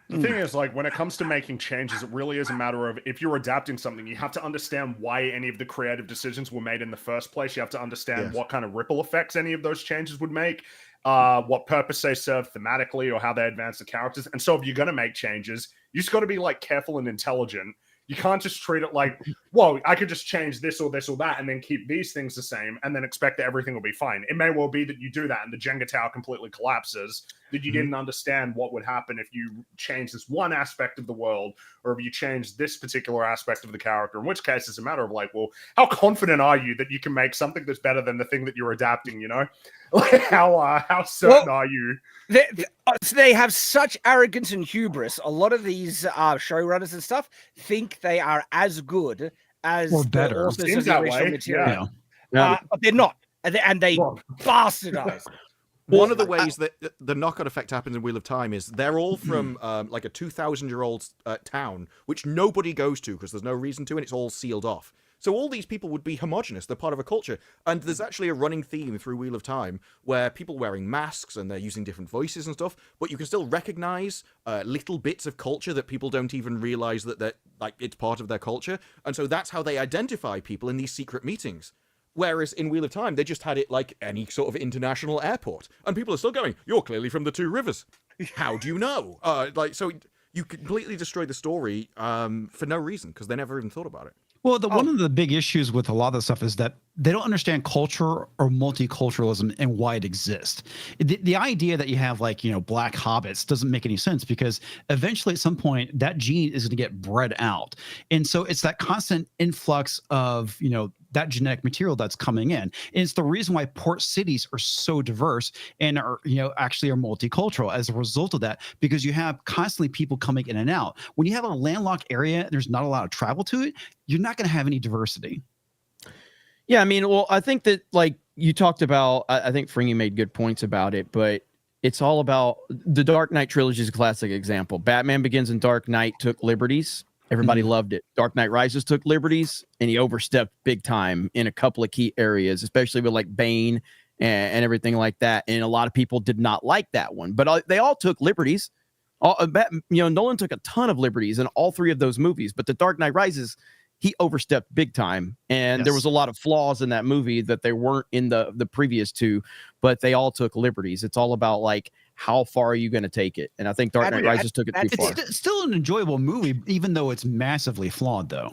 The thing is, like, when it comes to making changes, it really is a matter of, if you're adapting something, you have to understand why any of the creative decisions were made in the first place. You have to understand what kind of ripple effects any of those changes would make, what purpose they serve thematically, or how they advance the characters. And so if you're going to make changes, you just got to be, like, careful and intelligent. You can't just treat it like, whoa, I could just change this or this or that and then keep these things the same and then expect that everything will be fine. It may well be that you do that and the Jenga tower completely collapses, that you didn't understand what would happen if you change this one aspect of the world, or if you change this particular aspect of the character, in which case it's a matter of like, well, how confident are you that you can make something that's better than the thing that you're adapting, you know? Like, how certain are you? They have such arrogance and hubris. A lot of these showrunners and stuff think they are as good as or better. The authors Seems of the that original way, material. Yeah. But they're not. And they bastardize. One of the ways that the knock-on effect happens in Wheel of Time is they're all from like a 2,000-year-old town, which nobody goes to because there's no reason to, and it's all sealed off. So all these people would be homogenous. They're part of a culture. And there's actually a running theme through Wheel of Time where people wearing masks and they're using different voices and stuff, but you can still recognize little bits of culture that people don't even realize that like it's part of their culture. And so that's how they identify people in these secret meetings. Whereas in Wheel of Time, they just had it like any sort of international airport. And people are still going, you're clearly from the Two Rivers. How do you know? So you completely destroy the story for no reason, because they never even thought about it. Well, one of the big issues with a lot of this stuff is that they don't understand culture or multiculturalism and why it exists. The idea that you have like, black hobbits doesn't make any sense, because eventually at some point that gene is going to get bred out. And so it's that constant influx of, that genetic material that's coming in. And it's the reason why port cities are so diverse and are, actually are multicultural as a result of that, because you have constantly people coming in and out. When you have a landlocked area, there's not a lot of travel to it, you're not going to have any diversity. Yeah, I mean, well, I think that like you talked about, I think Fringy made good points about it, but it's all about the Dark Knight trilogy is a classic example. Batman Begins and Dark Knight took liberties. Everybody loved it. Dark Knight Rises took liberties, and he overstepped big time in a couple of key areas, especially with like Bane and everything like that. And a lot of people did not like that one, but they all took liberties. Nolan took a ton of liberties in all three of those movies, but the Dark Knight Rises, he overstepped big time, and there was a lot of flaws in that movie that they weren't in the previous two, but they all took liberties. It's all about like, how far are you going to take it? And I think Dark Knight Rises took it too far. It's still an enjoyable movie, even though it's massively flawed, though.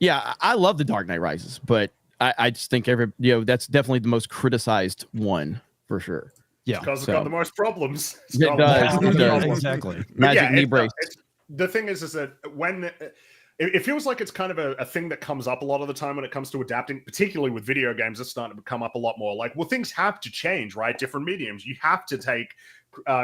Yeah, I love the Dark Knight Rises, but I just think that's definitely the most criticized one for sure. Yeah, because it's got the most problems. It does. Exactly. Magic knee brace. The thing is that when it feels like it's kind of a thing that comes up a lot of the time when it comes to adapting, particularly with video games. It's starting to come up a lot more. Like, well, things have to change, right? Different mediums. You have to take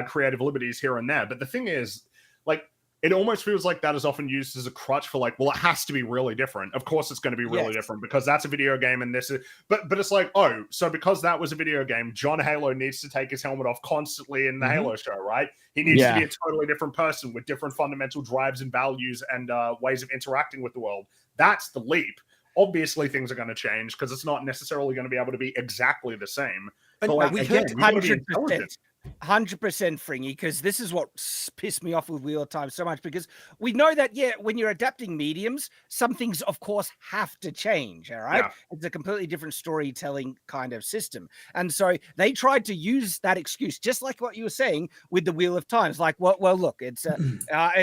creative liberties here and there. But the thing is, like, it almost feels like that is often used as a crutch for like, well, it has to be really different. Of course, it's going to be really different because that's a video game, and this is. But it's like, oh, so because that was a video game, John Halo needs to take his helmet off constantly in the Halo show, right? He needs to be a totally different person with different fundamental drives and values and ways of interacting with the world. That's the leap. Obviously, things are going to change because it's not necessarily going to be able to be exactly the same. But like, again, we got to be intelligent. 100% Fringy, because this is what pissed me off with Wheel of Time so much, because we know that, when you're adapting mediums, some things, of course, have to change, all right? Yeah. It's a completely different storytelling kind of system. And so they tried to use that excuse, just like what you were saying with the Wheel of Time. It's like, well look, it's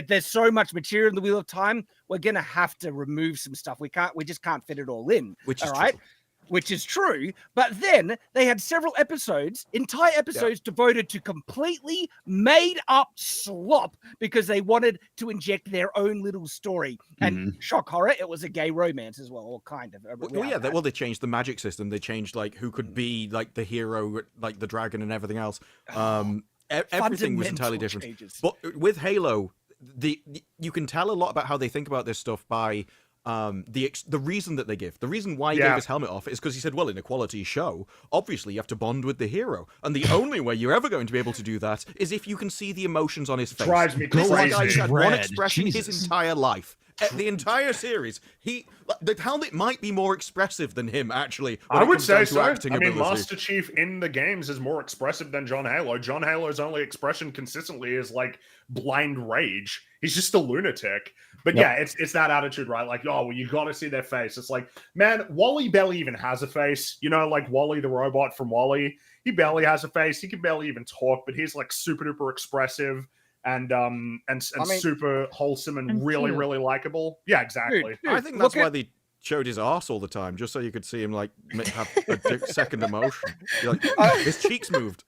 there's so much material in the Wheel of Time, we're going to have to remove some stuff. We just can't fit it all in, which is true, but then they had several entire episodes devoted to completely made up slop because they wanted to inject their own little story. And shock horror, it was a gay romance as well, or kind of. They changed the magic system. They changed like who could be like the hero, like the dragon and everything else. Everything was entirely different. Changes. But with Halo, you can tell a lot about how they think about this stuff by the reason that they give, the reason why he gave his helmet off is because he said, well, in a quality show, obviously you have to bond with the hero, and the only way you're ever going to be able to do that is if you can see the emotions on his face. Drives me This crazy. guy's had one Dread. expression his entire life. The entire series, the helmet might be more expressive than him, actually. I would say so. I mean, Master Chief in the games is more expressive than John Halo. John Halo's only expression consistently is like blind rage. He's just a lunatic. But yeah, it's that attitude, right? Like, oh, well, you got to see their face. It's like, man, Wally barely even has a face. You know, like Wally the robot from Wally. He barely has a face. He can barely even talk, but he's like super duper expressive. And super wholesome and really, really likable. Yeah, exactly. I think that's why they showed his arse all the time, just so you could see him like have a second emotion. Like, his cheeks moved.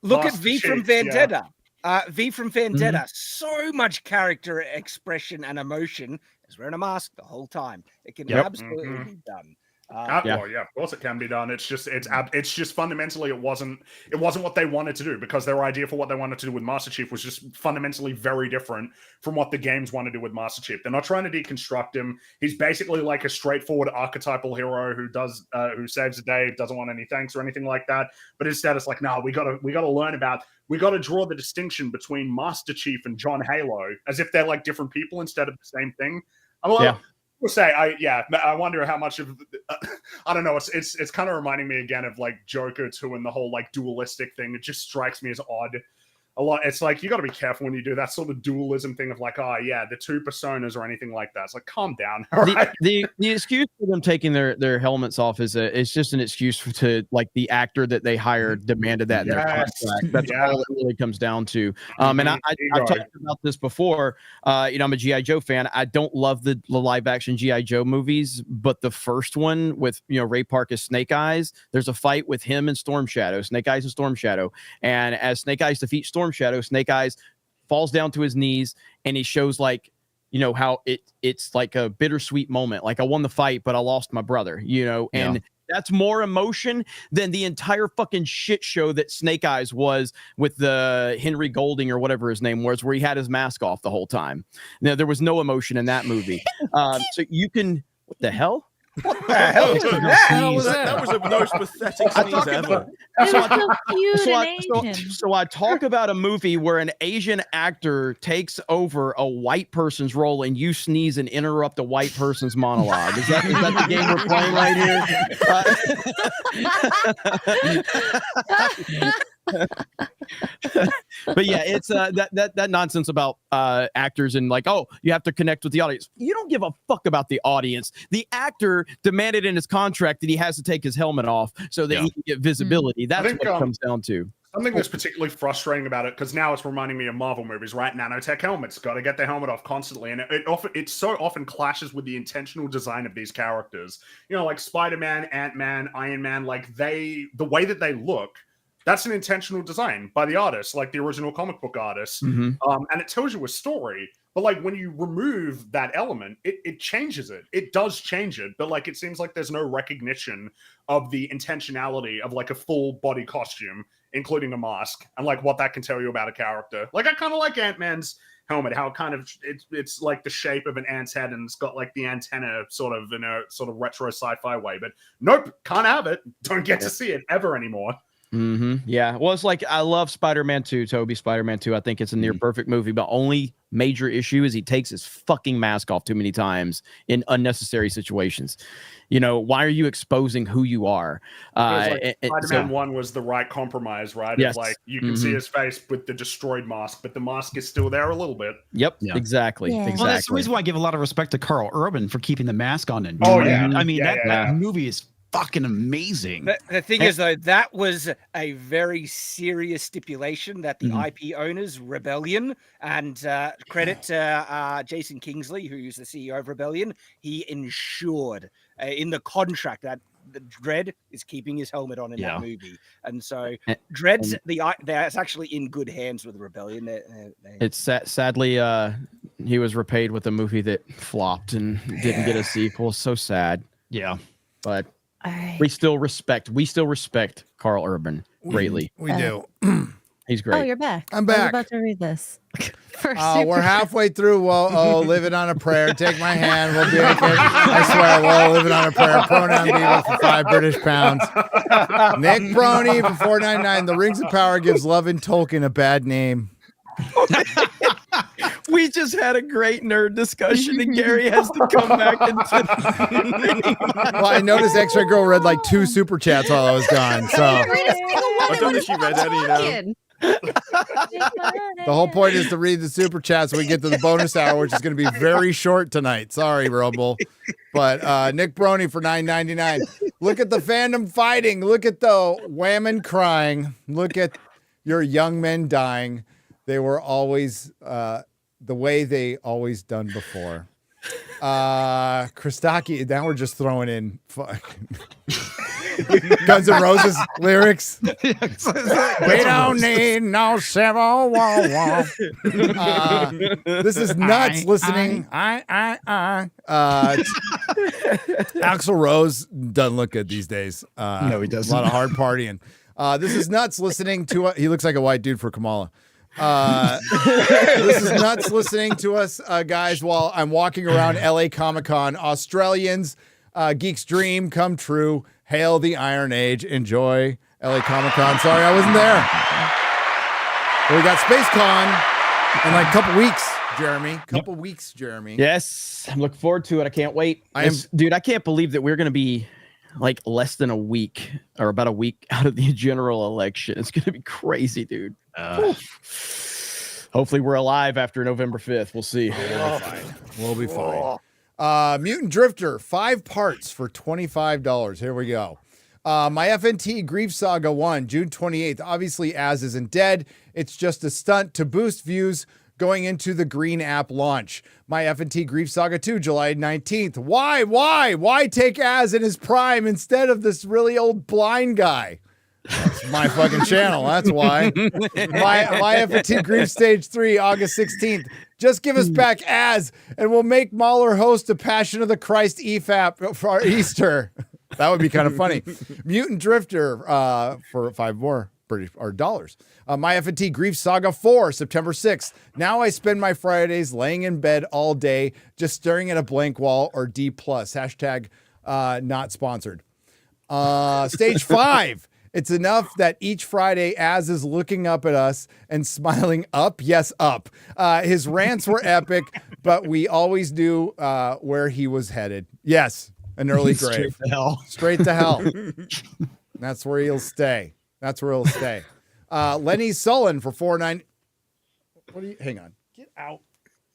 Look at V from Vendetta. V from Vendetta. So much character expression and emotion. He's wearing a mask the whole time. It can absolutely be done. Well, yeah, of course it can be done. It's just fundamentally it wasn't what they wanted to do, because their idea for what they wanted to do with Master Chief was just fundamentally very different from what the games want to do with Master Chief. They're not trying to deconstruct him. He's basically like a straightforward archetypal hero who saves the day, doesn't want any thanks or anything like that. But instead it's like, no, we gotta draw the distinction between Master Chief and John Halo as if they're like different people instead of the same thing. We'll say, I wonder how much of, I don't know. It's kind of reminding me again of like Joker 2 and the whole like dualistic thing. It just strikes me as odd. A lot. It's like, you got to be careful when you do that sort of dualism thing of like, oh yeah, the two personas or anything like that. It's like, calm down. All right? The excuse for them taking their helmets off is it's just an excuse to like the actor that they hired demanded that in their contract. That's all it really comes down to. And I've talked about this before. I'm a G.I. Joe fan. I don't love the live action G.I. Joe movies, but the first one with Ray Park as Snake Eyes, there's a fight with him and Storm Shadow, Snake Eyes and Storm Shadow, and as Snake Eyes defeats Storm Shadow, Snake Eyes falls down to his knees and he shows like, how it's like a bittersweet moment. Like, I won the fight, but I lost my brother, and that's more emotion than the entire fucking shit show that Snake Eyes was with the Henry Golding or whatever his name was, where he had his mask off the whole time. Now, there was no emotion in that movie. So you can, what the hell? What the hell was that? That was the most pathetic sneeze ever. So I talk about a movie where an Asian actor takes over a white person's role and you sneeze and interrupt a white person's monologue. Is that the game we're playing right here? But yeah, it's that nonsense about actors and like, oh, you have to connect with the audience. You don't give a fuck about the audience. The actor demanded in his contract that he has to take his helmet off so that he can get visibility. That's what it comes down to. Something that's particularly frustrating about it, because now it's reminding me of Marvel movies, right? Nanotech helmets, got to get their helmet off constantly, and it so often clashes with the intentional design of these characters. Like Spider-Man, Ant-Man, Iron Man, like the way that they look. That's an intentional design by the artist, like the original comic book artist. And it tells you a story. But like when you remove that element, it changes it. It does change it. But like it seems like there's no recognition of the intentionality of like a full body costume, including a mask, and like what that can tell you about a character. Like I kind of like Ant-Man's helmet, how it kind of it's like the shape of an ant's head and it's got like the antenna sort of in a sort of retro sci-fi way. But nope, can't have it. Don't get to see it ever anymore. Yeah. Well, it's like I love Spider-Man 2, Toby Spider-Man 2. I think it's a near perfect movie, but only major issue is he takes his fucking mask off too many times in unnecessary situations. Why are you exposing who you are? Spider-Man 1 was the right compromise, right? Yes. It's like you can see his face with the destroyed mask, but the mask is still there a little bit. Yep. Yeah. Exactly. Yeah. Exactly. Well, that's the reason why I give a lot of respect to Carl Urban for keeping the mask on. I mean, that movie is fucking amazing. The thing is, though, that was a very serious stipulation that the IP owners, Rebellion, and credit to Jason Kingsley, who's the CEO of Rebellion, he ensured in the contract that the Dredd is keeping his helmet on in that movie. And so Dredd's that's actually in good hands with Rebellion. It's sadly he was repaid with a movie that flopped and didn't get a sequel. So sad. Yeah. But we still respect Carl Urban greatly. We do. He's great. Oh, you're back. I'm back. I was about to read this. For We're halfway through. Whoa, living on a prayer. Take my hand. We'll be okay. I swear, whoa, living on a prayer. Pronoun Beaver for 5 British pounds. Nick Brony for $4.99. The Rings of Power gives Love and Tolkien a bad name. We just had a great nerd discussion, and Gary has to come back into. Well, I noticed X-Ray Girl read like 2 super chats while I was gone. So I don't think she read any. The whole point is to read the super chats so we get to the bonus hour, which is going to be very short tonight. Sorry, Rumble. But Nick Brony for $9.99. Look at the fandom fighting. Look at the women crying. Look at your young men dying. They were always the way they always done before. Christaki, now we're just throwing in Guns N' Roses lyrics. We don't need no civil war. This is nuts listening. Axl Rose doesn't look good these days. No, he doesn't. A lot of hard partying. This is nuts listening to he looks like a white dude for Kamala. This is nuts listening to us, guys, while I'm walking around LA Comic-Con. Australians, Geek's dream come true. Hail the Iron Age. Enjoy LA Comic-Con. Sorry I wasn't there. But we got SpaceCon in like a couple weeks, Jeremy. Couple weeks, Jeremy. Yes, I'm looking forward to it. I can't wait. Dude, I can't believe that we're going to be like less than a week or about a week out of the general election. It's going to be crazy, dude. Hopefully we're alive after November 5th. We'll see. We'll be fine. Mutant Drifter, 5 parts for $25. Here we go. My FNT Grief Saga 1, June 28th. Obviously, Az isn't dead. It's just a stunt to boost views going into the Green app launch. My FNT Grief Saga 2, July 19th. Why take Az in his prime instead of this really old blind guy? That's my fucking channel. That's why. My FNT Grief Stage 3, August 16th. Just give us back Az, and we'll make Mahler host a Passion of the Christ EFAP for Easter. That would be kind of funny. Mutant Drifter for 5 more British or dollars. My FNT Grief Saga 4, September 6th. Now I spend my Fridays laying in bed all day, just staring at a blank wall or D+. Hashtag not sponsored. Stage 5. It's enough that each Friday Az is looking up at us and smiling up. Yes, up. His rants were epic, but we always knew where he was headed. Yes, an early grave. Straight to hell. Straight to hell. That's where he'll stay. That's where he'll stay. Lenny Sullen for $4.99. What are you? Hang on. Get out.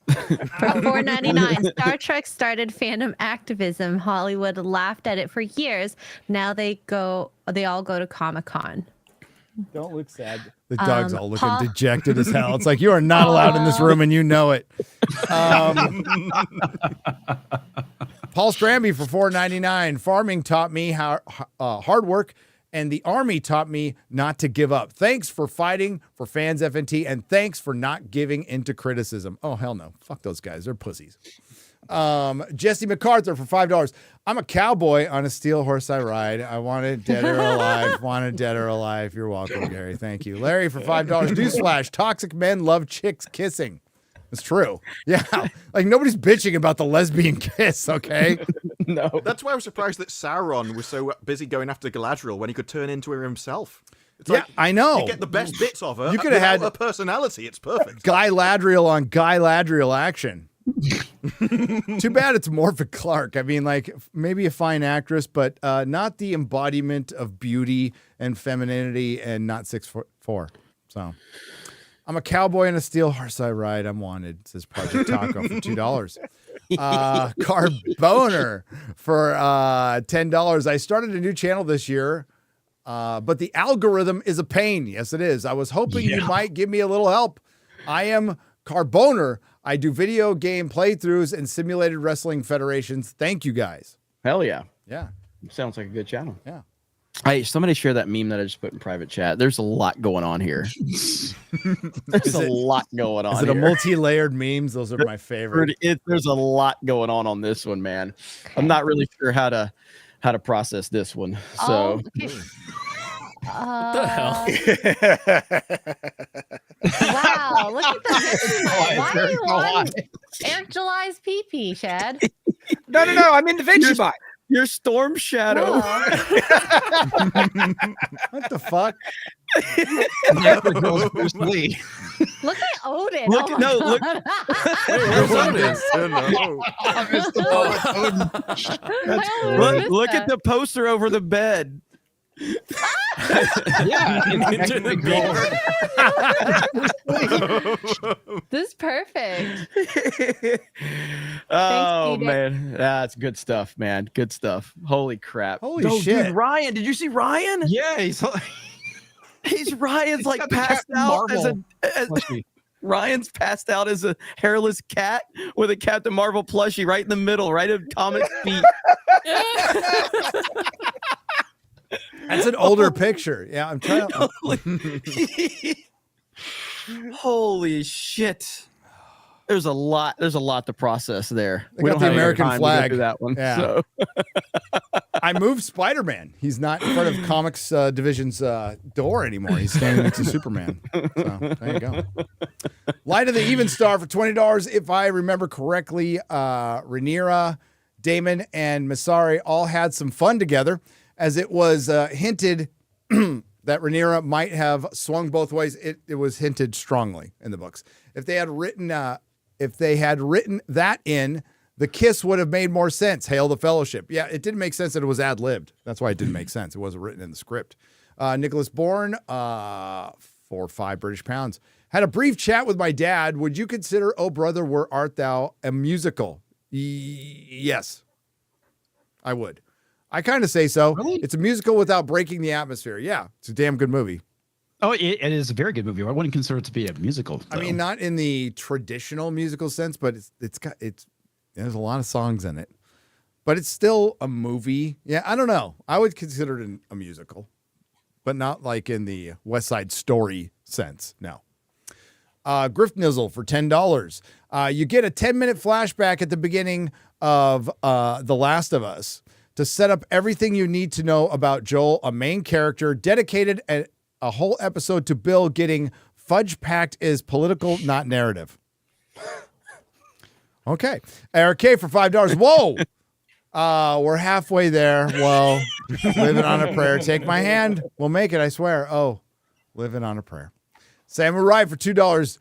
For $4.99, Star Trek started fandom activism. Hollywood laughed at it for years. Now they all go to Comic-Con. Don't look sad. The dog's all looking dejected as hell. It's like you are not allowed in this room and you know it. Paul Stramby for $4.99. Farming taught me how hard work, and the Army taught me not to give up. Thanks for fighting for fans FNT, and thanks for not giving into criticism. Oh, hell no. Fuck those guys. They're pussies. Jesse MacArthur for $5. I'm a cowboy on a steel horse I ride. I want it dead or alive. Want it dead or alive. You're welcome, Gary. Thank you. Larry for $5. Newsflash. Toxic men love chicks kissing. It's true. Yeah. Like nobody's bitching about the lesbian kiss, okay? No. That's why I was surprised that Sauron was so busy going after Galadriel when he could turn into her himself. It's yeah, I know. You get the best bits of her. You could have had her personality. It's perfect. Guy Ladriel on Guy Ladriel action. Too bad it's Morphic Clark. I mean, like maybe a fine actress, but not the embodiment of beauty and femininity, and not 6'4". So I'm a cowboy on a steel horse I ride. I'm wanted, says Project Taco for $2. Carboner for $10. I started a new channel this year, but the algorithm is a pain. Yes, it is. I was hoping you might give me a little help. I am Carboner. I do video game playthroughs and simulated wrestling federations. Thank you, guys. Hell yeah. Yeah. Sounds like a good channel. Yeah. Hey, somebody share that meme that I just put in private chat. There's a lot going on here. There's a lot going on. Is it a multi-layered memes? Those are my favorite. There's a lot going on this one, man. I'm not really sure how to process this one. So the hell? Wow, look at that. Why are you on Why? Eric July's pee-pee, Shad? No, I'm in the Vegemite. Your storm shadow. Oh. What the fuck? Never goes Bruce Lee. Look at Odin. Look- oh my no, look- God. I almost Look missed at the poster over the bed. Yeah. Into the that. This is perfect. Oh DJ. man, that's good stuff, man. Good stuff. Holy crap! Holy Oh, shit. Dude, Ryan, did you see Ryan? Yeah, he's Ryan's like got the passed Captain out as Marvel a. plushie. Ryan's passed out as a hairless cat with a Captain Marvel plushie right in the middle, right at Comet's feet. That's an older picture. Yeah, I'm trying. Holy shit! There's a lot to process there. They got the have American time to go flag. through that one. Yeah. So. I moved Spider-Man. He's not in front of Comics Division's door anymore. He's standing next to Superman. So there you go. Light of the Even Star for $20. If I remember correctly, Rhaenyra, Damon, and Masari all had some fun together, as it was hinted that Rhaenyra might have swung both ways. It was hinted strongly in the books. If they had written that in, the kiss would have made more sense. Hail the Fellowship. Yeah, it didn't make sense that it was ad-libbed. That's why it didn't make sense. It wasn't written in the script. Nicholas Bourne, for £5 had a brief chat with my dad. Would you consider Oh Brother, Where Art Thou a musical? Yes, I would. I kind of say so. Really? It's a musical without breaking the atmosphere. Yeah, it's a damn good movie. Oh, it is a very good movie. I wouldn't consider it to be a musical. I mean, not in the traditional musical sense, but there's a lot of songs in it. But it's still a movie. Yeah, I don't know. I would consider it a musical, but not like in the West Side Story sense. No. Griff Nizzle for $10. You get a 10-minute flashback at the beginning of The Last of Us to set up everything you need to know about Joel, a main character, dedicated a whole episode to Bill getting fudge-packed is political, not narrative. Okay. Eric K for $5. Whoa! We're halfway there. Well, living on a prayer. Take my hand. We'll make it, I swear. Oh, living on a prayer. Samurai for $2.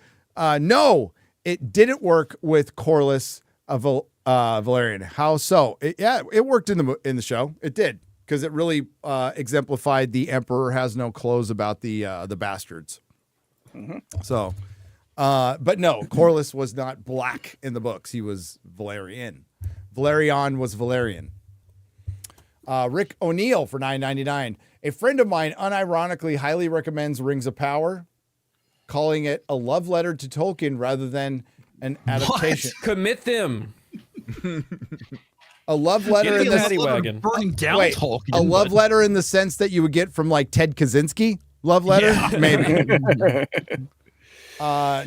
No, it didn't work with Corlys Valerian. How so? It worked in the show. It did, because it really exemplified the Emperor has no clothes about the bastards. Mm-hmm. So, but no, Corlys was not black in the books. He was Valerian. Valerian was Valerian. Rick O'Neill for $9.99. A friend of mine unironically highly recommends Rings of Power, calling it a love letter to Tolkien rather than an adaptation. Commit them. A love letter in wagon. Burning down Tolkien. A love letter in the sense that you would get from like Ted Kaczynski. Love letter, yeah. Maybe.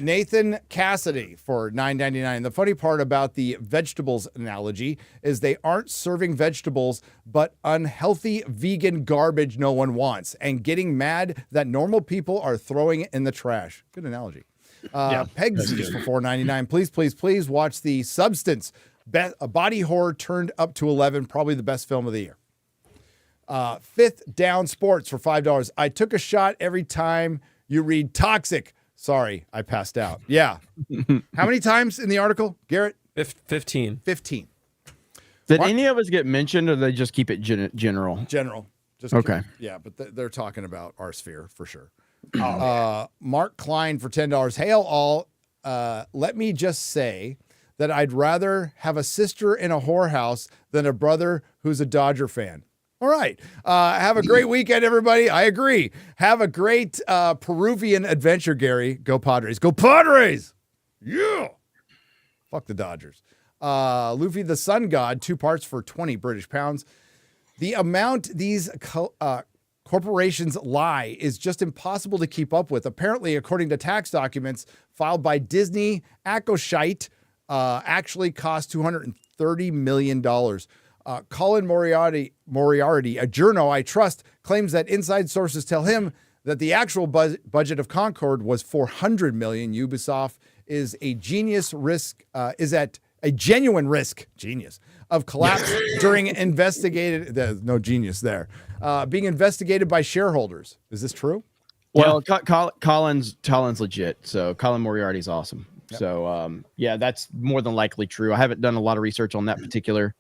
Nathan Cassidy for $9.99. The funny part about the vegetables analogy is they aren't serving vegetables, but unhealthy vegan garbage no one wants, and getting mad that normal people are throwing it in the trash. Good analogy. Pegs for $4.99. Please watch The Substance. A body horror turned up to 11. Probably the best film of the year. Fifth Down Sports for $5. I took a shot every time you read toxic. Sorry, I passed out. Yeah. How many times in the article, Garrett? 15. 15. Did any of us get mentioned, or they just keep it general? General. Just okay. Yeah, but they're talking about our sphere for sure. Mark Klein for $10. Hail all. Let me just say that I'd rather have a sister in a whorehouse than a brother who's a Dodger fan. All right. Have a great weekend, everybody. I agree. Have a great Peruvian adventure, Gary. Go Padres. Go Padres! Yeah! Fuck the Dodgers. Luffy the Sun God, 2 parts for 20 British pounds. The amount these corporations lie is just impossible to keep up with. Apparently, according to tax documents filed by Disney, Akoshite actually cost $230 million. Colin Moriarty, a journo I trust, claims that inside sources tell him that the actual budget of Concord was $400 million. Ubisoft is a at a genuine risk, genius, of collapse during investigated. There's no genius there. Being investigated by shareholders. Is this true? Well, Colin's legit. So Colin Moriarty's awesome. Yep. So yeah, that's more than likely true. I haven't done a lot of research on that particular.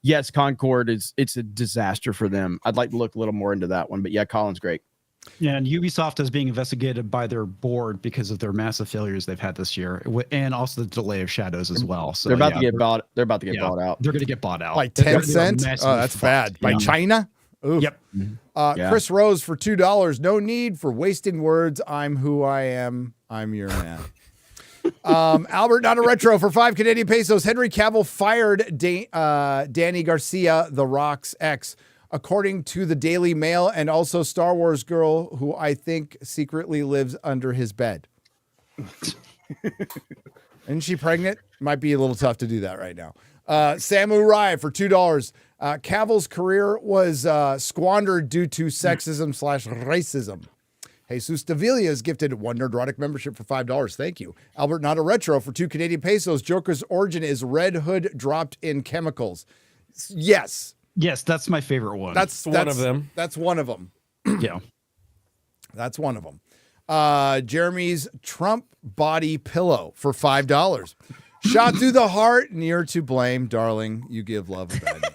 Yes, Concord it's a disaster for them. I'd like to look a little more into that one, but yeah, Colin's great. Yeah, and Ubisoft is being investigated by their board because of their massive failures they've had this year, and also the delay of Shadows as well. So they're about to get bought. They're about to get bought out. They're going to get bought out by Tencent. Oh, that's bad. By China. Ooh. Yep. Chris Rose for $2. No need for wasting words. I'm who I am. I'm your man. Albert, not a retro for 5 Canadian pesos. Henry Cavill fired Danny Garcia, The Rock's ex, according to the Daily Mail, and also Star Wars girl, who I think secretly lives under his bed. Isn't she pregnant? Might be a little tough to do that right now. Samurai for $2. Cavill's career was squandered due to sexism/racism. Jesus Davila is gifted one Nerdrotic membership for $5. Thank you. Albert, not a retro for 2 Canadian pesos. Joker's origin is Red Hood dropped in chemicals. Yes. Yes, that's my favorite one. That's one of them. That's one of them. Yeah. That's one of them. Jeremy's Trump body pillow for $5. Shot through the heart, near to blame, darling. You give love a bad name.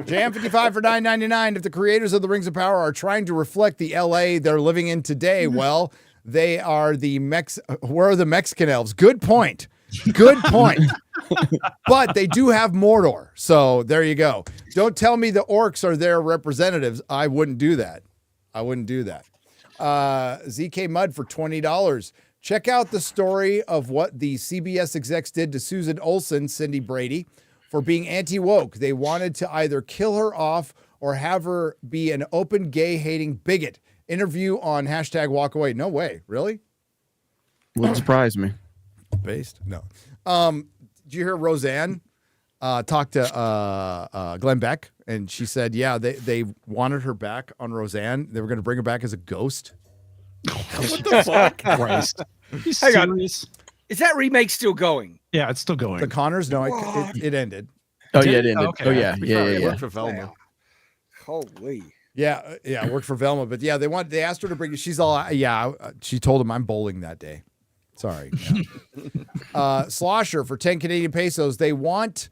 Jam55 for $9.99. If the creators of the Rings of Power are trying to reflect the LA they're living in today, well, they are where are the Mexican elves? Good point. Good point. But they do have Mordor. So there you go. Don't tell me the orcs are their representatives. I wouldn't do that. ZK Mud for $20. Check out the story of what the CBS execs did to Susan Olsen, Cindy Brady, for being anti-woke. They wanted to either kill her off or have her be an open gay-hating bigot. Interview on #walkaway. No way. Really? Wouldn't surprise me. Based? No. Did you hear Roseanne talk to Glenn Beck? And she said, yeah, they wanted her back on Roseanne. They were going to bring her back as a ghost. What the fuck? Christ. Hang on. Is that remake still going? Yeah, it's still going. The Connors? No, it ended. Oh, yeah, it ended. Okay. Oh, yeah. It worked for Velma. Wow. Holy. Yeah, it worked for Velma. But yeah, they asked her to bring. She's all, yeah. She told him I'm bowling that day. Sorry. Yeah. Slosher for 10 Canadian pesos. They don't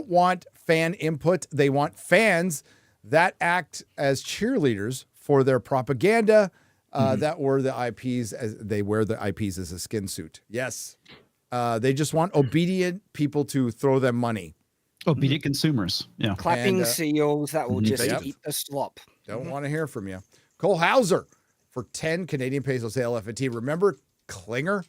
want fan input. They want fans that act as cheerleaders for their propaganda. That were the IPs as they wear the IPs as a skin suit. Yes. They just want obedient people to throw them money. Obedient consumers. Yeah. Clapping seals that will just eat the slop. Don't want to hear from you. Cole Hauser for 10 Canadian pesos. FNT. Remember Klinger?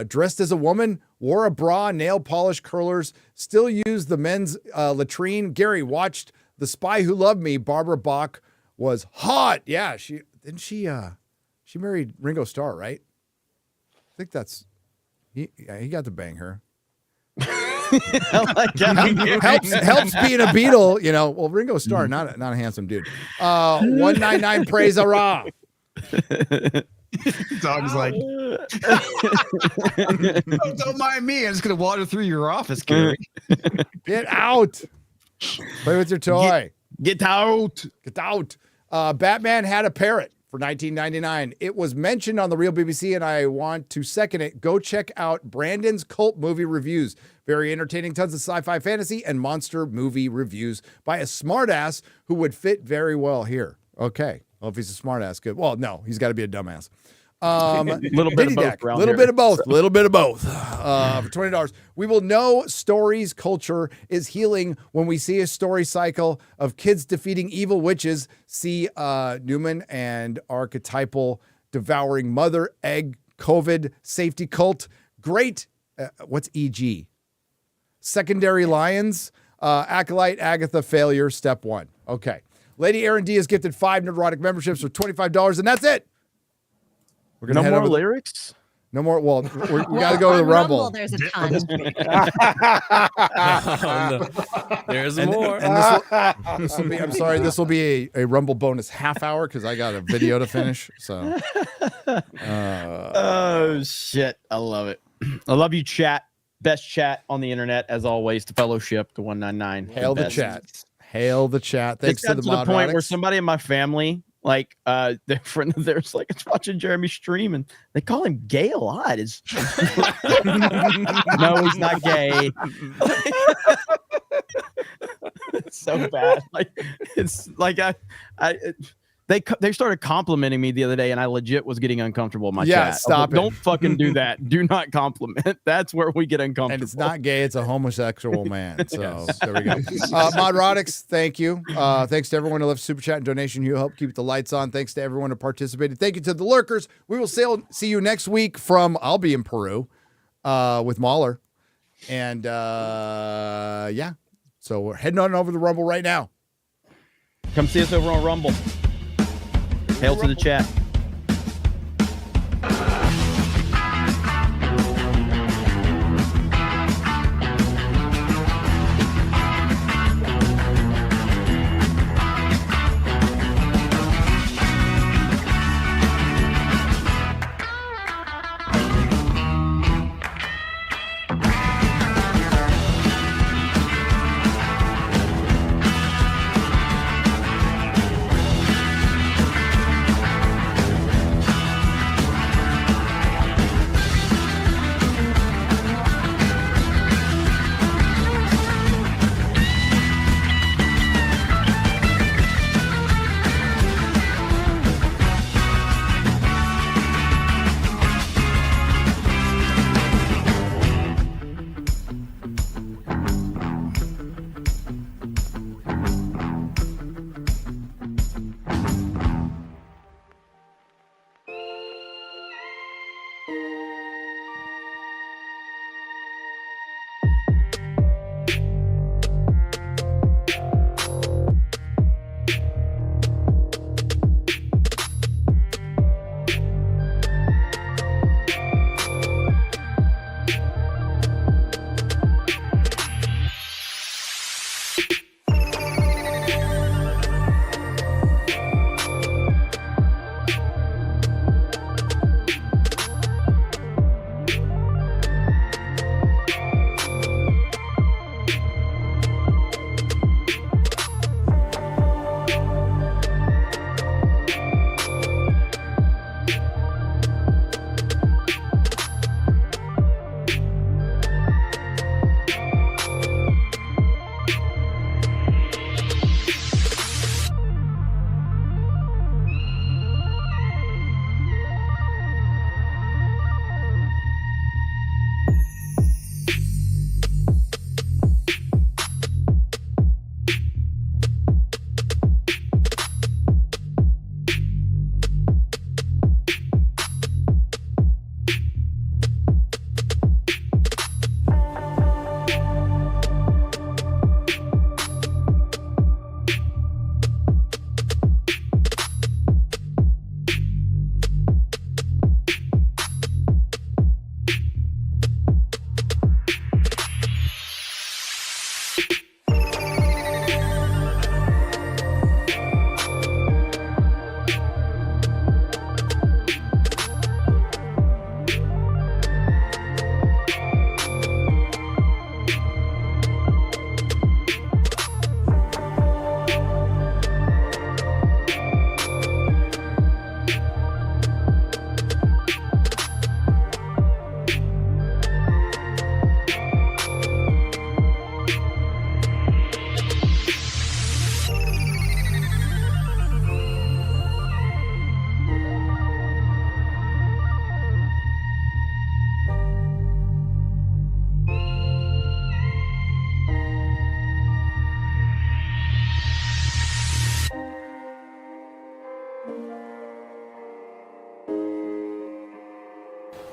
Dressed as a woman, wore a bra, nail polish, curlers, still used the men's latrine. Gary watched The Spy Who Loved Me. Barbara Bach was hot. Yeah, she married Ringo Starr, right? I think that's he got to bang her. helps being a Beatle, you know. Well, Ringo Starr, not a handsome dude. 199 praise hurrah. Dog's like, don't mind me. I'm just gonna wander through your office, Gary. Get out. Play with your toy. Get out. Get out. Batman had a parrot for $19.99. It was mentioned on the Real BBC, and I want to second it. Go check out Brandon's cult movie reviews. Very entertaining, tons of sci-fi, fantasy, and monster movie reviews by a smartass who would fit very well here. Okay. Well, if he's a smartass, good. Well, no, he's got to be a dumbass. Little bit of both. Little bit of both. Little bit of both. For $20. We will know stories culture is healing when we see a story cycle of kids defeating evil witches. See Newman and archetypal devouring mother, egg, COVID, safety cult. Great. What's EG? Secondary lions, acolyte, Agatha, failure, step 1. Okay. Lady Aaron D is gifted 5 Nerdrotic memberships for $25, and that's it. We're gonna no more lyrics. No more. Well, we got to go to the Rumble. There's a ton. There's more. And this will be. I'm sorry. This will be a Rumble bonus half hour because I got a video to finish. So. Oh shit! I love it. I love you, chat. Best chat on the internet as always. To fellowship to 199. Hail the chat. Hail the chat. Thanks to the point where Nerdrotic. somebody in my family, like their friend of theirs, like it's watching Jeremy stream and they call him gay a lot. It's no, he's not gay. It's so bad. Like it's like they started complimenting me the other day, and I legit was getting uncomfortable in my chat. Stop it. Don't fucking do that. Do not compliment. That's where we get uncomfortable. And it's not gay; it's a homosexual man. So there we go. Nerdrotics, thank you. Thanks to everyone who left super chat and donation. You help keep the lights on. Thanks to everyone who participated. Thank you to the lurkers. We will see you next week from. I'll be in Peru with Mahler, and yeah. So we're heading on over the Rumble right now. Come see us over on Rumble. Hail to the chat.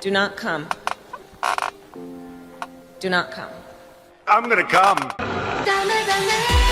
Do not come. Do not come. I'm gonna come. Dame, dame.